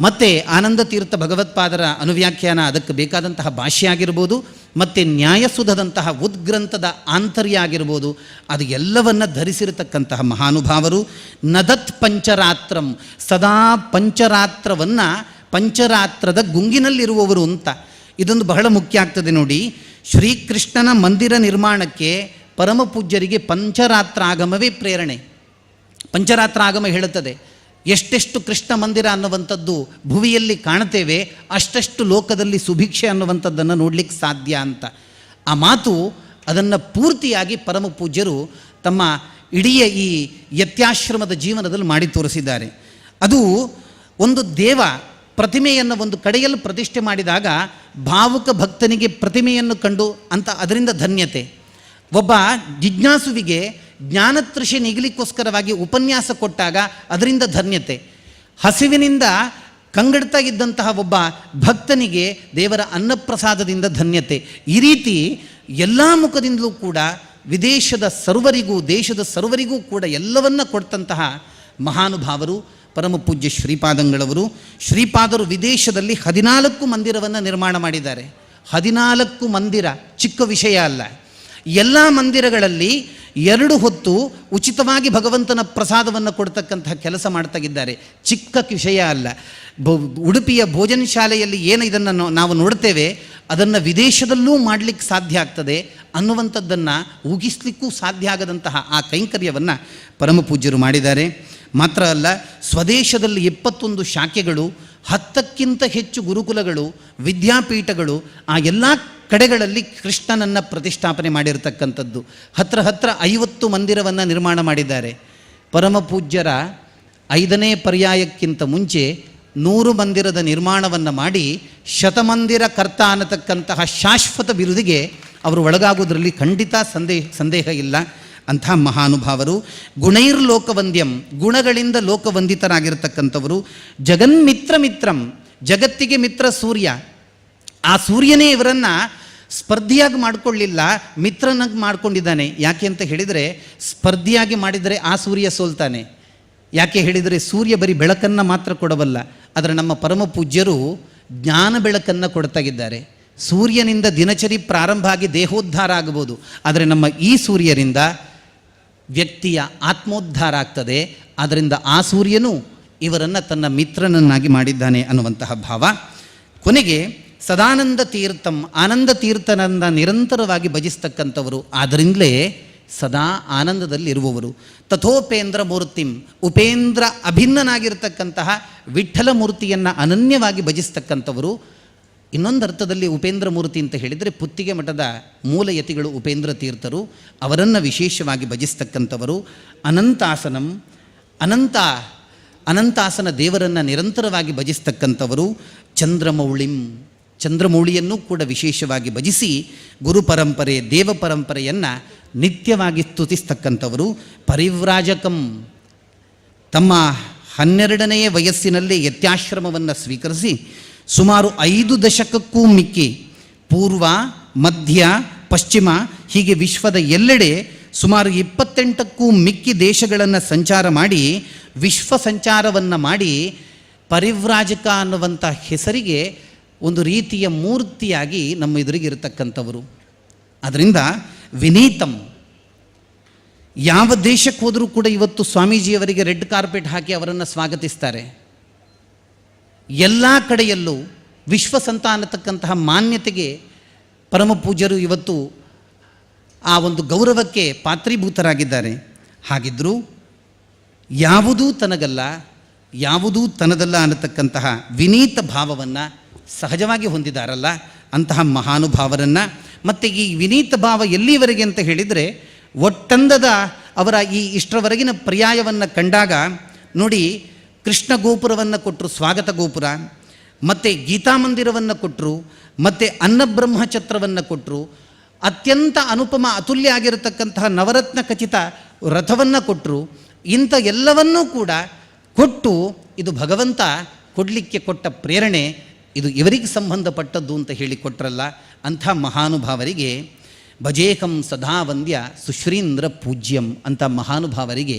ಮತ್ತು ಆನಂದ ತೀರ್ಥ ಭಗವತ್ಪಾದರ ಅನುವ್ಯಾಖ್ಯಾನ, ಅದಕ್ಕೆ ಬೇಕಾದಂತಹ ಭಾಷ್ಯ ಆಗಿರ್ಬೋದು, ಮತ್ತು ನ್ಯಾಯಸುಧದಂತಹ ಉದ್ಗ್ರಂಥದ ಆಂತರ್ಯ ಆಗಿರ್ಬೋದು, ಅದು ಎಲ್ಲವನ್ನು ಧರಿಸಿರತಕ್ಕಂತಹ ಮಹಾನುಭಾವರು. ನದತ್ ಪಂಚರಾತ್ರಂ, ಸದಾ ಪಂಚರಾತ್ರದ ಗುಂಗಿನಲ್ಲಿರುವವರು ಅಂತ. ಇದೊಂದು ಬಹಳ ಮುಖ್ಯ ಆಗ್ತದೆ ನೋಡಿ. ಶ್ರೀಕೃಷ್ಣನ ಮಂದಿರ ನಿರ್ಮಾಣಕ್ಕೆ ಪರಮ ಪೂಜ್ಯರಿಗೆ ಪಂಚರಾತ್ರ ಆಗಮವೇ ಪ್ರೇರಣೆ. ಪಂಚರಾತ್ರ ಆಗಮ ಹೇಳುತ್ತದೆ, ಎಷ್ಟೆಷ್ಟು ಕೃಷ್ಣ ಮಂದಿರ ಅನ್ನುವಂಥದ್ದು ಭುವಿಯಲ್ಲಿ ಕಾಣ್ತೇವೆ, ಅಷ್ಟಷ್ಟು ಲೋಕದಲ್ಲಿ ಸುಭಿಕ್ಷೆ ಅನ್ನುವಂಥದ್ದನ್ನು ನೋಡಲಿಕ್ಕೆ ಸಾಧ್ಯ ಅಂತ. ಆ ಮಾತು ಅದನ್ನು ಪೂರ್ತಿಯಾಗಿ ಪರಮ ಪೂಜ್ಯರು ತಮ್ಮ ಇಡೀ ಈ ಯತ್ಯಾಶ್ರಮದ ಜೀವನದಲ್ಲಿ ಮಾಡಿ ತೋರಿಸಿದ್ದಾರೆ. ಅದು ಒಂದು ದೇವ ಪ್ರತಿಮೆಯನ್ನು ಒಂದು ಕಡೆಯಲ್ಲಿ ಪ್ರತಿಷ್ಠೆ ಮಾಡಿದಾಗ ಭಾವುಕ ಭಕ್ತನಿಗೆ ಪ್ರತಿಮೆಯನ್ನು ಕಂಡು ಅಂತ ಅದರಿಂದ ಧನ್ಯತೆ. ಒಬ್ಬ ಜಿಜ್ಞಾಸುವಿಗೆ ಜ್ಞಾನತೃಷೆ ನೀಗಲಿಕ್ಕೋಸ್ಕರವಾಗಿ ಉಪನ್ಯಾಸ ಕೊಟ್ಟಾಗ ಅದರಿಂದ ಧನ್ಯತೆ. ಹಸಿವಿನಿಂದ ಕಂಗೆಡ್ತಾ ಇದ್ದಂತಹ ಒಬ್ಬ ಭಕ್ತನಿಗೆ ದೇವರ ಅನ್ನಪ್ರಸಾದದಿಂದ ಧನ್ಯತೆ. ಈ ರೀತಿ ಎಲ್ಲ ಮುಖದಿಂದಲೂ ಕೂಡ ವಿದೇಶದ ಸರ್ವರಿಗೂ ದೇಶದ ಸರ್ವರಿಗೂ ಕೂಡ ಎಲ್ಲವನ್ನ ಕೊಡ್ತಂತಹ ಮಹಾನುಭಾವರು ಪರಮ ಪೂಜ್ಯ ಶ್ರೀಪಾದಂಗಳವರು. ಶ್ರೀಪಾದರು ವಿದೇಶದಲ್ಲಿ 14 ಮಂದಿರವನ್ನು ನಿರ್ಮಾಣ ಮಾಡಿದ್ದಾರೆ. 14 ಮಂದಿರ ಚಿಕ್ಕ ವಿಷಯ ಅಲ್ಲ. ಎಲ್ಲ ಮಂದಿರಗಳಲ್ಲಿ 2 ಹೊತ್ತು ಉಚಿತವಾಗಿ ಭಗವಂತನ ಪ್ರಸಾದವನ್ನು ಕೊಡ್ತಕ್ಕಂತಹ ಕೆಲಸ ಮಾಡ್ತಾಗಿದ್ದಾರೆ. ಚಿಕ್ಕ ವಿಷಯ ಅಲ್ಲ. ಉಡುಪಿಯ ಭೋಜನ ಶಾಲೆಯಲ್ಲಿ ಏನು ಇದನ್ನು ನಾವು ನೋಡ್ತೇವೆ, ಅದನ್ನು ವಿದೇಶದಲ್ಲೂ ಮಾಡಲಿಕ್ಕೆ ಸಾಧ್ಯ ಆಗ್ತದೆ ಅನ್ನುವಂಥದ್ದನ್ನು ಊಹಿಸ್ಲಿಕ್ಕೂ ಸಾಧ್ಯ ಆಗದಂತಹ ಆ ಕೈಂಕರ್ಯವನ್ನು ಪರಮ ಪೂಜ್ಯರು ಮಾಡಿದ್ದಾರೆ. ಮಾತ್ರ ಅಲ್ಲ, ಸ್ವದೇಶದಲ್ಲಿ 21 ಶಾಖೆಗಳು, 10ಕ್ಕಿಂತ ಹೆಚ್ಚು ಗುರುಕುಲಗಳು, ವಿದ್ಯಾಪೀಠಗಳು, ಆ ಎಲ್ಲ ಕಡೆಗಳಲ್ಲಿ ಕೃಷ್ಣನನ್ನು ಪ್ರತಿಷ್ಠಾಪನೆ ಮಾಡಿರತಕ್ಕಂಥದ್ದು. ಹತ್ರ 50 ಮಂದಿರವನ್ನು ನಿರ್ಮಾಣ ಮಾಡಿದ್ದಾರೆ. ಪರಮ ಪೂಜ್ಯರ 5ನೇ ಪರ್ಯಾಯಕ್ಕಿಂತ ಮುಂಚೆ 100 ಮಂದಿರದ ನಿರ್ಮಾಣವನ್ನು ಮಾಡಿ ಶತಮಂದಿರ ಕರ್ತ ಅನ್ನತಕ್ಕಂತಹ ಶಾಶ್ವತ ಬಿರುದಿಗೆ ಅವರು ಒಳಗಾಗುವುದರಲ್ಲಿ ಖಂಡಿತ ಸಂದೇಹ ಇಲ್ಲ. ಅಂಥ ಮಹಾನುಭಾವರು. ಗುಣೈರ್ಲೋಕವಂದ್ಯಂ, ಗುಣಗಳಿಂದ ಲೋಕವಂದಿತರಾಗಿರ್ತಕ್ಕಂಥವರು. ಜಗನ್ಮಿತ್ರಂ, ಜಗತ್ತಿಗೆ ಮಿತ್ರ ಸೂರ್ಯ. ಆ ಸೂರ್ಯನೇ ಇವರನ್ನು ಸ್ಪರ್ಧಿಯಾಗಿ ಮಾಡಿಕೊಳ್ಳಿಲ್ಲ, ಮಿತ್ರನಾಗಿ ಮಾಡ್ಕೊಂಡಿದ್ದಾನೆ. ಯಾಕೆ ಅಂತ ಹೇಳಿದರೆ, ಸ್ಪರ್ಧಿಯಾಗಿ ಮಾಡಿದರೆ ಆ ಸೂರ್ಯ ಸೋಲ್ತಾನೆ. ಯಾಕೆ ಹೇಳಿದರೆ ಸೂರ್ಯ ಬರೀ ಬೆಳಕನ್ನು ಮಾತ್ರ ಕೊಡಬಲ್ಲ, ಆದರೆ ನಮ್ಮ ಪರಮ ಪೂಜ್ಯರು ಜ್ಞಾನ ಬೆಳಕನ್ನು ಕೊಡ್ತಾಗಿದ್ದಾರೆ. ಸೂರ್ಯನಿಂದ ದಿನಚರಿ ಪ್ರಾರಂಭ ಆಗಿ ದೇಹೋದ್ಧಾರ ಆಗಬಹುದು, ಆದರೆ ನಮ್ಮ ಈ ಸೂರ್ಯರಿಂದ ವ್ಯಕ್ತಿಯ ಆತ್ಮೋದ್ಧಾರ ಆಗ್ತದೆ. ಆದ್ದರಿಂದ ಆ ಸೂರ್ಯನು ಇವರನ್ನು ತನ್ನ ಮಿತ್ರನನ್ನಾಗಿ ಮಾಡಿದ್ದಾನೆ ಅನ್ನುವಂತಹ ಭಾವ. ಕೊನೆಗೆ ಸದಾನಂದ ತೀರ್ಥಂ, ಆನಂದ ತೀರ್ಥನನ್ನ ನಿರಂತರವಾಗಿ ಭಜಿಸ್ತಕ್ಕಂಥವರು, ಆದ್ದರಿಂದಲೇ ಸದಾ ಆನಂದದಲ್ಲಿರುವವರು. ತಥೋಪೇಂದ್ರ ಮೂರ್ತಿಂ, ಉಪೇಂದ್ರ ಅಭಿನ್ನನಾಗಿರ್ತಕ್ಕಂತಹ ವಿಠ್ಠಲ ಮೂರ್ತಿಯನ್ನು ಅನನ್ಯವಾಗಿ ಭಜಿಸ್ತಕ್ಕಂಥವರು. ಇನ್ನೊಂದು ಅರ್ಥದಲ್ಲಿ ಉಪೇಂದ್ರ ಮೂರ್ತಿ ಅಂತ ಹೇಳಿದರೆ ಪುತ್ತಿಗೆ ಮಠದ ಮೂಲ ಯತಿಗಳು ಉಪೇಂದ್ರ ತೀರ್ಥರು, ಅವರನ್ನು ವಿಶೇಷವಾಗಿ ಭಜಿಸ್ತಕ್ಕಂಥವರು. ಅನಂತಾಸನಂ, ಅನಂತಾಸನ ದೇವರನ್ನು ನಿರಂತರವಾಗಿ ಭಜಿಸ್ತಕ್ಕಂಥವರು. ಚಂದ್ರಮೌಳಿಂ, ಚಂದ್ರಮೌಳಿಯನ್ನು ಕೂಡ ವಿಶೇಷವಾಗಿ ಭಜಿಸಿ ಗುರು ಪರಂಪರೆ, ದೇವ ಪರಂಪರೆಯನ್ನು ನಿತ್ಯವಾಗಿ ಸ್ತುತಿಸ್ತಕ್ಕಂಥವರು. ಪರಿವ್ರಾಜಕಂ, ತಮ್ಮ 12ನೇ ವಯಸ್ಸಿನಲ್ಲೇ ಯತ್ಯಾಶ್ರಮವನ್ನು ಸ್ವೀಕರಿಸಿ ಸುಮಾರು 5 ದಶಕಕ್ಕೂ ಮಿಕ್ಕಿ ಪೂರ್ವ, ಮಧ್ಯ, ಪಶ್ಚಿಮ ಹೀಗೆ ವಿಶ್ವದ ಎಲ್ಲೆಡೆ ಸುಮಾರು 28ಕ್ಕೂ ಮಿಕ್ಕಿ ದೇಶಗಳನ್ನು ಸಂಚಾರ ಮಾಡಿ ವಿಶ್ವ ಸಂಚಾರವನ್ನು ಮಾಡಿ ಪರಿವ್ರಾಜಕ ಅನ್ನುವಂಥ ಹೆಸರಿಗೆ ಒಂದು ರೀತಿಯ ಮೂರ್ತಿಯಾಗಿ ನಮ್ಮ ಎದುರಿಗೆ ಇರತಕ್ಕಂಥವರು. ಅದರಿಂದ ವಿನೀತಂ, ಯಾವ ದೇಶಕ್ಕೆ ಹೋದರೂ ಕೂಡ ಇವತ್ತು ಸ್ವಾಮೀಜಿಯವರಿಗೆ ರೆಡ್ ಕಾರ್ಪೆಟ್ ಹಾಕಿ ಅವರನ್ನು ಸ್ವಾಗತಿಸ್ತಾರೆ. ಎಲ್ಲ ಕಡೆಯಲ್ಲೂ ವಿಶ್ವಸಂತ ಅನ್ನತಕ್ಕಂತಹ ಮಾನ್ಯತೆಗೆ ಪರಮ ಪೂಜ್ಯರು ಇವತ್ತು ಆ ಒಂದು ಗೌರವಕ್ಕೆ ಪಾತ್ರೀಭೂತರಾಗಿದ್ದಾರೆ. ಹಾಗಿದ್ದರೂ ಯಾವುದೂ ತನಗಲ್ಲ, ಯಾವುದೂ ತನದಲ್ಲ ಅನ್ನತಕ್ಕಂತಹ ವಿನೀತ ಭಾವವನ್ನು ಸಹಜವಾಗಿ ಹೊಂದಿದಾರಲ್ಲ ಅಂತಹ ಮಹಾನುಭಾವರನ್ನು. ಮತ್ತು ಈ ವಿನೀತ ಭಾವ ಎಲ್ಲಿವರೆಗೆ ಅಂತ ಹೇಳಿದರೆ, ಒಟ್ಟಂದದ ಅವರ ಈ ಇಷ್ಟರವರೆಗಿನ ಪರ್ಯಾಯವನ್ನು ಕಂಡಾಗ ನೋಡಿ, ಕೃಷ್ಣ ಗೋಪುರವನ್ನು ಕೊಟ್ಟರು, ಸ್ವಾಗತ ಗೋಪುರ, ಮತ್ತು ಗೀತಾ ಮಂದಿರವನ್ನು ಕೊಟ್ಟರು, ಮತ್ತು ಅನ್ನಬ್ರಹ್ಮಛತ್ರವನ್ನು ಕೊಟ್ಟರು, ಅತ್ಯಂತ ಅನುಪಮ ಅತುಲ್ಯ ಆಗಿರತಕ್ಕಂತಹ ನವರತ್ನ ಖಚಿತ ರಥವನ್ನು ಕೊಟ್ಟರು. ಇಂಥ ಎಲ್ಲವನ್ನೂ ಕೂಡ ಕೊಟ್ಟು ಇದು ಭಗವಂತ ಕೊಡಲಿಕ್ಕೆ ಕೊಟ್ಟ ಪ್ರೇರಣೆ, ಇದು ಇವರಿಗೆ ಸಂಬಂಧಪಟ್ಟದ್ದು ಅಂತ ಹೇಳಿ ಕೊಟ್ಟರಲ್ಲ. ಅಂಥ ಮಹಾನುಭಾವರಿಗೆ ಭಜೇಕಂ ಸದಾ ವಂದ್ಯ ಸುಶ್ರೀಂದ್ರ ಪೂಜ್ಯಂ ಅಂತ ಮಹಾನುಭಾವರಿಗೆ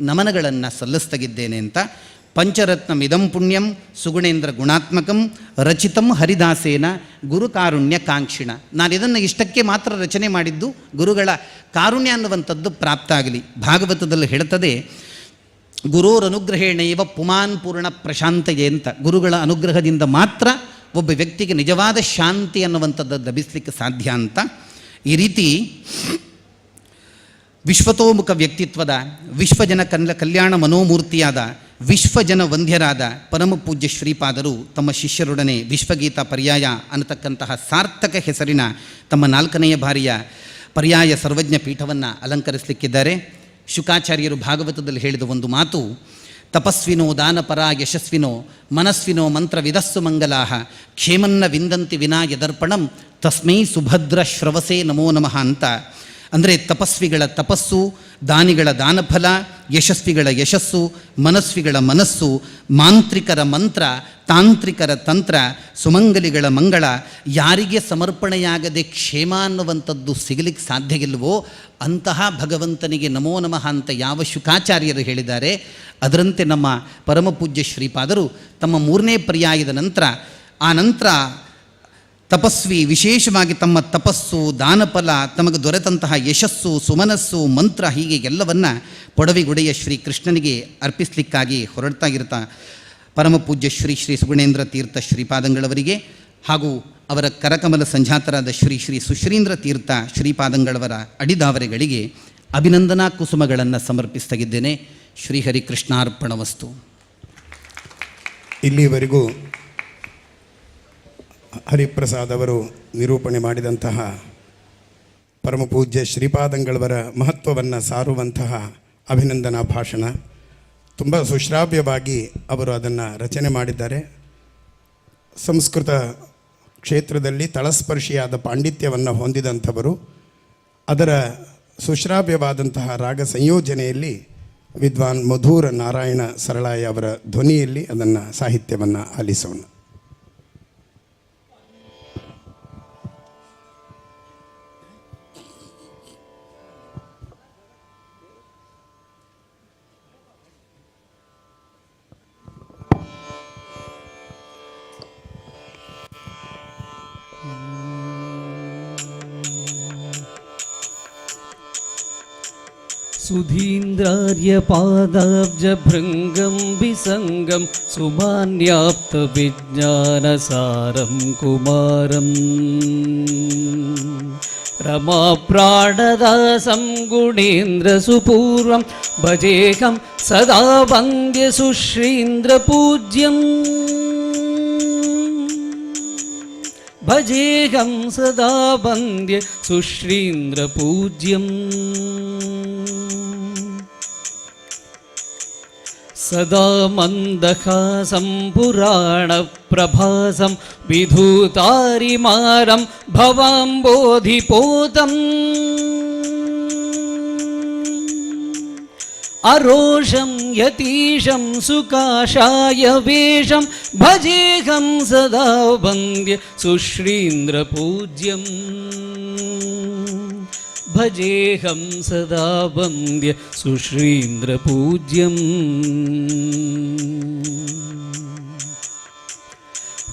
ನಮನಗಳನ್ನು ಸಲ್ಲಿಸ್ತಾಗಿದ್ದೇನೆ ಅಂತ. ಪಂಚರತ್ನಮಿದಂ ಪುಣ್ಯಂ ಸುಗುಣೇಂದ್ರ ಗುಣಾತ್ಮಕಂ ರಚಿತಂ ಹರಿದಾಸೇನ ಗುರುಕಾರುಣ್ಯ ಕಾಂಕ್ಷಿಣ. ನಾನು ಇದನ್ನು ಇಷ್ಟಕ್ಕೆ ಮಾತ್ರ ರಚನೆ ಮಾಡಿದ್ದು, ಗುರುಗಳ ಕಾರುಣ್ಯ ಅನ್ನುವಂಥದ್ದು ಪ್ರಾಪ್ತ ಆಗಲಿ. ಭಾಗವತದಲ್ಲಿ ಹೇಳ್ತದೆ, ಗುರೋರನುಗ್ರಹೇಣೈವ ಪುಮಾನ್ ಪೂರ್ಣ ಪ್ರಶಾಂತಯೇ ಅಂತ. ಗುರುಗಳ ಅನುಗ್ರಹದಿಂದ ಮಾತ್ರ ಒಬ್ಬ ವ್ಯಕ್ತಿಗೆ ನಿಜವಾದ ಶಾಂತಿ ಅನ್ನುವಂಥದ್ದು ಲಭಿಸಲಿಕ್ಕೆ ಸಾಧ್ಯ ಅಂತ. ಈ ರೀತಿ ವಿಶ್ವತೋಮುಖ ವ್ಯಕ್ತಿತ್ವದ, ವಿಶ್ವಜನ ಕಲ್ಯಾಣ ಮನೋಮೂರ್ತಿಯಾದ, ವಿಶ್ವಜನ ವಂದ್ಯರಾದ ಪರಮ ಪೂಜ್ಯ ಶ್ರೀಪಾದರು ತಮ್ಮ ಶಿಷ್ಯರೊಡನೆ ವಿಶ್ವಗೀತಾ ಪರ್ಯಾಯ ಅನ್ನತಕ್ಕಂತಹ ಸಾರ್ಥಕ ಹೆಸರಿನ ತಮ್ಮ 4ನೇ ಬಾರಿಯ ಪರ್ಯಾಯ ಸರ್ವಜ್ಞ ಪೀಠವನ್ನು ಅಲಂಕರಿಸಲಿಕ್ಕಿದ್ದಾರೆ. ಶುಕಾಚಾರ್ಯರು ಭಾಗವತದಲ್ಲಿ ಹೇಳಿದ ಒಂದು ಮಾತು, ತಪಸ್ವಿನೋ ದಾನಪರ ಯಶಸ್ವಿನೋ ಮನಸ್ವಿನೋ ಮಂತ್ರವಿದಸ್ಸು ಮಂಗಲಾಹ ಕ್ಷೇಮನ್ನ ವಿಂದಂತಿ ವಿನಾ ಯದರ್ಪಣಂ ತಸ್ಮೈ ಸುಭದ್ರ ಶ್ರವಸೇ ನಮೋ ನಮಃ ಅಂತ. ಅಂದರೆ ತಪಸ್ವಿಗಳ ತಪಸ್ಸು, ದಾನಿಗಳ ದಾನಫಲ, ಯಶಸ್ವಿಗಳ ಯಶಸ್ಸು, ಮನಸ್ವಿಗಳ ಮನಸ್ಸು, ಮಾಂತ್ರಿಕರ ಮಂತ್ರ, ತಾಂತ್ರಿಕರ ತಂತ್ರ, ಸುಮಂಗಲಿಗಳ ಮಂಗಳ, ಯಾರಿಗೆ ಸಮರ್ಪಣೆಯಾಗದೆ ಕ್ಷೇಮ ಅನ್ನುವಂಥದ್ದು ಸಿಗಲಿಕ್ಕೆ ಸಾಧ್ಯ ಇಲ್ಲವೋ ಅಂತಹ ಭಗವಂತನಿಗೆ ನಮೋ ನಮಃ ಅಂತ ಯಾವ ಶುಕಾಚಾರ್ಯರು ಹೇಳಿದ್ದಾರೆ, ಅದರಂತೆ ನಮ್ಮ ಪರಮಪೂಜ್ಯ ಶ್ರೀಪಾದರು ತಮ್ಮ 3ನೇ ಪರ್ಯಾಯದ ನಂತರ, ಆ ನಂತರ ತಪಸ್ವಿ ವಿಶೇಷವಾಗಿ ತಮ್ಮ ತಪಸ್ಸು, ದಾನಫಲ, ತಮಗೆ ದೊರೆತಂತಹ ಯಶಸ್ಸು, ಸುಮನಸ್ಸು, ಮಂತ್ರ ಹೀಗೆ ಎಲ್ಲವನ್ನ ಪೊಡವಿಗುಡೆಯ ಶ್ರೀ ಕೃಷ್ಣನಿಗೆ ಅರ್ಪಿಸಲಿಕ್ಕಾಗಿ ಹೊರಡ್ತಾಗಿರ್ತಾ ಪರಮಪೂಜ್ಯ ಶ್ರೀ ಶ್ರೀ ಸುಗುಣೇಂದ್ರ ತೀರ್ಥ ಶ್ರೀಪಾದಂಗಳವರಿಗೆ ಹಾಗೂ ಅವರ ಕರಕಮಲ ಸಂಜಾತರಾದ ಶ್ರೀ ಶ್ರೀ ಸುಶ್ರೀಂದ್ರ ತೀರ್ಥ ಶ್ರೀಪಾದಂಗಳವರ ಅಡಿದಾವರೆಗಳಿಗೆ ಅಭಿನಂದನಾ ಕುಸುಮಗಳನ್ನು ಸಮರ್ಪಿಸ್ತಾಗಿದ್ದೇನೆ. ಶ್ರೀಹರಿ ಕೃಷ್ಣಾರ್ಪಣವಸ್ತು. ಇಲ್ಲಿವರೆಗೂ ಹರಿಪ್ರಸಾದ್ ಅವರು ನಿರೂಪಣೆ ಮಾಡಿದಂತಹ ಪರಮಪೂಜ್ಯ ಶ್ರೀಪಾದಂಗಳವರ ಮಹತ್ವವನ್ನು ಸಾರುವಂತಹ ಅಭಿನಂದನಾ ಭಾಷಣ ತುಂಬ ಸುಶ್ರಾವ್ಯವಾಗಿ ಅವರು ಅದನ್ನು ರಚನೆ ಮಾಡಿದ್ದಾರೆ. ಸಂಸ್ಕೃತ ಕ್ಷೇತ್ರದಲ್ಲಿ ತಳಸ್ಪರ್ಶಿಯಾದ ಪಾಂಡಿತ್ಯವನ್ನು ಹೊಂದಿದಂಥವರು. ಅದರ ಸುಶ್ರಾವ್ಯವಾದಂತಹ ರಾಗ ಸಂಯೋಜನೆಯಲ್ಲಿ ವಿದ್ವಾನ್ ಮಧುರ ನಾರಾಯಣ ಸರಳಾಯ ಅವರ ಧ್ವನಿಯಲ್ಲಿ ಅದನ್ನು ಸಾಹಿತ್ಯವನ್ನು ಆಲಿಸೋಣ. सुधीन्द्रार्यपादाब्जभृङ्गं विसङ्गं सुमान्याप्तविज्ञानसारं कुमारम् रमाप्राणदासं गुणेन्द्रसुपूर्वं भजेऽहं सदा वन्द्यसुश्रीन्द्रपूज्यम् भजेऽहं सदा वन्द्य सुश्रीन्द्रपूज्यम् सदा मन्दहासं पुराणप्रभासं विधूतारिमारं भवाम्बोधिपोतम् अरोषं यतीशं सुकाशाय वेषं भजेऽहं सदा वन्द्य सुश्रीन्द्रपूज्यम् भजेऽहं सदा वन्द्य सुश्रीन्द्रपूज्यम्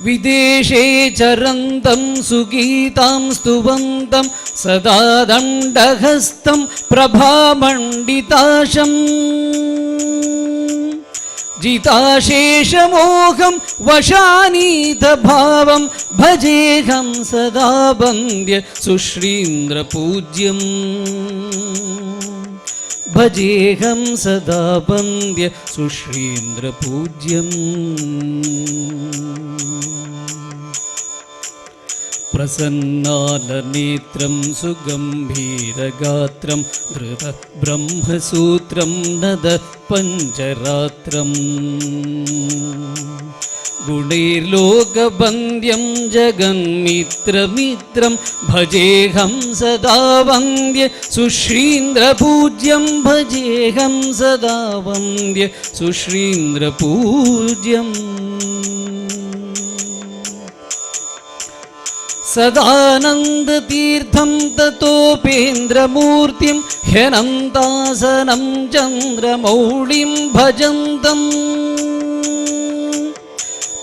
विदेशे चरन्तं सुगीतां स्तुवन्तं सदा दण्डहस्तं प्रभामण्डिताशम् जिताशेषमोहं वशानीतभावं भजेऽहं सदा वन्द्य सुश्रीन्द्रपूज्यम् भजेऽहं सदा वन्द्य सुश्रीन्द्रपूज्यम् प्रसन्नालनेत्रं सुगम्भीरगात्रं धृतब्रह्मसूत्रं नदः पञ्चरात्रम् गुणैर्लोकवन्द्यं जगन्मित्रमित्रं भजेऽहं सदा वन्द्य सुश्रीन्द्रपूज्यं भजेऽहं सदा वन्द्य सुश्रीन्द्रपूज्यम् सदानन्दतीर्थं ततोपेन्द्रमूर्तिं ह्यनन्तासनं चन्द्रमौळिं भजन्तम्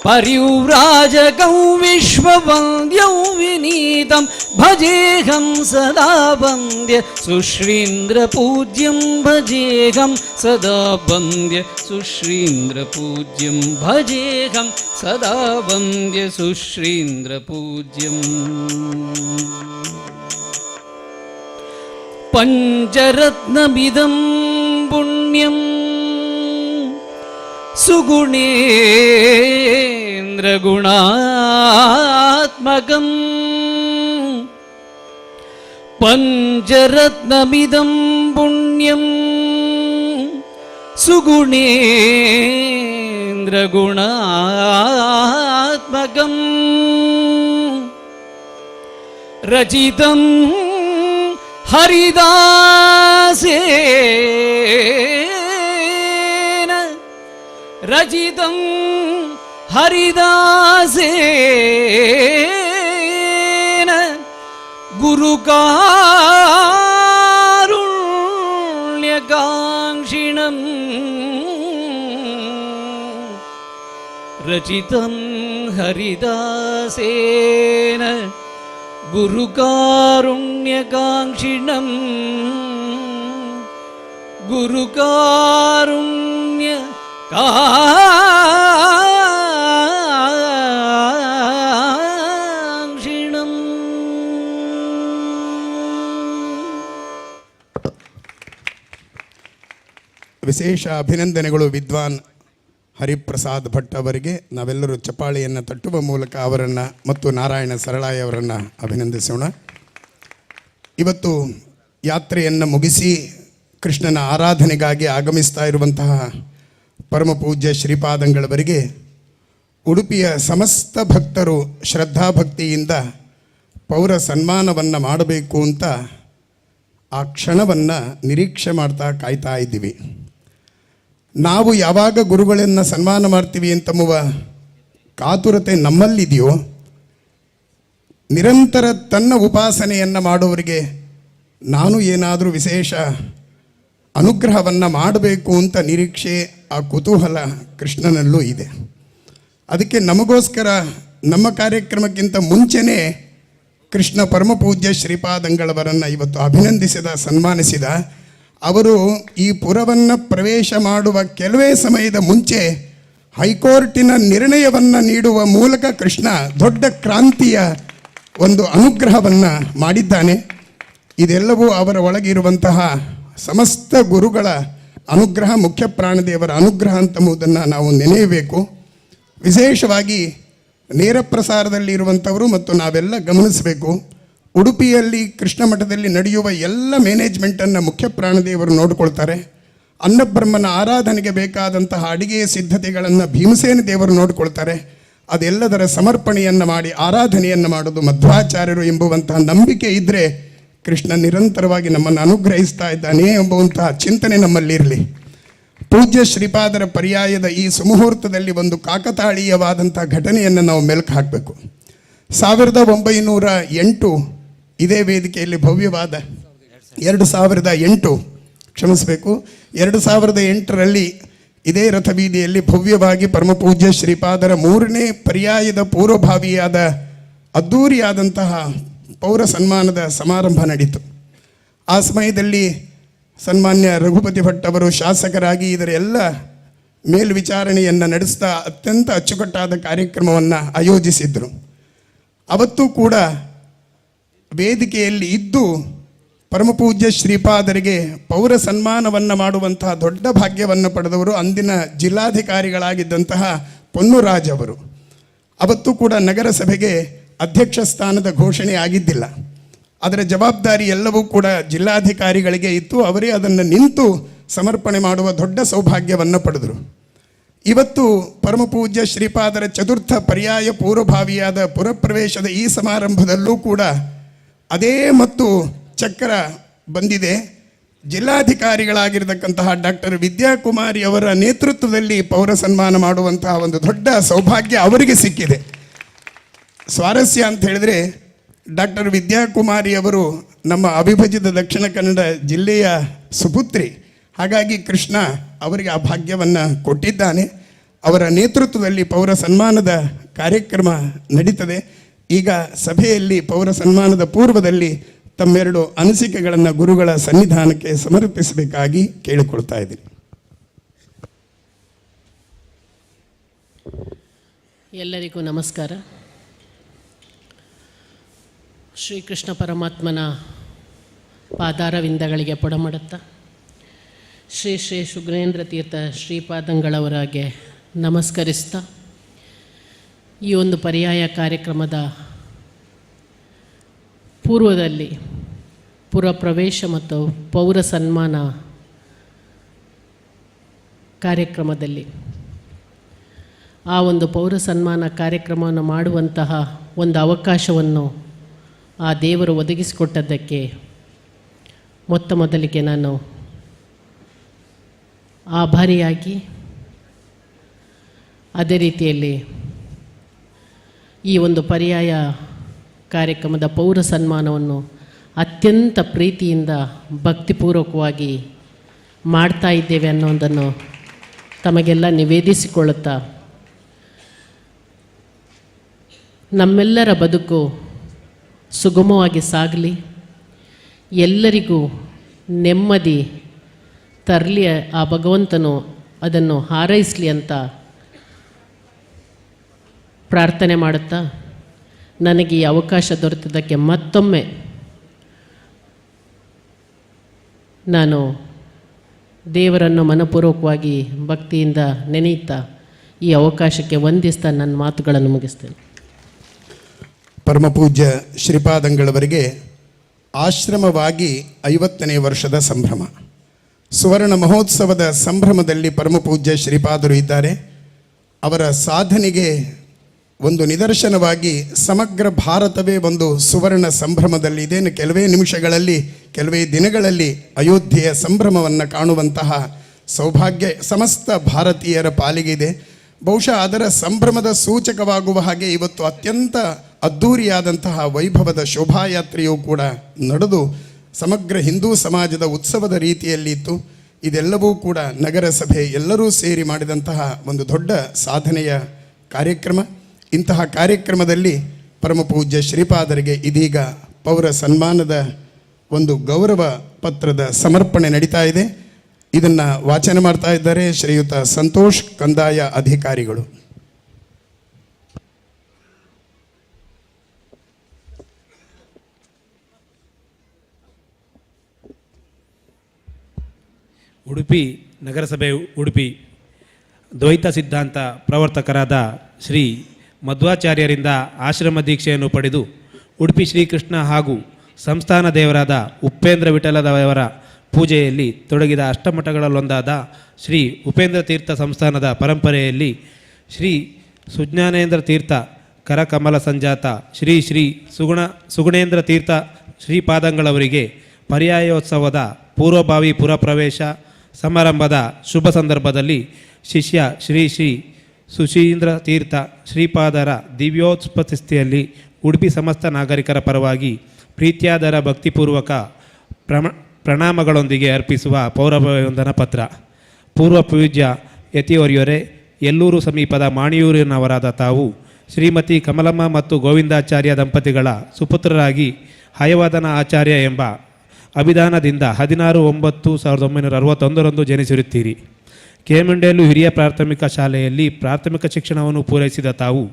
परिव्राजकं विश्ववन्द्यं विनीतं भजेऽहं सदा वन्द्य सुश्रीन्द्रपूज्यं भजेऽहं सदा वन्द्य सुश्रीन्द्रपूज्यं भजेऽहं सदा वन्द्य सुश्रीन्द्रपूज्यम् पञ्चरत्नमिदं पुण्यं सुगुणेन्द्रगुणात्मकम् पञ्चरत्नमिदं पुण्यं सुगुणेन्द्रगुणात्मकम् रचितं हरिदासेन रचितं हरिदासेन गुरुकारुण्यकाङ्क्षिणम् रचितं हरिदासेन गुरुकारुण्यकाङ्क्षिणम् गुरुकारुण्य ಕಾಂಕ್ಷಿಣಂ. ವಿಶೇಷ ಅಭಿನಂದನೆಗಳು ವಿದ್ವಾನ್ ಹರಿಪ್ರಸಾದ್ ಭಟ್ ಅವರಿಗೆ. ನಾವೆಲ್ಲರೂ ಚಪ್ಪಾಳೆಯನ್ನು ತಟ್ಟುವ ಮೂಲಕ ಅವರನ್ನು ಮತ್ತು ನಾರಾಯಣ ಸರಳಾಯಿ ಅವರನ್ನು ಅಭಿನಂದಿಸೋಣ. ಇವತ್ತು ಯಾತ್ರೆಯನ್ನು ಮುಗಿಸಿ ಕೃಷ್ಣನ ಆರಾಧನೆಗಾಗಿ ಆಗಮಿಸ್ತಾ ಇರುವಂತಹ ಪರಮ ಪೂಜ್ಯ ಶ್ರೀಪಾದಂಗಳವರಿಗೆ ಉಡುಪಿಯ ಸಮಸ್ತ ಭಕ್ತರು ಶ್ರದ್ಧಾಭಕ್ತಿಯಿಂದ ಪೌರ ಸನ್ಮಾನವನ್ನು ಮಾಡಬೇಕು ಅಂತ ಆ ಕ್ಷಣವನ್ನು ನಿರೀಕ್ಷೆ ಮಾಡ್ತಾ ಕಾಯ್ತಾ ಇದ್ದೀವಿ. ನಾವು ಯಾವಾಗ ಗುರುಗಳನ್ನು ಸನ್ಮಾನ ಮಾಡ್ತೀವಿ ಅಂತಂಬುವ ಕಾತುರತೆ ನಮ್ಮಲ್ಲಿದೆಯೋ, ನಿರಂತರ ತನ್ನ ಉಪಾಸನೆಯನ್ನು ಮಾಡೋರಿಗೆ ನಾನು ಏನಾದರೂ ವಿಶೇಷ ಅನುಗ್ರಹವನ್ನು ಮಾಡಬೇಕು ಅಂತ ನಿರೀಕ್ಷೆ, ಆ ಕುತೂಹಲ ಕೃಷ್ಣನಲ್ಲೂ ಇದೆ. ಅದಕ್ಕೆ ನಮಗೋಸ್ಕರ ನಮ್ಮ ಕಾರ್ಯಕ್ರಮಕ್ಕಿಂತ ಮುಂಚೆನೇ ಕೃಷ್ಣ ಪರಮಪೂಜ್ಯ ಶ್ರೀಪಾದಂಗಳವರನ್ನು ಇವತ್ತು ಅಭಿನಂದಿಸಿದ, ಸನ್ಮಾನಿಸಿದ. ಅವರು ಈ ಪುರವನ್ನು ಪ್ರವೇಶ ಮಾಡುವ ಕೆಲವೇ ಸಮಯದ ಮುಂಚೆ ಹೈಕೋರ್ಟಿನ ನಿರ್ಣಯವನ್ನು ನೀಡುವ ಮೂಲಕ ಕೃಷ್ಣ ದೊಡ್ಡ ಕ್ರಾಂತಿಯ ಒಂದು ಅನುಗ್ರಹವನ್ನು ಮಾಡಿದ್ದಾನೆ. ಇದೆಲ್ಲವೂ ಅವರ ಒಳಗಿರುವಂತಹ ಸಮಸ್ತ ಗುರುಗಳ ಅನುಗ್ರಹ, ಮುಖ್ಯ ಪ್ರಾಣದೇವರ ಅನುಗ್ರಹ ಅಂತಂಬುದನ್ನು ನಾವು ನೆನೆಯಬೇಕು. ವಿಶೇಷವಾಗಿ ನೇರ ಪ್ರಸಾರದಲ್ಲಿ ಇರುವಂಥವರು ಮತ್ತು ನಾವೆಲ್ಲ ಗಮನಿಸಬೇಕು. ಉಡುಪಿಯಲ್ಲಿ ಕೃಷ್ಣ ಮಠದಲ್ಲಿ ನಡೆಯುವ ಎಲ್ಲ ಮ್ಯಾನೇಜ್ಮೆಂಟನ್ನು ಮುಖ್ಯ ಪ್ರಾಣದೇವರು ನೋಡಿಕೊಳ್ತಾರೆ. ಅನ್ನಬ್ರಹ್ಮನ ಆರಾಧನೆಗೆ ಬೇಕಾದಂತಹ ಅಡಿಗೆಯ ಸಿದ್ಧತೆಗಳನ್ನು ಭೀಮಸೇನ ದೇವರು ನೋಡಿಕೊಳ್ತಾರೆ. ಅದೆಲ್ಲದರ ಸಮರ್ಪಣೆಯನ್ನು ಮಾಡಿ ಆರಾಧನೆಯನ್ನು ಮಾಡೋದು ಮಧ್ವಾಚಾರ್ಯರು ಎಂಬುವಂತಹ ನಂಬಿಕೆ ಇದ್ದರೆ ಕೃಷ್ಣ ನಿರಂತರವಾಗಿ ನಮ್ಮನ್ನು ಅನುಗ್ರಹಿಸ್ತಾ ಇದ್ದಾನೆ ಎಂಬುವಂತಹ ಚಿಂತನೆ ನಮ್ಮಲ್ಲಿರಲಿ. ಪೂಜ್ಯ ಶ್ರೀಪಾದರ ಪರ್ಯಾಯದ ಈ ಸುಮುಹೂರ್ತದಲ್ಲಿ ಒಂದು ಕಾಕತಾಳೀಯವಾದಂಥ ಘಟನೆಯನ್ನು ನಾವು ಮೆಲುಕು ಹಾಕಬೇಕು. 1908 ಇದೇ ವೇದಿಕೆಯಲ್ಲಿ ಭವ್ಯವಾದ 2008 ಕ್ಷಮಿಸಬೇಕು 2008ರಲ್ಲಿ ಇದೇ ರಥಬೀದಿಯಲ್ಲಿ ಭವ್ಯವಾಗಿ ಪರಮಪೂಜ್ಯ ಶ್ರೀಪಾದರ 3ನೇ ಪರ್ಯಾಯದ ಪೂರ್ವಭಾವಿಯಾದ ಅದ್ಧೂರಿಯಾದಂತಹ ಪೌರ ಸನ್ಮಾನದ ಸಮಾರಂಭ ನಡೀತು. ಆ ಸಮಯದಲ್ಲಿ ಸನ್ಮಾನ್ಯ ರಘುಪತಿ ಭಟ್ ಅವರು ಶಾಸಕರಾಗಿ ಇದರ ಎಲ್ಲ ಮೇಲ್ವಿಚಾರಣೆಯನ್ನು ನಡೆಸ್ತಾ ಅತ್ಯಂತ ಅಚ್ಚುಕಟ್ಟಾದ ಕಾರ್ಯಕ್ರಮವನ್ನು ಆಯೋಜಿಸಿದ್ದರು. ಅವತ್ತೂ ಕೂಡ ವೇದಿಕೆಯಲ್ಲಿ ಇದ್ದು ಪರಮಪೂಜ್ಯ ಶ್ರೀಪಾದರಿಗೆ ಪೌರ ಸನ್ಮಾನವನ್ನು ಮಾಡುವಂತಹ ದೊಡ್ಡ ಭಾಗ್ಯವನ್ನು ಪಡೆದವರು ಅಂದಿನ ಜಿಲ್ಲಾಧಿಕಾರಿಗಳಾಗಿದ್ದಂತಹ ಪೊನ್ನುರಾಜ್ ಅವರು. ಅವತ್ತೂ ಕೂಡ ನಗರಸಭೆಗೆ ಅಧ್ಯಕ್ಷ ಸ್ಥಾನದ ಘೋಷಣೆ ಆಗಿದ್ದಿಲ್ಲ. ಅದರ ಜವಾಬ್ದಾರಿ ಎಲ್ಲವೂ ಕೂಡ ಜಿಲ್ಲಾಧಿಕಾರಿಗಳಿಗೆ ಇತ್ತು. ಅವರೇ ಅದನ್ನು ನಿಂತು ಸಮರ್ಪಣೆ ಮಾಡುವ ದೊಡ್ಡ ಸೌಭಾಗ್ಯವನ್ನು ಪಡೆದರು. ಇವತ್ತು ಪರಮಪೂಜ್ಯ ಶ್ರೀಪಾದರ ಚತುರ್ಥ ಪರ್ಯಾಯ ಪೂರ್ವಭಾವಿಯಾದ ಪುರಪ್ರವೇಶದ ಈ ಸಮಾರಂಭದಲ್ಲೂ ಕೂಡ ಅದೇ ಮತ್ತು ಚಕ್ರ ಬಂದಿದೆ. ಜಿಲ್ಲಾಧಿಕಾರಿಗಳಾಗಿರ್ತಕ್ಕಂತಹ ಡಾಕ್ಟರ್ ವಿದ್ಯಾಕುಮಾರಿ ಅವರ ನೇತೃತ್ವದಲ್ಲಿ ಪೌರ ಸನ್ಮಾನ ಮಾಡುವಂತಹ ಒಂದು ದೊಡ್ಡ ಸೌಭಾಗ್ಯ ಅವರಿಗೆ ಸಿಕ್ಕಿದೆ. ಸ್ವಾರಸ್ಯ ಅಂತ ಹೇಳಿದರೆ ಡಾಕ್ಟರ್ ವಿದ್ಯಾಕುಮಾರಿ ಅವರು ನಮ್ಮ ಅವಿಭಜಿತ ದಕ್ಷಿಣ ಕನ್ನಡ ಜಿಲ್ಲೆಯ ಸುಪುತ್ರಿ. ಹಾಗಾಗಿ ಕೃಷ್ಣ ಅವರಿಗೆ ಆ ಭಾಗ್ಯವನ್ನು ಕೊಟ್ಟಿದ್ದಾನೆ. ಅವರ ನೇತೃತ್ವದಲ್ಲಿ ಪೌರ ಸನ್ಮಾನದ ಕಾರ್ಯಕ್ರಮ ನಡೀತದೆ. ಈಗ ಸಭೆಯಲ್ಲಿ ಪೌರ ಸನ್ಮಾನದ ಪೂರ್ವದಲ್ಲಿ ತಮ್ಮೆರಡು ಅನಿಸಿಕೆಗಳನ್ನು ಗುರುಗಳ ಸನ್ನಿಧಾನಕ್ಕೆ ಸಮರ್ಪಿಸಬೇಕಾಗಿ ಕೇಳಿಕೊಳ್ತಾ ಇದ್ದೀನಿ. ಎಲ್ಲರಿಗೂ ನಮಸ್ಕಾರ. ಶ್ರೀಕೃಷ್ಣ ಪರಮಾತ್ಮನ ಪಾದಾರವಿಂದಗಳಿಗೆ ಪೊಡಮಡುತ್ತಾ ಶ್ರೀ ಶ್ರೀ ಶುಗ್ರೇಂದ್ರ ತೀರ್ಥ ಶ್ರೀಪಾದಂಗಳವರಿಗೆ ನಮಸ್ಕರಿಸ್ತಾ ಈ ಒಂದು ಪರ್ಯಾಯ ಕಾರ್ಯಕ್ರಮದ ಪೂರ್ವದಲ್ಲಿ ಪುರಪ್ರವೇಶ ಮತ್ತು ಪೌರ ಸನ್ಮಾನ ಕಾರ್ಯಕ್ರಮದಲ್ಲಿ ಆ ಒಂದು ಪೌರ ಸನ್ಮಾನ ಕಾರ್ಯಕ್ರಮವನ್ನು ಮಾಡುವಂತಹ ಒಂದು ಅವಕಾಶವನ್ನು ಆ ದೇವರು ಒದಗಿಸಿಕೊಟ್ಟದ್ದಕ್ಕೆ ಮೊತ್ತ ಮೊದಲಿಗೆ ನಾನು ಆಭಾರಿಯಾಗಿ, ಅದೇ ರೀತಿಯಲ್ಲಿ ಈ ಒಂದು ಪರ್ಯಾಯ ಕಾರ್ಯಕ್ರಮದ ಪೌರ ಸನ್ಮಾನವನ್ನು ಅತ್ಯಂತ ಪ್ರೀತಿಯಿಂದ ಭಕ್ತಿಪೂರ್ವಕವಾಗಿ ಮಾಡ್ತಾ ಇದ್ದೇವೆ ಅನ್ನೋದನ್ನು ತಮಗೆಲ್ಲ ನಿವೇದಿಸಿಕೊಳ್ಳುತ್ತಾ ನಮ್ಮೆಲ್ಲರ ಬದುಕು ಸುಗಮವಾಗಿ ಸಾಗಲಿ, ಎಲ್ಲರಿಗೂ ನೆಮ್ಮದಿ ತರಲಿ, ಆ ಭಗವಂತನು ಅದನ್ನು ಹಾರೈಸಲಿ ಅಂತ ಪ್ರಾರ್ಥನೆ ಮಾಡುತ್ತಾ ನನಗೆ ಈ ಅವಕಾಶ ದೊರೆತದ್ದಕ್ಕೆ ಮತ್ತೊಮ್ಮೆ ನಾನು ದೇವರನ್ನು ಮನಪೂರ್ವಕವಾಗಿ ಭಕ್ತಿಯಿಂದ ನೆನೆಯುತ್ತಾ ಈ ಅವಕಾಶಕ್ಕೆ ವಂದಿಸ್ತಾ ನನ್ನ ಮಾತುಗಳನ್ನು ಮುಗಿಸ್ತೇನೆ. ಪರಮಪೂಜ್ಯ ಶ್ರೀಪಾದಂಗಳವರಿಗೆ ಆಶ್ರಮವಾಗಿ 50ನೇ ವರ್ಷದ ಸಂಭ್ರಮ, ಸುವರ್ಣ ಮಹೋತ್ಸವದ ಸಂಭ್ರಮದಲ್ಲಿ ಪರಮಪೂಜ್ಯ ಶ್ರೀಪಾದರು ಇದ್ದಾರೆ. ಅವರ ಸಾಧನೆಗೆ ಒಂದು ನಿದರ್ಶನವಾಗಿ ಸಮಗ್ರ ಭಾರತವೇ ಒಂದು ಸುವರ್ಣ ಸಂಭ್ರಮದಲ್ಲಿ ಇದೇನು ಕೆಲವೇ ನಿಮಿಷಗಳಲ್ಲಿ, ಕೆಲವೇ ದಿನಗಳಲ್ಲಿ ಅಯೋಧ್ಯೆಯ ಸಂಭ್ರಮವನ್ನು ಕಾಣುವಂತಹ ಸೌಭಾಗ್ಯ ಸಮಸ್ತ ಭಾರತೀಯರ ಪಾಲಿಗಿದೆ. ಬಹುಶಃ ಅದರ ಸಂಭ್ರಮದ ಸೂಚಕವಾಗುವ ಹಾಗೆ ಇವತ್ತು ಅತ್ಯಂತ ಅದ್ಧೂರಿಯಾದಂತಹ ವೈಭವದ ಶೋಭಾಯಾತ್ರೆಯೂ ಕೂಡ ನಡೆದು ಸಮಗ್ರ ಹಿಂದೂ ಸಮಾಜದ ಉತ್ಸವದ ರೀತಿಯಲ್ಲಿತ್ತು. ಇದೆಲ್ಲವೂ ಕೂಡ ನಗರಸಭೆ ಎಲ್ಲರೂ ಸೇರಿ ಮಾಡಿದಂತಹ ಒಂದು ದೊಡ್ಡ ಸಾಧನೆಯ ಕಾರ್ಯಕ್ರಮ. ಇಂತಹ ಕಾರ್ಯಕ್ರಮದಲ್ಲಿ ಪರಮಪೂಜ್ಯ ಶ್ರೀಪಾದರಿಗೆ ಇದೀಗ ಪೌರ ಸನ್ಮಾನದ ಒಂದು ಗೌರವ ಪತ್ರದ ಸಮರ್ಪಣೆ ನಡೀತಾ ಇದೆ. ಇದನ್ನು ವಾಚನ ಮಾಡ್ತಾ ಇದ್ದಾರೆ ಶ್ರೀಯುತ ಸಂತೋಷ್, ಕಂದಾಯ ಅಧಿಕಾರಿಗಳು. ಉಡುಪಿ ನಗರಸಭೆ ಉಡುಪಿ ದ್ವೈತ ಸಿದ್ಧಾಂತ ಪ್ರವರ್ತಕರಾದ ಶ್ರೀ ಮಧ್ವಾಚಾರ್ಯರಿಂದ ಆಶ್ರಮ ದೀಕ್ಷೆಯನ್ನು ಪಡೆದು ಉಡುಪಿ ಶ್ರೀಕೃಷ್ಣ ಹಾಗೂ ಸಂಸ್ಥಾನ ದೇವರಾದ ಉಪೇಂದ್ರ ವಿಠಲದವರ ಪೂಜೆಯಲ್ಲಿ ತೊಡಗಿದ ಅಷ್ಟಮಠಗಳಲ್ಲೊಂದಾದ ಶ್ರೀ ಉಪೇಂದ್ರ ತೀರ್ಥ ಸಂಸ್ಥಾನದ ಪರಂಪರೆಯಲ್ಲಿ ಶ್ರೀ ಸುಜ್ಞಾನೇಂದ್ರ ತೀರ್ಥ ಕರಕಮಲ ಸಂಜಾತ ಶ್ರೀ ಶ್ರೀ ಸುಗುಣೇಂದ್ರ ತೀರ್ಥ ಶ್ರೀಪಾದಂಗಳವರಿಗೆ ಪರ್ಯಾಯೋತ್ಸವದ ಪೂರ್ವಭಾವಿ ಪುರಪ್ರವೇಶ ಸಮಾರಂಭದ ಶುಭ ಸಂದರ್ಭದಲ್ಲಿ ಶಿಷ್ಯ ಶ್ರೀ ಶ್ರೀ ಸುಶೀಂದ್ರ ತೀರ್ಥ ಶ್ರೀಪಾದರ ದಿವ್ಯೋತ್ಪತ್ತಿಯಲ್ಲಿ ಉಡುಪಿ ಸಮಸ್ತ ನಾಗರಿಕರ ಪರವಾಗಿ ಪ್ರೀತ್ಯಾದರ ಭಕ್ತಿಪೂರ್ವಕ ಪ್ರಣಾಮಗಳೊಂದಿಗೆ ಅರ್ಪಿಸುವ ಪೌರವಂದನ ಪತ್ರ. ಪೂರ್ವ ಪೂಜ್ಯ ಯತಿವರ್ಯರೇ, ಎಲ್ಲೂರು ಸಮೀಪದ ಮಾಣಿಯೂರಿನವರಾದ ತಾವು ಶ್ರೀಮತಿ ಕಮಲಮ್ಮ ಮತ್ತು ಗೋವಿಂದಾಚಾರ್ಯ ದಂಪತಿಗಳ ಸುಪುತ್ರರಾಗಿ ಹಯವದನ ಆಚಾರ್ಯ ಎಂಬ ಅಭಿಧಾನದಿಂದ 16/9/1961 ಜನಿಸಿರುತ್ತೀರಿ. ಕೇಮಂಡೇಲು ಹಿರಿಯ ಪ್ರಾಥಮಿಕ ಶಾಲೆಯಲ್ಲಿ ಪ್ರಾಥಮಿಕ ಶಿಕ್ಷಣವನ್ನು ಪೂರೈಸಿದ ತಾವು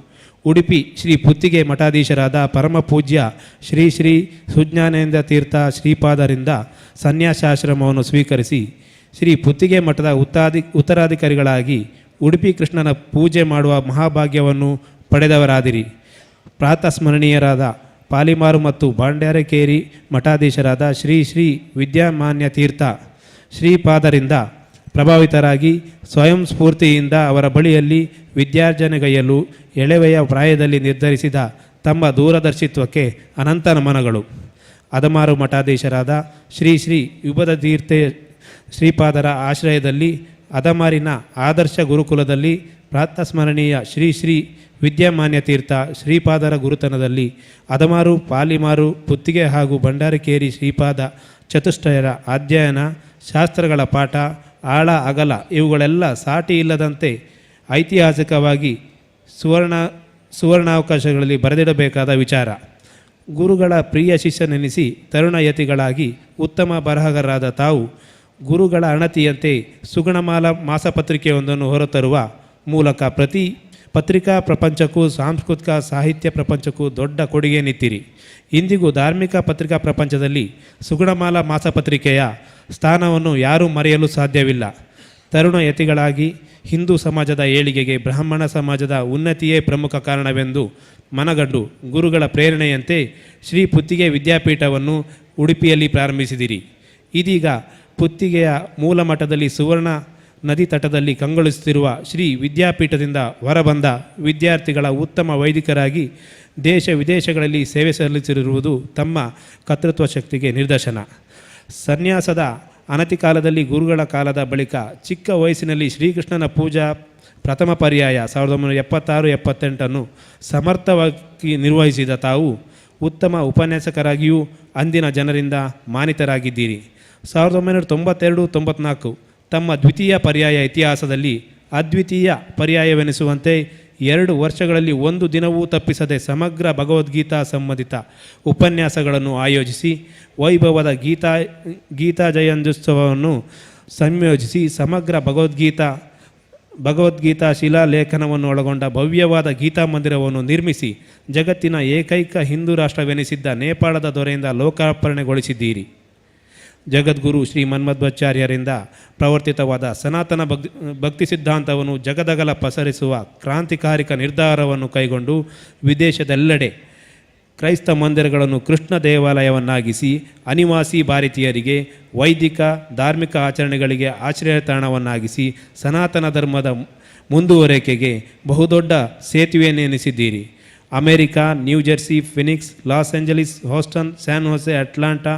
ಉಡುಪಿ ಶ್ರೀ ಪುತ್ತಿಗೆ ಮಠಾಧೀಶರಾದ ಪರಮ ಪೂಜ್ಯ ಶ್ರೀ ಶ್ರೀ ಸುಜ್ಞಾನೇಂದ್ರ ತೀರ್ಥ ಶ್ರೀಪಾದರಿಂದ ಸನ್ಯಾಸಾಶ್ರಮವನ್ನು ಸ್ವೀಕರಿಸಿ ಶ್ರೀ ಪುತ್ತಿಗೆ ಮಠದ ಉತ್ತರಾಧಿಕಾರಿಗಳಾಗಿ ಉಡುಪಿ ಕೃಷ್ಣನ ಪೂಜೆ ಮಾಡುವ ಮಹಾಭಾಗ್ಯವನ್ನು ಪಡೆದವರಾದಿರಿ. ಪ್ರಾತಸ್ಮರಣೀಯರಾದ ಪಾಲಿಮಾರು ಮತ್ತು ಬಾಂಡ್ಯಾರಕೇರಿ ಮಠಾಧೀಶರಾದ ಶ್ರೀ ಶ್ರೀ ವಿದ್ಯಾಮಾನ್ಯ ತೀರ್ಥ ಶ್ರೀಪಾದರಿಂದ ಪ್ರಭಾವಿತರಾಗಿ ಸ್ವಯಂ ಸ್ಫೂರ್ತಿಯಿಂದ ಅವರ ಬಳಿಯಲ್ಲಿ ವಿದ್ಯಾರ್ಜನೆಗೈಯಲು ಎಳೆವೆಯ ಪ್ರಾಯದಲ್ಲಿ ನಿರ್ಧರಿಸಿದ ತಮ್ಮ ದೂರದರ್ಶಿತ್ವಕ್ಕೆ ಅನಂತ ನಮನಗಳು. ಅದಮಾರು ಮಠಾಧೀಶರಾದ ಶ್ರೀ ಶ್ರೀ ಯುಬದ ತೀರ್ಥ ಶ್ರೀಪಾದರ ಆಶ್ರಯದಲ್ಲಿ ಅದಮಾರಿನ ಆದರ್ಶ ಗುರುಕುಲದಲ್ಲಿ ಪ್ರಾತಸ್ಮರಣೀಯ ಶ್ರೀ ಶ್ರೀ ವಿದ್ಯಾಮಾನ್ಯ ತೀರ್ಥ ಶ್ರೀಪಾದರ ಗುರುತನದಲ್ಲಿ ಅದಮಾರು ಪಾಲಿಮಾರು ಪುತ್ತಿಗೆ ಹಾಗೂ ಭಂಡಾರಕೇರಿ ಶ್ರೀಪಾದ ಚತುಷ್ಟಯರ ಅಧ್ಯಯನ ಶಾಸ್ತ್ರಗಳ ಪಾಠ ಆಳ ಅಗಲ ಇವುಗಳೆಲ್ಲ ಸಾಟಿ ಇಲ್ಲದಂತೆ ಐತಿಹಾಸಿಕವಾಗಿ ಸುವರ್ಣಾವಕಾಶಗಳಲ್ಲಿ ಬರೆದಿಡಬೇಕಾದ ವಿಚಾರ. ಗುರುಗಳ ಪ್ರಿಯ ಶಿಷ್ಯನೆನಿಸಿ ತರುಣ ಯತಿಗಳಾಗಿ ಉತ್ತಮ ಬರಹಗಾರರಾದ ತಾವು ಗುರುಗಳ ಅಣತಿಯಂತೆ ಸುಗುಣಮಾಲ ಮಾಸಪತ್ರಿಕೆಯೊಂದನ್ನು ಹೊರತರುವ ಮೂಲಕ ಪ್ರತಿ ಪತ್ರಿಕಾ ಪ್ರಪಂಚಕ್ಕೂ ಸಾಂಸ್ಕೃತಿಕ ಸಾಹಿತ್ಯ ಪ್ರಪಂಚಕ್ಕೂ ದೊಡ್ಡ ಕೊಡುಗೆ ನಿತ್ತಿರಿ. ಇಂದಿಗೂ ಧಾರ್ಮಿಕ ಪತ್ರಿಕಾ ಪ್ರಪಂಚದಲ್ಲಿ ಸುಗುಣಮಾಲ ಮಾಸಪತ್ರಿಕೆಯ ಸ್ಥಾನವನ್ನು ಯಾರೂ ಮರೆಯಲು ಸಾಧ್ಯವಿಲ್ಲ. ತರುಣ ಯತಿಗಳಾಗಿ ಹಿಂದೂ ಸಮಾಜದ ಏಳಿಗೆಗೆ ಬ್ರಾಹ್ಮಣ ಸಮಾಜದ ಉನ್ನತಿಯೇ ಪ್ರಮುಖ ಕಾರಣವೆಂದು ಮನಗಂಡು ಗುರುಗಳ ಪ್ರೇರಣೆಯಂತೆ ಶ್ರೀ ಪುತ್ತಿಗೆ ವಿದ್ಯಾಪೀಠವನ್ನು ಉಡುಪಿಯಲ್ಲಿ ಪ್ರಾರಂಭಿಸಿದಿರಿ. ಇದೀಗ ಪುತ್ತಿಗೆಯ ಮೂಲ ಮಠದಲ್ಲಿ ಸುವರ್ಣ ನದಿ ತಟದಲ್ಲಿ ಕಂಗೊಳಿಸುತ್ತಿರುವ ಶ್ರೀ ವಿದ್ಯಾಪೀಠದಿಂದ ಹೊರಬಂದ ವಿದ್ಯಾರ್ಥಿಗಳ ಉತ್ತಮ ವೈದಿಕರಾಗಿ ದೇಶ ವಿದೇಶಗಳಲ್ಲಿ ಸೇವೆ ಸಲ್ಲಿಸಿರುವುದು ತಮ್ಮ ಕರ್ತೃತ್ವ ಶಕ್ತಿಗೆ ನಿದರ್ಶನ. ಸನ್ಯಾಸದ ಅನತಿ ಕಾಲದಲ್ಲಿ ಗುರುಗಳ ಕಾಲದ ಬಳಿಕ ಚಿಕ್ಕ ವಯಸ್ಸಿನಲ್ಲಿ ಶ್ರೀಕೃಷ್ಣನ ಪೂಜಾ ಪ್ರಥಮ ಪರ್ಯಾಯ 1976-78 ಸಮರ್ಥವಾಗಿ ನಿರ್ವಹಿಸಿದ ತಾವು ಉತ್ತಮ ಉಪನ್ಯಾಸಕರಾಗಿಯೂ ಅಂದಿನ ಜನರಿಂದ ಮಾನಿತರಾಗಿದ್ದೀರಿ. 1992-94 ತಮ್ಮ ದ್ವಿತೀಯ ಪರ್ಯಾಯ ಇತಿಹಾಸದಲ್ಲಿ ಅದ್ವಿತೀಯ ಪರ್ಯಾಯವೆನಿಸುವಂತೆ 2 ವರ್ಷಗಳಲ್ಲಿ ಒಂದು ದಿನವೂ ತಪ್ಪಿಸದೆ ಸಮಗ್ರ ಭಗವದ್ಗೀತಾ ಸಂಬಂಧಿತ ಉಪನ್ಯಾಸಗಳನ್ನು ಆಯೋಜಿಸಿ ವೈಭವದ ಗೀತಾ ಜಯಂತ್ಯುತ್ಸವವನ್ನು ಸಂಯೋಜಿಸಿ ಸಮಗ್ರ ಭಗವದ್ಗೀತಾ ಶಿಲಾಲೇಖನವನ್ನು ಒಳಗೊಂಡ ಭವ್ಯವಾದ ಗೀತಾ ಮಂದಿರವನ್ನು ನಿರ್ಮಿಸಿ ಜಗತ್ತಿನ ಏಕೈಕ ಹಿಂದೂ ರಾಷ್ಟ್ರವೆನಿಸಿದ್ದ ನೇಪಾಳದ ದೊರೆಯಿಂದ ಲೋಕಾರ್ಪಣೆಗೊಳಿಸಿದ್ದೀರಿ. ಜಗದ್ಗುರು ಶ್ರೀ ಮನ್ಮಧ್ವಾಚಾರ್ಯರಿಂದ ಪ್ರವರ್ತಿತವಾದ ಸನಾತನ ಭಕ್ತಿ ಸಿದ್ಧಾಂತವನ್ನು ಜಗದಗಲ ಪಸರಿಸುವ ಕ್ರಾಂತಿಕಾರಿಕ ನಿರ್ಧಾರವನ್ನು ಕೈಗೊಂಡು ವಿದೇಶದೆಲ್ಲೆಡೆ ಕ್ರೈಸ್ತ ಮಂದಿರಗಳನ್ನು ಕೃಷ್ಣ ದೇವಾಲಯವನ್ನಾಗಿಸಿ ಅನಿವಾಸಿ ಭಾರತೀಯರಿಗೆ ವೈದಿಕ ಧಾರ್ಮಿಕ ಆಚರಣೆಗಳಿಗೆ ಆಶ್ರಯ ತಾಣವನ್ನಾಗಿಸಿ ಸನಾತನ ಧರ್ಮದ ಮುಂದುವರಿಕೆಗೆ ಬಹುದೊಡ್ಡ ಸೇತುವೆಯನ್ನೆನಿಸಿದ್ದೀರಿ. America, New Jersey, Phoenix, Los Angeles, Houston, San Jose, Atlanta,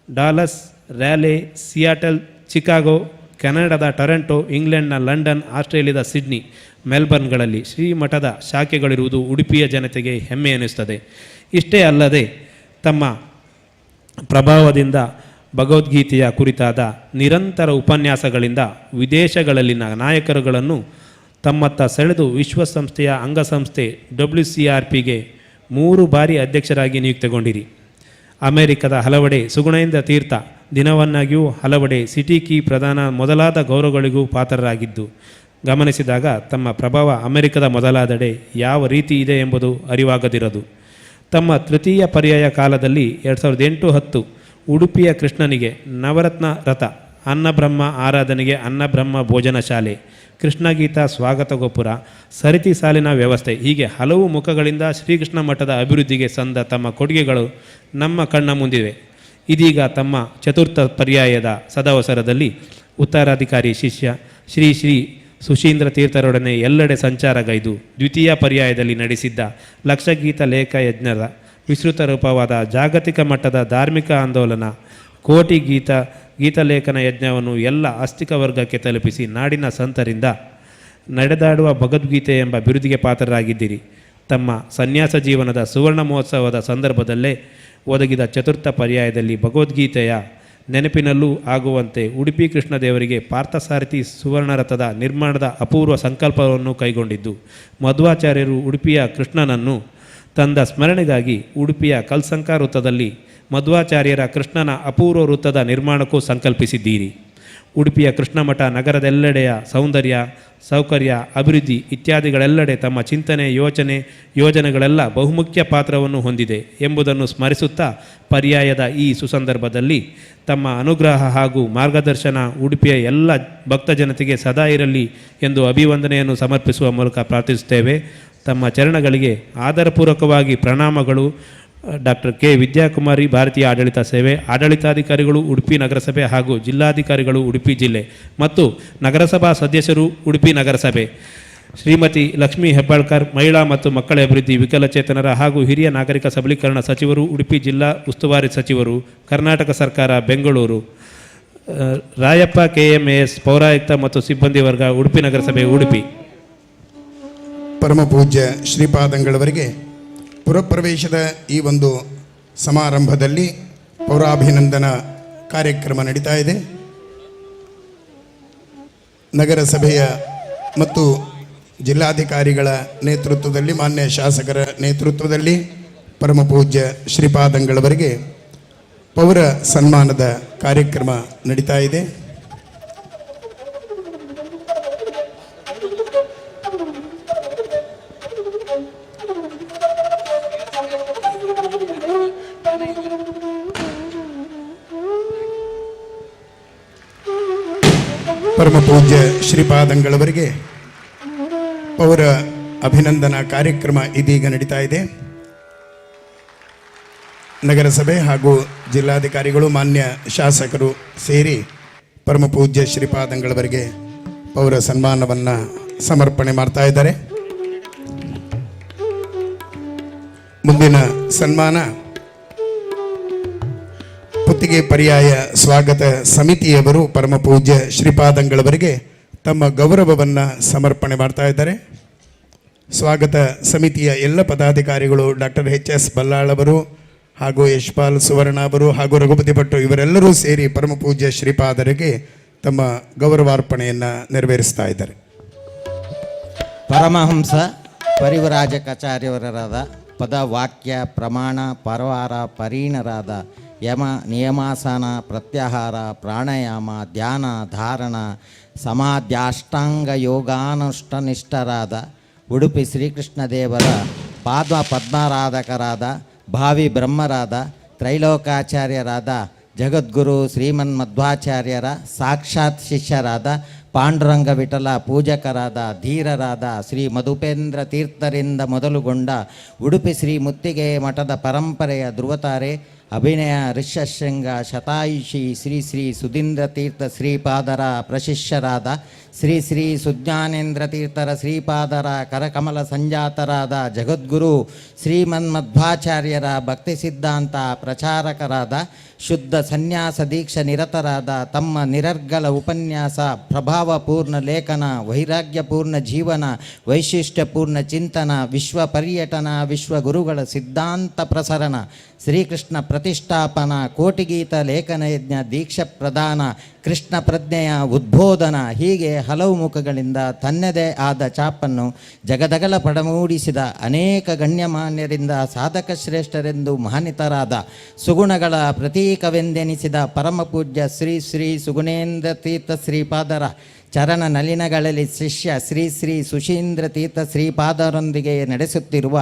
Dallas, Raleigh, Seattle, Chicago, ಕೆನಡಾದ ಟೊರೆಂಟೊ, ಇಂಗ್ಲೆಂಡ್ನ ಲಂಡನ್, ಆಸ್ಟ್ರೇಲಿಯಾದ ಸಿಡ್ನಿ, ಮೆಲ್ಬರ್ನ್ಗಳಲ್ಲಿ ಶ್ರೀಮಠದ ಶಾಖೆಗಳಿರುವುದು ಉಡುಪಿಯ ಜನತೆಗೆ ಹೆಮ್ಮೆ ಎನಿಸುತ್ತದೆ. ಇಷ್ಟೇ ಅಲ್ಲದೆ ತಮ್ಮ ಪ್ರಭಾವದಿಂದ ಭಗವದ್ಗೀತೆಯ ಕುರಿತಾದ ನಿರಂತರ ಉಪನ್ಯಾಸಗಳಿಂದ ವಿದೇಶಗಳಲ್ಲಿನ ನಾಯಕರುಗಳನ್ನು ತಮ್ಮತ್ತ ಸೆಳೆದು ವಿಶ್ವಸಂಸ್ಥೆಯ ಅಂಗಸಂಸ್ಥೆ WCRPಗೆ 3 ಬಾರಿ ಅಧ್ಯಕ್ಷರಾಗಿ ನಿಯುಕ್ತಿಗೊಂಡಿರಿ. ಅಮೆರಿಕದ ಹಲವೆಡೆ ಸುಗುಣೇಂದ್ರ ತೀರ್ಥ ದಿನವನ್ನಾಗಿಯೂ ಹಲವೆಡೆ ಸಿಟಿ ಕೀ ಪ್ರಧಾನ ಮೊದಲಾದ ಗೌರವಗಳಿಗೂ ಪಾತ್ರರಾಗಿದ್ದು ಗಮನಿಸಿದಾಗ ತಮ್ಮ ಪ್ರಭಾವ ಅಮೆರಿಕದ ಮೊದಲಾದೆಡೆ ಯಾವ ರೀತಿ ಇದೆ ಎಂಬುದು ಅರಿವಾಗದಿರದು. ತಮ್ಮ ತೃತೀಯ ಪರ್ಯಾಯ ಕಾಲದಲ್ಲಿ 2008-10 ಉಡುಪಿಯ ಕೃಷ್ಣನಿಗೆ ನವರತ್ನ ರಥ, ಅನ್ನಬ್ರಹ್ಮ ಆರಾಧನೆಗೆ ಅನ್ನಬ್ರಹ್ಮ ಭೋಜನ ಶಾಲೆ, ಕೃಷ್ಣಗೀತಾ ಸ್ವಾಗತ ಗೋಪುರ, ಸರಿತಿ ಸಾಲಿನ ವ್ಯವಸ್ಥೆ ಹೀಗೆ ಹಲವು ಮುಖಗಳಿಂದ ಶ್ರೀಕೃಷ್ಣ ಮಠದ ಅಭಿವೃದ್ಧಿಗೆ ಸಂದ ತಮ್ಮ ಕೊಡುಗೆಗಳು ನಮ್ಮ ಕಣ್ಣ ಮುಂದಿವೆ. ಇದೀಗ ತಮ್ಮ ಚತುರ್ಥ ಪರ್ಯಾಯದ ಸದವಸರದಲ್ಲಿ ಉತ್ತರಾಧಿಕಾರಿ ಶಿಷ್ಯ ಶ್ರೀ ಶ್ರೀ ಸುಶೀಂದ್ರ ತೀರ್ಥರೊಡನೆ ಎಲ್ಲೆಡೆ ಸಂಚಾರಗೈದು ದ್ವಿತೀಯ ಪರ್ಯಾಯದಲ್ಲಿ ನಡೆಸಿದ್ದ ಲಕ್ಷಗೀತ ಲೇಖ ಯಜ್ಞದ ವಿಸ್ತೃತ ರೂಪವಾದ ಜಾಗತಿಕ ಮಟ್ಟದ ಧಾರ್ಮಿಕ ಆಂದೋಲನ ಕೋಟಿ ಗೀತಲೇಖನ ಯಜ್ಞವನ್ನು ಎಲ್ಲ ಆಸ್ತಿಕ ವರ್ಗಕ್ಕೆ ತಲುಪಿಸಿ ನಾಡಿನ ಸಂತರಿಂದ ನಡೆದಾಡುವ ಭಗವದ್ಗೀತೆ ಎಂಬ ಬಿರುದಿಗೆ ಪಾತ್ರರಾಗಿದ್ದೀರಿ. ತಮ್ಮ ಸನ್ಯಾಸ ಜೀವನದ ಸುವರ್ಣ ಮಹೋತ್ಸವದ ಸಂದರ್ಭದಲ್ಲೇ ಒದಗಿದ ಚತುರ್ಥ ಪರ್ಯಾಯದಲ್ಲಿ ಭಗವದ್ಗೀತೆಯ ನೆನಪಿನಲ್ಲೂ ಆಗುವಂತೆ ಉಡುಪಿ ಕೃಷ್ಣದೇವರಿಗೆ ಪಾರ್ಥಸಾರಥಿ ಸುವರ್ಣರಥದ ನಿರ್ಮಾಣದ ಅಪೂರ್ವ ಸಂಕಲ್ಪವನ್ನು ಕೈಗೊಂಡಿದ್ದು ಮಧ್ವಾಚಾರ್ಯರು ಉಡುಪಿಯ ಕೃಷ್ಣನನ್ನು ತಂದ ಸ್ಮರಣೆಗಾಗಿ ಉಡುಪಿಯ ಕಲ್ಸಂಕ ವೃತ್ತದಲ್ಲಿ ಮಧ್ವಾಚಾರ್ಯರ ಕೃಷ್ಣನ ಅಪೂರ್ವ ವೃತ್ತದ ನಿರ್ಮಾಣಕ್ಕೂ ಸಂಕಲ್ಪಿಸಿದ್ದೀರಿ. ಉಡುಪಿಯ ಕೃಷ್ಣಮಠ ನಗರದೆಲ್ಲೆಡೆಯ ಸೌಂದರ್ಯ, ಸೌಕರ್ಯ, ಅಭಿವೃದ್ಧಿ ಇತ್ಯಾದಿಗಳೆಲ್ಲೆಡೆ ತಮ್ಮ ಚಿಂತನೆ, ಯೋಜನೆಗಳೆಲ್ಲ ಬಹುಮುಖ್ಯ ಪಾತ್ರವನ್ನು ಹೊಂದಿದೆ ಎಂಬುದನ್ನು ಸ್ಮರಿಸುತ್ತಾ ಪರ್ಯಾಯದ ಈ ಸುಸಂದರ್ಭದಲ್ಲಿ ತಮ್ಮ ಅನುಗ್ರಹ ಹಾಗೂ ಮಾರ್ಗದರ್ಶನ ಉಡುಪಿಯ ಎಲ್ಲ ಭಕ್ತ ಜನತೆಗೆ ಸದಾ ಇರಲಿ ಎಂದು ಅಭಿವಂದನೆಯನ್ನು ಸಮರ್ಪಿಸುವ ಮೂಲಕ ಪ್ರಾರ್ಥಿಸುತ್ತೇವೆ. ತಮ್ಮ ಚರಣಗಳಿಗೆ ಆದರಪೂರ್ವಕವಾಗಿ ಪ್ರಣಾಮಗಳು. ಡಾಕ್ಟರ್ ಕೆ ವಿದ್ಯಾಕುಮಾರಿ, ಭಾರತೀಯ ಆಡಳಿತ ಸೇವೆ, ಆಡಳಿತಾಧಿಕಾರಿಗಳು ಉಡುಪಿ ನಗರಸಭೆ ಹಾಗೂ ಜಿಲ್ಲಾಧಿಕಾರಿಗಳು ಉಡುಪಿ ಜಿಲ್ಲೆ ಮತ್ತು ನಗರಸಭಾ ಸದಸ್ಯರು ಉಡುಪಿ ನಗರಸಭೆ, ಶ್ರೀಮತಿ ಲಕ್ಷ್ಮೀ ಹೆಬ್ಬಾಳ್ಕರ್, ಮಹಿಳಾ ಮತ್ತು ಮಕ್ಕಳ ಅಭಿವೃದ್ಧಿ, ವಿಕಲಚೇತನರ ಹಾಗೂ ಹಿರಿಯ ನಾಗರಿಕ ಸಬಲೀಕರಣ ಸಚಿವರು, ಉಡುಪಿ ಜಿಲ್ಲಾ ಉಸ್ತುವಾರಿ ಸಚಿವರು, ಕರ್ನಾಟಕ ಸರ್ಕಾರ, ಬೆಂಗಳೂರು, ರಾಯಪ್ಪ KMAS, ಪೌರಾಯುಕ್ತ ಮತ್ತು ಸಿಬ್ಬಂದಿ ವರ್ಗ, ಉಡುಪಿ ನಗರಸಭೆ, ಉಡುಪಿ. ಪರಮ ಪೂಜ್ಯ ಶ್ರೀಪಾದಂಗಳವರಿಗೆ ಪುರಪ್ರವೇಶದ ಈ ಒಂದು ಸಮಾರಂಭದಲ್ಲಿ ಪೌರಾಭಿನಂದನಾ ಕಾರ್ಯಕ್ರಮ ನಡೀತಾ ಇದೆ. ನಗರಸಭೆಯ ಮತ್ತು ಜಿಲ್ಲಾಧಿಕಾರಿಗಳ ನೇತೃತ್ವದಲ್ಲಿ, ಮಾನ್ಯ ಶಾಸಕರ ನೇತೃತ್ವದಲ್ಲಿ ಪರಮ ಪೂಜ್ಯ ಶ್ರೀಪಾದಂಗಳವರಿಗೆ ಪೌರ ಸನ್ಮಾನದ ಕಾರ್ಯಕ್ರಮ ನಡೀತಾ ಇದೆ. ಪರಮ ಪೂಜ್ಯ ಶ್ರೀಪಾದಂಗಳವರಿಗೆ ಪೌರ ಅಭಿನಂದನಾ ಕಾರ್ಯಕ್ರಮ ಇದೀಗ ನಡೀತಾ ಇದೆ. ನಗರಸಭೆ ಹಾಗೂ ಜಿಲ್ಲಾಧಿಕಾರಿಗಳು, ಮಾನ್ಯ ಶಾಸಕರು ಸೇರಿ ಪರಮ ಪೂಜ್ಯ ಶ್ರೀಪಾದಂಗಳವರಿಗೆ ಪೌರ ಸನ್ಮಾನವನ್ನು ಸಮರ್ಪಣೆ ಮಾಡ್ತಾ ಇದ್ದಾರೆ. ಮುಂದಿನ ಸನ್ಮಾನ ಪುತ್ತಿಗೆ ಪರ್ಯಾಯ ಸ್ವಾಗತ ಸಮಿತಿಯವರು ಪರಮ ಪೂಜ್ಯ ಶ್ರೀಪಾದಂಗಳವರಿಗೆ ತಮ್ಮ ಗೌರವವನ್ನು ಸಮರ್ಪಣೆ ಮಾಡ್ತಾ ಇದ್ದಾರೆ. ಸ್ವಾಗತ ಸಮಿತಿಯ ಎಲ್ಲ ಪದಾಧಿಕಾರಿಗಳು ಡಾಕ್ಟರ್ HS ಬಲ್ಲಾಳವರು ಹಾಗೂ ಯಶ್ಪಾಲ್ ಸುವರ್ಣ ಅವರು ಹಾಗೂ ರಘುಪತಿ ಭಟ್ಟು ಇವರೆಲ್ಲರೂ ಸೇರಿ ಪರಮ ಪೂಜ್ಯ ಶ್ರೀಪಾದರಿಗೆ ತಮ್ಮ ಗೌರವಾರ್ಪಣೆಯನ್ನು ನೆರವೇರಿಸ್ತಾ ಇದ್ದಾರೆ. ಪರಮಹಂಸ ಪರಿವರಾಜಕಾಚಾರ್ಯವರಾದ ಪದ, ವಾಕ್ಯ, ಪ್ರಮಾಣ, ಪರವಾರ, ಪರೀಣರಾದ ಯಮ, ನಿಯಮಾಸನ, ಪ್ರತ್ಯಾಹಾರ, ಪ್ರಾಣಾಯಾಮ, ಧ್ಯಾನ, ಧಾರಣ, ಸಮಾಧ್ಯಾಷ್ಟಾಂಗ ಯೋಗಾನುಷ್ಠನಿಷ್ಠರಾದ ಉಡುಪಿ ಶ್ರೀಕೃಷ್ಣದೇವರ ಪದ್ಮಾರಾಧಕರಾದ, ಭಾವಿ ಬ್ರಹ್ಮರಾದ, ತ್ರೈಲೋಕಾಚಾರ್ಯರಾದ, ಜಗದ್ಗುರು ಶ್ರೀಮನ್ಮಧ್ವಾಚಾರ್ಯರ ಸಾಕ್ಷಾತ್ ಶಿಷ್ಯರಾದ, ಪಾಂಡುರಂಗ ವಿಠಲ ಪೂಜಕರಾದ, ಧೀರರಾದ ಶ್ರೀ ಮಧುಪೇಂದ್ರ ತೀರ್ಥರಿಂದ ಮೊದಲುಗೊಂಡ ಉಡುಪಿ ಶ್ರೀ ಮುತ್ತಿಗೆ ಮಠದ ಪರಂಪರೆಯ ಧ್ರುವತಾರೆ, ಅಭಿನಯ ಋಷ್ಯಶೃಂಗ ಶತಾಯುಷಿ ಶ್ರೀ ಶ್ರೀ ಸುಧೀಂದ್ರ ತೀರ್ಥ ಶ್ರೀಪಾದರ ಪ್ರಶಿಷ್ಯರಾದ, ಶ್ರೀ ಶ್ರೀ ಸುಜ್ಞಾನೇಂದ್ರ ತೀರ್ಥರ ಶ್ರೀಪಾದರ ಕರಕಮಲ ಸಂಜಾತರಾದ, ಜಗದ್ಗುರು ಶ್ರೀಮನ್ಮಧ್ವಾಚಾರ್ಯರ ಭಕ್ತಿ ಸಿದ್ಧಾಂತ ಪ್ರಚಾರಕರಾದ, ಶುದ್ಧ ಸನ್ಯಾಸ ದೀಕ್ಷಾ ನಿರತರಾದ, ತಮ್ಮ ನಿರರ್ಗಳ ಉಪನ್ಯಾಸ, ಪ್ರಭಾವಪೂರ್ಣ ಲೇಖನ, ವೈರಾಗ್ಯಪೂರ್ಣ ಜೀವನ, ವೈಶಿಷ್ಟ್ಯಪೂರ್ಣ ಚಿಂತನ, ವಿಶ್ವ ಪರ್ಯಟನ, ವಿಶ್ವಗುರುಗಳ ಸಿದ್ಧಾಂತ ಪ್ರಸರಣ, ಶ್ರೀಕೃಷ್ಣ ಪ್ರತಿಷ್ಠಾಪನಾ, ಕೋಟಿಗೀತ ಲೇಖನ ಯಜ್ಞ, ದೀಕ್ಷಾ ಪ್ರದಾನ, ಕೃಷ್ಣ ಪ್ರಜ್ಞೆಯ ಉದ್ಬೋಧನ, ಹೀಗೆ ಹಲವು ಮುಖಗಳಿಂದ ತನ್ನದೇ ಆದ ಛಾಪನ್ನು ಜಗದಗಲ ಪಡಮೂಡಿಸಿದ ಅನೇಕ ಗಣ್ಯಮಾನ್ಯರಿಂದ ಸಾಧಕ ಶ್ರೇಷ್ಠರೆಂದು ಮಾನಿತರಾದ ಸುಗುಣಗಳ ಪ್ರತೀಕವೆಂದೆನಿಸಿದ ಪರಮಪೂಜ್ಯ ಶ್ರೀ ಶ್ರೀ ಸುಗುಣೇಂದ್ರ ತೀರ್ಥ ಶ್ರೀಪಾದರ ಚರಣ ನಲಿನಗಳಲ್ಲಿ ಶಿಷ್ಯ ಶ್ರೀ ಶ್ರೀ ಸುಶೀಂದ್ರ ತೀರ್ಥ ಶ್ರೀಪಾದರೊಂದಿಗೆ ನಡೆಸುತ್ತಿರುವ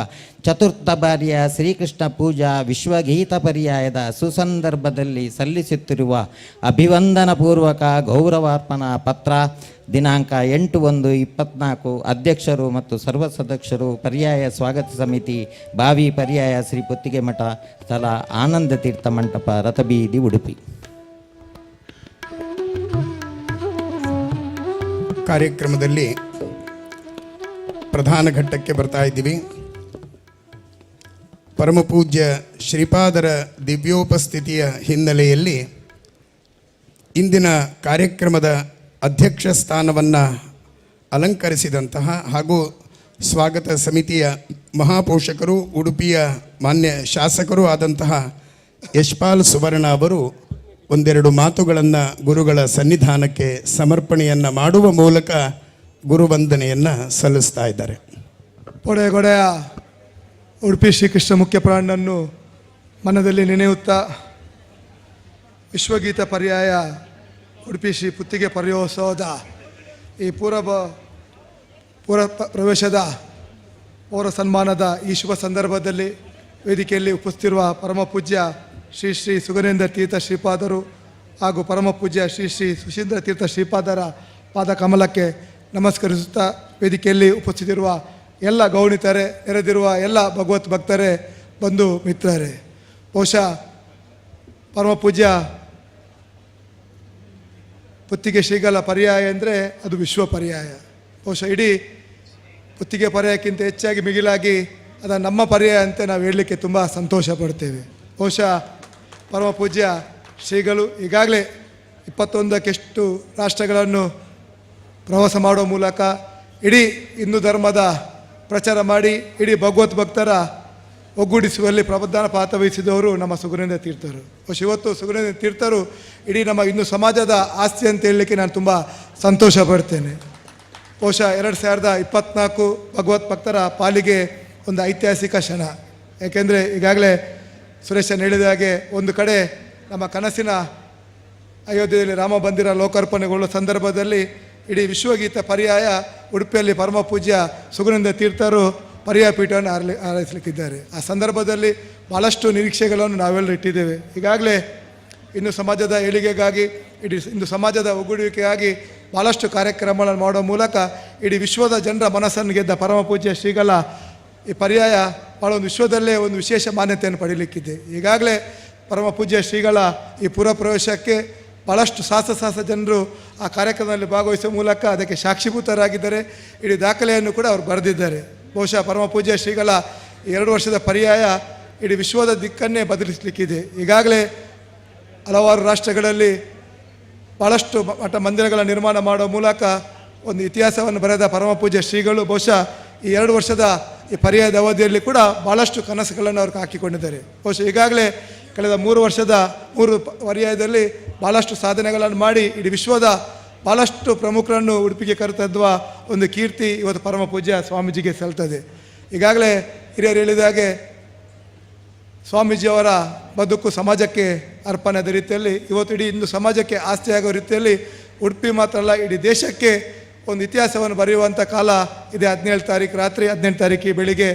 ಚತುರ್ಥ ಬಾರಿಯ ಶ್ರೀಕೃಷ್ಣ ಪೂಜಾ ವಿಶ್ವಗೀತ ಪರ್ಯಾಯದ ಸುಸಂದರ್ಭದಲ್ಲಿ ಸಲ್ಲಿಸುತ್ತಿರುವ ಅಭಿವಂದನಪೂರ್ವಕ ಗೌರವಾರ್ಪಣಾ ಪತ್ರ ದಿನಾಂಕ 8/1/24 ಅಧ್ಯಕ್ಷರು ಮತ್ತು ಸರ್ವ ಸದಸ್ಯರು ಪರ್ಯಾಯ ಸ್ವಾಗತ ಸಮಿತಿ ಬಾವಿ ಪರ್ಯಾಯ ಶ್ರೀ ಪುತ್ತಿಗೆ ಮಠ, ಸ್ಥಳ ಆನಂದ ತೀರ್ಥ ಮಂಟಪ, ರಥಬೀದಿ, ಉಡುಪಿ. ಕಾರ್ಯಕ್ರಮದಲ್ಲಿ ಪ್ರಧಾನ ಘಟ್ಟಕ್ಕೆ ಬರ್ತಾ ಇದ್ದೀವಿ. ಪರಮಪೂಜ್ಯ ಶ್ರೀಪಾದರ ದಿವ್ಯೋಪಸ್ಥಿತಿಯ ಹಿನ್ನೆಲೆಯಲ್ಲಿ ಇಂದಿನ ಕಾರ್ಯಕ್ರಮದ ಅಧ್ಯಕ್ಷ ಸ್ಥಾನವನ್ನು ಅಲಂಕರಿಸಿದಂತಹ ಹಾಗೂ ಸ್ವಾಗತ ಸಮಿತಿಯ ಮಹಾಪೋಷಕರು, ಉಡುಪಿಯ ಮಾನ್ಯ ಶಾಸಕರೂ ಆದಂತಹ ಯಶ್ಪಾಲ್ ಸುವರ್ಣ ಅವರು ಒಂದೆರಡು ಮಾತುಗಳನ್ನು ಗುರುಗಳ ಸನ್ನಿಧಾನಕ್ಕೆ ಸಮರ್ಪಣೆಯನ್ನು ಮಾಡುವ ಮೂಲಕ ಗುರುವಂದನೆಯನ್ನು ಸಲ್ಲಿಸ್ತಾ ಇದ್ದಾರೆ. ಒಡೆಯ ಉಡುಪಿ ಶ್ರೀಕೃಷ್ಣ ಮುಖ್ಯ ಪ್ರಾಣನನ್ನು ಮನದಲ್ಲಿ ನೆನೆಯುತ್ತಾ ವಿಶ್ವಗೀತ ಪರ್ಯಾಯ ಉಡುಪಿ ಶ್ರೀ ಪುತ್ತಿಗೆ ಪರ್ಯೋತ್ಸವದ ಈ ಪ್ರವೇಶದ ಪೌರ ಸನ್ಮಾನದ ಈ ಶುಭ ಸಂದರ್ಭದಲ್ಲಿ ವೇದಿಕೆಯಲ್ಲಿ ಉಪಸ್ಥಿತಿರುವ ಪರಮ ಪೂಜ್ಯ ಶ್ರೀ ಶ್ರೀ ಸುಗನೇಂದ್ರ ತೀರ್ಥ ಶ್ರೀಪಾದರು ಹಾಗೂ ಪರಮ ಪೂಜ್ಯ ಶ್ರೀ ಶ್ರೀ ಸುಶೀಂದ್ರ ತೀರ್ಥ ಶ್ರೀಪಾದರ ಪಾದ ಕಮಲಕ್ಕೆ ನಮಸ್ಕರಿಸುತ್ತಾ ವೇದಿಕೆಯಲ್ಲಿ ಉಪಸ್ಥಿತಿರುವ ಎಲ್ಲ ಗೌಣಿತರೆ, ನೆರೆದಿರುವ ಎಲ್ಲ ಭಗವತ್ ಭಕ್ತರೇ, ಬಂಧು ಮಿತ್ರರೇ, ಬಹುಶಃ ಪರಮ ಪೂಜ್ಯ ಪುತ್ತಿಗೆ ಶ್ರೀಗಳ ಪರ್ಯಾಯ ಅಂದರೆ ಅದು ವಿಶ್ವ ಪರ್ಯಾಯ. ಬಹುಶಃ ಇಡೀ ಪುತ್ತಿಗೆ ಪರ್ಯಾಯಕ್ಕಿಂತ ಹೆಚ್ಚಾಗಿ ಮಿಗಿಲಾಗಿ ಅದನ್ನು ನಮ್ಮ ಪರ್ಯಾಯ ಅಂತ ನಾವು ಹೇಳಲಿಕ್ಕೆ ತುಂಬ ಸಂತೋಷ ಪಡ್ತೇವೆ. ಬಹುಶಃ ಪರಮ ಪೂಜ್ಯ ಶ್ರೀಗಳು ಈಗಾಗಲೇ 21ಕ್ಕಷ್ಟು ರಾಷ್ಟ್ರಗಳನ್ನು ಪ್ರವಾಸ ಮಾಡುವ ಮೂಲಕ ಇಡೀ ಹಿಂದೂ ಧರ್ಮದ ಪ್ರಚಾರ ಮಾಡಿ ಇಡೀ ಭಗವತ್ ಭಕ್ತರ ಒಗ್ಗೂಡಿಸುವಲ್ಲಿ ಪ್ರಬುದ್ಧಾನ ಪಾತ್ರ ವಹಿಸಿದವರು ನಮ್ಮ ಸುಗುಣೇಂದ್ರ ತೀರ್ಥರು. ಇವತ್ತು ಸುಗುಣೇಂದ್ರ ತೀರ್ಥರು ಇಡೀ ನಮ್ಮ ಹಿಂದೂ ಸಮಾಜದ ಆಸ್ತಿ ಅಂತ ಹೇಳಲಿಕ್ಕೆ ನಾನು ತುಂಬ ಸಂತೋಷ ಪಡ್ತೇನೆ. ಬಹುಶಃ 2024 ಭಗವತ್ ಭಕ್ತರ ಪಾಲಿಗೆ ಒಂದು ಐತಿಹಾಸಿಕ ಕ್ಷಣ. ಯಾಕೆಂದರೆ ಈಗಾಗಲೇ ಸುರೇಶನ್ ಹೇಳಿದ ಹಾಗೆ ಒಂದು ಕಡೆ ನಮ್ಮ ಕನಸಿನ ಅಯೋಧ್ಯೆಯಲ್ಲಿ ರಾಮ ಮಂದಿರ ಲೋಕಾರ್ಪಣೆಗೊಳ್ಳುವ ಸಂದರ್ಭದಲ್ಲಿ ಇಡೀ ವಿಶ್ವಗೀತ ಪರ್ಯಾಯ ಉಡುಪಿಯಲ್ಲಿ ಪರಮ ಪೂಜ್ಯ ಸುಗುಣೇಂದ್ರ ತೀರ್ಥರು ಪರ್ಯಾಯ ಪೀಠವನ್ನು ಆರೈಸಲಿಕ್ಕಿದ್ದಾರೆ. ಆ ಸಂದರ್ಭದಲ್ಲಿ ಭಾಳಷ್ಟು ನಿರೀಕ್ಷೆಗಳನ್ನು ನಾವೆಲ್ಲರೂ ಇಟ್ಟಿದ್ದೇವೆ. ಈಗಾಗಲೇ ಹಿಂದೂ ಸಮಾಜದ ಏಳಿಗೆಗಾಗಿ, ಇಡೀ ಹಿಂದೂ ಸಮಾಜದ ಒಗ್ಗೂಡುವಿಕೆಗಾಗಿ ಭಾಳಷ್ಟು ಕಾರ್ಯಕ್ರಮಗಳನ್ನು ಮಾಡುವ ಮೂಲಕ ಇಡೀ ವಿಶ್ವದ ಜನರ ಮನಸ್ಸನ್ನು ಗೆದ್ದ ಪರಮ ಪೂಜ್ಯ ಶ್ರೀಗಳ ಈ ಪರ್ಯಾಯ ಭಾಳ ಒಂದು ವಿಶ್ವದಲ್ಲೇ ಒಂದು ವಿಶೇಷ ಮಾನ್ಯತೆಯನ್ನು ಪಡೀಲಿಕ್ಕಿದೆ. ಈಗಾಗಲೇ ಪರಮ ಪೂಜ್ಯ ಶ್ರೀಗಳ ಈ ಪುರ ಪ್ರವೇಶಕ್ಕೆ ಭಾಳಷ್ಟು ಸಾಹಸ ಜನರು ಆ ಕಾರ್ಯಕ್ರಮದಲ್ಲಿ ಭಾಗವಹಿಸುವ ಮೂಲಕ ಅದಕ್ಕೆ ಸಾಕ್ಷೀಭೂತರಾಗಿದ್ದಾರೆ. ಇಡೀ ದಾಖಲೆಯನ್ನು ಕೂಡ ಅವರು ಬರೆದಿದ್ದಾರೆ. ಬಹುಶಃ ಪರಮ ಪೂಜ್ಯ ಶ್ರೀಗಳ 2 ವರ್ಷದ ಪರ್ಯಾಯ ಇಡೀ ವಿಶ್ವದ ದಿಕ್ಕನ್ನೇ ಬದಲಿಸಲಿಕ್ಕಿದೆ. ಈಗಾಗಲೇ ಹಲವಾರು ರಾಷ್ಟ್ರಗಳಲ್ಲಿ ಭಾಳಷ್ಟು ಮಠ ಮಂದಿರಗಳ ನಿರ್ಮಾಣ ಮಾಡುವ ಮೂಲಕ ಒಂದು ಇತಿಹಾಸವನ್ನು ಬರೆದ ಪರಮ ಪೂಜ್ಯ ಶ್ರೀಗಳು ಬಹುಶಃ ಈ 2 ವರ್ಷದ ಈ ಪರ್ಯಾಯದ ಅವಧಿಯಲ್ಲಿ ಕೂಡ ಭಾಳಷ್ಟು ಕನಸುಗಳನ್ನು ಅವ್ರಿಗೆ ಹಾಕಿಕೊಂಡಿದ್ದಾರೆ. ಬಹುಶಃ ಈಗಾಗಲೇ ಕಳೆದ 3 ಪರ್ಯಾಯದಲ್ಲಿ ಭಾಳಷ್ಟು ಸಾಧನೆಗಳನ್ನು ಮಾಡಿ ಇಡೀ ವಿಶ್ವದ ಭಾಳಷ್ಟು ಪ್ರಮುಖರನ್ನು ಉಡುಪಿಗೆ ಕರೆತಂದುವ ಒಂದು ಕೀರ್ತಿ ಇವತ್ತು ಪರಮ ಪೂಜ್ಯ ಸ್ವಾಮೀಜಿಗೆ ಸಲ್ತದೆ. ಈಗಾಗಲೇ ಹಿರಿಯರು ಹೇಳಿದ ಹಾಗೆ ಸ್ವಾಮೀಜಿಯವರ ಬದುಕು ಸಮಾಜಕ್ಕೆ ಅರ್ಪಣೆಯಾದ ರೀತಿಯಲ್ಲಿ ಇವತ್ತು ಇಡೀ ಹಿಂದೂ ಸಮಾಜಕ್ಕೆ ಆಸ್ತಿಯಾಗುವ ರೀತಿಯಲ್ಲಿ ಉಡುಪಿ ಮಾತ್ರ ಅಲ್ಲ ಇಡೀ ದೇಶಕ್ಕೆ ಒಂದು ಇತಿಹಾಸವನ್ನು ಬರೆಯುವಂಥ ಕಾಲ ಇದೆ. 17 ತಾರೀಕು ರಾತ್ರಿ 18 ತಾರೀಕು ಬೆಳಿಗ್ಗೆ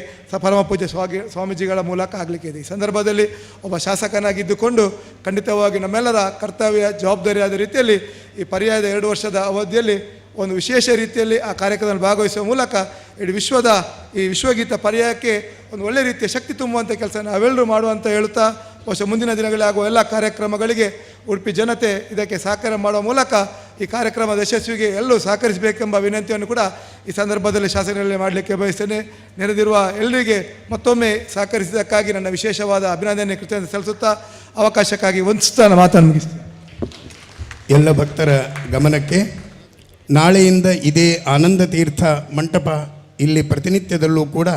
ಪರಮ ಪೂಜ್ಯ ಸ್ವಾಮೀಜಿಗಳ ಮೂಲಕ ಆಗಲಿಕ್ಕಿದೆ. ಈ ಸಂದರ್ಭದಲ್ಲಿ ಒಬ್ಬ ಶಾಸಕನಾಗಿದ್ದುಕೊಂಡು ಖಂಡಿತವಾಗಿ ನಮ್ಮೆಲ್ಲರ ಕರ್ತವ್ಯ ಜವಾಬ್ದಾರಿಯಾದ ರೀತಿಯಲ್ಲಿ ಈ ಪರ್ಯಾಯದ 2 ವರ್ಷದ ಅವಧಿಯಲ್ಲಿ ಒಂದು ವಿಶೇಷ ರೀತಿಯಲ್ಲಿ ಆ ಕಾರ್ಯಕ್ರಮದಲ್ಲಿ ಭಾಗವಹಿಸುವ ಮೂಲಕ ಇಡೀ ವಿಶ್ವದ ಈ ವಿಶ್ವಗೀತ ಪರ್ಯಾಯಕ್ಕೆ ಒಂದು ಒಳ್ಳೆಯ ರೀತಿಯ ಶಕ್ತಿ ತುಂಬುವಂಥ ಕೆಲಸ ನಾವೆಲ್ಲರೂ ಮಾಡುವಂತ ಹೇಳುತ್ತಾ ಬಹುಶಃ ಮುಂದಿನ ದಿನಗಳಲ್ಲಿ ಆಗುವ ಎಲ್ಲ ಕಾರ್ಯಕ್ರಮಗಳಿಗೆ ಉಡುಪಿ ಜನತೆ ಇದಕ್ಕೆ ಸಹಕಾರ ಮಾಡುವ ಮೂಲಕ ಈ ಕಾರ್ಯಕ್ರಮದ ಯಶಸ್ವಿಗೆ ಎಲ್ಲರೂ ಸಹಕರಿಸಬೇಕೆಂಬ ವಿನಂತಿಯನ್ನು ಕೂಡ ಈ ಸಂದರ್ಭದಲ್ಲಿ ಶಾಸಕರಲ್ಲಿ ಮಾಡಲಿಕ್ಕೆ ಬಯಸ್ತೇನೆ. ನೆರೆದಿರುವ ಎಲ್ಲರಿಗೆ ಮತ್ತೊಮ್ಮೆ ಸಹಕರಿಸಿದ್ದಕ್ಕಾಗಿ ನನ್ನ ವಿಶೇಷವಾದ ಅಭಿನಂದನೆ ಕೃತಜ್ಞತೆ ಸಲ್ಲಿಸುತ್ತಾ ಅವಕಾಶಕ್ಕಾಗಿ ವಂದಿಸುತ್ತಾ ನನ್ನ ಮಾತನ್ನು ಮುಗಿಸ್ತೇನೆ. ಎಲ್ಲ ಭಕ್ತರ ಗಮನಕ್ಕೆ ನಾಳೆಯಿಂದ ಇದೇ ಆನಂದ ತೀರ್ಥ ಮಂಟಪ ಇಲ್ಲಿ ಪ್ರತಿನಿತ್ಯದಲ್ಲೂ ಕೂಡ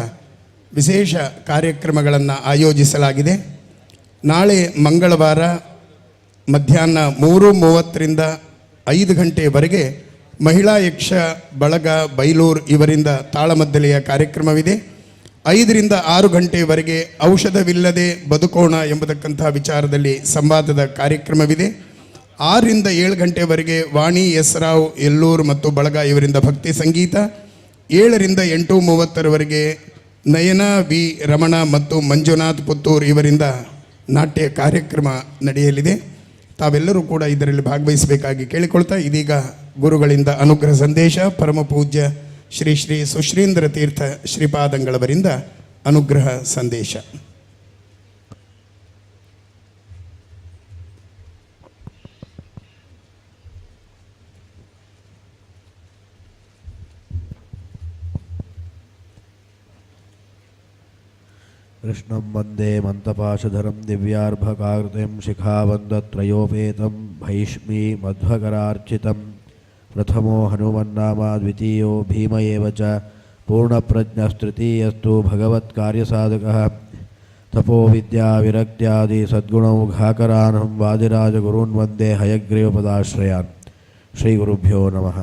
ವಿಶೇಷ ಕಾರ್ಯಕ್ರಮಗಳನ್ನು ಆಯೋಜಿಸಲಾಗಿದೆ. ನಾಳೆ ಮಂಗಳವಾರ ಮಧ್ಯಾಹ್ನ 3:30ರಿಂದ 5 ಗಂಟೆಯವರೆಗೆ ಮಹಿಳಾ ಯಕ್ಷ ಬಳಗ ಬೈಲೂರು ಇವರಿಂದ ತಾಳಮದ್ದಲೆಯ ಕಾರ್ಯಕ್ರಮವಿದೆ. 5 ರಿಂದ 6 ಗಂಟೆಯವರೆಗೆ ಔಷಧವಿಲ್ಲದೆ ಬದುಕೋಣ ಎಂಬತಕ್ಕಂಥ ವಿಚಾರದಲ್ಲಿ ಸಂವಾದದ ಕಾರ್ಯಕ್ರಮವಿದೆ. 6 ರಿಂದ 7 ಗಂಟೆವರೆಗೆ ವಾಣಿ ಎಸ್ ರಾವ್ ಎಲ್ಲೂರು ಮತ್ತು ಬಳಗ ಇವರಿಂದ ಭಕ್ತಿ ಸಂಗೀತ. 7 ರಿಂದ 8:30 ನಯನ ವಿ ರಮಣ ಮತ್ತು ಮಂಜುನಾಥ್ ಪುತ್ತೂರ್ ಇವರಿಂದ ನಾಟ್ಯ ಕಾರ್ಯಕ್ರಮ ನಡೆಯಲಿದೆ. ತಾವೆಲ್ಲರೂ ಕೂಡ ಇದರಲ್ಲಿ ಭಾಗವಹಿಸಬೇಕಾಗಿ ಕೇಳಿಕೊಳ್ತಾ, ಇದೀಗ ಗುರುಗಳಿಂದ ಅನುಗ್ರಹ ಸಂದೇಶ. ಪರಮ ಪೂಜ್ಯ ಶ್ರೀ ಶ್ರೀ ಸುಶ್ರೀಂದ್ರ ತೀರ್ಥ ಶ್ರೀಪಾದಂಗಳವರಿಂದ ಅನುಗ್ರಹ ಸಂದೇಶ. ಕೃಷ್ಣಂ ವಂದೇ ಮಂತಪಾಶಧರಂ ದಿವ್ಯಾರ್ಭಕಾಕೃತಿಂ ಶಿಖಾವಂದತ್ರಯೋಪೇತಂ ಭೈಷ್ಮೀ ಮಧ್ವಕರಾರ್ಚಿತಂ ಪ್ರಥಮೋ ಹನುಮನ್ನಾಮ ದ್ವಿತೀಯೋ ಭೀಮ ಏವ ಚ ಪೂರ್ಣಪ್ರಜ್ಞಸ್ತೃತೀಯಸ್ತು ಭಗವತ್ಕಾರ್ಯಸಾಧಕಃ ತಪೋ ವಿದ್ಯಾ ವಿರಕ್ತ್ಯಾದಿ ಸದ್ಗುಣೌಘಾಕರಾನಹಂ ವಾದಿರಾಜಗುರುನ್ ವಂದೇ ಹಯಗ್ರೀವಪದಾಶ್ರಯಾನ್. ಶ್ರೀ ಗುರುಭ್ಯೋ ನಮಃ.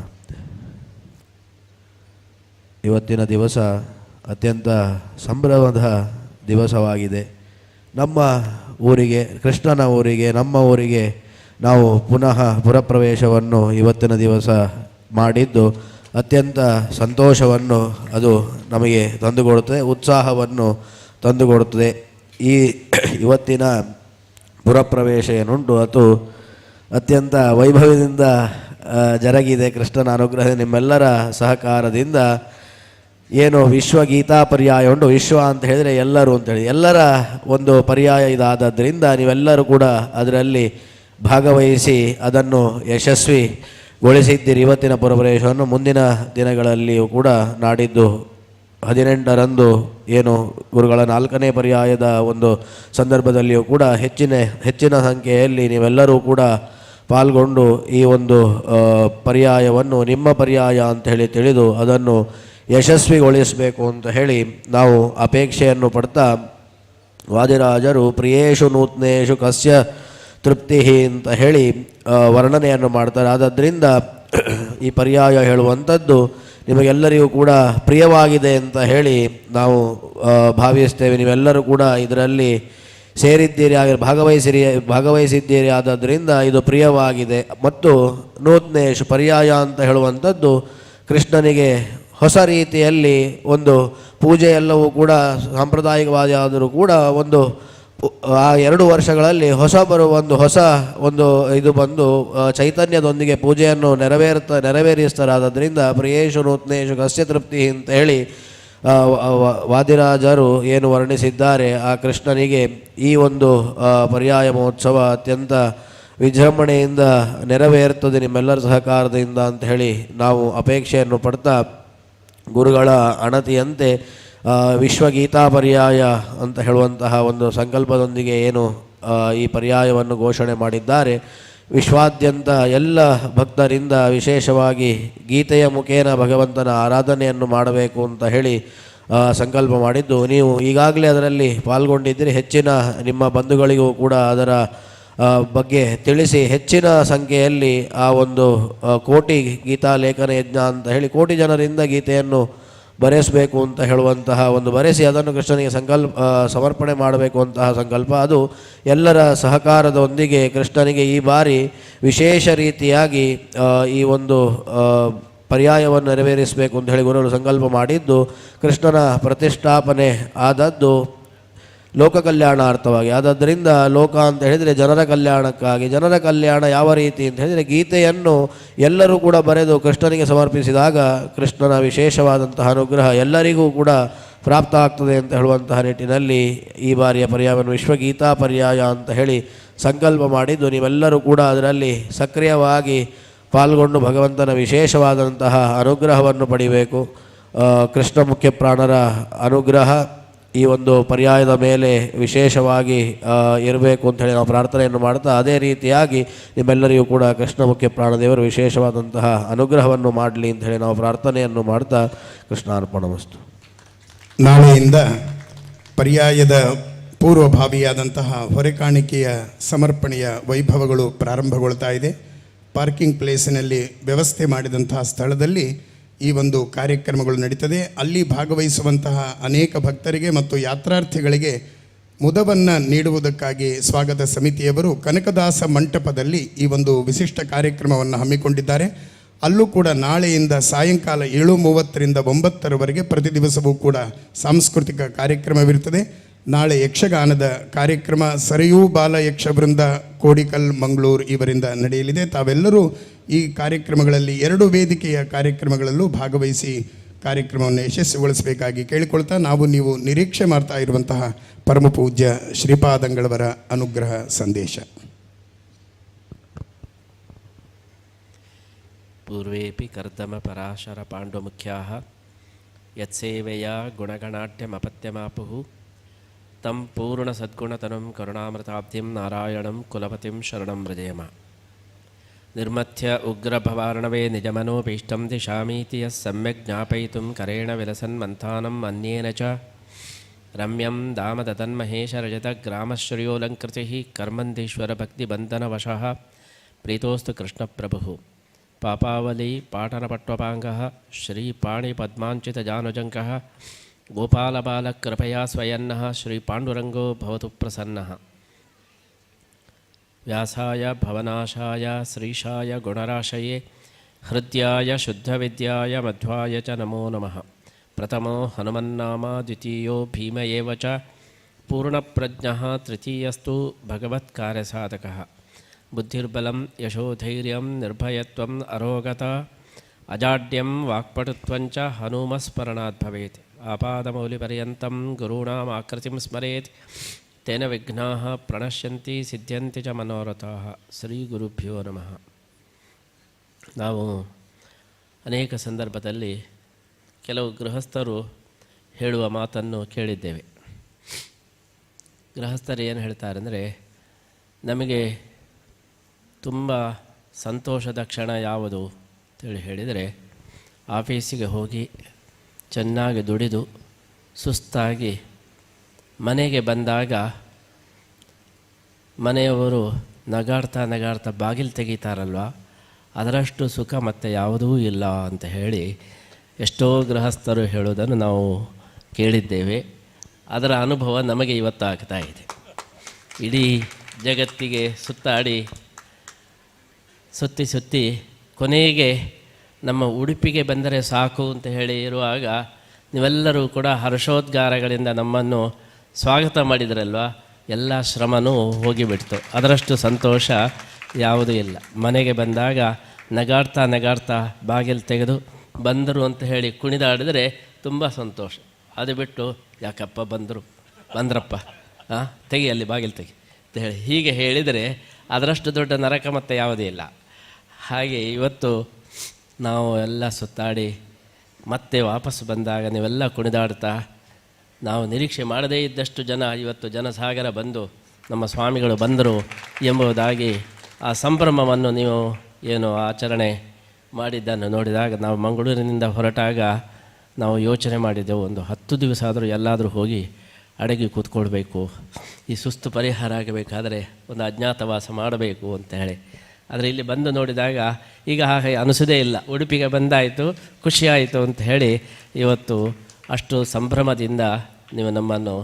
ಇವತ್ತಿನ ದಿವಸ ಅತ್ಯಂತ ಸಂಭ್ರಮದ ದಿವಸವಾಗಿದೆ. ನಮ್ಮ ಊರಿಗೆ, ಕೃಷ್ಣನ ಊರಿಗೆ, ನಮ್ಮ ಊರಿಗೆ ನಾವು ಪುನಃ ಪುರಪ್ರವೇಶವನ್ನು ಇವತ್ತಿನ ದಿವಸ ಮಾಡಿದ್ದು ಅತ್ಯಂತ ಸಂತೋಷವನ್ನು ಅದು ನಮಗೆ ತಂದುಕೊಡುತ್ತದೆ, ಉತ್ಸಾಹವನ್ನು ತಂದುಕೊಡುತ್ತದೆ. ಈ ಇವತ್ತಿನ ಪುರಪ್ರವೇಶ ಏನುಂಟು ಅದು ಅತ್ಯಂತ ವೈಭವದಿಂದ ಜರುಗಿದೆ. ಕೃಷ್ಣನ ಅನುಗ್ರಹ ನಿಮ್ಮೆಲ್ಲರ ಸಹಕಾರದಿಂದ. ಏನು ವಿಶ್ವ ಗೀತಾ ಪರ್ಯಾಯ ಉಂಟು, ವಿಶ್ವ ಅಂತ ಹೇಳಿದರೆ ಎಲ್ಲರೂ ಅಂತೇಳಿ ಎಲ್ಲರ ಒಂದು ಪರ್ಯಾಯ ಇದಾದ್ದರಿಂದ ನೀವೆಲ್ಲರೂ ಕೂಡ ಅದರಲ್ಲಿ ಭಾಗವಹಿಸಿ ಅದನ್ನು ಯಶಸ್ವಿಗೊಳಿಸಿದ್ದೀರಿ. ಇವತ್ತಿನ ಪುರಪ್ರವೇಶವನ್ನು ಮುಂದಿನ ದಿನಗಳಲ್ಲಿಯೂ ಕೂಡ ನಾಡಿದ್ದು 18ರಂದು ಏನು ಗುರುಗಳ 4ನೇ ಪರ್ಯಾಯದ ಒಂದು ಸಂದರ್ಭದಲ್ಲಿಯೂ ಕೂಡ ಹೆಚ್ಚಿನ ಸಂಖ್ಯೆಯಲ್ಲಿ ನೀವೆಲ್ಲರೂ ಕೂಡ ಪಾಲ್ಗೊಂಡು ಈ ಒಂದು ಪರ್ಯಾಯವನ್ನು ನಿಮ್ಮ ಪರ್ಯಾಯ ಅಂತ ಹೇಳಿ ತಿಳಿದು ಅದನ್ನು ಯಶಸ್ವಿಗೊಳಿಸಬೇಕು ಅಂತ ಹೇಳಿ ನಾವು ಅಪೇಕ್ಷೆಯನ್ನು ಪಡ್ತಾ, ವಾದಿರಾಜರು ಪ್ರಿಯೇಶು ನೂತ್ನೇಶು ಕಸ್ಯ ತೃಪ್ತಿ ಅಂತ ಹೇಳಿ ವರ್ಣನೆಯನ್ನು ಮಾಡ್ತಾರೆ. ಆದ್ದರಿಂದ ಈ ಪರ್ಯಾಯ ಹೇಳುವಂಥದ್ದು ನಿಮಗೆಲ್ಲರಿಗೂ ಕೂಡ ಪ್ರಿಯವಾಗಿದೆ ಅಂತ ಹೇಳಿ ನಾವು ಭಾವಿಸ್ತೇವೆ. ನೀವೆಲ್ಲರೂ ಕೂಡ ಇದರಲ್ಲಿ ಸೇರಿದ್ದೀರಿ, ಭಾಗವಹಿಸಿದ್ದೀರಿ. ಆದ್ದರಿಂದ ಇದು ಪ್ರಿಯವಾಗಿದೆ. ಮತ್ತು ನೂತ್ನೇಶು ಪರ್ಯಾಯ ಅಂತ ಹೇಳುವಂಥದ್ದು ಕೃಷ್ಣನಿಗೆ ಹೊಸ ರೀತಿಯಲ್ಲಿ ಒಂದು ಪೂಜೆ ಎಲ್ಲವೂ ಕೂಡ ಸಾಂಪ್ರದಾಯಿಕವಾದಿ ಆದರೂ ಕೂಡ ಒಂದು ಆ 2 ವರ್ಷಗಳಲ್ಲಿ ಹೊಸ ಒಂದು ಇದು ಬಂದು ಚೈತನ್ಯದೊಂದಿಗೆ ಪೂಜೆಯನ್ನು ನೆರವೇರಿಸ್ತಾರೆ. ಆದ್ದರಿಂದ ಪ್ರಿಯೇಶು ನೂತ್ನೇಶು ಕಸ್ಯ ತೃಪ್ತಿ ಅಂತ ಹೇಳಿ ವಾದಿರಾಜರು ಏನು ವರ್ಣಿಸಿದ್ದಾರೆ, ಆ ಕೃಷ್ಣನಿಗೆ ಈ ಒಂದು ಪರ್ಯಾಯ ಮಹೋತ್ಸವ ಅತ್ಯಂತ ವಿಜೃಂಭಣೆಯಿಂದ ನೆರವೇರ್ತದೆ ನಿಮ್ಮೆಲ್ಲರ ಸಹಕಾರದಿಂದ ಅಂತ ಹೇಳಿ ನಾವು ಅಪೇಕ್ಷೆಯನ್ನು ಪಡ್ತಾ, ಗುರುಗಳ ಅಣತಿಯಂತೆ ವಿಶ್ವಗೀತಾ ಪರ್ಯಾಯ ಅಂತ ಹೇಳುವಂತಹ ಒಂದು ಸಂಕಲ್ಪದೊಂದಿಗೆ ಏನು ಈ ಪರ್ಯಾಯವನ್ನು ಘೋಷಣೆ ಮಾಡಿದ್ದಾರೆ. ವಿಶ್ವಾದ್ಯಂತ ಎಲ್ಲ ಭಕ್ತರಿಂದ ವಿಶೇಷವಾಗಿ ಗೀತೆಯ ಮುಖೇನ ಭಗವಂತನ ಆರಾಧನೆಯನ್ನು ಮಾಡಬೇಕು ಅಂತ ಹೇಳಿ ಸಂಕಲ್ಪ ಮಾಡಿದ್ದು, ನೀವು ಈಗಾಗಲೇ ಅದರಲ್ಲಿ ಪಾಲ್ಗೊಂಡಿದ್ದೀರಿ. ಹೆಚ್ಚಿನ ನಿಮ್ಮ ಬಂಧುಗಳಿಗೂ ಕೂಡ ಅದರ ಬಗ್ಗೆ ತಿಳಿಸಿ ಹೆಚ್ಚಿನ ಸಂಖ್ಯೆಯಲ್ಲಿ ಆ ಒಂದು ಕೋಟಿ ಗೀತಾ ಲೇಖನ ಯಜ್ಞ ಅಂತ ಹೇಳಿ ಕೋಟಿ ಜನರಿಂದ ಗೀತೆಯನ್ನು ಬರೆಸಬೇಕು ಅಂತ ಹೇಳುವಂತಹ ಒಂದು ಬರೆಸಿ ಅದನ್ನು ಕೃಷ್ಣನಿಗೆ ಸಮರ್ಪಣೆ ಮಾಡಬೇಕು ಅಂತಹ ಸಂಕಲ್ಪ. ಅದು ಎಲ್ಲರ ಸಹಕಾರದೊಂದಿಗೆ ಕೃಷ್ಣನಿಗೆ ಈ ಬಾರಿ ವಿಶೇಷ ರೀತಿಯಾಗಿ ಈ ಒಂದು ಪರ್ಯಾಯವನ್ನು ನೆರವೇರಿಸಬೇಕು ಅಂತ ಹೇಳಿ ಗುರುಗಳು ಸಂಕಲ್ಪ ಮಾಡಿದ್ದು, ಕೃಷ್ಣನ ಪ್ರತಿಷ್ಠಾಪನೆ ಆದದ್ದು ಲೋಕ ಕಲ್ಯಾಣಾರ್ಥವಾಗಿ. ಆದ್ದರಿಂದ ಲೋಕ ಅಂತ ಹೇಳಿದರೆ ಜನರ ಕಲ್ಯಾಣಕ್ಕಾಗಿ. ಜನರ ಕಲ್ಯಾಣ ಯಾವ ರೀತಿ ಅಂತ ಹೇಳಿದರೆ ಗೀತೆಯನ್ನು ಎಲ್ಲರೂ ಕೂಡ ಬರೆದು ಕೃಷ್ಣನಿಗೆ ಸಮರ್ಪಿಸಿದಾಗ ಕೃಷ್ಣನ ವಿಶೇಷವಾದಂತಹ ಅನುಗ್ರಹ ಎಲ್ಲರಿಗೂ ಕೂಡ ಪ್ರಾಪ್ತ ಆಗ್ತದೆ ಅಂತ ಹೇಳುವಂತಹ ನಿಟ್ಟಿನಲ್ಲಿ ಈ ಬಾರಿಯ ಪರ್ಯಾಯವನ್ನು ವಿಶ್ವಗೀತಾ ಪರ್ಯಾಯ ಅಂತ ಹೇಳಿ ಸಂಕಲ್ಪ ಮಾಡಿದ್ದು, ನೀವೆಲ್ಲರೂ ಕೂಡ ಅದರಲ್ಲಿ ಸಕ್ರಿಯವಾಗಿ ಪಾಲ್ಗೊಂಡು ಭಗವಂತನ ವಿಶೇಷವಾದಂತಹ ಅನುಗ್ರಹವನ್ನು ಪಡಿಬೇಕು. ಕೃಷ್ಣ ಮುಖ್ಯ ಪ್ರಾಣರ ಅನುಗ್ರಹ ಈ ಒಂದು ಪರ್ಯಾಯದ ಮೇಲೆ ವಿಶೇಷವಾಗಿ ಇರಬೇಕು ಅಂತ ಹೇಳಿ ನಾವು ಪ್ರಾರ್ಥನೆಯನ್ನು ಮಾಡ್ತಾ, ಅದೇ ರೀತಿಯಾಗಿ ನಿಮ್ಮೆಲ್ಲರಿಗೂ ಕೂಡ ಕೃಷ್ಣ ಮುಖ್ಯ ಪ್ರಾಣದೇವರು ವಿಶೇಷವಾದಂತಹ ಅನುಗ್ರಹವನ್ನು ಮಾಡಲಿ ಅಂತ ಹೇಳಿ ನಾವು ಪ್ರಾರ್ಥನೆಯನ್ನು ಮಾಡ್ತಾ ಕೃಷ್ಣಾರ್ಪಣಮಸ್ತು. ನಾಳೆಯಿಂದ ಪರ್ಯಾಯದ ಪೂರ್ವಭಾವಿಯಾದಂತಹ ಹೊರೆಕಾಣಿಕೆಯ ಸಮರ್ಪಣೆಯ ವೈಭವಗಳು ಪ್ರಾರಂಭಗೊಳ್ತಾ ಇದೆ. ಪಾರ್ಕಿಂಗ್ ಪ್ಲೇಸಿನಲ್ಲಿ ವ್ಯವಸ್ಥೆ ಮಾಡಿದಂತಹ ಸ್ಥಳದಲ್ಲಿ ಈ ಒಂದು ಕಾರ್ಯಕ್ರಮಗಳು ನಡೀತದೆ. ಅಲ್ಲಿ ಭಾಗವಹಿಸುವಂತಹ ಅನೇಕ ಭಕ್ತರಿಗೆ ಮತ್ತು ಯಾತ್ರಾರ್ಥಿಗಳಿಗೆ ಮುದವನ್ನು ನೀಡುವುದಕ್ಕಾಗಿ ಸ್ವಾಗತ ಸಮಿತಿಯವರು ಕನಕದಾಸ ಮಂಟಪದಲ್ಲಿ ಈ ಒಂದು ವಿಶಿಷ್ಟ ಕಾರ್ಯಕ್ರಮವನ್ನು ಹಮ್ಮಿಕೊಂಡಿದ್ದಾರೆ. ಅಲ್ಲೂ ಕೂಡ ನಾಳೆಯಿಂದ ಸಾಯಂಕಾಲ 7:30ರಿಂದ 9:00ರವರೆಗೆ ಪ್ರತಿ ದಿವಸವೂ ಕೂಡ ಸಾಂಸ್ಕೃತಿಕ ಕಾರ್ಯಕ್ರಮವಿರುತ್ತದೆ. ನಾಳೆ ಯಕ್ಷಗಾನದ ಕಾರ್ಯಕ್ರಮ ಸರಯೂ ಬಾಲ ಯಕ್ಷವೃಂದ ಕೋಡಿಕಲ್ ಮಂಗಳೂರು ಇವರಿಂದ ನಡೆಯಲಿದೆ. ತಾವೆಲ್ಲರೂ ಈ ಕಾರ್ಯಕ್ರಮಗಳಲ್ಲಿ 2 ವೇದಿಕೆಯ ಕಾರ್ಯಕ್ರಮಗಳಲ್ಲೂ ಭಾಗವಹಿಸಿ ಕಾರ್ಯಕ್ರಮವನ್ನು ಯಶಸ್ವಿಗೊಳಿಸಬೇಕಾಗಿ ಕೇಳಿಕೊಳ್ತಾ ನೀವು ನಿರೀಕ್ಷೆ ಮಾಡ್ತಾ ಇರುವಂತಹ ಪರಮ ಪೂಜ್ಯ ಶ್ರೀಪಾದಂಗಳವರ ಅನುಗ್ರಹ ಸಂದೇಶ. ಪೂರ್ವೇಪಿ ಕರ್ದಮ ಪರಾಶರ ಪಾಂಡುಮುಖ್ಯಾಃ ಯತ್ಸೇವೆಯ ಗುಣಗಣಾಢ್ಯಮಪತ್ಯಮಾಪುಃ ತಂ ಪೂರ್ಣ ಸದ್ಗುಣತನಂ ಕರುಣಾಮೃತಾಬ್ಧಿಂ ನಾರಾಯಣಂ ಕುಲಪತಿಂ ಶರಣಂ ವ್ರಜೇಮ. ನಿರ್ಮಥ್ಯ ಉಗ್ರಭವಾರ್ಣವೇ ನಿಜಮನೋಭೀಷ್ಟಂ ದಿಶಾಮೀತಿ ಯಃ ಸಮ್ಯಕ್ ಜ್ಞಾಪಯಿತುಂ ಕರೇಣ ವಿಲಸನ್ ಮಂಥಾನಂ ಅನ್ಯೇನ ಚ ರಮ್ಯಂ ದಾಮದತನ್ಮಹೇಶ ರಜತ ಗ್ರಾಮಶ್ರೇಯೋಲಂಕೃತಿಃ ಕರ್ಮಂದೀಶ್ವರ ಭಕ್ತಿಬಂಧನವಶಃ ಪ್ರೀತೋಸ್ತು ಕೃಷ್ಣಪ್ರಭುಃ. ಪಾಪಾವಲಿ ಪಾಟನಪಟ್ವಪಾಂಗಃ ಶ್ರೀಪಾಣಿಪದ್ಮಾಂಚಿತಜಾನುಜಂಕಃ ಗೋಪಾಲಬಾಲಕೃಪಯಾ ಸ್ವಯನ್ನಃ ಶ್ರೀಪಾಂಡುರಂಗೋ ಭವತು ಪ್ರಸನ್ನಃ. ವ್ಯಾಸಾಯ ಭವನಾಶಾಯ ಶ್ರೀಶಾಯ ಗುಣರಾಶಯೇ ಹೃದ್ಯಾಯ ಶುದ್ಧವಿದ್ಯಾಯ ಮಧ್ವಾಯ ಚ ನಮೋ ನಮಃ. ಪ್ರಥಮೋ ಹನುಮನ್ನಾಮ ದ್ವಿತೀಯೋ ಭೀಮ ಏವ ಚ ಪೂರ್ಣಪ್ರಜ್ಞಃ ತೃತೀಯಸ್ತು ಭಗವತ್ಕಾರ್ಯಸಾಧಕಃ. ಬುದ್ಧಿರ್ಬಲಂ ಯಶೋಧೈರ್ಯಂ ನಿರ್ಭಯತ್ವಂ ಅರೋಗತಾ ಅಜಾಡ್ಯಂ ವಾಕ್ಪಟುತ್ವಂಚ ಹನುಮಸ್ಮರಣಾತ್ ಭವೇತ್. ಆಪಾದಮೌಲಿಪರ್ಯಂತಂ ಗುರುಣಾಂ ಆಕೃತಿಂ ಸ್ಮರೇತ್ ತೇನ ವಿಘ್ನಾಃ ಪ್ರಣಶ್ಯಂತಿ ಸಿದ್ಧ್ಯಂತಿ ಚ ಮನೋರಥಾಃ. ಶ್ರೀ ಗುರುಭ್ಯೋ ನಮಃ. ನಾವು ಅನೇಕ ಸಂದರ್ಭದಲ್ಲಿ ಕೆಲವು ಗೃಹಸ್ಥರು ಹೇಳುವ ಮಾತನ್ನು ಕೇಳಿದ್ದೇವೆ. ಗೃಹಸ್ಥರು ಏನು ಹೇಳ್ತಾರೆ ಅಂದರೆ, ನಮಗೆ ತುಂಬ ಸಂತೋಷದ ಕ್ಷಣ ಯಾವುದು ಅಂತೇಳಿ ಹೇಳಿದರೆ, ಆಫೀಸಿಗೆ ಹೋಗಿ ಚೆನ್ನಾಗಿ ದುಡಿದು ಸುಸ್ತಾಗಿ ಮನೆಗೆ ಬಂದಾಗ ಮನೆಯವರು ನಗಾಡ್ತಾ ಬಾಗಿಲು ತೆಗಿತಾರಲ್ವ, ಅದರಷ್ಟು ಸುಖ ಮತ್ತು ಯಾವುದೂ ಇಲ್ಲ ಅಂತ ಹೇಳಿ ಎಷ್ಟೋ ಗೃಹಸ್ಥರು ಹೇಳೋದನ್ನು ನಾವು ಕೇಳಿದ್ದೇವೆ. ಅದರ ಅನುಭವ ನಮಗೆ ಇವತ್ತು ಆಗ್ತಾ ಇದೆ. ಇಡೀ ಜಗತ್ತಿಗೆ ಸುತ್ತಿ ಕೊನೆಗೆ ನಮ್ಮ ಉಡುಪಿಗೆ ಬಂದರೆ ಸಾಕು ಅಂತ ಹೇಳಿ ಇರುವಾಗ ನೀವೆಲ್ಲರೂ ಕೂಡ ಹರ್ಷೋದ್ಗಾರಗಳಿಂದ ನಮ್ಮನ್ನು ಸ್ವಾಗತ ಮಾಡಿದ್ರಲ್ವ, ಎಲ್ಲ ಶ್ರಮನೂ ಹೋಗಿಬಿಡ್ತು. ಅದರಷ್ಟು ಸಂತೋಷ ಯಾವುದೂ ಇಲ್ಲ. ಮನೆಗೆ ಬಂದಾಗ ನಗಾಡ್ತಾ ಬಾಗಿಲು ತೆಗೆದು ಬಂದರು ಅಂತ ಹೇಳಿ ಕುಣಿದಾಡಿದರೆ ತುಂಬ ಸಂತೋಷ. ಅದು ಬಿಟ್ಟು ಯಾಕಪ್ಪ ಬಂದ್ರಪ್ಪ ತೆಗಿ ಅಲ್ಲಿ ಬಾಗಿಲು ತೆಗಿ ಅಂತ ಹೇಳಿ ಹೀಗೆ ಹೇಳಿದರೆ ಅದರಷ್ಟು ದೊಡ್ಡ ನರಕ ಮತ್ತೆ ಯಾವುದೇ ಇಲ್ಲ. ಹಾಗೆ ಇವತ್ತು ನಾವು ಎಲ್ಲ ಸುತ್ತಾಡಿ ಮತ್ತೆ ವಾಪಸ್ಸು ಬಂದಾಗ ನೀವೆಲ್ಲ ಕುಣಿದಾಡ್ತಾ, ನಾವು ನಿರೀಕ್ಷೆ ಮಾಡದೇ ಇದ್ದಷ್ಟು ಜನ ಇವತ್ತು ಜನಸಾಗರ ಬಂದು ನಮ್ಮ ಸ್ವಾಮಿಗಳು ಬಂದರು ಎಂಬುದಾಗಿ ಆ ಸಂಭ್ರಮವನ್ನು ನೀವು ಏನು ಆಚರಣೆ ಮಾಡಿದ್ದನ್ನು ನೋಡಿದಾಗ, ನಾವು ಮಂಗಳೂರಿನಿಂದ ಹೊರಟಾಗ ನಾವು ಯೋಚನೆ ಮಾಡಿದ್ದೆವು, ಒಂದು 10 ದಿವಸ ಆದರೂ ಎಲ್ಲಾದರೂ ಹೋಗಿ ಅಡಗಿ ಕೂತ್ಕೊಳ್ಬೇಕು, ಈ ಸುಸ್ತು ಪರಿಹಾರ ಆಗಬೇಕಾದರೆ ಒಂದು ಅಜ್ಞಾತವಾಸ ಮಾಡಬೇಕು ಅಂತ ಹೇಳಿ. ಆದರೆ ಇಲ್ಲಿ ಬಂದು ನೋಡಿದಾಗ ಈಗ ಹಾಗೆ ಅನಿಸೋದೇ ಇಲ್ಲ. ಉಡುಪಿಗೆ ಬಂದಾಯಿತು, ಖುಷಿಯಾಯಿತು ಅಂತ ಹೇಳಿ ಇವತ್ತು ಅಷ್ಟು ಸಂಭ್ರಮದಿಂದ ನೀವು ನಮ್ಮನ್ನು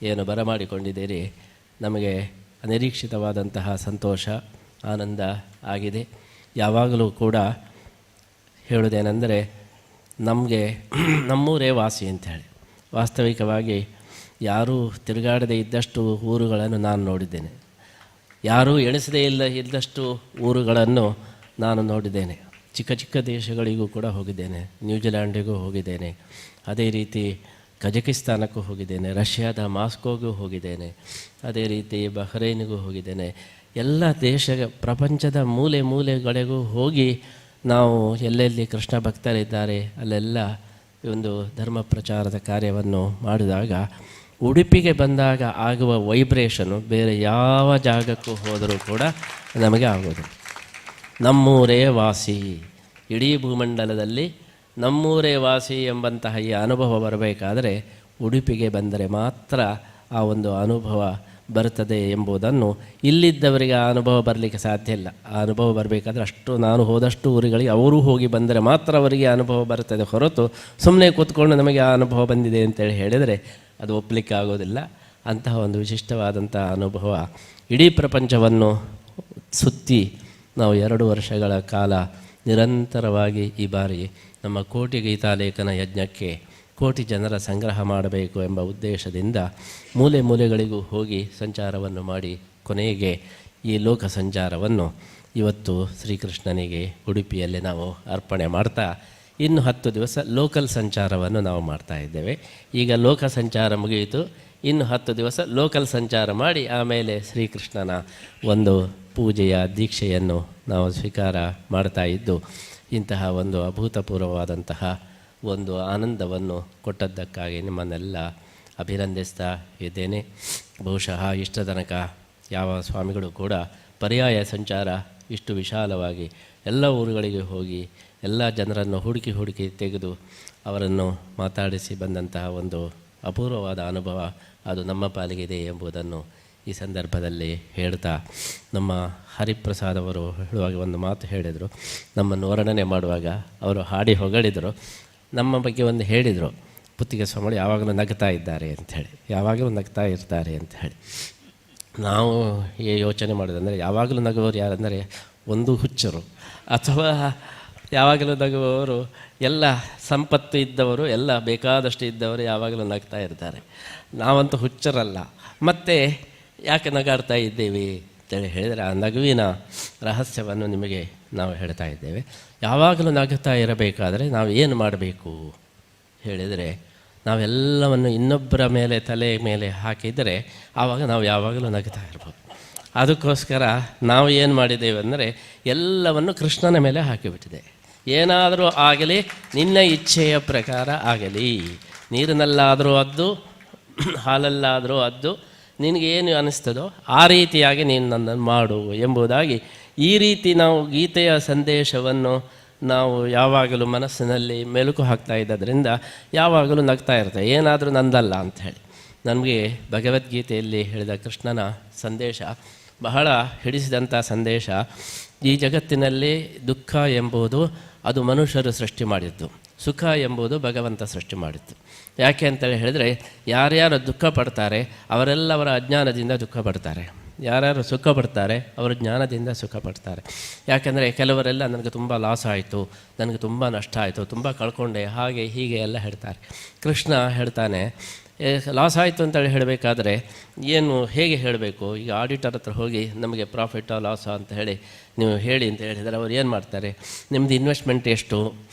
ಏನು ಬರಮಾಡಿಕೊಂಡಿದ್ದೀರಿ. ನಮಗೆ ಅನಿರೀಕ್ಷಿತವಾದಂತಹ ಸಂತೋಷ, ಆನಂದ ಆಗಿದೆ. ಯಾವಾಗಲೂ ಕೂಡ ಹೇಳೋದೇನೆಂದರೆ, ನಮಗೆ ನಮ್ಮೂರೇ ವಾಸಿ ಅಂಥೇಳಿ. ವಾಸ್ತವಿಕವಾಗಿ ಯಾರೂ ತಿರುಗಾಡದೇ ಇದ್ದಷ್ಟು ಊರುಗಳನ್ನು ನಾನು ನೋಡಿದ್ದೇನೆ. ಯಾರೂ ಎಣಿಸದೇ ಇದ್ದಷ್ಟು ಊರುಗಳನ್ನು ನಾನು ನೋಡಿದ್ದೇನೆ. ಚಿಕ್ಕ ದೇಶಗಳಿಗೂ ಕೂಡ ಹೋಗಿದ್ದೇನೆ. ನ್ಯೂಜಿಲ್ಯಾಂಡಿಗೂ ಹೋಗಿದ್ದೇನೆ, ಅದೇ ರೀತಿ ಕಜಕಿಸ್ತಾನಕ್ಕೂ ಹೋಗಿದ್ದೇನೆ, ರಷ್ಯಾದ ಮಾಸ್ಕೋಗೂ ಹೋಗಿದ್ದೇನೆ, ಅದೇ ರೀತಿ ಬಹ್ರೈನಿಗೂ ಹೋಗಿದ್ದೇನೆ. ಎಲ್ಲ ಪ್ರಪಂಚದ ಮೂಲೆಗಳಿಗೂ ಹೋಗಿ ನಾವು ಎಲ್ಲೆಲ್ಲಿ ಕೃಷ್ಣ ಭಕ್ತರಿದ್ದಾರೆ ಅಲ್ಲೆಲ್ಲ ಒಂದು ಧರ್ಮ ಪ್ರಚಾರದ ಕಾರ್ಯವನ್ನು ಮಾಡಿದಾಗ ಉಡುಪಿಗೆ ಬಂದಾಗ ಆಗುವ ವೈಬ್ರೇಷನು ಬೇರೆ ಯಾವ ಜಾಗಕ್ಕೂ ಹೋದರೂ ಕೂಡ ನಮಗೆ ಆಗೋದು. ನಮ್ಮೂರೇ ವಾಸಿ, ಇಡೀ ಭೂಮಂಡಲದಲ್ಲಿ ನಮ್ಮೂರೇ ವಾಸಿ ಎಂಬಂತಹ ಈ ಅನುಭವ ಬರಬೇಕಾದರೆ ಉಡುಪಿಗೆ ಬಂದರೆ ಮಾತ್ರ ಆ ಒಂದು ಅನುಭವ ಬರ್ತದೆ ಎಂಬುದನ್ನು ಇಲ್ಲಿದ್ದವರಿಗೆ ಆ ಅನುಭವ ಬರಲಿಕ್ಕೆ ಸಾಧ್ಯ ಇಲ್ಲ. ಆ ಅನುಭವ ಬರಬೇಕಾದ್ರೆ ಅಷ್ಟು ನಾನು ಹೋದಷ್ಟು ಊರುಗಳಿಗೆ ಅವರು ಹೋಗಿ ಬಂದರೆ ಮಾತ್ರ ಅವರಿಗೆ ಅನುಭವ ಬರ್ತದೆ ಹೊರತು ಸುಮ್ಮನೆ ಕೂತ್ಕೊಂಡು ನಮಗೆ ಆ ಅನುಭವ ಬಂದಿದೆ ಅಂತೇಳಿ ಹೇಳಿದರೆ ಅದು ಒಪ್ಪಲಿಕ್ಕೆ ಆಗೋದಿಲ್ಲ. ಅಂತಹ ಒಂದು ವಿಶಿಷ್ಟವಾದಂಥ ಅನುಭವ ಇಡೀ ಪ್ರಪಂಚವನ್ನು ಸುತ್ತಿ ನಾವು 2 ವರ್ಷಗಳ ಕಾಲ ನಿರಂತರವಾಗಿ ಈ ಬಾರಿ ನಮ್ಮ ಕೋಟಿ ಗೀತಾಲೇಖನ ಯಜ್ಞಕ್ಕೆ ಕೋಟಿ ಜನರ ಸಂಗ್ರಹ ಮಾಡಬೇಕು ಎಂಬ ಉದ್ದೇಶದಿಂದ ಮೂಲೆ ಮೂಲೆಗಳಿಗೂ ಹೋಗಿ ಸಂಚಾರವನ್ನು ಮಾಡಿ ಕೊನೆಗೆ ಈ ಲೋಕ ಸಂಚಾರವನ್ನು ಇವತ್ತು ಶ್ರೀಕೃಷ್ಣನಿಗೆ ಉಡುಪಿಯಲ್ಲಿ ನಾವು ಅರ್ಪಣೆ ಮಾಡ್ತಾ ಇನ್ನು 10 ದಿವಸ ಲೋಕಲ್ ಸಂಚಾರವನ್ನು ನಾವು ಮಾಡ್ತಾ ಇದ್ದೇವೆ. ಈಗ ಲೋಕ ಸಂಚಾರ ಮುಗಿಯಿತು, ಇನ್ನು 10 ದಿವಸ ಲೋಕಲ್ ಸಂಚಾರ ಮಾಡಿ ಆಮೇಲೆ ಶ್ರೀಕೃಷ್ಣನ ಒಂದು ಪೂಜೆಯ ದೀಕ್ಷೆಯನ್ನು ನಾವು ಸ್ವೀಕಾರ ಮಾಡ್ತಾ ಇದ್ದು ಇಂತಹ ಒಂದು ಅಭೂತಪೂರ್ವವಾದಂತಹ ಒಂದು ಆನಂದವನ್ನು ಕೊಟ್ಟದ್ದಕ್ಕಾಗಿ ನಿಮ್ಮನ್ನೆಲ್ಲ ಅಭಿನಂದಿಸ್ತಾ ಇದ್ದೇನೆ. ಬಹುಶಃ ಇಷ್ಟ ತನಕ ಯಾವ ಸ್ವಾಮಿಗಳು ಕೂಡ ಪರ್ಯಾಯ ಸಂಚಾರ ಇಷ್ಟು ವಿಶಾಲವಾಗಿ ಎಲ್ಲ ಊರುಗಳಿಗೆ ಹೋಗಿ ಎಲ್ಲ ಜನರನ್ನು ಹುಡುಕಿ ತೆಗೆದು ಅವರನ್ನು ಮಾತಾಡಿಸಿ ಬಂದಂತಹ ಒಂದು ಅಪೂರ್ವವಾದ ಅನುಭವ ಅದು ನಮ್ಮ ಪಾಲಿಗಿದೆ ಎಂಬುದನ್ನು ಈ ಸಂದರ್ಭದಲ್ಲಿ ಹೇಳ್ತಾ, ನಮ್ಮ ಹರಿಪ್ರಸಾದ್ ಅವರು ಹೇಳುವಾಗ ಒಂದು ಮಾತು ಹೇಳಿದರು. ನಮ್ಮನ್ನು ವರ್ಣನೆ ಮಾಡುವಾಗ ಅವರು ಹಾಡಿ ಹೊಗಳಿದರು. ನಮ್ಮ ಬಗ್ಗೆ ಒಂದು ಹೇಳಿದರು, ಪುತ್ತಿಗೆ ಸ್ವಾಮಿಗಳು ಯಾವಾಗಲೂ ನಗ್ತಾ ಇದ್ದಾರೆ ಅಂಥೇಳಿ, ಯಾವಾಗಲೂ ನಗ್ತಾ ಇರ್ತಾರೆ ಅಂಥೇಳಿ. ನಾವು ಯೋಚನೆ ಮಾಡೋದಂದರೆ ಯಾವಾಗಲೂ ನಗುವವರು ಯಾರಂದರೆ ಒಂದು ಹುಚ್ಚರು, ಅಥವಾ ಯಾವಾಗಲೂ ನಗುವವರು ಎಲ್ಲ ಸಂಪತ್ತು ಇದ್ದವರು, ಎಲ್ಲ ಬೇಕಾದಷ್ಟು ಇದ್ದವರು ಯಾವಾಗಲೂ ನಗ್ತಾ ಇರ್ತಾರೆ. ನಾವಂತೂ ಹುಚ್ಚರಲ್ಲ. ಮತ್ತು ಯಾಕೆ ನಗಾಡ್ತಾ ಇದ್ದೇವೆ ಅಂತೇಳಿ ಹೇಳಿದರೆ ಆ ನಗುವಿನ ರಹಸ್ಯವನ್ನು ನಿಮಗೆ ನಾವು ಹೇಳ್ತಾ ಇದ್ದೇವೆ. ಯಾವಾಗಲೂ ನಗುತ್ತಾ ಇರಬೇಕಾದರೆ ನಾವು ಏನು ಮಾಡಬೇಕು ಹೇಳಿದರೆ, ನಾವೆಲ್ಲವನ್ನು ಇನ್ನೊಬ್ಬರ ಮೇಲೆ ತಲೆ ಮೇಲೆ ಹಾಕಿದರೆ ಆವಾಗ ನಾವು ಯಾವಾಗಲೂ ನಗುತ್ತಾ ಇರ್ಬೋದು. ಅದಕ್ಕೋಸ್ಕರ ನಾವು ಏನು ಮಾಡಿದ್ದೇವೆ ಅಂದರೆ ಎಲ್ಲವನ್ನು ಕೃಷ್ಣನ ಮೇಲೆ ಹಾಕಿಬಿಟ್ಟಿದೆ. ಏನಾದರೂ ಆಗಲಿ ನಿನ್ನ ಇಚ್ಛೆಯ ಪ್ರಕಾರ ಆಗಲಿ, ನೀರಿನಲ್ಲಾದರೂ ಅದ್ದು ಹಾಲಲ್ಲಾದರೂ ಅದ್ದು ನಿನಗೇನು ಅನ್ನಿಸ್ತದೋ ಆ ರೀತಿಯಾಗಿ ನೀನು ನನ್ನನ್ನು ಮಾಡು ಎಂಬುದಾಗಿ ಈ ರೀತಿ ನಾವು ಗೀತೆಯ ಸಂದೇಶವನ್ನು ನಾವು ಯಾವಾಗಲೂ ಮನಸ್ಸಿನಲ್ಲಿ ಮೆಲುಕು ಹಾಕ್ತಾ ಇದ್ದರಿಂದ ಯಾವಾಗಲೂ ನಗ್ತಾ ಇರ್ತೇವೆ, ಏನಾದರೂ ನಂದಲ್ಲ ಅಂಥೇಳಿ. ನಮಗೆ ಭಗವದ್ಗೀತೆಯಲ್ಲಿ ಹೇಳಿದ ಕೃಷ್ಣನ ಸಂದೇಶ ಬಹಳ ಹಿಡಿಸಿದಂಥ ಸಂದೇಶ. ಈ ಜಗತ್ತಿನಲ್ಲಿ ದುಃಖ ಎಂಬುದು ಅದು ಮನುಷ್ಯರು ಸೃಷ್ಟಿ ಮಾಡಿದ್ದು, ಸುಖ ಎಂಬುದು ಭಗವಂತ ಸೃಷ್ಟಿ ಮಾಡಿದ್ದು. ಯಾಕೆ ಅಂತೇಳಿ ಹೇಳಿದರೆ, ಯಾರ್ಯಾರು ದುಃಖ ಪಡ್ತಾರೆ ಅವರೆಲ್ಲ ಅವರ ಅಜ್ಞಾನದಿಂದ ದುಃಖ ಪಡ್ತಾರೆ, ಯಾರ್ಯಾರು ಸುಖ ಪಡ್ತಾರೆ ಅವರು ಜ್ಞಾನದಿಂದ ಸುಖ ಪಡ್ತಾರೆ. ಯಾಕೆಂದರೆ ಕೆಲವರೆಲ್ಲ ನನಗೆ ತುಂಬ ಲಾಸ್ ಆಯಿತು, ನನಗೆ ತುಂಬ ನಷ್ಟ ಆಯಿತು, ತುಂಬ ಕಳ್ಕೊಂಡೆ, ಹಾಗೆ ಹೀಗೆ ಎಲ್ಲ ಹೇಳ್ತಾರೆ. ಕೃಷ್ಣ ಹೇಳ್ತಾನೆ, ಲಾಸ್ ಆಯಿತು ಅಂತೇಳಿ ಹೇಳಬೇಕಾದ್ರೆ ಏನು ಹೇಗೆ ಹೇಳಬೇಕು? ಈಗ ಆಡಿಟರ್ ಹತ್ರ ಹೋಗಿ ನಮಗೆ ಪ್ರಾಫಿಟಾ ಲಾಸಾ ಅಂತ ಹೇಳಿ ನೀವು ಹೇಳಿ ಅಂತ ಹೇಳಿದರೆ ಅವ್ರು ಏನು ಮಾಡ್ತಾರೆ, ನಿಮ್ಮದು ಇನ್ವೆಸ್ಟ್ಮೆಂಟ್ ಎಷ್ಟು,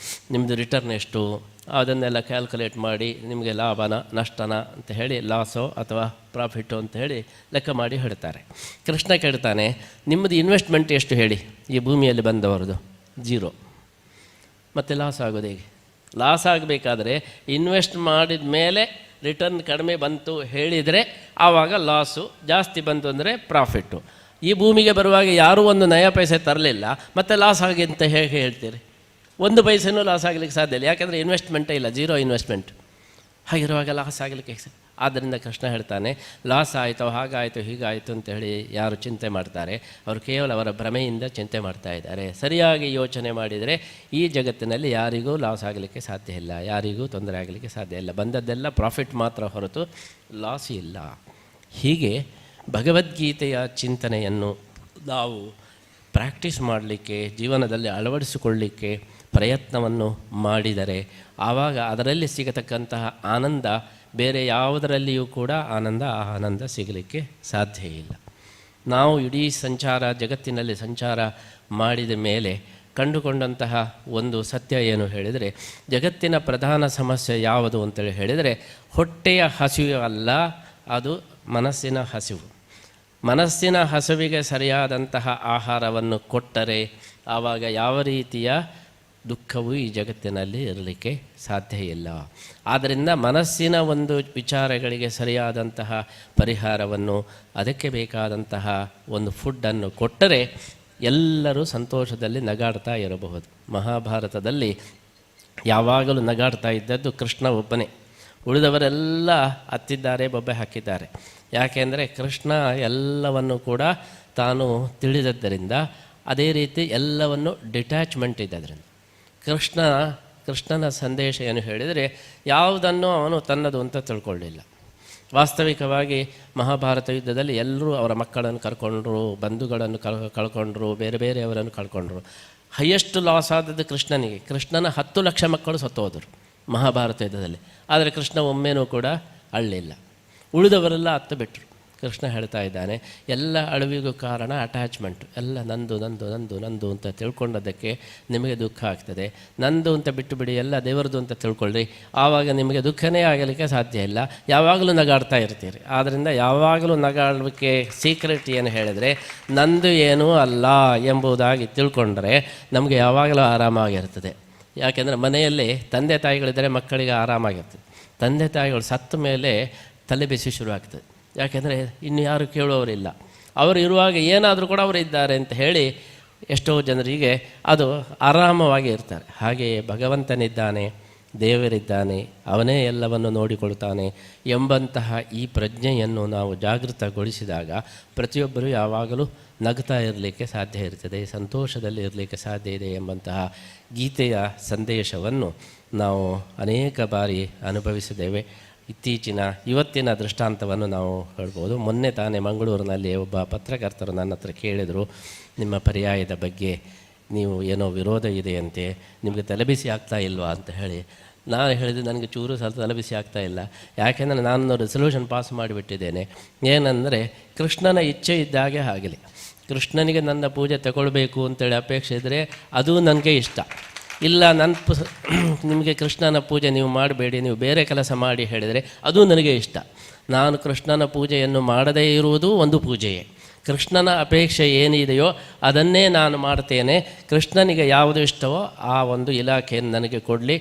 ನಿಮ್ಮದು ರಿಟರ್ನ್ ಎಷ್ಟು, ಅದನ್ನೆಲ್ಲ ಕ್ಯಾಲ್ಕುಲೇಟ್ ಮಾಡಿ ನಿಮಗೆ ಲಾಭನ ನಷ್ಟನ ಅಂತ ಹೇಳಿ ಲಾಸೋ ಅಥವಾ ಪ್ರಾಫಿಟು ಅಂತ ಹೇಳಿ ಲೆಕ್ಕ ಮಾಡಿ ಹೇಳ್ತಾರೆ. ಕೃಷ್ಣ ಕೇಳ್ತಾನೆ, ನಿಮ್ಮದು ಇನ್ವೆಸ್ಟ್ಮೆಂಟ್ ಎಷ್ಟು ಹೇಳಿ, ಈ ಭೂಮಿಯಲ್ಲಿ ಬಂದವರದು 0, ಮತ್ತು ಲಾಸ್ ಆಗೋದು ಹೇಗೆ? ಲಾಸ್ ಆಗಬೇಕಾದ್ರೆ ಇನ್ವೆಸ್ಟ್ ಮಾಡಿದ ಮೇಲೆ ರಿಟರ್ನ್ ಕಡಿಮೆ ಬಂತು ಹೇಳಿದರೆ ಆವಾಗ ಲಾಸು, ಜಾಸ್ತಿ ಬಂತು ಅಂದರೆ ಪ್ರಾಫಿಟ್ಟು. ಈ ಭೂಮಿಗೆ ಬರುವಾಗ ಯಾರೂ ಒಂದು ನಯ ಪೈಸೆ ತರಲಿಲ್ಲ, ಮತ್ತು ಲಾಸ್ ಆಗಿ ಅಂತ ಹೇಗೆ ಹೇಳ್ತೀರಿ? ಒಂದು ಪೈಸೆನೂ ಲಾಸ್ ಆಗಲಿಕ್ಕೆ ಸಾಧ್ಯ ಇಲ್ಲ, ಯಾಕೆಂದರೆ ಇನ್ವೆಸ್ಟ್ಮೆಂಟೇ ಇಲ್ಲ, 0 ಇನ್ವೆಸ್ಟ್ಮೆಂಟ್. ಹಾಗಿರುವಾಗ ಲಾಸ್ ಆಗಲಿಕ್ಕೆ ಆದ್ದರಿಂದ ಕೃಷ್ಣ ಹೇಳ್ತಾನೆ, ಲಾಸ್ ಆಯಿತು, ಹಾಗಾಯಿತು, ಹೀಗಾಯಿತು ಅಂತೇಳಿ ಯಾರು ಚಿಂತೆ ಮಾಡ್ತಾರೆ ಅವರು ಕೇವಲ ಅವರ ಭ್ರಮೆಯಿಂದ ಚಿಂತೆ ಮಾಡ್ತಾ ಇದ್ದಾರೆ. ಸರಿಯಾಗಿ ಯೋಚನೆ ಮಾಡಿದರೆ ಈ ಜಗತ್ತಿನಲ್ಲಿ ಯಾರಿಗೂ ಲಾಸ್ ಆಗಲಿಕ್ಕೆ ಸಾಧ್ಯ ಇಲ್ಲ, ಯಾರಿಗೂ ತೊಂದರೆ ಆಗಲಿಕ್ಕೆ ಸಾಧ್ಯ ಇಲ್ಲ. ಬಂದದ್ದೆಲ್ಲ ಪ್ರಾಫಿಟ್ ಮಾತ್ರ ಹೊರತು ಲಾಸ್ ಇಲ್ಲ. ಹೀಗೆ ಭಗವದ್ಗೀತೆಯ ಚಿಂತನೆಯನ್ನು ನಾವು ಪ್ರಾಕ್ಟೀಸ್ ಮಾಡಲಿಕ್ಕೆ, ಜೀವನದಲ್ಲಿ ಅಳವಡಿಸಿಕೊಳ್ಳಲಿಕ್ಕೆ ಪ್ರಯತ್ನವನ್ನು ಮಾಡಿದರೆ ಆವಾಗ ಅದರಲ್ಲಿ ಸಿಗತಕ್ಕಂತಹ ಆನಂದ ಬೇರೆ ಯಾವುದರಲ್ಲಿಯೂ ಕೂಡ ಆನಂದ ಸಿಗಲಿಕ್ಕೆ ಸಾಧ್ಯ ಇಲ್ಲ. ನಾವು ಇಡೀ ಜಗತ್ತಿನಲ್ಲಿ ಸಂಚಾರ ಮಾಡಿದ ಮೇಲೆ ಕಂಡುಕೊಂಡಂತಹ ಒಂದು ಸತ್ಯ ಏನು ಹೇಳಿದರೆ, ಜಗತ್ತಿನ ಪ್ರಧಾನ ಸಮಸ್ಯೆ ಯಾವುದು ಅಂತೇಳಿ ಹೇಳಿದರೆ ಹೊಟ್ಟೆಯ ಹಸಿವು ಅಲ್ಲ, ಅದು ಮನಸ್ಸಿನ ಹಸಿವು. ಮನಸ್ಸಿನ ಹಸಿವಿಗೆ ಸರಿಯಾದಂತಹ ಆಹಾರವನ್ನು ಕೊಟ್ಟರೆ ಆವಾಗ ಯಾವ ರೀತಿಯ ದುಃಖವೂ ಈ ಜಗತ್ತಿನಲ್ಲಿ ಇರಲಿಕ್ಕೆ ಸಾಧ್ಯ ಇಲ್ಲ. ಆದ್ದರಿಂದ ಮನಸ್ಸಿನ ಒಂದು ವಿಚಾರಗಳಿಗೆ ಸರಿಯಾದಂತಹ ಪರಿಹಾರವನ್ನು, ಅದಕ್ಕೆ ಬೇಕಾದಂತಹ ಒಂದು ಫುಡ್ಡನ್ನು ಕೊಟ್ಟರೆ ಎಲ್ಲರೂ ಸಂತೋಷದಲ್ಲಿ ನಗಾಡ್ತಾ ಇರಬಹುದು. ಮಹಾಭಾರತದಲ್ಲಿ ಯಾವಾಗಲೂ ನಗಾಡ್ತಾ ಇದ್ದದ್ದು ಕೃಷ್ಣ ಒಬ್ಬನೇ, ಉಳಿದವರೆಲ್ಲ ಹತ್ತಿದ್ದಾರೆ, ಬೊಬ್ಬೆ ಹಾಕಿದ್ದಾರೆ. ಯಾಕೆಂದರೆ ಕೃಷ್ಣ ಎಲ್ಲವನ್ನು ಕೂಡ ತಾನು ತಿಳಿದದ್ದರಿಂದ, ಅದೇ ರೀತಿ ಎಲ್ಲವನ್ನು ಡಿಟ್ಯಾಚ್ಮೆಂಟ್ ಇದ್ದದ್ರಿಂದ ಕೃಷ್ಣನ ಸಂದೇಶ ಏನು ಹೇಳಿದರೆ ಯಾವುದನ್ನು ಅವನು ತನ್ನದು ಅಂತ ತಿಳ್ಕೊಳ್ಳಿಲ್ಲ. ವಾಸ್ತವಿಕವಾಗಿ ಮಹಾಭಾರತ ಯುದ್ಧದಲ್ಲಿ ಎಲ್ಲರೂ ಅವರ ಮಕ್ಕಳನ್ನು ಕಳ್ಕೊಂಡ್ರು, ಬಂಧುಗಳನ್ನು ಕಳ್ಕೊಂಡ್ರು, ಬೇರೆ ಬೇರೆಯವರನ್ನು ಕಳ್ಕೊಂಡ್ರು. ಹೈಯೆಸ್ಟ್ ಲಾಸ್ ಆದದ್ದು ಕೃಷ್ಣನಿಗೆ. ಕೃಷ್ಣನ 10 ಲಕ್ಷ ಮಕ್ಕಳು ಸತ್ತೋದರು ಮಹಾಭಾರತ ಯುದ್ಧದಲ್ಲಿ. ಆದರೆ ಕೃಷ್ಣ ಒಮ್ಮೆನೂ ಕೂಡ ಅಳ್ಳಿಲ್ಲ. ಉಳಿದವರೆಲ್ಲ ಅತ್ತು ಬಿಟ್ಟರು. ಕೃಷ್ಣ ಹೇಳ್ತಾ ಇದ್ದಾನೆ, ಎಲ್ಲ ಅಳುವಿಗೂ ಕಾರಣ ಅಟ್ಯಾಚ್ಮೆಂಟು. ಎಲ್ಲ ನಂದು ನಂದು ನಂದು ನಂದು ಅಂತ ತಿಳ್ಕೊಂಡೋದಕ್ಕೆ ನಿಮಗೆ ದುಃಖ ಆಗ್ತದೆ. ನಂದು ಅಂತ ಬಿಟ್ಟು ಬಿಡಿ, ಎಲ್ಲ ದೇವರದು ಅಂತ ತಿಳ್ಕೊಳ್ಳಿ, ಆವಾಗ ನಿಮಗೆ ದುಃಖನೇ ಆಗಲಿಕ್ಕೆ ಸಾಧ್ಯ ಇಲ್ಲ. ಯಾವಾಗಲೂ ನಗಾಡ್ತಾ ಇರ್ತೀರಿ. ಆದ್ದರಿಂದ ಯಾವಾಗಲೂ ನಗಾಡಲಿಕ್ಕೆ ಸೀಕ್ರೆಟ್ ಏನು ಹೇಳಿದರೆ, ನಂದು ಏನೂ ಅಲ್ಲ ಎಂಬುದಾಗಿ ತಿಳ್ಕೊಂಡ್ರೆ ನಮಗೆ ಯಾವಾಗಲೂ ಆರಾಮಾಗಿರ್ತದೆ. ಯಾಕೆಂದರೆ ಮನೆಯಲ್ಲಿ ತಂದೆ ತಾಯಿಗಳಿದ್ದರೆ ಮಕ್ಕಳಿಗೆ ಆರಾಮಾಗಿರ್ತದೆ. ತಂದೆ ತಾಯಿಗಳು ಸತ್ತ ಮೇಲೆ ತಲೆ ಬಿಸಿ ಶುರುವಾಗ್ತದೆ. ಯಾಕೆಂದರೆ ಇನ್ನು ಯಾರು ಕೇಳುವವರಿಲ್ಲ. ಅವರು ಇರುವಾಗ ಏನಾದರೂ ಕೂಡ ಅವರು ಇದ್ದಾರೆ ಅಂತ ಹೇಳಿ ಎಷ್ಟೋ ಜನರಿಗೆ ಅದು ಆರಾಮವಾಗಿ ಇರ್ತಾರೆ. ಹಾಗೆಯೇ ಭಗವಂತನಿದ್ದಾನೆ, ದೇವರಿದ್ದಾನೆ, ಅವನೇ ಎಲ್ಲವನ್ನು ನೋಡಿಕೊಳ್ತಾನೆ ಎಂಬಂತಹ ಈ ಪ್ರಜ್ಞೆಯನ್ನು ನಾವು ಜಾಗೃತಗೊಳಿಸಿದಾಗ ಪ್ರತಿಯೊಬ್ಬರೂ ಯಾವಾಗಲೂ ನಗ್ತಾ ಇರಲಿಕ್ಕೆ ಸಾಧ್ಯ ಇರ್ತದೆ, ಸಂತೋಷದಲ್ಲಿ ಇರಲಿಕ್ಕೆ ಸಾಧ್ಯ ಇದೆ ಎಂಬಂತಹ ಗೀತೆಯ ಸಂದೇಶವನ್ನು ನಾವು ಅನೇಕ ಬಾರಿ ಅನುಭವಿಸಿದ್ದೇವೆ. ಇವತ್ತಿನ ದೃಷ್ಟಾಂತವನ್ನು ನಾವು ಹೇಳ್ಬೋದು. ಮೊನ್ನೆ ತಾನೇ ಮಂಗಳೂರಿನಲ್ಲಿ ಒಬ್ಬ ಪತ್ರಕರ್ತರು ನನ್ನ ಹತ್ರ ಕೇಳಿದರು, ನಿಮ್ಮ ಪರ್ಯಾಯದ ಬಗ್ಗೆ ನೀವು ಏನೋ ವಿರೋಧ ಇದೆಯಂತೆ, ನಿಮಗೆ ತಲೆಬಿಸಿ ಆಗ್ತಾ ಇಲ್ವಾ ಅಂತ ಹೇಳಿ. ನಾನು ಹೇಳಿದೆ, ನನಗೆ ಚೂರು ಸ್ವಲ್ಪ ತಲೆಬಿಸಿ ಆಗ್ತಾ ಇಲ್ಲ. ಯಾಕೆಂದರೆ ನಾನು ರೆಸಲ್ಯೂಷನ್ ಪಾಸ್ ಮಾಡಿಬಿಟ್ಟಿದ್ದೇನೆ. ಏನಂದರೆ ಕೃಷ್ಣನ ಇಚ್ಛೆ ಇದ್ದಾಗೆ ಆಗಲಿ. ಕೃಷ್ಣನಿಗೆ ನನ್ನ ಪೂಜೆ ತಗೊಳ್ಬೇಕು ಅಂತೇಳಿ ಅಪೇಕ್ಷೆ ಇದ್ದರೆ ಅದು ನನಗೆ ಇಷ್ಟ. ಇಲ್ಲ, ನಿಮಗೆ ಕೃಷ್ಣನ ಪೂಜೆ ನೀವು ಮಾಡಬೇಡಿ, ನೀವು ಬೇರೆ ಕೆಲಸ ಮಾಡಿ ಹೇಳಿದರೆ ಅದು ನನಗೆ ಇಷ್ಟ. ನಾನು ಕೃಷ್ಣನ ಪೂಜೆಯನ್ನು ಮಾಡದೇ ಇರುವುದು ಒಂದು ಪೂಜೆಯೇ. ಕೃಷ್ಣನ ಅಪೇಕ್ಷೆ ಏನಿದೆಯೋ ಅದನ್ನೇ ನಾನು ಮಾಡ್ತೇನೆ. ಕೃಷ್ಣನಿಗೆ ಯಾವುದು ಇಷ್ಟವೋ ಆ ಒಂದು ಇಲಾಖೆಯನ್ನು ನನಗೆ ಕೊಡಲಿ.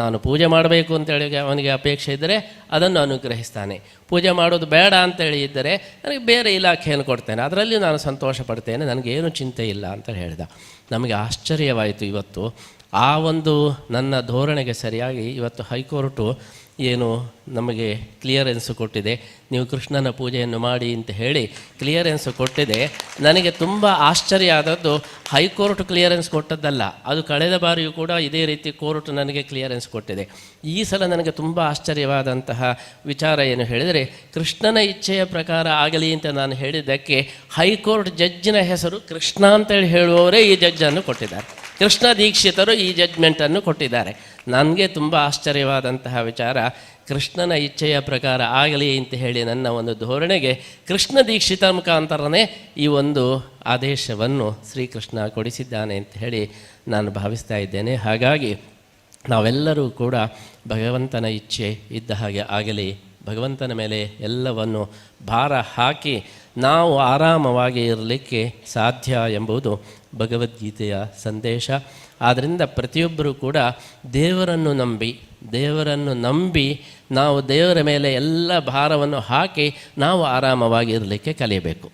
ನಾನು ಪೂಜೆ ಮಾಡಬೇಕು ಅಂತೇಳಿ ಅವನಿಗೆ ಅಪೇಕ್ಷೆ ಇದ್ದರೆ ಅದನ್ನು ಅನುಗ್ರಹಿಸ್ತಾನೆ. ಪೂಜೆ ಮಾಡೋದು ಬೇಡ ಅಂತೇಳಿ ಇದ್ದರೆ ನನಗೆ ಬೇರೆ ಇಲಾಖೆಯನ್ನು ಕೊಡ್ತೇನೆ, ಅದರಲ್ಲಿ ನಾನು ಸಂತೋಷ ಪಡ್ತೇನೆ, ನನಗೇನು ಚಿಂತೆ ಇಲ್ಲ ಅಂತ ಹೇಳಿದ. ನಮಗೆ ಆಶ್ಚರ್ಯವಾಯಿತು. ಇವತ್ತು ಆ ಒಂದು ನನ್ನ ಧೋರಣೆಗೆ ಸರಿಯಾಗಿ ಇವತ್ತು ಹೈಕೋರ್ಟು ಏನು ನಮಗೆ ಕ್ಲಿಯರೆನ್ಸ್ ಕೊಟ್ಟಿದೆ, ನೀವು ಕೃಷ್ಣನ ಪೂಜೆಯನ್ನು ಮಾಡಿ ಅಂತ ಹೇಳಿ ಕ್ಲಿಯರೆನ್ಸ್ ಕೊಟ್ಟಿದೆ. ನನಗೆ ತುಂಬ ಆಶ್ಚರ್ಯ ಆದದ್ದು ಹೈಕೋರ್ಟ್ ಕ್ಲಿಯರೆನ್ಸ್ ಕೊಟ್ಟದ್ದಲ್ಲ, ಅದು ಕಳೆದ ಬಾರಿಯೂ ಕೂಡ ಇದೇ ರೀತಿ ಕೋರ್ಟ್ ನನಗೆ ಕ್ಲಿಯರೆನ್ಸ್ ಕೊಟ್ಟಿದೆ. ಈ ಸಲ ನನಗೆ ತುಂಬ ಆಶ್ಚರ್ಯವಾದಂತಹ ವಿಚಾರ ಏನು ಹೇಳಿದರೆ, ಕೃಷ್ಣನ ಇಚ್ಛೆಯ ಪ್ರಕಾರ ಆಗಲಿ ಅಂತ ನಾನು ಹೇಳಿದ್ದಕ್ಕೆ ಹೈಕೋರ್ಟ್ ಜಡ್ಜಿನ ಹೆಸರು ಕೃಷ್ಣ ಅಂತೇಳಿ ಹೇಳುವವರೇ ಈ ಜಡ್ಜನ್ನು ಕೊಟ್ಟಿದ್ದಾರೆ. ಕೃಷ್ಣ ದೀಕ್ಷಿತರು ಈ ಜಡ್ಜ್ಮೆಂಟನ್ನು ಕೊಟ್ಟಿದ್ದಾರೆ. ನನಗೆ ತುಂಬ ಆಶ್ಚರ್ಯವಾದಂತಹ ವಿಚಾರ, ಕೃಷ್ಣನ ಇಚ್ಛೆಯ ಪ್ರಕಾರ ಆಗಲಿ ಅಂತ ಹೇಳಿ ನನ್ನ ಒಂದು ಧೋರಣೆಗೆ ಕೃಷ್ಣ ದೀಕ್ಷಿತ ಮುಖಾಂತರನೇ ಈ ಒಂದು ಆದೇಶವನ್ನು ಶ್ರೀಕೃಷ್ಣ ಕೊಡಿಸಿದ್ದಾನೆ ಅಂತ ಹೇಳಿ ನಾನು ಭಾವಿಸ್ತಾ ಇದ್ದೇನೆ. ಹಾಗಾಗಿ ನಾವೆಲ್ಲರೂ ಕೂಡ ಭಗವಂತನ ಇಚ್ಛೆ ಇದ್ದ ಹಾಗೆ ಆಗಲಿ, ಭಗವಂತನ ಮೇಲೆ ಎಲ್ಲವನ್ನು ಭಾರ ಹಾಕಿ ನಾವು ಆರಾಮವಾಗಿ ಇರಲಿಕ್ಕೆ ಸಾಧ್ಯ ಎಂಬುದು ಭಗವದ್ಗೀತೆಯ ಸಂದೇಶ. ಆದ್ದರಿಂದ ಪ್ರತಿಯೊಬ್ಬರೂ ಕೂಡ ದೇವರನ್ನು ನಂಬಿ ನಾವು ದೇವರ ಮೇಲೆ ಎಲ್ಲ ಭಾರವನ್ನು ಹಾಕಿ ನಾವು ಆರಾಮವಾಗಿ ಇರಲಿಕ್ಕೆ ಕಲಿಯಬೇಕು.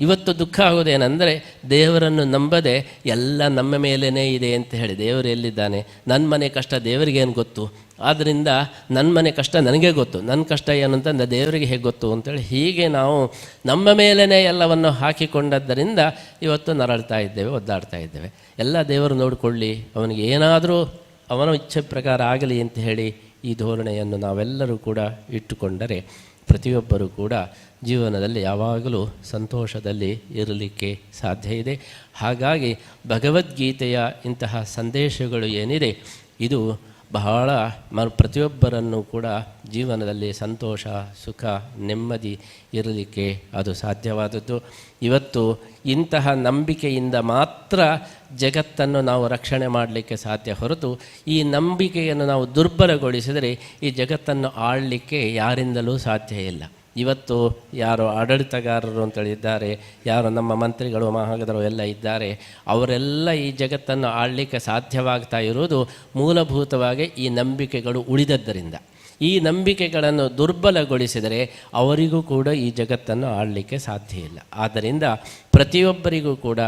ಇವತ್ತು ದುಃಖ ಆಗೋದೇನೆಂದರೆ, ದೇವರನ್ನು ನಂಬದೆ ಎಲ್ಲ ನಮ್ಮ ಮೇಲೇ ಇದೆ ಅಂತ ಹೇಳಿ, ದೇವರು ಎಲ್ಲಿದ್ದಾನೆ, ನನ್ನ ಮನೆ ಕಷ್ಟ ದೇವರಿಗೇನು ಗೊತ್ತು, ಆದ್ದರಿಂದ ನನ್ನ ಮನೆ ಕಷ್ಟ ನನಗೆ ಗೊತ್ತು, ನನ್ನ ಕಷ್ಟ ಏನು ಅಂತ ದೇವರಿಗೆ ಹೇಗೆ ಗೊತ್ತು ಅಂತೇಳಿ ಹೀಗೆ ನಾವು ನಮ್ಮ ಮೇಲೇ ಎಲ್ಲವನ್ನು ಹಾಕಿಕೊಂಡದ್ದರಿಂದ ಇವತ್ತು ನರಳ್ತಾ ಇದ್ದೇವೆ, ಒದ್ದಾಡ್ತಾ ಇದ್ದೇವೆ. ಎಲ್ಲ ದೇವರು ನೋಡಿಕೊಳ್ಳಿ, ಅವನಿಗೆ ಏನಾದರೂ ಅವನ ಇಚ್ಛೆ ಪ್ರಕಾರ ಆಗಲಿ ಅಂತ ಹೇಳಿ ಈ ಧೋರಣೆಯನ್ನು ನಾವೆಲ್ಲರೂ ಕೂಡ ಇಟ್ಟುಕೊಂಡರೆ ಪ್ರತಿಯೊಬ್ಬರೂ ಕೂಡ ಜೀವನದಲ್ಲಿ ಯಾವಾಗಲೂ ಸಂತೋಷದಲ್ಲಿ ಇರಲಿಕ್ಕೆ ಸಾಧ್ಯ ಇದೆ. ಹಾಗಾಗಿ ಭಗವದ್ಗೀತೆಯ ಇಂತಹ ಸಂದೇಶಗಳು ಏನಿದೆ, ಇದು ಬಹಳ ಪ್ರತಿಯೊಬ್ಬರನ್ನು ಕೂಡ ಜೀವನದಲ್ಲಿ ಸಂತೋಷ, ಸುಖ, ನೆಮ್ಮದಿ ಇರಲಿಕ್ಕೆ ಅದು ಸಾಧ್ಯವಾದದ್ದು. ಇವತ್ತು ಇಂತಹ ನಂಬಿಕೆಯಿಂದ ಮಾತ್ರ ಜಗತ್ತನ್ನು ನಾವು ರಕ್ಷಣೆ ಮಾಡಲಿಕ್ಕೆ ಸಾಧ್ಯ ಹೊರತು, ಈ ನಂಬಿಕೆಯನ್ನು ನಾವು ದುರ್ಬಲಗೊಳಿಸಿದರೆ ಈ ಜಗತ್ತನ್ನು ಆಳಲಿಕ್ಕೆ ಯಾರಿಂದಲೂ ಸಾಧ್ಯ ಇಲ್ಲ. ಇವತ್ತು ಯಾರು ಆಡಳಿತಗಾರರು ಅಂತೇಳಿ ಇದ್ದಾರೆ, ಯಾರು ನಮ್ಮ ಮಂತ್ರಿಗಳು ಮಹಾಗದರು ಎಲ್ಲ ಇದ್ದಾರೆ, ಅವರೆಲ್ಲ ಈ ಜಗತ್ತನ್ನು ಆಳಲಿಕ್ಕೆ ಸಾಧ್ಯವಾಗ್ತಾ ಇರುವುದು ಮೂಲಭೂತವಾಗಿ ಈ ನಂಬಿಕೆಗಳು ಉಳಿದದ್ದರಿಂದ. ಈ ನಂಬಿಕೆಗಳನ್ನು ದುರ್ಬಲಗೊಳಿಸಿದರೆ ಅವರಿಗೂ ಕೂಡ ಈ ಜಗತ್ತನ್ನು ಆಳಲಿಕ್ಕೆ ಸಾಧ್ಯ ಇಲ್ಲ. ಆದ್ದರಿಂದ ಪ್ರತಿಯೊಬ್ಬರಿಗೂ ಕೂಡ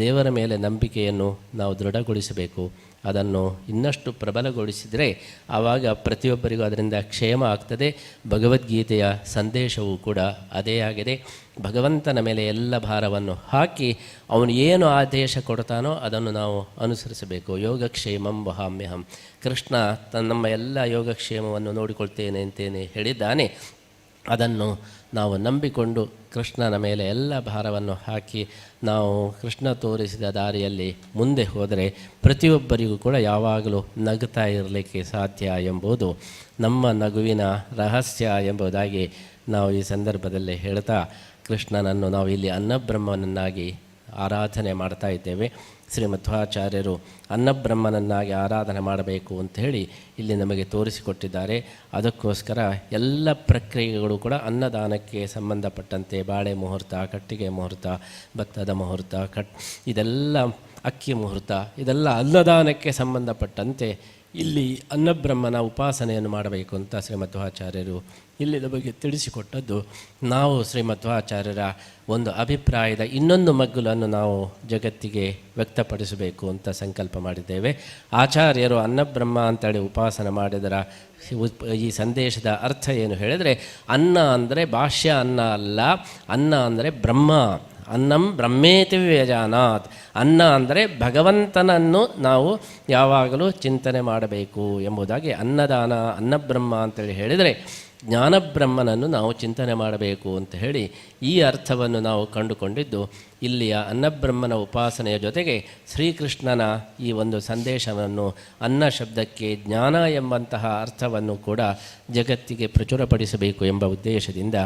ದೇವರ ಮೇಲೆ ನಂಬಿಕೆಯನ್ನು ನಾವು ದೃಢಗೊಳಿಸಬೇಕು. ಅದನ್ನು ಇನ್ನಷ್ಟು ಪ್ರಬಲಗೊಳಿಸಿದರೆ ಆವಾಗ ಪ್ರತಿಯೊಬ್ಬರಿಗೂ ಅದರಿಂದ ಕ್ಷೇಮ ಆಗ್ತದೆ. ಭಗವದ್ಗೀತೆಯ ಸಂದೇಶವೂ ಕೂಡ ಅದೇ ಆಗಿದೆ. ಭಗವಂತನ ಮೇಲೆ ಎಲ್ಲ ಭಾರವನ್ನು ಹಾಕಿ ಅವನು ಏನು ಆದೇಶ ಕೊಡ್ತಾನೋ ಅದನ್ನು ನಾವು ಅನುಸರಿಸಬೇಕು. ಯೋಗಕ್ಷೇಮಂ ವಹಾಮ್ಯಹಂ, ಕೃಷ್ಣ ನಮ್ಮ ಎಲ್ಲ ಯೋಗಕ್ಷೇಮವನ್ನು ನೋಡಿಕೊಳ್ತೇನೆ ಅಂತೇನೆ ಹೇಳಿದ್ದಾನೆ. ಅದನ್ನು ನಾವು ನಂಬಿಕೊಂಡು ಕೃಷ್ಣನ ಮೇಲೆ ಎಲ್ಲ ಭಾರವನ್ನು ಹಾಕಿ ನಾವು ಕೃಷ್ಣ ತೋರಿಸಿದ ದಾರಿಯಲ್ಲಿ ಮುಂದೆ ಹೋದರೆ ಪ್ರತಿಯೊಬ್ಬರಿಗೂ ಕೂಡ ಯಾವಾಗಲೂ ನಗುತ್ತಾ ಇರಲಿಕ್ಕೆ ಸಾಧ್ಯ ಎಂಬುದು ನಮ್ಮ ನಗುವಿನ ರಹಸ್ಯ ಎಂಬುದಾಗಿ ನಾವು ಈ ಸಂದರ್ಭದಲ್ಲಿ ಹೇಳ್ತಾ, ಕೃಷ್ಣನನ್ನು ನಾವು ಇಲ್ಲಿ ಅನ್ನಬ್ರಹ್ಮನನ್ನಾಗಿ ಆರಾಧನೆ ಮಾಡ್ತಾ ಇದ್ದೇವೆ. ಶ್ರೀ ಮಧ್ವಾಚಾರ್ಯರು ಅನ್ನಬ್ರಹ್ಮನನ್ನಾಗಿ ಆರಾಧನೆ ಮಾಡಬೇಕು ಅಂತ ಹೇಳಿ ಇಲ್ಲಿ ನಮಗೆ ತೋರಿಸಿಕೊಟ್ಟಿದ್ದಾರೆ. ಅದಕ್ಕೋಸ್ಕರ ಎಲ್ಲ ಪ್ರಕ್ರಿಯೆಗಳು ಕೂಡ ಅನ್ನದಾನಕ್ಕೆ ಸಂಬಂಧಪಟ್ಟಂತೆ ಬಾಳೆ ಮುಹೂರ್ತ, ಕಟ್ಟಿಗೆ ಮುಹೂರ್ತ, ಭತ್ತದ ಮುಹೂರ್ತ, ಇದೆಲ್ಲ ಅಕ್ಕಿ ಮುಹೂರ್ತ, ಇದೆಲ್ಲ ಅನ್ನದಾನಕ್ಕೆ ಸಂಬಂಧಪಟ್ಟಂತೆ ಇಲ್ಲಿ ಅನ್ನಬ್ರಹ್ಮನ ಉಪಾಸನೆಯನ್ನು ಮಾಡಬೇಕು ಅಂತ ಶ್ರೀಮಧ್ವಾಚಾರ್ಯರು ಇಲ್ಲಿ ನಮಗೆ ತಿಳಿಸಿಕೊಟ್ಟದ್ದು. ನಾವು ಶ್ರೀಮಧ್ವಾಚಾರ್ಯರ ಒಂದು ಅಭಿಪ್ರಾಯದ ಇನ್ನೊಂದು ಮಗ್ಗುಲನ್ನು ನಾವು ಜಗತ್ತಿಗೆ ವ್ಯಕ್ತಪಡಿಸಬೇಕು ಅಂತ ಸಂಕಲ್ಪ ಮಾಡಿದ್ದೇವೆ. ಆಚಾರ್ಯರು ಅನ್ನಬ್ರಹ್ಮ ಅಂತೇಳಿ ಉಪಾಸನೆ ಮಾಡಿದರ ಈ ಸಂದೇಶದ ಅರ್ಥ ಏನು ಹೇಳಿದರೆ, ಅನ್ನ ಅಂದರೆ ಭಾಷ್ಯ ಅನ್ನ ಅಲ್ಲ, ಅನ್ನ ಅಂದರೆ ಬ್ರಹ್ಮ. ಅನ್ನಂ ಬ್ರಹ್ಮೇತಿ ವ್ಯಜಾನಾತ್, ಅನ್ನ ಅಂದರೆ ಭಗವಂತನನ್ನು ನಾವು ಯಾವಾಗಲೂ ಚಿಂತನೆ ಮಾಡಬೇಕು ಎಂಬುದಾಗಿ ಅನ್ನದಾನ ಅನ್ನಬ್ರಹ್ಮ ಅಂತೇಳಿ ಹೇಳಿದರೆ ಜ್ಞಾನಬ್ರಹ್ಮನನ್ನು ನಾವು ಚಿಂತನೆ ಮಾಡಬೇಕು ಅಂತ ಹೇಳಿ ಈ ಅರ್ಥವನ್ನು ನಾವು ಕಂಡುಕೊಂಡಿದ್ದು. ಇಲ್ಲಿಯ ಅನ್ನಬ್ರಹ್ಮನ ಉಪಾಸನೆಯ ಜೊತೆಗೆ ಶ್ರೀಕೃಷ್ಣನ ಈ ಒಂದು ಸಂದೇಶವನ್ನು ಅನ್ನ ಶಬ್ದಕ್ಕೆ ಜ್ಞಾನ ಎಂಬಂತಹ ಅರ್ಥವನ್ನು ಕೂಡ ಜಗತ್ತಿಗೆ ಪ್ರಚುರಪಡಿಸಬೇಕು ಎಂಬ ಉದ್ದೇಶದಿಂದ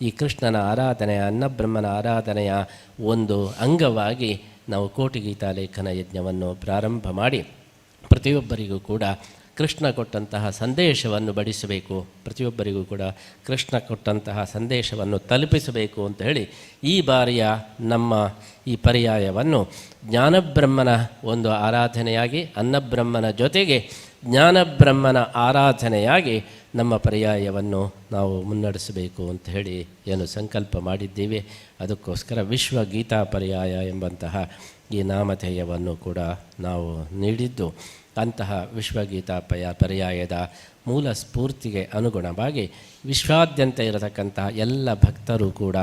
ಈ ಕೃಷ್ಣನ ಆರಾಧನೆಯ ಅನ್ನಬ್ರಹ್ಮನ ಆರಾಧನೆಯ ಒಂದು ಅಂಗವಾಗಿ ನಾವು ಕೋಟಿ ಗೀತಾ ಲೇಖನ ಯಜ್ಞವನ್ನು ಪ್ರಾರಂಭ ಮಾಡಿ ಪ್ರತಿಯೊಬ್ಬರಿಗೂ ಕೂಡ ಕೃಷ್ಣ ಕೊಟ್ಟಂತಹ ಸಂದೇಶವನ್ನು ಬಡಿಸಬೇಕು, ಪ್ರತಿಯೊಬ್ಬರಿಗೂ ಕೂಡ ಕೃಷ್ಣ ಕೊಟ್ಟಂತಹ ಸಂದೇಶವನ್ನು ತಲುಪಿಸಬೇಕು ಅಂತ ಹೇಳಿ ಈ ಬಾರಿಯ ನಮ್ಮ ಈ ಪರ್ಯಾಯವನ್ನು ಜ್ಞಾನಬ್ರಹ್ಮನ ಒಂದು ಆರಾಧನೆಯಾಗಿ, ಅನ್ನಬ್ರಹ್ಮನ ಜೊತೆಗೆ ಜ್ಞಾನಬ್ರಹ್ಮನ ಆರಾಧನೆಯಾಗಿ ನಮ್ಮ ಪರ್ಯಾಯವನ್ನು ನಾವು ಮುನ್ನಡೆಸಬೇಕು ಅಂತ ಹೇಳಿ ಏನು ಸಂಕಲ್ಪ ಮಾಡಿದ್ದೀವಿ. ಅದಕ್ಕೋಸ್ಕರ ವಿಶ್ವ ಗೀತಾ ಪರ್ಯಾಯ ಎಂಬಂತಹ ಈ ನಾಮಧೇಯವನ್ನು ಕೂಡ ನಾವು ನೀಡಿದ್ದು. ಅಂತಹ ವಿಶ್ವಗೀತಾ ಪರ್ಯಾಯದ ಮೂಲ ಸ್ಫೂರ್ತಿಗೆ ಅನುಗುಣವಾಗಿ ವಿಶ್ವಾದ್ಯಂತ ಇರತಕ್ಕಂತಹ ಎಲ್ಲ ಭಕ್ತರು ಕೂಡ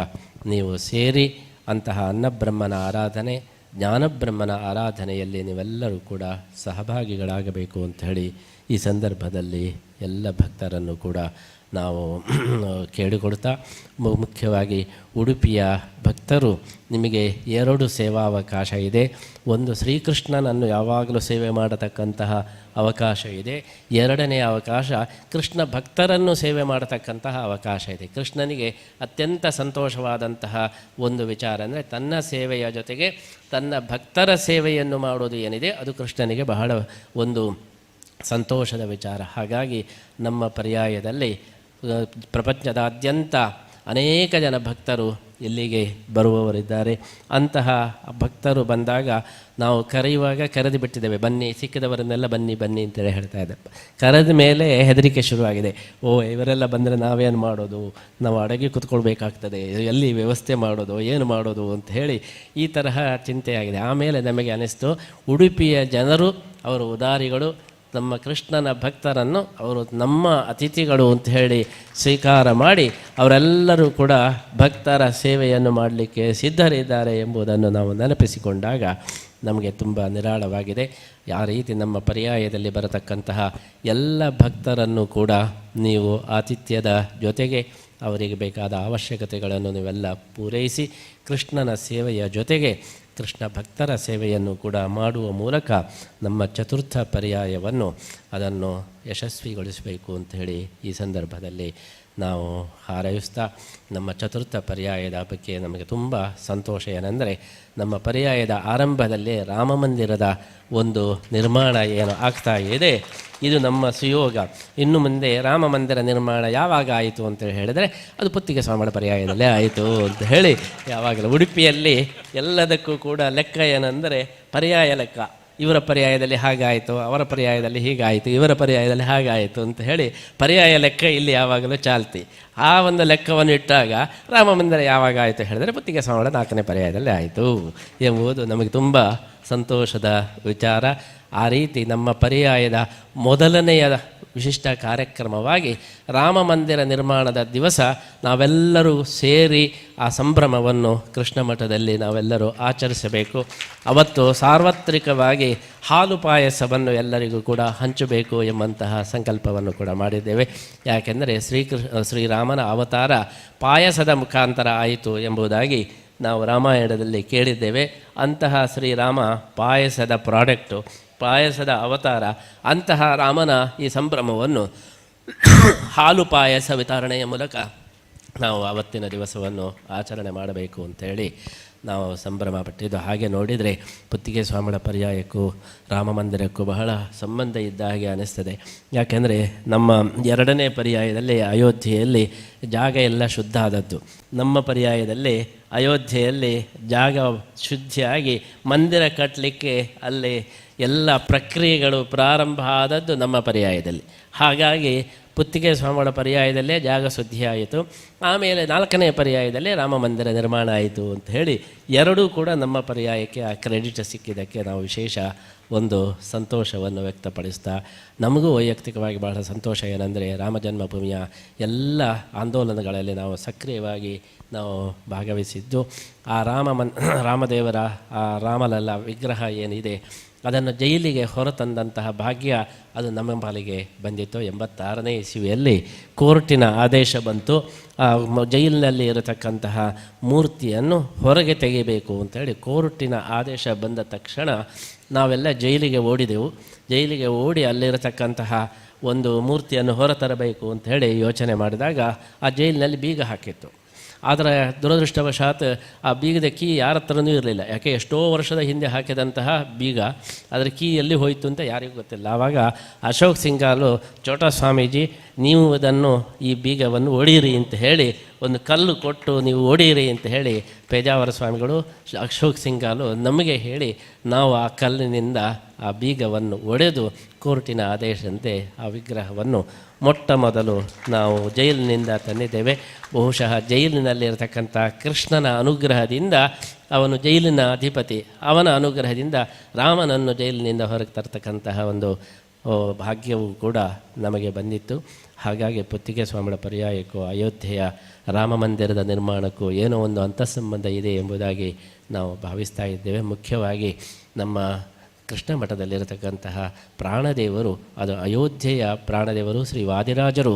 ನೀವು ಸೇರಿ ಅಂತಹ ಅನ್ನಬ್ರಹ್ಮನ ಆರಾಧನೆ, ಜ್ಞಾನಬ್ರಹ್ಮನ ಆರಾಧನೆಯಲ್ಲಿ ನೀವೆಲ್ಲರೂ ಕೂಡ ಸಹಭಾಗಿಗಳಾಗಬೇಕು ಅಂತ ಹೇಳಿ ಈ ಸಂದರ್ಭದಲ್ಲಿ ಎಲ್ಲ ಭಕ್ತರನ್ನು ಕೂಡ ನಾವು ಕೇಳಿಕೊಡ್ತಾ, ಮುಖ್ಯವಾಗಿ ಉಡುಪಿಯ ಭಕ್ತರು ನಿಮಗೆ 2 ಸೇವಾವಕಾಶ ಇದೆ. ಒಂದು ಶ್ರೀಕೃಷ್ಣನನ್ನು ಯಾವಾಗಲೂ ಸೇವೆ ಮಾಡತಕ್ಕಂತಹ ಅವಕಾಶ ಇದೆ. 2ನೇ ಅವಕಾಶ ಕೃಷ್ಣ ಭಕ್ತರನ್ನು ಸೇವೆ ಮಾಡತಕ್ಕಂತಹ ಅವಕಾಶ ಇದೆ. ಕೃಷ್ಣನಿಗೆ ಅತ್ಯಂತ ಸಂತೋಷವಾದಂತಹ ಒಂದು ವಿಚಾರ ಅಂದರೆ ತನ್ನ ಸೇವೆಯ ಜೊತೆಗೆ ತನ್ನ ಭಕ್ತರ ಸೇವೆಯನ್ನು ಮಾಡೋದು ಏನಿದೆ ಅದು ಕೃಷ್ಣನಿಗೆ ಬಹಳ ಒಂದು ಸಂತೋಷದ ವಿಚಾರ. ಹಾಗಾಗಿ ನಮ್ಮ ಪರ್ಯಾಯದಲ್ಲಿ ಪ್ರಪಂಚದಾದ್ಯಂತ ಅನೇಕ ಜನ ಭಕ್ತರು ಇಲ್ಲಿಗೆ ಬರುವವರಿದ್ದಾರೆ. ಅಂತಹ ಭಕ್ತರು ಬಂದಾಗ ನಾವು ಕರೆಯುವಾಗ ಕರೆದು ಬಿಟ್ಟಿದ್ದೇವೆ, ಬನ್ನಿ, ಸಿಕ್ಕಿದವರನ್ನೆಲ್ಲ ಬನ್ನಿ ಬನ್ನಿ ಅಂತೇಳಿ ಹೇಳ್ತಾ ಇದ್ದೆ. ಕರೆದ ಮೇಲೆ ಹೆದರಿಕೆ ಶುರುವಾಗಿದೆ. ಇವರೆಲ್ಲ ಬಂದರೆ ನಾವೇನು ಮಾಡೋದು, ನಾವು ಅಡಗಿ ಕೂತ್ಕೊಳ್ಬೇಕಾಗ್ತದೆ, ಎಲ್ಲಿ ವ್ಯವಸ್ಥೆ ಮಾಡೋದು, ಏನು ಮಾಡೋದು ಅಂತ ಹೇಳಿ ಈ ತರಹ ಚಿಂತೆಯಾಗಿದೆ. ಆಮೇಲೆ ನಮಗೆ ಅನಿಸ್ತು, ಉಡುಪಿಯ ಜನರು ಅವರು ಉದಾರಿಗಳು, ನಮ್ಮ ಕೃಷ್ಣನ ಭಕ್ತರನ್ನು ಅವರು ನಮ್ಮ ಅತಿಥಿಗಳು ಅಂತ ಹೇಳಿ ಸ್ವೀಕಾರ ಮಾಡಿ ಅವರೆಲ್ಲರೂ ಕೂಡ ಭಕ್ತರ ಸೇವೆಯನ್ನು ಮಾಡಲಿಕ್ಕೆ ಸಿದ್ಧರಿದ್ದಾರೆ ಎಂಬುದನ್ನು ನಾವು ನೆನಪಿಸಿಕೊಂಡಾಗ ನಮಗೆ ತುಂಬ ನಿರಾಳವಾಗಿದೆ. ಯಾವ ರೀತಿ ನಮ್ಮ ಪರ್ಯಾಯದಲ್ಲಿ ಬರತಕ್ಕಂತಹ ಎಲ್ಲ ಭಕ್ತರನ್ನು ಕೂಡ ನೀವು ಆತಿಥ್ಯದ ಜೊತೆಗೆ ಅವರಿಗೆ ಬೇಕಾದ ಅವಶ್ಯಕತೆಗಳನ್ನು ನೀವೆಲ್ಲ ಪೂರೈಸಿ ಕೃಷ್ಣನ ಸೇವೆಯ ಜೊತೆಗೆ ಕೃಷ್ಣ ಭಕ್ತರ ಸೇವೆಯನ್ನು ಕೂಡ ಮಾಡುವ ಮೂಲಕ ನಮ್ಮ ಚತುರ್ಥ ಪರ್ಯಾಯವನ್ನು ಅದನ್ನು ಯಶಸ್ವಿಗೊಳಿಸಬೇಕು ಅಂತ ಹೇಳಿ ಈ ಸಂದರ್ಭದಲ್ಲಿ ನಾವು ಹಾರೈಸ್ತಾ, ನಮ್ಮ ಚತುರ್ಥ ಪರ್ಯಾಯದ ಬಗ್ಗೆ ನಮಗೆ ತುಂಬ ಸಂತೋಷ ಏನೆಂದರೆ, ನಮ್ಮ ಪರ್ಯಾಯದ ಆರಂಭದಲ್ಲಿ ರಾಮಮಂದಿರದ ಒಂದು ನಿರ್ಮಾಣ ಏನು ಆಗ್ತಾ ಇದೆ, ಇದು ನಮ್ಮ ಸುಯೋಗ. ಇನ್ನು ಮುಂದೆ ರಾಮ ಮಂದಿರ ನಿರ್ಮಾಣ ಯಾವಾಗ ಆಯಿತು ಅಂತೇಳಿ ಹೇಳಿದರೆ ಅದು ಪುತ್ತಿಗೆ ಸ್ವಾಮಿಗಳ ಪರ್ಯಾಯದಲ್ಲೇ ಆಯಿತು ಅಂತ ಹೇಳಿ ಯಾವಾಗಲೂ ಉಡುಪಿಯಲ್ಲಿ ಎಲ್ಲದಕ್ಕೂ ಕೂಡ ಲೆಕ್ಕ ಏನೆಂದರೆ ಪರ್ಯಾಯ ಲೆಕ್ಕ. ಇವರ ಪರ್ಯಾಯದಲ್ಲಿ ಹಾಗಾಯಿತು, ಅವರ ಪರ್ಯಾಯದಲ್ಲಿ ಹೀಗಾಯಿತು, ಇವರ ಪರ್ಯಾಯದಲ್ಲಿ ಹಾಗಾಯಿತು ಅಂತ ಹೇಳಿ ಪರ್ಯಾಯ ಲೆಕ್ಕ ಇಲ್ಲಿ ಯಾವಾಗಲೂ ಚಾಲ್ತಿ. ಆ ಒಂದು ಲೆಕ್ಕವನ್ನು ಇಟ್ಟಾಗ ರಾಮ ಮಂದಿರ ಯಾವಾಗ ಆಯಿತು ಹೇಳಿದರೆ ಪುತ್ತಿಗೆ ಸ್ವಾಮಿಗಳ 4ನೇ ಪರ್ಯಾಯದಲ್ಲಿ ಆಯಿತು ಎಂಬುದು ನಮಗೆ ತುಂಬ ಸಂತೋಷದ ವಿಚಾರ. ಆ ರೀತಿ ನಮ್ಮ ಪರ್ಯಾಯದ ಮೊದಲನೆಯ ವಿಶಿಷ್ಟ ಕಾರ್ಯಕ್ರಮವಾಗಿ ರಾಮ ಮಂದಿರ ನಿರ್ಮಾಣದ ದಿವಸ ನಾವೆಲ್ಲರೂ ಸೇರಿ ಆ ಸಂಭ್ರಮವನ್ನು ಕೃಷ್ಣ ಮಠದಲ್ಲಿ ನಾವೆಲ್ಲರೂ ಆಚರಿಸಬೇಕು. ಅವತ್ತು ಸಾರ್ವತ್ರಿಕವಾಗಿ ಹಾಲು ಪಾಯಸವನ್ನು ಎಲ್ಲರಿಗೂ ಕೂಡ ಹಂಚಬೇಕು ಎಂಬಂತಹ ಸಂಕಲ್ಪವನ್ನು ಕೂಡ ಮಾಡಿದ್ದೇವೆ. ಯಾಕೆಂದರೆ ಶ್ರೀರಾಮನ ಅವತಾರ ಪಾಯಸದ ಮುಖಾಂತರ ಆಯಿತು ಎಂಬುದಾಗಿ ನಾವು ರಾಮಾಯಣದಲ್ಲಿ ಕೇಳಿದ್ದೇವೆ. ಅಂತಹ ಶ್ರೀರಾಮ ಪಾಯಸದ ಪ್ರಾಡಕ್ಟು, ಪಾಯಸದ ಅವತಾರ. ಅಂತಹ ರಾಮನ ಈ ಸಂಭ್ರಮವನ್ನು ಹಾಲು ಪಾಯಸ ವಿತರಣೆಯ ಮೂಲಕ ನಾವು ಆವತ್ತಿನ ದಿವಸವನ್ನು ಆಚರಣೆ ಮಾಡಬೇಕು ಅಂಥೇಳಿ ನಾವು ಸಂಭ್ರಮ ಪಟ್ಟಿದ್ದು. ಹಾಗೆ ನೋಡಿದರೆ ಪುತ್ತಿಗೆ ಸ್ವಾಮಿಗಳ ಪರ್ಯಾಯಕ್ಕೂ ರಾಮ ಮಂದಿರಕ್ಕೂ ಬಹಳ ಸಂಬಂಧ ಇದ್ದ ಹಾಗೆ ಅನ್ನಿಸ್ತದೆ. ಯಾಕೆಂದರೆ ನಮ್ಮ ಎರಡನೇ ಪರ್ಯಾಯದಲ್ಲಿ ಅಯೋಧ್ಯೆಯಲ್ಲಿ ಜಾಗ ಎಲ್ಲ ಶುದ್ಧ ಆದದ್ದು. ನಮ್ಮ ಪರ್ಯಾಯದಲ್ಲಿ ಅಯೋಧ್ಯೆಯಲ್ಲಿ ಜಾಗ ಶುದ್ಧಿಯಾಗಿ ಮಂದಿರ ಕಟ್ಟಲಿಕ್ಕೆ ಅಲ್ಲಿ ಎಲ್ಲ ಪ್ರಕ್ರಿಯೆಗಳು ಪ್ರಾರಂಭ ಆದದ್ದು ನಮ್ಮ ಪರ್ಯಾಯದಲ್ಲಿ. ಹಾಗಾಗಿ ಪುತ್ತಿಗೆ ಸ್ವಾಮಿಗಳ ಪರ್ಯಾಯದಲ್ಲೇ ಜಾಗ ಶುದ್ಧಿಯಾಯಿತು. ಆಮೇಲೆ 4ನೇ ಪರ್ಯಾಯದಲ್ಲೇ ರಾಮ ಮಂದಿರ ನಿರ್ಮಾಣ ಆಯಿತು ಅಂತ ಹೇಳಿ ಎರಡೂ ಕೂಡ ನಮ್ಮ ಪರ್ಯಾಯಕ್ಕೆ ಆ ಕ್ರೆಡಿಟ್ ಸಿಕ್ಕಿದ್ದಕ್ಕೆ ನಾವು ವಿಶೇಷ ಒಂದು ಸಂತೋಷವನ್ನು ವ್ಯಕ್ತಪಡಿಸ್ತಾ, ನಮಗೂ ವೈಯಕ್ತಿಕವಾಗಿ ಬಹಳ ಸಂತೋಷ ಏನೆಂದರೆ ರಾಮ ಜನ್ಮಭೂಮಿಯ ಎಲ್ಲ ಆಂದೋಲನಗಳಲ್ಲಿ ನಾವು ಸಕ್ರಿಯವಾಗಿ ನಾವು ಭಾಗವಹಿಸಿದ್ದು. ಆ ರಾಮದೇವರ ಆ ರಾಮಲಲ್ಲ ವಿಗ್ರಹ ಏನಿದೆ ಅದನ್ನು ಜೈಲಿಗೆ ಹೊರತಂದಂತಹ ಭಾಗ್ಯ ಅದು ನಮ್ಮ ಪಾಲಿಗೆ ಬಂದಿತ್ತು. 86ನೇ ಇಸವಿಯಲ್ಲಿ ಕೋರ್ಟಿನ ಆದೇಶ ಬಂತು. ಆ ಜೈಲಿನಲ್ಲಿ ಇರತಕ್ಕಂತಹ ಮೂರ್ತಿಯನ್ನು ಹೊರಗೆ ತೆಗಿಬೇಕು ಅಂತೇಳಿ ಕೋರ್ಟಿನ ಆದೇಶ ಬಂದ ತಕ್ಷಣ ನಾವೆಲ್ಲ ಜೈಲಿಗೆ ಓಡಿದೆವು. ಜೈಲಿಗೆ ಓಡಿ ಅಲ್ಲಿರತಕ್ಕಂತಹ ಒಂದು ಮೂರ್ತಿಯನ್ನು ಹೊರತರಬೇಕು ಅಂಥೇಳಿ ಯೋಚನೆ ಮಾಡಿದಾಗ ಆ ಜೈಲಿನಲ್ಲಿ ಬೀಗ ಹಾಕಿತ್ತು. ಆದರೆ ದುರದೃಷ್ಟವಶಾತ್ ಆ ಬೀಗದ ಕೀ ಯಾರ ಹತ್ರನೂ ಇರಲಿಲ್ಲ. ಯಾಕೆ ಎಷ್ಟೋ ವರ್ಷದ ಹಿಂದೆ ಹಾಕಿದಂತಹ ಬೀಗ, ಅದರ ಕೀ ಎಲ್ಲಿ ಹೋಯಿತು ಅಂತ ಯಾರಿಗೂ ಗೊತ್ತಿಲ್ಲ. ಆವಾಗ ಅಶೋಕ್ ಸಿಂಗಾಲು, ಚೋಟಾ ಸ್ವಾಮೀಜಿ ನೀವು ಅದನ್ನು ಈ ಬೀಗವನ್ನು ಒಡೀರಿ ಅಂತ ಹೇಳಿ ಒಂದು ಕಲ್ಲು ಕೊಟ್ಟು ನೀವು ಒಡೀರಿ ಅಂತ ಹೇಳಿ ಪೇಜಾವರ ಸ್ವಾಮಿಗಳು ಅಶೋಕ್ ಸಿಂಗಾಲು ನಮಗೆ ಹೇಳಿ ನಾವು ಆ ಕಲ್ಲಿನಿಂದ ಆ ಬೀಗವನ್ನು ಒಡೆದು ಕೋರ್ಟಿನ ಆದೇಶದಂತೆ ಆ ವಿಗ್ರಹವನ್ನು ಮೊಟ್ಟ ಮೊದಲು ನಾವು ಜೈಲಿನಿಂದ ತಂದಿದ್ದೇವೆ. ಬಹುಶಃ ಜೈಲಿನಲ್ಲಿರತಕ್ಕಂಥ ಕೃಷ್ಣನ ಅನುಗ್ರಹದಿಂದ, ಅವನು ಜೈಲಿನ ಅಧಿಪತಿ, ಅವನ ಅನುಗ್ರಹದಿಂದ ರಾಮನನ್ನು ಜೈಲಿನಿಂದ ಹೊರಗೆ ತರ್ತಕ್ಕಂತಹ ಒಂದು ಭಾಗ್ಯವೂ ಕೂಡ ನಮಗೆ ಬಂದಿತ್ತು. ಹಾಗಾಗಿ ಪುತ್ತಿಗೆ ಸ್ವಾಮಿಗಳ ಪರ್ಯಾಯಕ್ಕೂ ಅಯೋಧ್ಯೆಯ ರಾಮ ಮಂದಿರದ ನಿರ್ಮಾಣಕ್ಕೂ ಏನೋ ಒಂದು ಅಂತಃಸಂಬಂಧ ಇದೆ ಎಂಬುದಾಗಿ ನಾವು ಭಾವಿಸ್ತಾ ಇದ್ದೇವೆ. ಮುಖ್ಯವಾಗಿ ನಮ್ಮ ಕೃಷ್ಣ ಮಠದಲ್ಲಿರತಕ್ಕಂತಹ ಪ್ರಾಣದೇವರು, ಅದು ಅಯೋಧ್ಯೆಯ ಪ್ರಾಣದೇವರು ಶ್ರೀ ವಾದಿರಾಜರು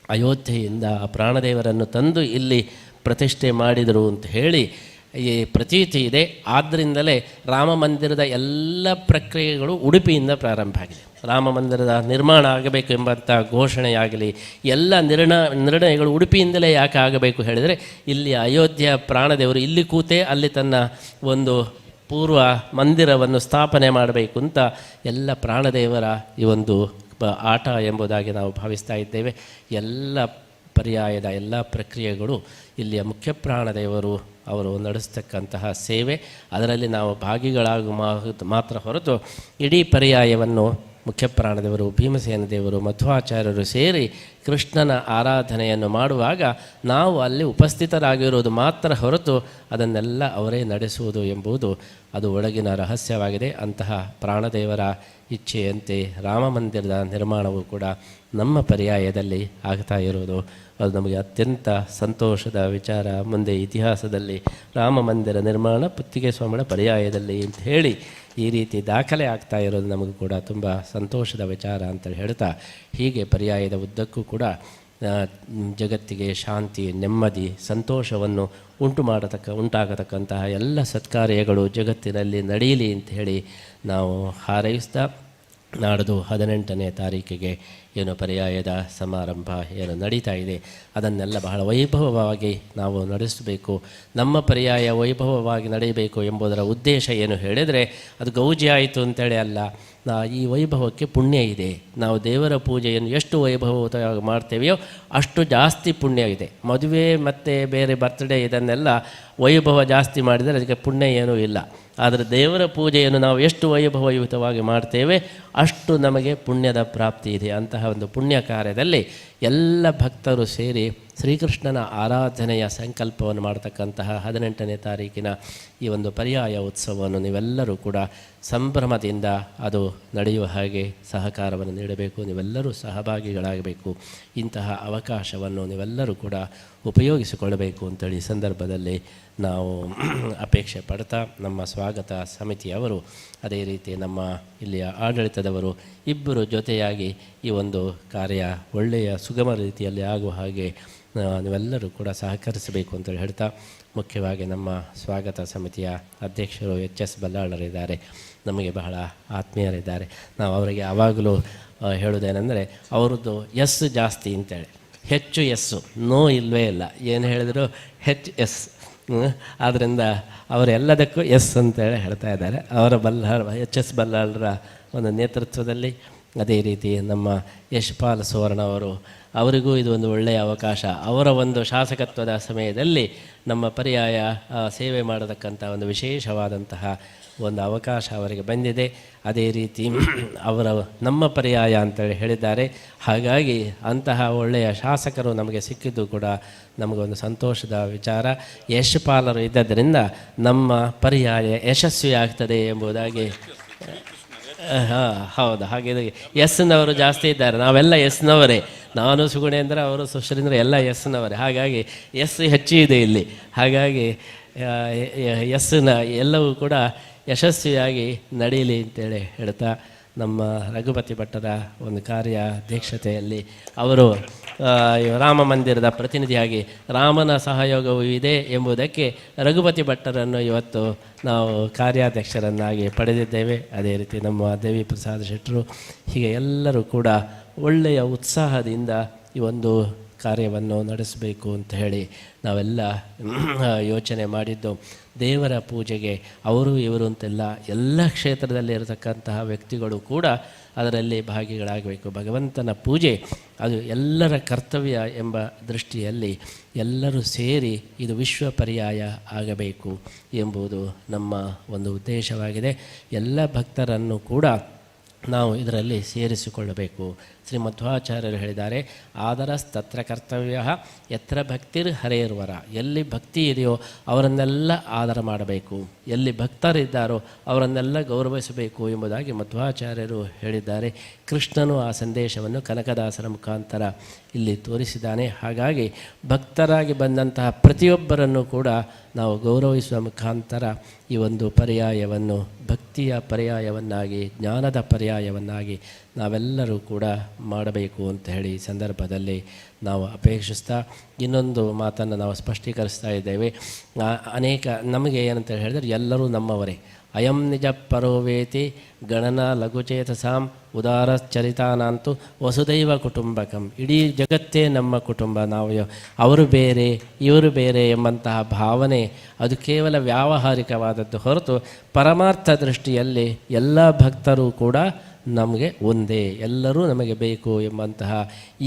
ಅಯೋಧ್ಯೆಯಿಂದ ಆ ಪ್ರಾಣದೇವರನ್ನು ತಂದು ಇಲ್ಲಿ ಪ್ರತಿಷ್ಠೆ ಮಾಡಿದರು ಅಂತ ಹೇಳಿ ಈ ಪ್ರತೀತಿ ಇದೆ. ಆದ್ದರಿಂದಲೇ ರಾಮ ಮಂದಿರದ ಎಲ್ಲ ಪ್ರಕ್ರಿಯೆಗಳು ಉಡುಪಿಯಿಂದ ಪ್ರಾರಂಭ ಆಗಿದೆ. ರಾಮ ಮಂದಿರದ ನಿರ್ಮಾಣ ಆಗಬೇಕು ಎಂಬಂಥ ಘೋಷಣೆಯಾಗಲಿ ಎಲ್ಲ ನಿರ್ಣಯಗಳು ಉಡುಪಿಯಿಂದಲೇ ಯಾಕೆ ಆಗಬೇಕು ಹೇಳಿದರೆ, ಇಲ್ಲಿ ಅಯೋಧ್ಯೆಯ ಪ್ರಾಣದೇವರು ಇಲ್ಲಿ ಕೂತೇ ಅಲ್ಲಿ ತನ್ನ ಒಂದು ಪೂರ್ವ ಮಂದಿರವನ್ನು ಸ್ಥಾಪನೆ ಮಾಡಬೇಕು ಅಂತ ಎಲ್ಲ ಪ್ರಾಣದೇವರ ಈ ಒಂದು ಆಟ ಎಂಬುದಾಗಿ ನಾವು ಭಾವಿಸ್ತಾ ಇದ್ದೇವೆ. ಎಲ್ಲ ಪರ್ಯಾಯದ ಎಲ್ಲ ಪ್ರಕ್ರಿಯೆಗಳು ಇಲ್ಲಿಯ ಮುಖ್ಯ ಪ್ರಾಣದೇವರು ಅವರು ನಡೆಸ್ತಕ್ಕಂತಹ ಸೇವೆ, ಅದರಲ್ಲಿ ನಾವು ಭಾಗಿಗಳಾಗುವ ಮಾತ್ರ ಹೊರತು ಇಡೀ ಪರ್ಯಾಯವನ್ನು ಮುಖ್ಯ ಪ್ರಾಣದೇವರು, ಭೀಮಸೇನ ದೇವರು, ಮಧ್ವಾಚಾರ್ಯರು ಸೇರಿ ಕೃಷ್ಣನ ಆರಾಧನೆಯನ್ನು ಮಾಡುವಾಗ ನಾವು ಅಲ್ಲಿ ಉಪಸ್ಥಿತರಾಗಿರುವುದು ಮಾತ್ರ ಹೊರತು ಅದನ್ನೆಲ್ಲ ಅವರೇ ನಡೆಸುವುದು ಎಂಬುದು ಅದು ಒಳಗಿನ ರಹಸ್ಯವಾಗಿದೆ. ಅಂತಹ ಪ್ರಾಣದೇವರ ಇಚ್ಛೆಯಂತೆ ರಾಮ ಮಂದಿರದ ನಿರ್ಮಾಣವು ಕೂಡ ನಮ್ಮ ಪರ್ಯಾಯದಲ್ಲಿ ಆಗ್ತಾ ಇರುವುದು ಅದು ನಮಗೆ ಅತ್ಯಂತ ಸಂತೋಷದ ವಿಚಾರ. ಮುಂದೆ ಇತಿಹಾಸದಲ್ಲಿ ರಾಮ ಮಂದಿರ ನಿರ್ಮಾಣ ಪುತ್ತಿಗೆ ಸ್ವಾಮಿಗಳ ಪರ್ಯಾಯದಲ್ಲಿ ಅಂತ ಹೇಳಿ ಈ ರೀತಿ ದಾಖಲೆ ಆಗ್ತಾ ಇರೋದು ನಮಗೂ ಕೂಡ ತುಂಬ ಸಂತೋಷದ ವಿಚಾರ ಅಂತ ಹೇಳ್ತಾ, ಹೀಗೆ ಪರ್ಯಾಯದ ಉದ್ದಕ್ಕೂ ಕೂಡ ಜಗತ್ತಿಗೆ ಶಾಂತಿ, ನೆಮ್ಮದಿ, ಸಂತೋಷವನ್ನು ಉಂಟಾಗತಕ್ಕಂತಹ ಎಲ್ಲ ಸತ್ಕಾರ್ಯಗಳು ಜಗತ್ತಿನಲ್ಲಿ ನಡೆಯಲಿ ಅಂತ ಹೇಳಿ ನಾವು ಹಾರೈಸ್ತಾ, ನಾಡ್ದು 18ನೇ ತಾರೀಕಿಗೆ ಏನು ಪರ್ಯಾಯದ ಸಮಾರಂಭ ಏನು ನಡೀತಾ ಇದೆ ಅದನ್ನೆಲ್ಲ ಬಹಳ ವೈಭವವಾಗಿ ನಾವು ನಡೆಸಬೇಕು. ನಮ್ಮ ಪರ್ಯಾಯ ವೈಭವವಾಗಿ ನಡೆಯಬೇಕು ಎಂಬುದರ ಉದ್ದೇಶ ಏನು ಹೇಳಿದರೆ, ಅದು ಗೌಜಿ ಆಯಿತು ಅಂತೇಳಿ ಅಲ್ಲ. ಈ ವೈಭವಕ್ಕೆ ಪುಣ್ಯ ಇದೆ. ನಾವು ದೇವರ ಪೂಜೆಯನ್ನು ಎಷ್ಟು ವೈಭವವಾಗಿ ಮಾಡ್ತೇವೆಯೋ ಅಷ್ಟು ಜಾಸ್ತಿ ಪುಣ್ಯ ಇದೆ. ಮದುವೆ ಮತ್ತು ಬೇರೆ ಬರ್ತ್ಡೇ ಇದನ್ನೆಲ್ಲ ವೈಭವ ಜಾಸ್ತಿ ಮಾಡಿದರೆ ಅದಕ್ಕೆ ಪುಣ್ಯ ಏನೂ ಇಲ್ಲ. ಆದರೆ ದೇವರ ಪೂಜೆಯನ್ನು ನಾವು ಎಷ್ಟು ವೈಭವಯುತವಾಗಿ ಮಾಡ್ತೇವೆ ಅಷ್ಟು ನಮಗೆ ಪುಣ್ಯದ ಪ್ರಾಪ್ತಿ ಇದೆ. ಅಂತಹ ಒಂದು ಪುಣ್ಯ ಕಾರ್ಯದಲ್ಲಿ ಎಲ್ಲ ಭಕ್ತರು ಸೇರಿ ಶ್ರೀಕೃಷ್ಣನ ಆರಾಧನೆಯ ಸಂಕಲ್ಪವನ್ನು ಮಾಡತಕ್ಕಂತಹ 18ನೇ ತಾರೀಕಿನ ಈ ಒಂದು ಪರ್ಯಾಯ ಉತ್ಸವವನ್ನು ನೀವೆಲ್ಲರೂ ಕೂಡ ಸಂಭ್ರಮದಿಂದ ಅದು ನಡೆಯುವ ಹಾಗೆ ಸಹಕಾರವನ್ನು ನೀಡಬೇಕು, ನೀವೆಲ್ಲರೂ ಸಹಭಾಗಿಗಳಾಗಬೇಕು. ಇಂತಹ ಅವಕಾಶವನ್ನು ನೀವೆಲ್ಲರೂ ಕೂಡ ಉಪಯೋಗಿಸಿಕೊಳ್ಳಬೇಕು ಅಂತೇಳಿ ಸಂದರ್ಭದಲ್ಲಿ ನಾವು ಅಪೇಕ್ಷೆ ಪಡ್ತಾ, ನಮ್ಮ ಸ್ವಾಗತ ಸಮಿತಿಯವರು ಅದೇ ರೀತಿ ನಮ್ಮ ಇಲ್ಲಿಯ ಆಡಳಿತದವರು ಇಬ್ಬರು ಜೊತೆಯಾಗಿ ಈ ಒಂದು ಕಾರ್ಯ ಒಳ್ಳೆಯ ಸುಗಮ ರೀತಿಯಲ್ಲಿ ಆಗುವ ಹಾಗೆ ನೀವೆಲ್ಲರೂ ಕೂಡ ಸಹಕರಿಸಬೇಕು ಅಂತೇಳಿ ಹೇಳ್ತಾ, ಮುಖ್ಯವಾಗಿ ನಮ್ಮ ಸ್ವಾಗತ ಸಮಿತಿಯ ಅಧ್ಯಕ್ಷರು HS ಬಲ್ಲಾಳರಿದ್ದಾರೆ, ನಮಗೆ ಬಹಳ ಆತ್ಮೀಯರಿದ್ದಾರೆ. ನಾವು ಅವರಿಗೆ ಯಾವಾಗಲೂ ಹೇಳೋದೇನೆಂದರೆ ಅವರದ್ದು ಎಸ್ ಜಾಸ್ತಿ ಅಂತೇಳಿ, ಹೆಚ್ಚು ಎಸ್ಸು, ನೋ ಇಲ್ಲವೇ ಇಲ್ಲ, ಏನು ಹೇಳಿದ್ರು HS. ಆದ್ದರಿಂದ ಅವರೆಲ್ಲದಕ್ಕೂ ಎಸ್ ಅಂತೇಳಿ ಹೇಳ್ತಾ ಇದ್ದಾರೆ. ಅವರ HS ಬಲ್ಲಾಳರ ಒಂದು ನೇತೃತ್ವದಲ್ಲಿ, ಅದೇ ರೀತಿ ನಮ್ಮ ಯಶ್ಪಾಲ್ ಸುವರ್ಣ ಅವರಿಗೂ ಇದು ಒಂದು ಒಳ್ಳೆಯ ಅವಕಾಶ. ಅವರ ಒಂದು ಶಾಸಕತ್ವದ ಸಮಯದಲ್ಲಿ ನಮ್ಮ ಪರ್ಯಾಯ ಸೇವೆ ಮಾಡತಕ್ಕಂಥ ಒಂದು ವಿಶೇಷವಾದಂತಹ ಒಂದು ಅವಕಾಶ ಅವರಿಗೆ ಬಂದಿದೆ. ಅದೇ ರೀತಿ ನಮ್ಮ ಪರ್ಯಾಯ ಅಂತೇಳಿ ಹೇಳಿದ್ದಾರೆ. ಹಾಗಾಗಿ ಅಂತಹ ಒಳ್ಳೆಯ ಶಾಸಕರು ನಮಗೆ ಸಿಕ್ಕಿದ್ದು ಕೂಡ ನಮಗೊಂದು ಸಂತೋಷದ ವಿಚಾರ. ಯಶ್ಪಾಲರು ಇದ್ದರಿಂದ ನಮ್ಮ ಪರ್ಯಾಯ ಯಶಸ್ವಿಯಾಗ್ತದೆ ಎಂಬುದಾಗಿ. ಹೌದು, ಹಾಗೆ ಎಸ್ನವರು ಜಾಸ್ತಿ ಇದ್ದಾರೆ, ನಾವೆಲ್ಲ ಎಸ್ನವರೇ. ನಾನು ಸುಗುಣೇಂದ್ರ, ಅವರು ಸುಶ್ರೀಂದ್ರ, ಎಲ್ಲ ಎಸ್ನವರೇ. ಹಾಗಾಗಿ ಎಸ್ ಹೆಚ್ಚು ಇದೆ ಇಲ್ಲಿ. ಹಾಗಾಗಿ ಎಸ್ನ ಎಲ್ಲವೂ ಕೂಡ ಯಶಸ್ವಿಯಾಗಿ ನಡೀಲಿ ಅಂತೇಳಿ ಹೇಳ್ತಾ, ನಮ್ಮ ರಘುಪತಿ ಭಟ್ಟರ ಒಂದು ಕಾರ್ಯಾಧ್ಯಕ್ಷತೆಯಲ್ಲಿ ಅವರು ರಾಮ ಮಂದಿರದ ಪ್ರತಿನಿಧಿಯಾಗಿ ರಾಮನ ಸಹಯೋಗವೂ ಇದೆ ಎಂಬುದಕ್ಕೆ ರಘುಪತಿ ಭಟ್ಟರನ್ನು ಇವತ್ತು ನಾವು ಕಾರ್ಯಾಧ್ಯಕ್ಷರನ್ನಾಗಿ ಪಡೆದಿದ್ದೇವೆ. ಅದೇ ರೀತಿ ನಮ್ಮ ದೇವಿ ಪ್ರಸಾದ್ ಶೆಟ್ಟರು, ಹೀಗೆ ಎಲ್ಲರೂ ಕೂಡ ಒಳ್ಳೆಯ ಉತ್ಸಾಹದಿಂದ ಈ ಒಂದು ಕಾರ್ಯವನ್ನು ನಡೆಸಬೇಕು ಅಂತ ಹೇಳಿ ನಾವೆಲ್ಲ ಯೋಚನೆ ಮಾಡಿದ್ದು. ದೇವರ ಪೂಜೆಗೆ ಅವರು ಇವರು ಅಂತೆಲ್ಲ ಎಲ್ಲ ಕ್ಷೇತ್ರದಲ್ಲಿ ಇರತಕ್ಕಂತಹ ವ್ಯಕ್ತಿಗಳು ಕೂಡ ಅದರಲ್ಲಿ ಭಾಗಿಗಳಾಗಬೇಕು. ಭಗವಂತನ ಪೂಜೆ ಅದು ಎಲ್ಲರ ಕರ್ತವ್ಯ ಎಂಬ ದೃಷ್ಟಿಯಲ್ಲಿ ಎಲ್ಲರೂ ಸೇರಿ ಇದು ವಿಶ್ವ ಪರ್ಯಾಯ ಆಗಬೇಕು ಎಂಬುದು ನಮ್ಮ ಒಂದು ಉದ್ದೇಶವಾಗಿದೆ. ಎಲ್ಲ ಭಕ್ತರನ್ನು ಕೂಡ ನಾವು ಇದರಲ್ಲಿ ಸೇರಿಸಿಕೊಳ್ಳಬೇಕು. ಶ್ರೀಮಧ್ವಾಚಾರ್ಯರು ಹೇಳಿದ್ದಾರೆ, ಆದರಸ್ತತ್ರ ಕರ್ತವ್ಯ ಯತ್ರ ಭಕ್ತಿರ್ ಹರೇರ್ವರ. ಎಲ್ಲಿ ಭಕ್ತಿ ಇದೆಯೋ ಅವರನ್ನೆಲ್ಲ ಆದರ ಮಾಡಬೇಕು, ಎಲ್ಲಿ ಭಕ್ತರಿದ್ದಾರೋ ಅವರನ್ನೆಲ್ಲ ಗೌರವಿಸಬೇಕು ಎಂಬುದಾಗಿ ಮಧ್ವಾಚಾರ್ಯರು ಹೇಳಿದ್ದಾರೆ. ಕೃಷ್ಣನು ಆ ಸಂದೇಶವನ್ನು ಕನಕದಾಸರ ಮುಖಾಂತರ ಇಲ್ಲಿ ತೋರಿಸಿದ್ದಾನೆ. ಹಾಗಾಗಿ ಭಕ್ತರಾಗಿ ಬಂದಂತಹ ಪ್ರತಿಯೊಬ್ಬರನ್ನು ಕೂಡ ನಾವು ಗೌರವಿಸುವ ಮುಖಾಂತರ ಈ ಒಂದು ಪರ್ಯಾಯವನ್ನು ಭಕ್ತಿಯ ಪರ್ಯಾಯವನ್ನಾಗಿ, ಜ್ಞಾನದ ಪರ್ಯಾಯವನ್ನಾಗಿ ನಾವೆಲ್ಲರೂ ಕೂಡ ಮಾಡಬೇಕು ಅಂತ ಹೇಳಿ ಈ ಸಂದರ್ಭದಲ್ಲಿ ನಾವು ಅಪೇಕ್ಷಿಸ್ತಾ ಇನ್ನೊಂದು ಮಾತನ್ನು ನಾವು ಸ್ಪಷ್ಟೀಕರಿಸ್ತಾ ಇದ್ದೇವೆ. ಅನೇಕ ನಮಗೆ ಏನಂತ ಹೇಳಿದರೆ ಎಲ್ಲರೂ ನಮ್ಮವರೇ. ಅಯಂ ನಿಜ ಪರೋವೇತಿ ಗಣನ ಲಘುಚೇತಸಾಂ ಉದಾರಚರಿತಾನಂತೂ ವಸುದೈವ ಕುಟುಂಬಕಂ. ಇಡೀ ಜಗತ್ತೇ ನಮ್ಮ ಕುಟುಂಬ, ನಾವು ಅವರು ಬೇರೆ ಇವರು ಬೇರೆ ಎಂಬಂತಹ ಭಾವನೆ ಅದು ಕೇವಲ ವ್ಯಾವಹಾರಿಕವಾದದ್ದು ಹೊರತು ಪರಮಾರ್ಥ ದೃಷ್ಟಿಯಲ್ಲಿ ಎಲ್ಲ ಭಕ್ತರು ಕೂಡ ನಮಗೆ ಒಂದೇ, ಎಲ್ಲರೂ ನಮಗೆ ಬೇಕು ಎಂಬಂತಹ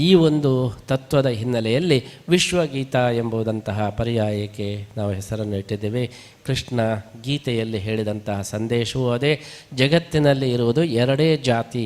ಈ ಒಂದು ತತ್ವದ ಹಿನ್ನೆಲೆಯಲ್ಲಿ ವಿಶ್ವಗೀತಾ ಎಂಬುದಂತಹ ಪರ್ಯಾಯಕ್ಕೆ ನಾವು ಹೆಸರನ್ನು ಇಟ್ಟಿದ್ದೇವೆ. ಕೃಷ್ಣ ಗೀತೆಯಲ್ಲಿ ಹೇಳಿದಂತಹ ಸಂದೇಶವೂ ಅದೇ. ಜಗತ್ತಿನಲ್ಲಿ ಇರುವುದು ಎರಡೇ ಜಾತಿ,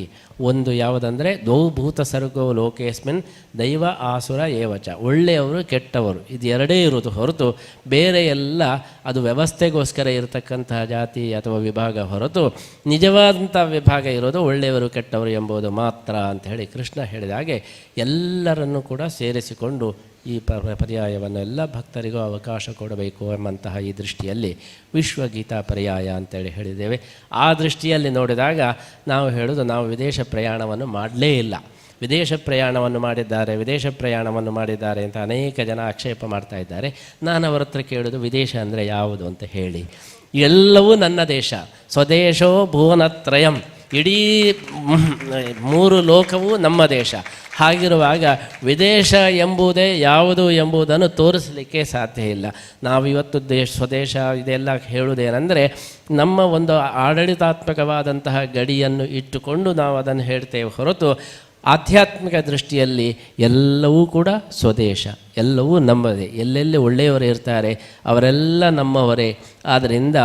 ಒಂದು ಯಾವುದಂದರೆ ದೌಭೂತ ಸರ್ಗೋ ಲೋಕೇಸ್ಮಿನ್ ದೈವ ಆಸುರ ಏವಚ. ಒಳ್ಳೆಯವರು ಕೆಟ್ಟವರು, ಇದು ಎರಡೇ ಇರುವುದು ಹೊರತು ಬೇರೆ ಎಲ್ಲ ಅದು ವ್ಯವಸ್ಥೆಗೋಸ್ಕರ ಇರತಕ್ಕಂತಹ ಜಾತಿ ಅಥವಾ ವಿಭಾಗ ಹೊರತು ನಿಜವಾದಂಥ ವಿಭಾಗ ಇರೋದು ಒಳ್ಳೆಯವರು ಕೆಟ್ಟವರು ಎಂಬುದು ಮಾತ್ರ ಅಂತ ಹೇಳಿ ಕೃಷ್ಣ ಹೇಳಿದ ಹಾಗೆ ಎಲ್ಲರನ್ನೂ ಕೂಡ ಸೇರಿಸಿಕೊಂಡು ಈ ಪರ್ಯಾಯವನ್ನು ಎಲ್ಲ ಭಕ್ತರಿಗೂ ಅವಕಾಶ ಕೊಡಬೇಕು ಎಂಬಂತಹ ಈ ದೃಷ್ಟಿಯಲ್ಲಿ ವಿಶ್ವಗೀತಾ ಪರ್ಯಾಯ ಅಂತೇಳಿ ಹೇಳಿದ್ದೇವೆ. ಆ ದೃಷ್ಟಿಯಲ್ಲಿ ನೋಡಿದಾಗ ನಾವು ಹೇಳೋದು, ನಾವು ವಿದೇಶ ಪ್ರಯಾಣವನ್ನು ಮಾಡಲೇ ಇಲ್ಲ. ವಿದೇಶ ಪ್ರಯಾಣವನ್ನು ಮಾಡಿದ್ದಾರೆ ಅಂತ ಅನೇಕ ಜನ ಆಕ್ಷೇಪ ಮಾಡ್ತಾ ಇದ್ದಾರೆ. ನಾನು ಅವರ ಹತ್ರ ಕೇಳೋದು, ವಿದೇಶ ಅಂದರೆ ಯಾವುದು ಅಂತ ಹೇಳಿ. ಎಲ್ಲವೂ ನನ್ನ ದೇಶ, ಸ್ವದೇಶೋ ಭುವನತ್ರಯಂ, ಇಡೀ 3 ಲೋಕವೂ ನಮ್ಮ ದೇಶ. ಹಾಗಿರುವಾಗ ವಿದೇಶ ಎಂಬುದೇ ಯಾವುದು ಎಂಬುದನ್ನು ತೋರಿಸಲಿಕ್ಕೆ ಸಾಧ್ಯ ಇಲ್ಲ. ನಾವು ಇವತ್ತು ಸ್ವದೇಶ ಇದೆಲ್ಲ ಹೇಳುವುದೇನೆಂದರೆ ನಮ್ಮ ಒಂದು ಆಡಳಿತಾತ್ಮಕವಾದಂತಹ ಗಡಿಯನ್ನು ಇಟ್ಟುಕೊಂಡು ನಾವು ಅದನ್ನು ಹೇಳ್ತೇವೆ ಹೊರತು ಆಧ್ಯಾತ್ಮಿಕ ದೃಷ್ಟಿಯಲ್ಲಿ ಎಲ್ಲವೂ ಕೂಡ ಸ್ವದೇಶ, ಎಲ್ಲವೂ ನಮ್ಮದೇ. ಎಲ್ಲೆಲ್ಲಿ ಒಳ್ಳೆಯವರು ಇರ್ತಾರೆ ಅವರೆಲ್ಲ ನಮ್ಮವರೇ. ಆದ್ದರಿಂದ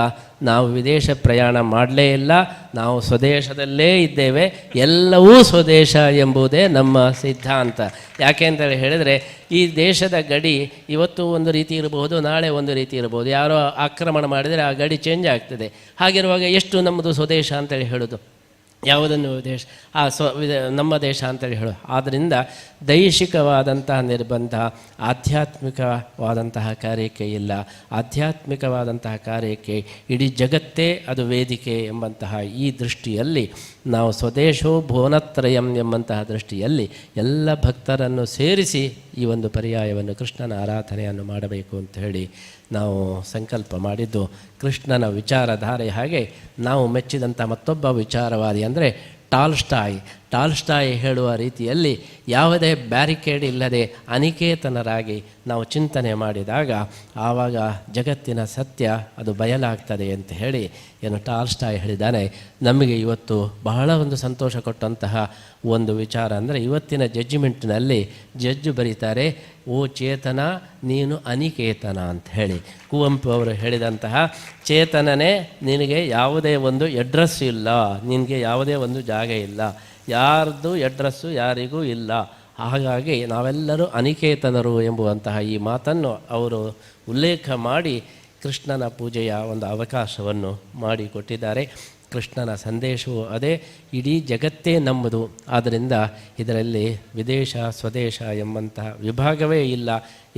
ನಾವು ವಿದೇಶ ಪ್ರಯಾಣ ಮಾಡಲೇ ಇಲ್ಲ, ನಾವು ಸ್ವದೇಶದಲ್ಲೇ ಇದ್ದೇವೆ. ಎಲ್ಲವೂ ಸ್ವದೇಶ ಎಂಬುದೇ ನಮ್ಮ ಸಿದ್ಧಾಂತ. ಯಾಕೆ ಅಂತೇಳಿ ಹೇಳಿದರೆ, ಈ ದೇಶದ ಗಡಿ ಇವತ್ತು ಒಂದು ರೀತಿ ಇರಬಹುದು, ನಾಳೆ ಒಂದು ರೀತಿ ಇರಬಹುದು. ಯಾರೋ ಆಕ್ರಮಣ ಮಾಡಿದರೆ ಆ ಗಡಿ ಚೇಂಜ್ ಆಗ್ತದೆ. ಹಾಗಿರುವಾಗ ಎಷ್ಟು ನಮ್ಮದು ಸ್ವದೇಶ ಅಂತೇಳಿ ಹೇಳೋದು? ಯಾವುದನ್ನು ದೇಶ ನಮ್ಮ ದೇಶ ಅಂತೇಳಿ ಹೇಳೋ. ಆದ್ದರಿಂದ ದೈಹಿಕವಾದಂತಹ ನಿರ್ಬಂಧ, ಆಧ್ಯಾತ್ಮಿಕವಾದಂತಹ ಕಾರ್ಯಕ್ಕೆ ಇಲ್ಲ. ಆಧ್ಯಾತ್ಮಿಕವಾದಂತಹ ಕಾರ್ಯಕ್ಕೆ ಇಡೀ ಜಗತ್ತೇ ಅದು ವೇದಿಕೆ ಎಂಬಂತಹ ಈ ದೃಷ್ಟಿಯಲ್ಲಿ ನಾವು ಸ್ವದೇಶೋ ಭುವನತ್ರಯಂ ಎಂಬಂತಹ ದೃಷ್ಟಿಯಲ್ಲಿ ಎಲ್ಲ ಭಕ್ತರನ್ನು ಸೇರಿಸಿ ಈ ಒಂದು ಪರ್ಯಾಯವನ್ನು ಕೃಷ್ಣನ ಆರಾಧನೆಯನ್ನು ಮಾಡಬೇಕು ಅಂತ ಹೇಳಿ ನಾವು ಸಂಕಲ್ಪ ಮಾಡಿದ್ದು. ಕೃಷ್ಣನ ವಿಚಾರಧಾರೆ ಹಾಗೆ ನಾವು ಮೆಚ್ಚಿದಂಥ ಮತ್ತೊಬ್ಬ ವಿಚಾರವಾದಿ ಅಂದರೆ ಟಾಲ್ಸ್ಟಾಯ್ ಹೇಳುವ ರೀತಿಯಲ್ಲಿ ಯಾವುದೇ ಬ್ಯಾರಿಕೇಡ್ ಇಲ್ಲದೆ ಅನಿಕೇತನರಾಗಿ ನಾವು ಚಿಂತನೆ ಮಾಡಿದಾಗ ಆವಾಗ ಜಗತ್ತಿನ ಸತ್ಯ ಅದು ಬಯಲಾಗ್ತದೆ ಅಂತ ಹೇಳಿ ಏನು ಟಾಲ್ಸ್ಟಾಯ್ ಹೇಳಿದ್ದಾನೆ. ನಮಗೆ ಇವತ್ತು ಬಹಳ ಒಂದು ಸಂತೋಷ ಕೊಟ್ಟಂತಹ ಒಂದು ವಿಚಾರ ಅಂದರೆ, ಇವತ್ತಿನ ಜಡ್ಜಿಮೆಂಟ್ನಲ್ಲಿ ಜಡ್ಜು ಬರೀತಾರೆ, ಓ ಚೇತನ ನೀನು ಅನಿಕೇತನ ಅಂತ ಹೇಳಿ. ಕುವೆಂಪು ಅವರು ಹೇಳಿದಂತಹ ಚೇತನನೇ ನಿನಗೆ ಯಾವುದೇ ಒಂದು ಅಡ್ರೆಸ್ ಇಲ್ಲ, ನಿನಗೆ ಯಾವುದೇ ಒಂದು ಜಾಗ ಇಲ್ಲ, ಯಾರ್ದು ಅಡ್ರೆಸ್ಸು ಯಾರಿಗೂ ಇಲ್ಲ. ಹಾಗಾಗಿ ನಾವೆಲ್ಲರೂ ಅನಿಕೇತನರು ಎಂಬುವಂತಹ ಈ ಮಾತನ್ನು ಅವರು ಉಲ್ಲೇಖ ಮಾಡಿ ಕೃಷ್ಣನ ಪೂಜೆಯ ಒಂದು ಅವಕಾಶವನ್ನು ಮಾಡಿಕೊಟ್ಟಿದ್ದಾರೆ. ಕೃಷ್ಣನ ಸಂದೇಶವು ಅದೇ, ಇಡೀ ಜಗತ್ತೇ ನಮ್ಮದು. ಆದ್ದರಿಂದ ಇದರಲ್ಲಿ ವಿದೇಶ ಸ್ವದೇಶ ಎಂಬಂತಹ ವಿಭಾಗವೇ ಇಲ್ಲ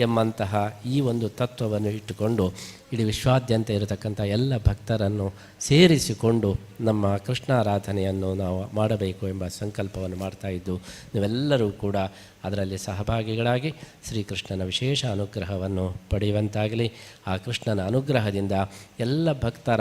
ಎಂಬಂತಹ ಈ ಒಂದು ತತ್ವವನ್ನು ಇಟ್ಟುಕೊಂಡು ಇಡೀ ವಿಶ್ವಾದ್ಯಂತ ಇರತಕ್ಕಂಥ ಎಲ್ಲ ಭಕ್ತರನ್ನು ಸೇರಿಸಿಕೊಂಡು ನಮ್ಮ ಕೃಷ್ಣಾರಾಧನೆಯನ್ನು ನಾವು ಮಾಡಬೇಕು ಎಂಬ ಸಂಕಲ್ಪವನ್ನು ಮಾಡ್ತಾಯಿದ್ದು. ನೀವೆಲ್ಲರೂ ಕೂಡ ಅದರಲ್ಲಿ ಸಹಭಾಗಿಗಳಾಗಿ ಶ್ರೀಕೃಷ್ಣನ ವಿಶೇಷ ಅನುಗ್ರಹವನ್ನು ಪಡೆಯುವಂತಾಗಲಿ. ಆ ಕೃಷ್ಣನ ಅನುಗ್ರಹದಿಂದ ಎಲ್ಲ ಭಕ್ತರ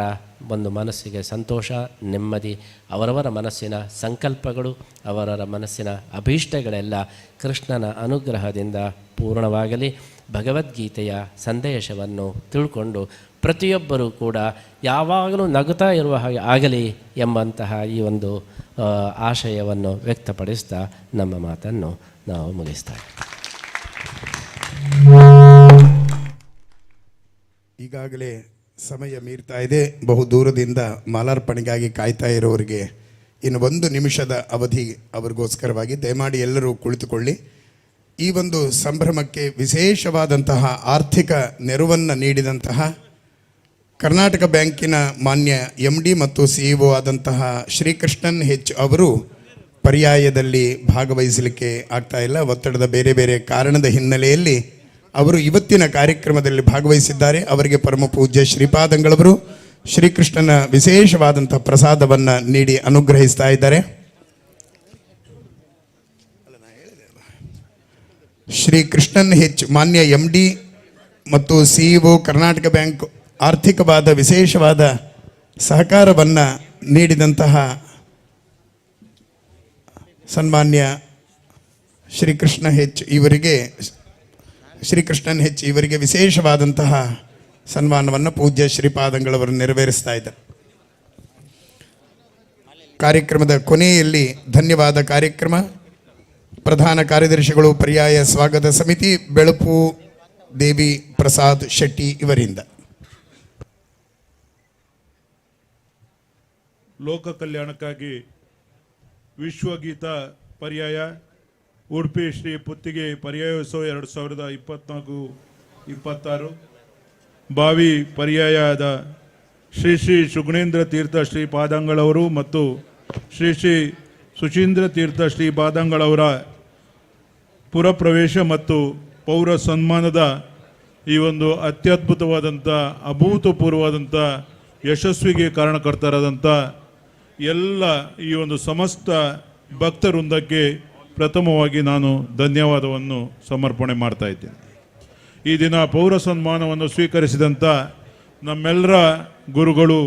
ಒಂದು ಮನಸ್ಸಿಗೆ ಸಂತೋಷ, ನೆಮ್ಮದಿ, ಅವರವರ ಮನಸ್ಸಿನ ಸಂಕಲ್ಪಗಳು, ಅವರವರ ಮನಸ್ಸಿನ ಅಭೀಷ್ಟಗಳೆಲ್ಲ ಕೃಷ್ಣನ ಅನುಗ್ರಹದಿಂದ ಪೂರ್ಣವಾಗಲಿ. ಭಗವದ್ಗೀತೆಯ ಸಂದೇಶವನ್ನು ತಿಳ್ಕೊಂಡು ಪ್ರತಿಯೊಬ್ಬರೂ ಕೂಡ ಯಾವಾಗಲೂ ನಗುತ್ತಾ ಇರುವ ಹಾಗೆ ಆಗಲಿ ಎಂಬಂತಹ ಈ ಒಂದು ಆಶಯವನ್ನು ವ್ಯಕ್ತಪಡಿಸ್ತಾ ನಮ್ಮ ಮಾತನ್ನು ನಾವು ಮುಗಿಸ್ತಾರೆ. ಈಗಾಗಲೇ ಸಮಯ ಮೀರ್ತಾ ಇದೆ. ಬಹುದೂರದಿಂದ ಮಾಲಾರ್ಪಣೆಗಾಗಿ ಕಾಯ್ತಾ ಇರೋರಿಗೆ ಇನ್ನು 1 ನಿಮಿಷದ ಅವಧಿ ಅವರಿಗೋಸ್ಕರವಾಗಿ ದಯಮಾಡಿ ಎಲ್ಲರೂ ಕುಳಿತುಕೊಳ್ಳಿ. ಈ ಒಂದು ಸಂಭ್ರಮಕ್ಕೆ ವಿಶೇಷವಾದಂತಹ ಆರ್ಥಿಕ ನೆರವನ್ನು ನೀಡಿದಂತಹ ಕರ್ನಾಟಕ ಬ್ಯಾಂಕಿನ ಮಾನ್ಯ MD ಮತ್ತು CEO ಆದಂತಹ ಶ್ರೀಕೃಷ್ಣನ್ ಹೆಚ್ ಅವರು ಪರ್ಯಾಯದಲ್ಲಿ ಭಾಗವಹಿಸಲಿಕ್ಕೆ ಆಗ್ತಾ ಇಲ್ಲ. ಒತ್ತಡದ ಬೇರೆ ಬೇರೆ ಕಾರಣದ ಹಿನ್ನೆಲೆಯಲ್ಲಿ ಅವರು ಇವತ್ತಿನ ಕಾರ್ಯಕ್ರಮದಲ್ಲಿ ಭಾಗವಹಿಸಿದ್ದಾರೆ. ಅವರಿಗೆ ಪರಮ ಪೂಜ್ಯ ಶ್ರೀಪಾದಂಗಳವರು ಶ್ರೀಕೃಷ್ಣನ ವಿಶೇಷವಾದಂಥ ಪ್ರಸಾದವನ್ನು ನೀಡಿ ಅನುಗ್ರಹಿಸ್ತಾ ಇದ್ದಾರೆ. ಶ್ರೀಕೃಷ್ಣನ್ ಹೆಚ್ ಮಾನ್ಯ MD ಮತ್ತು CEO ಕರ್ನಾಟಕ ಬ್ಯಾಂಕ್ ಆರ್ಥಿಕವಾದ ವಿಶೇಷವಾದ ಸಹಕಾರವನ್ನು ನೀಡಿದಂತಹ ಸನ್ಮಾನ್ಯ ಶ್ರೀಕೃಷ್ಣನ್ ಹೆಚ್ ಇವರಿಗೆ ವಿಶೇಷವಾದಂತಹ ಸನ್ಮಾನವನ್ನು ಪೂಜ್ಯ ಶ್ರೀಪಾದಂಗಳವರು ನೆರವೇರಿಸ್ತಾ ಇದ್ದಾರೆ. ಕಾರ್ಯಕ್ರಮದ ಕೊನೆಯಲ್ಲಿ ಧನ್ಯವಾದ ಕಾರ್ಯಕ್ರಮ ಪ್ರಧಾನ ಕಾರ್ಯದರ್ಶಿಗಳು ಪರ್ಯಾಯ ಸ್ವಾಗತ ಸಮಿತಿ ಬೆಳಪು ದೇವಿ ಪ್ರಸಾದ್ ಶೆಟ್ಟಿ ಇವರಿಂದ. ಲೋಕ ಕಲ್ಯಾಣಕ್ಕಾಗಿ ವಿಶ್ವ ಗೀತಾ ಪರ್ಯಾಯ ಉಡುಪಿ ಶ್ರೀ ಪುತ್ತಿಗೆ ಪರ್ಯಾಯೋತ್ಸವ 2024-26 ಭಾವಿ ಪರ್ಯಾಯದ ಶ್ರೀ ಶ್ರೀ ಸುಗುಣೇಂದ್ರ ತೀರ್ಥ ಶ್ರೀಪಾದಂಗಳವರು ಮತ್ತು ಶ್ರೀ ಶ್ರೀ ಸುಚೀಂದ್ರ ತೀರ್ಥ ಶ್ರೀಪಾದಂಗಳವರ ಪುರಪ್ರವೇಶ ಮತ್ತು ಪೌರ ಸನ್ಮಾನದ ಈ ಒಂದು ಅತ್ಯದ್ಭುತವಾದಂಥ ಅಭೂತಪೂರ್ವವಾದಂಥ ಯಶಸ್ವಿಗೆ ಕಾರಣಕರ್ತರಾದಂಥ ಎಲ್ಲ ಈ ಒಂದು ಸಮಸ್ತ ಭಕ್ತವೃಂದಕ್ಕೆ ಪ್ರಥಮವಾಗಿ ನಾನು ಧನ್ಯವಾದವನ್ನು ಸಮರ್ಪಣೆ ಮಾಡ್ತಾ ಇದ್ದೇನೆ. ಈ ದಿನ ಪೌರ ಸನ್ಮಾನವನ್ನು ಸ್ವೀಕರಿಸಿದಂಥ ನಮ್ಮೆಲ್ಲರ ಗುರುಗಳು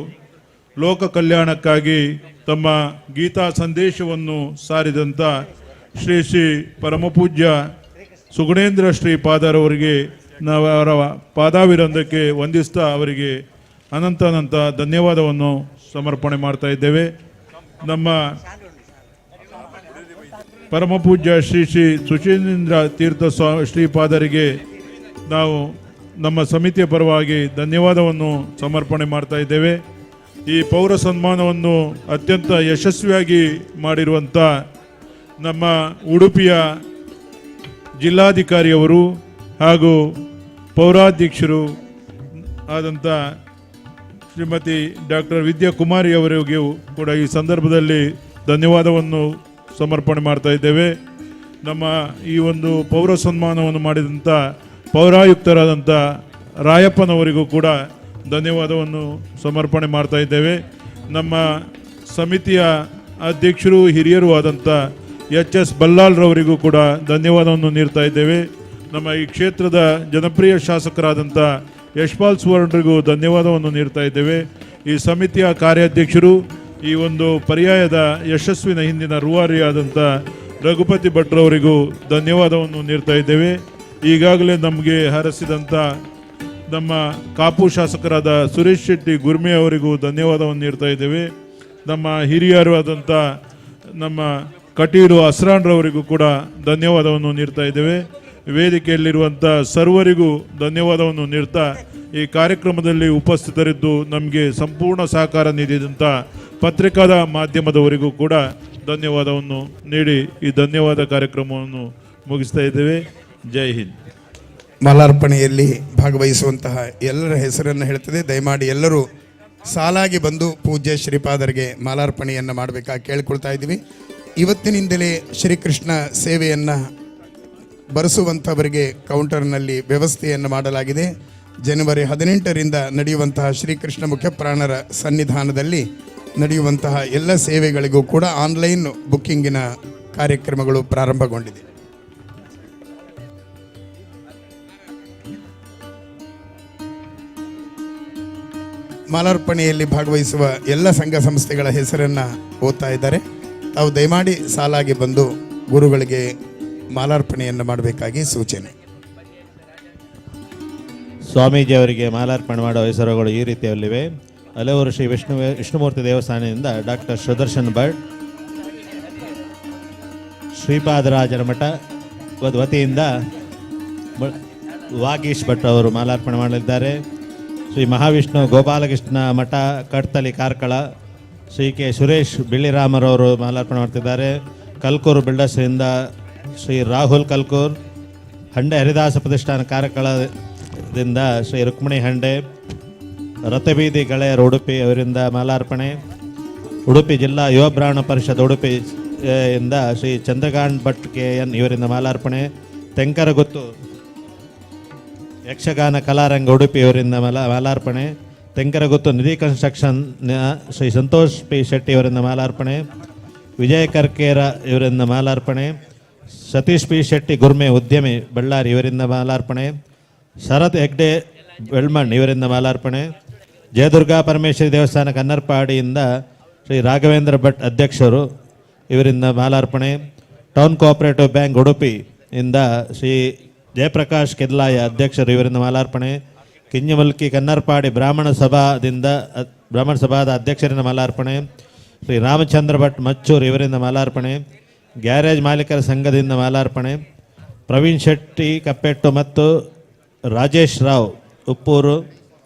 ಲೋಕ ಕಲ್ಯಾಣಕ್ಕಾಗಿ ತಮ್ಮ ಗೀತಾ ಸಂದೇಶವನ್ನು ಸಾರಿದಂಥ ಶ್ರೀ ಶ್ರೀ ಪರಮಪೂಜ್ಯ ಸುಗುಣೇಂದ್ರ ಶ್ರೀಪಾದರವರಿಗೆ ನಾವು ಅವರ ಪಾದಾವಿರಂದಕ್ಕೆ ವಂದಿಸ್ತಾ ಅವರಿಗೆ ಅನಂತ ಧನ್ಯವಾದವನ್ನು ಸಮರ್ಪಣೆ ಮಾಡ್ತಾ ಇದ್ದೇವೆ. ನಮ್ಮ ಪರಮಪೂಜ್ಯ ಶ್ರೀ ಶ್ರೀ ಸುಚೀಂದ್ರ ತೀರ್ಥ ಶ್ರೀಪಾದರಿಗೆ ನಾವು ನಮ್ಮ ಸಮಿತಿಯ ಪರವಾಗಿ ಧನ್ಯವಾದವನ್ನು ಸಮರ್ಪಣೆ ಮಾಡ್ತಾ ಇದ್ದೇವೆ. ಈ ಪೌರ ಸನ್ಮಾನವನ್ನು ಅತ್ಯಂತ ಯಶಸ್ವಿಯಾಗಿ ಮಾಡಿರುವಂಥ ನಮ್ಮ ಉಡುಪಿಯ ಜಿಲ್ಲಾಧಿಕಾರಿಯವರು ಹಾಗೂ ಪೌರಾಧ್ಯಕ್ಷರು ಆದಂಥ ಶ್ರೀಮತಿ ಡಾಕ್ಟರ್ ವಿದ್ಯಾಕುಮಾರಿ ಅವರಿಗೂ ಕೂಡ ಈ ಸಂದರ್ಭದಲ್ಲಿ ಧನ್ಯವಾದವನ್ನು ಸಮರ್ಪಣೆ ಮಾಡ್ತಾ ಇದ್ದೇವೆ. ನಮ್ಮ ಈ ಒಂದು ಪೌರ ಸನ್ಮಾನವನ್ನು ಮಾಡಿದಂಥ ಪೌರಾಯುಕ್ತರಾದಂಥ ರಾಯಪ್ಪನವರಿಗೂ ಕೂಡ ಧನ್ಯವಾದವನ್ನು ಸಮರ್ಪಣೆ ಮಾಡ್ತಾ ಇದ್ದೇವೆ. ನಮ್ಮ ಸಮಿತಿಯ ಅಧ್ಯಕ್ಷರು ಹಿರಿಯರು ಆದಂಥ ಎಚ್.ಎಸ್. ಬಲ್ಲಾಳ್ರವರಿಗೂ ಕೂಡ ಧನ್ಯವಾದವನ್ನು ನೀಡ್ತಾ ಇದ್ದೇವೆ. ನಮ್ಮ ಈ ಕ್ಷೇತ್ರದ ಜನಪ್ರಿಯ ಶಾಸಕರಾದಂಥ ಯಶ್ಪಾಲ್ ಸುವರ್ಣರಿಗೂ ಧನ್ಯವಾದವನ್ನು ನೀಡ್ತಾ ಇದ್ದೇವೆ. ಈ ಸಮಿತಿಯ ಕಾರ್ಯಾಧ್ಯಕ್ಷರು, ಈ ಒಂದು ಪರ್ಯಾಯದ ಯಶಸ್ವಿನ ಹಿಂದಿನ ರೂವಾರಿಯಾದಂಥ ರಘುಪತಿ ಭಟ್ರವರಿಗೂ ಧನ್ಯವಾದವನ್ನು ನೀಡ್ತಾ ಇದ್ದೇವೆ. ಈಗಾಗಲೇ ನಮಗೆ ಹರಸಿದಂಥ ನಮ್ಮ ಕಾಪು ಶಾಸಕರಾದ ಸುರೇಶ್ ಶೆಟ್ಟಿ ಗುರ್ಮೆ ಅವರಿಗೂ ಧನ್ಯವಾದವನ್ನು ನೀಡ್ತಾ ಇದ್ದೇವೆ. ನಮ್ಮ ಹಿರಿಯರು ಆದಂಥ ನಮ್ಮ ಕಟೀಲು ಅಸ್ರಾನ್ರವರಿಗೂ ಕೂಡ ಧನ್ಯವಾದವನ್ನು ನೀಡ್ತಾ ಇದ್ದೇವೆ. ವೇದಿಕೆಯಲ್ಲಿರುವಂಥ ಸರ್ವರಿಗೂ ಧನ್ಯವಾದವನ್ನು ನೀಡ್ತಾ ಈ ಕಾರ್ಯಕ್ರಮದಲ್ಲಿ ಉಪಸ್ಥಿತರಿದ್ದು ನಮಗೆ ಸಂಪೂರ್ಣ ಸಹಕಾರ ನೀಡಿದಂಥ ಪತ್ರಿಕಾದ ಮಾಧ್ಯಮದವರಿಗೂ ಕೂಡ ಧನ್ಯವಾದವನ್ನು ನೀಡಿ ಈ ಧನ್ಯವಾದ ಕಾರ್ಯಕ್ರಮವನ್ನು ಮುಗಿಸ್ತಾ ಇದ್ದೇವೆ. ಜೈ ಹಿಂದ್. ಮಾಲಾರ್ಪಣೆಯಲ್ಲಿ ಭಾಗವಹಿಸುವಂತಹ ಎಲ್ಲರ ಹೆಸರನ್ನು ಹೇಳ್ತದೆ. ದಯಮಾಡಿ ಎಲ್ಲರೂ ಸಾಲಾಗಿ ಬಂದು ಪೂಜ್ಯ ಶ್ರೀಪಾದರಿಗೆ ಮಾಲಾರ್ಪಣೆಯನ್ನು ಮಾಡಬೇಕಾಗಿ ಕೇಳಿಕೊಳ್ತಾ ಇದ್ದೀವಿ. ಇವತ್ತಿನಿಂದಲೇ ಶ್ರೀಕೃಷ್ಣ ಸೇವೆಯನ್ನು ಬರೆಸುವಂಥವರಿಗೆ ಕೌಂಟರ್ನಲ್ಲಿ ವ್ಯವಸ್ಥೆಯನ್ನು ಮಾಡಲಾಗಿದೆ. ಜನವರಿ 18ರಿಂದ ನಡೆಯುವಂತಹ ಶ್ರೀಕೃಷ್ಣ ಮುಖ್ಯಪ್ರಾಣರ ಸನ್ನಿಧಾನದಲ್ಲಿ ನಡೆಯುವಂತಹ ಎಲ್ಲ ಸೇವೆಗಳಿಗೂ ಕೂಡ ಆನ್ಲೈನ್ ಬುಕ್ಕಿಂಗಿನ ಕಾರ್ಯಕ್ರಮಗಳು ಪ್ರಾರಂಭಗೊಂಡಿದೆ. ಮಾಲಾರ್ಪಣೆಯಲ್ಲಿ ಭಾಗವಹಿಸುವ ಎಲ್ಲ ಸಂಘ ಸಂಸ್ಥೆಗಳ ಹೆಸರನ್ನು ಓದ್ತಾ ಇದ್ದಾರೆ. ತಾವು ದಯಮಾಡಿ ಸಾಲಾಗಿ ಬಂದು ಗುರುಗಳಿಗೆ ಮಾಲಾರ್ಪಣೆಯನ್ನು ಮಾಡಬೇಕಾಗಿ ಸೂಚನೆ. ಸ್ವಾಮೀಜಿಯವರಿಗೆ ಮಾಲಾರ್ಪಣೆ ಮಾಡುವ ಹೆಸರುಗಳು ಈ ರೀತಿಯಲ್ಲಿವೆ. ಹಲವರು ಶ್ರೀ ವಿಷ್ಣುಮೂರ್ತಿ ದೇವಸ್ಥಾನದಿಂದ ಡಾಕ್ಟರ್ ಸುದರ್ಶನ್ ಭಟ್, ಶ್ರೀಪಾದರಾಜರ ಮಠ ವತಿಯಿಂದ ವಾಗೀಶ್ ಭಟ್ ಅವರು ಮಾಲಾರ್ಪಣೆ ಮಾಡಲಿದ್ದಾರೆ. ಶ್ರೀ ಮಹಾವಿಷ್ಣು ಗೋಪಾಲಕೃಷ್ಣ ಮಠ ಕಡ್ತಲಿ ಕಾರ್ಕಳ ಶ್ರೀ ಕೆ ಸುರೇಶ್ ಬಿಳಿರಾಮರವರು ಮಾಲಾರ್ಪಣೆ ಮಾಡ್ತಿದ್ದಾರೆ. ಕಲ್ಕೂರು ಬಿಲ್ಡರ್ಸ್ರಿಂದ ಶ್ರೀ ರಾಹುಲ್ ಕಲ್ಕೂರ್, ಹಂಡೆ ಹರಿದಾಸ ಪ್ರತಿಷ್ಠಾನ ಕಾರ್ಕಳದಿಂದ ಶ್ರೀ ರುಕ್ಮಿಣಿ ಹಂಡೆ, ರಥಬೀದಿ ಗೆಳೆಯರು ಉಡುಪಿ ಅವರಿಂದ ಮಾಲಾರ್ಪಣೆ. ಉಡುಪಿ ಜಿಲ್ಲಾ ಯುವ ಬ್ರಾಹ್ಮಣ ಪರಿಷತ್ ಉಡುಪಿ ಇಂದ ಶ್ರೀ ಚಂದ್ರಕಾಂತ್ ಭಟ್ KN ಇವರಿಂದ ಮಾಲಾರ್ಪಣೆ. ತೆಂಕರಗುತ್ತು ಯಕ್ಷಗಾನ ಕಲಾರಂಗ ಉಡುಪಿ ಇವರಿಂದ ಮಾಲಾರ್ಪಣೆ. ತೆಂಕರಗುತ್ತು ನಿಧಿ ಕನ್ಸ್ಟ್ರಕ್ಷನ್ ಶ್ರೀ ಸಂತೋಷ್ P. ಶೆಟ್ಟಿ ಇವರಿಂದ ಮಾಲಾರ್ಪಣೆ. ವಿಜಯ ಕರ್ಕೇರ ಇವರಿಂದ ಮಾಲಾರ್ಪಣೆ. ಸತೀಶ್ P. ಶೆಟ್ಟಿ ಗುರ್ಮೆ ಉದ್ಯಮಿ ಬಳ್ಳಾರಿ ಇವರಿಂದ ಮಾಲಾರ್ಪಣೆ. ಶರತ್ ಹೆಗ್ಡೆ ಬೆಳ್ಮಣ್ ಇವರಿಂದ ಮಾಲಾರ್ಪಣೆ. ಜಯದುರ್ಗಾ ಪರಮೇಶ್ವರಿ ದೇವಸ್ಥಾನ ಕನ್ನರ್ಪಾಡಿಯಿಂದ ಶ್ರೀ ರಾಘವೇಂದ್ರ ಭಟ್ ಅಧ್ಯಕ್ಷರು ಇವರಿಂದ ಮಾಲಾರ್ಪಣೆ. ಟೌನ್ ಕೋಆಪರೇಟಿವ್ ಬ್ಯಾಂಕ್ ಉಡುಪಿ ಇಂದ ಶ್ರೀ ಜಯಪ್ರಕಾಶ್ ಕೆದ್ಲಾಯ ಅಧ್ಯಕ್ಷರು ಇವರಿಂದ ಮಾಲಾರ್ಪಣೆ. ಕಿಂಜಮಲ್ಕಿ ಕನ್ನರ್ಪಾಡಿ ಬ್ರಾಹ್ಮಣ ಸಭಾದ ಅಧ್ಯಕ್ಷರಿಂದ ಮಾಲಾರ್ಪಣೆ. ಶ್ರೀ ರಾಮಚಂದ್ರ ಭಟ್ ಮಚ್ಚೂರ್ ಇವರಿಂದ ಮಾಲಾರ್ಪಣೆ. ಗ್ಯಾರೇಜ್ ಮಾಲೀಕರ ಸಂಘದಿಂದ ಮಾಲಾರ್ಪಣೆ. ಪ್ರವೀಣ್ ಶೆಟ್ಟಿ ಕಪ್ಪೆಟ್ಟು ಮತ್ತು ರಾಜೇಶ್ ರಾವ್ ಉಪ್ಪೂರು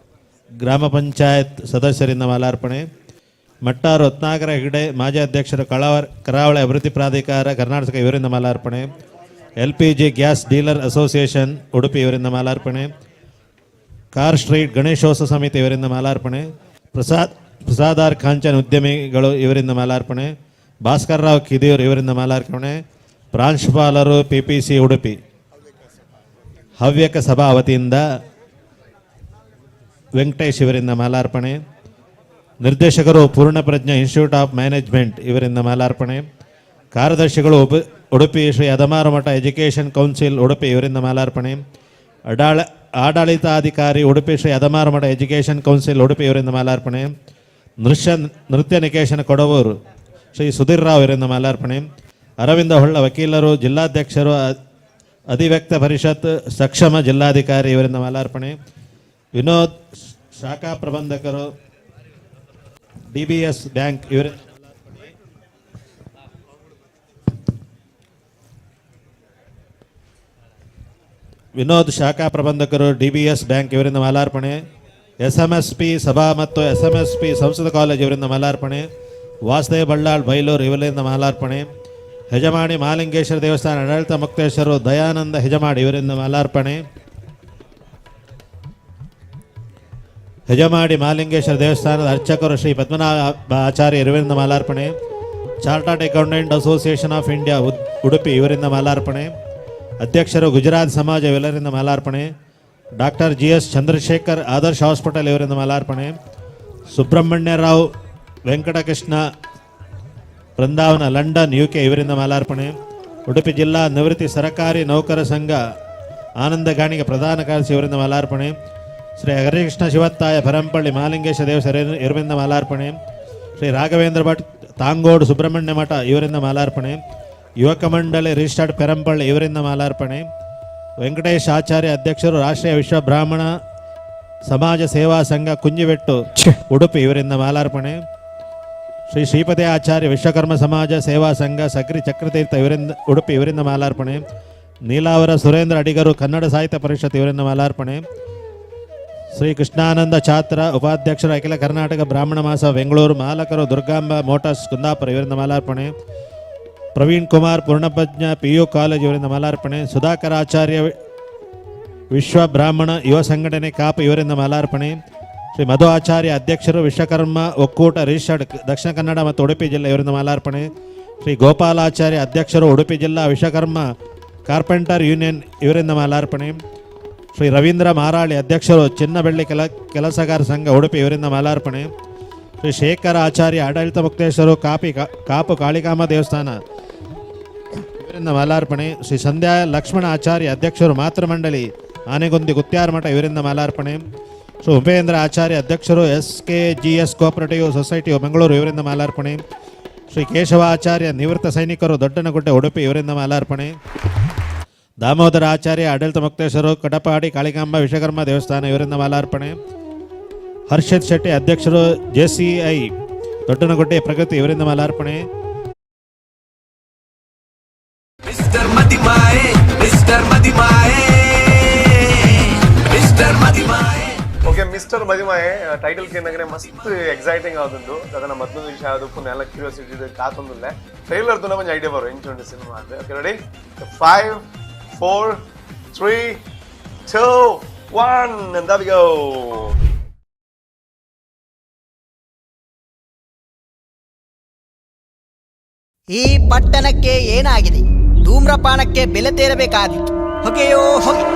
ಗ್ರಾಮ ಪಂಚಾಯತ್ ಸದಸ್ಯರಿಂದ ಮಾಲಾರ್ಪಣೆ. ಮಟ್ಟಾರು ರತ್ನಾಕರ ಹೆಗಡೆ ಮಾಜಿ ಅಧ್ಯಕ್ಷರು ಕರಾವಳಿ ಅಭಿವೃದ್ಧಿ ಪ್ರಾಧಿಕಾರ ಕರ್ನಾಟಕ ಇವರಿಂದ ಮಾಲಾರ್ಪಣೆ. LPG gas dealer association Udupi ಇವರಿಂದ ಮಾಲಾರ್ಪಣೆ. ಕಾರ್ ಸ್ಟ್ರೀಟ್ ಗಣೇಶೋತ್ಸವ ಸಮಿತಿ ಇವರಿಂದ ಮಾಲಾರ್ಪಣೆ. ಪ್ರಸಾದಾರ್ ಕಾಂಚನ್ ಉದ್ಯಮಿಗಳು ಇವರಿಂದ ಮಾಲಾರ್ಪಣೆ. ಭಾಸ್ಕರ್ ರಾವ್ ಕಿದಿಯೂರ್ ಇವರಿಂದ ಮಾಲಾರ್ಪಣೆ. ಪ್ರಾಂಶುಪಾಲರು PPC ಉಡುಪಿ. ಹವ್ಯಕ ಸಭಾ ವತಿಯಿಂದ ವೆಂಕಟೇಶ್ ಇವರಿಂದ ಮಾಲಾರ್ಪಣೆ. ನಿರ್ದೇಶಕರು ಪೂರ್ಣಪ್ರಜ್ಞಾ ಇನ್ಸ್ಟಿಟ್ಯೂಟ್ ಆಫ್ ಮ್ಯಾನೇಜ್ಮೆಂಟ್ ಇವರಿಂದ ಮಾಲಾರ್ಪಣೆ. ಕಾರ್ಯದರ್ಶಿಗಳು ಉಡುಪಿ ಶ್ರೀ ಅದಮಾರು ಮಠ ಎಜುಕೇಷನ್ ಕೌನ್ಸಿಲ್ ಉಡುಪಿ ಇವರಿಂದ ಮಾಲಾರ್ಪಣೆ. ಆಡಳಿತಾಧಿಕಾರಿ ಉಡುಪಿ ಶ್ರೀ ಅದಮಾರು ಮಠ ಎಜುಕೇಷನ್ ಕೌನ್ಸಿಲ್ ಉಡುಪಿ ಇವರಿಂದ ಮಾಲಾರ್ಪಣೆ. ನೃತ್ಯ ನಿಕೇಶನ ಕೊಡವೂರು ಶ್ರೀ ಸುಧೀರ್ ರಾವ್ ಇವರಿಂದ ಮಾಲಾರ್ಪಣೆ. ಅರವಿಂದ ಹೊಳ್ಳ ವಕೀಲರು ಜಿಲ್ಲಾಧ್ಯಕ್ಷರು ಅಧಿವ್ಯಕ್ತ ಪರಿಷತ್ ಸಕ್ಷಮ ಜಿಲ್ಲಾಧಿಕಾರಿ ಇವರಿಂದ ಮಾಲಾರ್ಪಣೆ. ವಿನೋದ್ ಶಾಖಾ ಪ್ರಬಂಧಕರು DBS ಬ್ಯಾಂಕ್ ಇವರಿಂದ ವಿನೋದ್ ಶಾಖಾ ಪ್ರಬಂಧಕರು DBS ಬ್ಯಾಂಕ್ ಇವರಿಂದ ಮಾಲಾರ್ಪಣೆ. SMSP ಸಭಾ ಮತ್ತು SMSP ಸಂಸ್ಕೃತ ಕಾಲೇಜ್ ಇವರಿಂದ ಮಾಲಾರ್ಪಣೆ. ವಾಸುದೇವ್ ಬಳ್ಳಾಳ್ ಬೈಲೂರು ಇವರಿಂದ ಮಾಲಾರ್ಪಣೆ. ಹೆಜಮಾಡಿ ಮಹಾಲಿಂಗೇಶ್ವರ ದೇವಸ್ಥಾನ ಆಡಳಿತ ಮುಕ್ತೇಶ್ವರು ದಯಾನಂದ ಹೆಜಮಾಡಿ ಇವರಿಂದ ಮಾಲಾರ್ಪಣೆ. ಹೆಜಮಾಡಿ ಮಹಾಲಿಂಗೇಶ್ವರ ದೇವಸ್ಥಾನದ ಅರ್ಚಕರು ಶ್ರೀ ಪದ್ಮನಾಭ ಆಚಾರ್ಯ ಇವರಿಂದ ಮಾಲಾರ್ಪಣೆ. Chartered accountant association of India Udupi ಇವರಿಂದ ಮಾಲಾರ್ಪಣೆ. ಅಧ್ಯಕ್ಷರು ಗುಜರಾತ್ ಸಮಾಜ ಇವರಿಂದ ಮಾಲಾರ್ಪಣೆ. Doctor GS Chandrashekar Adarsh hospital ಇವರಿಂದ ಮಾಲಾರ್ಪಣೆ. ಸುಬ್ರಹ್ಮಣ್ಯರಾವ್ ವೆಂಕಟಕೃಷ್ಣ ಬೃಂದಾವನ ಲಂಡನ್ UK ಇವರಿಂದ ಮಾಲಾರ್ಪಣೆ. ಉಡುಪಿ ಜಿಲ್ಲಾ ನಿವೃತ್ತಿ ಸರಕಾರಿ ನೌಕರ ಸಂಘ ಆನಂದ ಗಾಣಿಗೆ ಪ್ರಧಾನ ಕಾರ್ಯದರ್ಶಿ ಇವರಿಂದ ಮಾಲಾರ್ಪಣೆ. ಶ್ರೀ ಹರಿಕೃಷ್ಣ ಶಿವತ್ತಾಯ ಪರಂಪಳ್ಳಿ ಮಹಾಲಿಂಗೇಶ್ವರ ದೇವಸ್ಥಾನ ಇವರಿಂದ ಮಾಲಾರ್ಪಣೆ. ಶ್ರೀ ರಾಘವೇಂದ್ರ ಭಟ್ ತಾಂಗೋಡು ಸುಬ್ರಹ್ಮಣ್ಯ ಮಠ ಇವರಿಂದ ಮಾಲಾರ್ಪಣೆ. ಯುವಕ ಮಂಡಳಿ ರಿಜಿಸ್ಟರ್ಡ್ ಪೆರಂಪಳ್ಳಿ ಇವರಿಂದ ಮಾಲಾರ್ಪಣೆ. ವೆಂಕಟೇಶ್ ಆಚಾರ್ಯ ಅಧ್ಯಕ್ಷರು ರಾಷ್ಟ್ರೀಯ ವಿಶ್ವ ಬ್ರಾಹ್ಮಣ ಸಮಾಜ ಸೇವಾ ಸಂಘ ಕುಂಜಿಬೆಟ್ಟು ಉಡುಪಿ ಇವರಿಂದ ಮಾಲಾರ್ಪಣೆ. ಶ್ರೀ ಶ್ರೀಪತಿ ಆಚಾರ್ಯ ವಿಶ್ವಕರ್ಮ ಸಮಾಜ ಸೇವಾ ಸಂಘ ಸಕ್ರಿ ಚಕ್ರತೀರ್ಥ ಇವರಿಂದ ಉಡುಪಿ ಇವರಿಂದ ಮಾಲಾರ್ಪಣೆ. ನೀಲಾವರ ಸುರೇಂದ್ರ ಅಡಿಗರು ಕನ್ನಡ ಸಾಹಿತ್ಯ ಪರಿಷತ್ ಇವರಿಂದ ಮಾಲಾರ್ಪಣೆ. ಶ್ರೀ ಕೃಷ್ಣಾನಂದ ಛಾತ್ರ ಉಪಾಧ್ಯಕ್ಷರು ಅಖಿಲ ಕರ್ನಾಟಕ ಬ್ರಾಹ್ಮಣ ಮಾಸ ಬೆಂಗಳೂರು. ಮಾಲಕರು ದುರ್ಗಾಂಬ ಮೋಟಾರ್ಸ್ ಕುಂದಾಪುರ ಇವರಿಂದ ಮಾಲಾರ್ಪಣೆ. ಪ್ರವೀಣ್ ಕುಮಾರ್ ಪೂರ್ಣಪ್ರಜ್ಞ PU ಕಾಲೇಜ್ ಇವರಿಂದ ಮಾಲಾರ್ಪಣೆ. ಸುಧಾಕರ್ ಆಚಾರ್ಯ ವಿಶ್ವ ಬ್ರಾಹ್ಮಣ ಯುವ ಸಂಘಟನೆ ಕಾಪ್ ಇವರಿಂದ ಮಾಲಾರ್ಪಣೆ. ಶ್ರೀ ಮಧು ಆಚಾರ್ಯ ಅಧ್ಯಕ್ಷರು ವಿಶ್ವಕರ್ಮ ಒಕ್ಕೂಟ ರಿಜಿಸ್ಟರ್ಡ್ ದಕ್ಷಿಣ ಕನ್ನಡ ಮತ್ತು ಉಡುಪಿ ಜಿಲ್ಲೆ ಇವರಿಂದ ಮಾಲಾರ್ಪಣೆ. ಶ್ರೀ ಗೋಪಾಲಾಚಾರ್ಯ ಅಧ್ಯಕ್ಷರು ಉಡುಪಿ ಜಿಲ್ಲಾ ವಿಶ್ವಕರ್ಮ ಕಾರ್ಪೆಂಟರ್ ಯೂನಿಯನ್ ಇವರಿಂದ ಮಾಲಾರ್ಪಣೆ. ಶ್ರೀ ರವೀಂದ್ರ ಮಾರಾಳಿ ಅಧ್ಯಕ್ಷರು ಚಿನ್ನ ಬೆಳ್ಳಿ ಕೆಲಸಗಾರ ಸಂಘ ಉಡುಪಿ ಇವರಿಂದ ಮಾಲಾರ್ಪಣೆ. ಶ್ರೀ ಶೇಖರ ಆಚಾರ್ಯ ಆಡಳಿತ ಮುಕ್ತೇಶ್ವರು ಕಾಪು ಕಾಳಿಕಾಂಬ ದೇವಸ್ಥಾನ ಇವರಿಂದ ಮಾಲಾರ್ಪಣೆ. ಶ್ರೀ ಸಂಧ್ಯಾ ಲಕ್ಷ್ಮಣ ಆಚಾರ್ಯ ಅಧ್ಯಕ್ಷರು ಮಾತೃಮಂಡಳಿ ಆನೆಗೊಂದಿ ಗುತ್ಯಾರ ಮಠ ಇವರಿಂದ ಮಾಲಾರ್ಪಣೆ. ಶ್ರೀ ಉಪೇಂದ್ರ ಆಚಾರ್ಯ ಅಧ್ಯಕ್ಷರು SKGS ಕೋಆಪರೇಟಿವ್ ಸೊಸೈಟಿ ಮಂಗಳೂರು ಇವರಿಂದ ಮಾಲಾರ್ಪಣೆ. ಶ್ರೀ ಕೇಶವ ಆಚಾರ್ಯ ನಿವೃತ್ತ ಸೈನಿಕರು ದೊಡ್ಡನಗುಡ್ಡೆ ಉಡುಪಿ ಇವರಿಂದ ಮಾಲಾರ್ಪಣೆ. ದಾಮೋದರ ಆಚಾರ್ಯ ಆಡಳಿತ ಮುಕ್ತೇಶ್ವರು ಕಡಪಾಡಿ ಕಾಳಿಕಾಂಬ ವಿಶ್ವಕರ್ಮ ದೇವಸ್ಥಾನ ಇವರಿಂದ ಮಾಲಾರ್ಪಣೆ. ಹರ್ಷದ್ ಶೆಟ್ಟಿ ಅಧ್ಯಕ್ಷರು JCI ದೊಡ್ಡನಗುಡ್ಡೆ ಪ್ರಗತಿ ಇವರಿಂದ ಮಾಲಾರ್ಪಣೆ. ಓಕೆ ಮಿಸ್ಟರ್ ಮದಿಮಾಯೆ ಟೈಟಲ್ ಕೇಂದ್ರೆ ಮಸ್ತ್ ಎಕ್ಸೈಟಿಂಗ್ ಆದಂದು ಅದನ್ನ ಮತ್ತೊಂದು ವಿಷಯ ಆದಕ್ಕೂ ಎಲ್ಲ ಕ್ಯೂರಿಯಾಸಿಟಿ ಕಾತೊಂದಿಲ್ಲ ಟ್ರೈಲರ್ ದುನ ಮಂచి ಐಡಿಯಾ ಬರೋ ಎಂಚುಂಡು ಸಿನಿಮಾ ಅಂದ್ರೆ okay ready 5 4 3 2 1 and there we go. ಈ ಪಟ್ಟಣಕ್ಕೆ ಏನಾಗಿದೆ? ಧೂಮ್ರಪಾನಕ್ಕೆ ಬೆಲೆ ತೆರಬೇಕಾದೀತು. ಹೊಗೆಯೋ ಹೊಗೆ.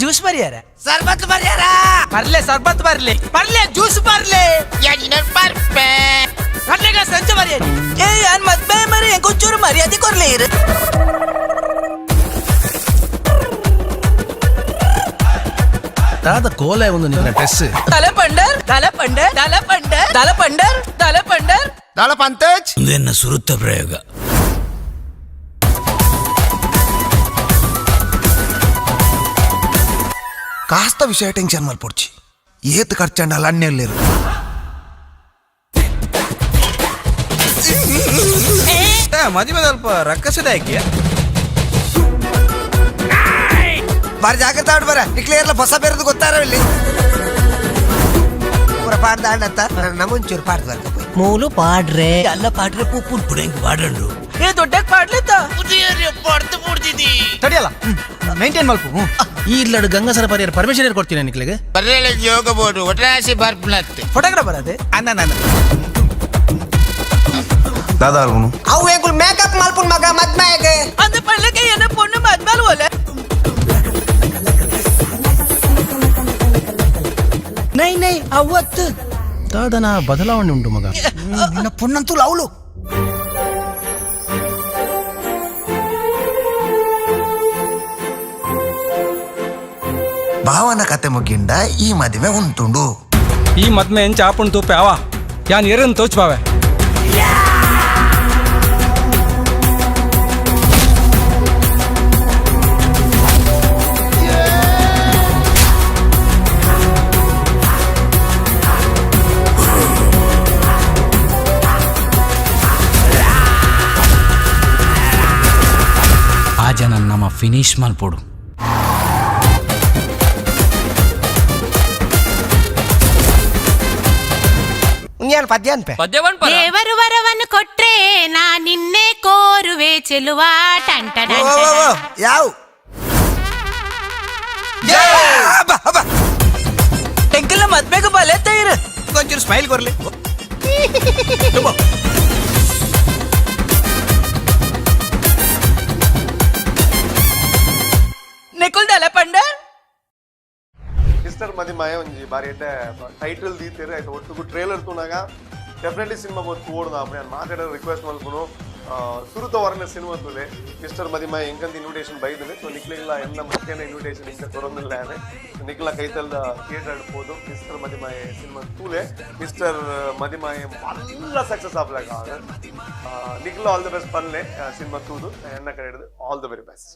ಜ್ಯೂಸ್ ಬರ್ಯಾರ ಸರ್ಬತ್ ಬರ್ಯಾರ ಬರ್ಲೆ ಸರ್ಬತ್ ಬರ್ಲಿ ಬರ್ಲೆ ಜ್ಯೂಸ್ ಬರ್ಲೆ ಬರ್ಲೆಗ ಸಂಜೆ ಬರ್ಯಾರಿ ಏ ಯಾನ್ ಮದ್ವೆ ಮರಿ ಹೆಂಗೊಂಚೂರು ಮರ್ಯಾದೆ ಕೊರ್ಲಿ ಇರು ತಾದ ಕೋಲೆ ಒಂದು ನಿನ್ನ ಡ್ರೆಸ್ ತಲೆ ಪಂಡರ್ ತಲೆ ಪಂಡರ್ ತಲೆ ಪಂಡರ್ ತಲೆ ಪಂಡರ್ ತಲೆ ಪಂಡರ್ ತಲೆ ಪಂತೇಜ್ ಇದನ್ನ ಸುರುತ್ತ ಪ್ರಯೋಗ ಕಾಸ್ತ ವಿಷಯ ಟೆನ್ಷನ್ ಮಲ್ಪೊಡ್ಚಿ ಏತ್ ಖರ್ಚಂಡಲ್ಲ ಅಣ್ಣೆಲ್ಲಿರು ಮದುವೆ ಸ್ವಲ್ಪ ರಕ್ಕಸದ ಯಾಕೆ ಬಾರಿ ಜಾಗ್ರತೆ ಆಡ್ ಬರ ಕ್ಲಿಯರ್ಲ ಬಸ ಬೇರೆದು ಗೊತ್ತಾರ ಇಲ್ಲಿ ಪೂರ ಪಾಡ್ದ ಆಡತ್ತ ನಮ್ಮೊಂಚೂರು ಪಾಡ್ದ ಬರ್ಕ ಮೂಲು ಪಾಡ್ರೆ ಎಲ್ಲ ಪಾಡ್ರೆ ಪೂಪುನ್ ಪುಡೆಂಗ್ ಪಾಡಂಡು ಏ ದೊಡ್ಡ ಪಾಡ್ಲಿತ್ತ ಪಡ್ದು ಪುಡ್ದಿದಿ ತಡಿಯಲ್ಲ ಮೇಂಟೈನ್ ಮಲ್ಪು ಈ ಇಲ್ಲಡು ಗಂಗಾಸರ ಪರಿಹಾರ ಪರ್ಮಿಷನ್ ಕೊಡ್ತೀನಿ ನಿಕ್ಲಿಗೆ ಬರ್ರೆಲ್ಲ ಯೋಗ ಬೋರ್ಡು ಒಟ್ರಾಸಿ ಬರ್ಪುನತ್ತೆ ಫೋಟೋಗ್ರಾಫರ್ ಅದೇ ಅನ್ನ ದಾದಾ ಅಲ್ವನು ಅವು ಏಕುಲ್ ಮೇಕಪ್ ಮಲ್ಪುನ್ ಮಗ ಮದ್ಮೆಗೆ ಅಂದ ಪಳ್ಳಕ್ಕೆ ಏನ ಪೊಣ್ಣು ಮದ್ಮೇಲೆ ಹೋಲೆ ನೈ ನೈ ಅವತ್ತು ದಾದನ ಬದಲಾವಣೆ ಉಂಟು ಮಗ ನಿನ್ನ ಪೊಣ್ಣಂತೂ ಲವ್ಲು ಭಾವನ ಕತೆ ಮುಗಿಂಡ ಈ ಮದುವೆ ಉಂಟುಂಡು ಈ ಮದ್ಮೆ ಎಂಚ ಆಪುಣ್ ತೂಪೆ ಅವ ಯಾನ್ ಎರನ್ ತೋಚ್ ಬಾವೆ ನಮ್ಮ ಫಿನಿಶ್ ಮಲ್ಪೋಡು. ದೇವರು ವರವನ್ನು ಕೊಟ್ರೆ ನಾ ನಿನ್ನೆ ಕೋರುವೆ ಚೆಲುವ ಟಂಟನ ಯಾವ ಟೆಂಕಲ್ಲ ಮದ್ವೆಗ ಬಲೆ ತೈರ ಒಂಚೂರು ಸ್ಮೈಲ್ ಕೊರ್ಲಿ. ನಿಕುಲ್ದಲ್ಲ ಪಂಡ ಮಿಸ್ಟರ್ ಮದಿಮಾಯ ಒಂಜಿ ಬಾರಿ ಎಡ್ಡೆ ಟೈಟಲ್ ದೀತಿರಿ ಆಯ್ತು ಒಟ್ಟುಗು ಟ್ರೇಲರ್ ತೂನಾಗ ಡೆಫಿನೆಟ್ಲಿ ಸಿನಿಮಾ ಗೊತ್ತು ಓಡ್ದು ಅಪ್ಪ ನಾನು ಮಾತಾಡೋ ರಿಕ್ವೆಸ್ಟ್ ಮಲ್ಪುನು ಸುರುತ ವರನ ಸಿನಿಮಾ ತೂಲೆ ಮಿಸ್ಟರ್ ಮದಿಮಾಯ ಎಂಕಂತ ಇನ್ವಿಟೇಷನ್ ಬೈದಿದೆ ಸೊ ನಿಕ್ಲಿಲ್ಲ ಎಲ್ಲ ಮುಖ್ಯನ ಇನ್ವಿಟೇಷನ್ ಇಂಕ ಕೊರೊಂದಿಲ್ಲ ನಿಕ್ಲ ಕೈತಲ್ದ ಥಿಯೇಟರ್ ಆಡ್ಬೋದು ಮಿಸ್ಟರ್ ಮದಿಮಾಯ ಸಿನಿಮಾ ತೂಲೆ ಮಿಸ್ಟರ್ ಮದಿಮಾಯ ಮಲ್ಲ ಸಕ್ಸಸ್ ಆಗ್ಲಾಗ ನಿಕ್ಲ ಆಲ್ ದ ಬೆಸ್ಟ್ ಪನ್ಲೆ ಸಿನಿಮಾ ತೂದು ಎನ್ನ ಕಡೆ ಹಿಡಿದು ಆಲ್ ದ ವೆರಿ ಬೆಸ್ಟ್.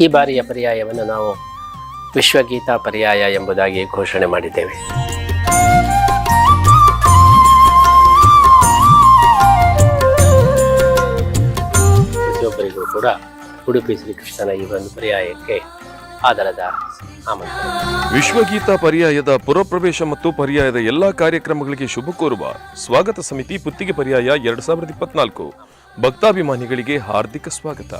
ಈ ಬಾರಿಯ ಪರ್ಯಾಯವನ್ನು ನಾವು ವಿಶ್ವಗೀತಾ ಪರ್ಯಾಯ ಎಂಬುದಾಗಿ ಘೋಷಣೆ ಮಾಡಿದ್ದೇವೆ. ಪ್ರತಿಯೊಬ್ಬರಿಗೂ ಕೂಡ ಉಡುಪಿ ಶ್ರೀಕೃಷ್ಣನ ಈ ಒಂದು ಪರ್ಯಾಯಕ್ಕೆ ಆಧಾರದ ಆಮಂತ್ರಣ. ವಿಶ್ವಗೀತಾ ಪರ್ಯಾಯದ ಪುರಪ್ರವೇಶ ಮತ್ತು ಪರ್ಯಾಯದ ಎಲ್ಲಾ ಕಾರ್ಯಕ್ರಮಗಳಿಗೆ ಶುಭ ಕೋರುವ ಸ್ವಾಗತ ಸಮಿತಿ ಪುತ್ತಿಗೆ ಪರ್ಯಾಯ 2024 ಭಕ್ತಾಭಿಮಾನಿಗಳಿಗೆ ಹಾರ್ದಿಕ ಸ್ವಾಗತ.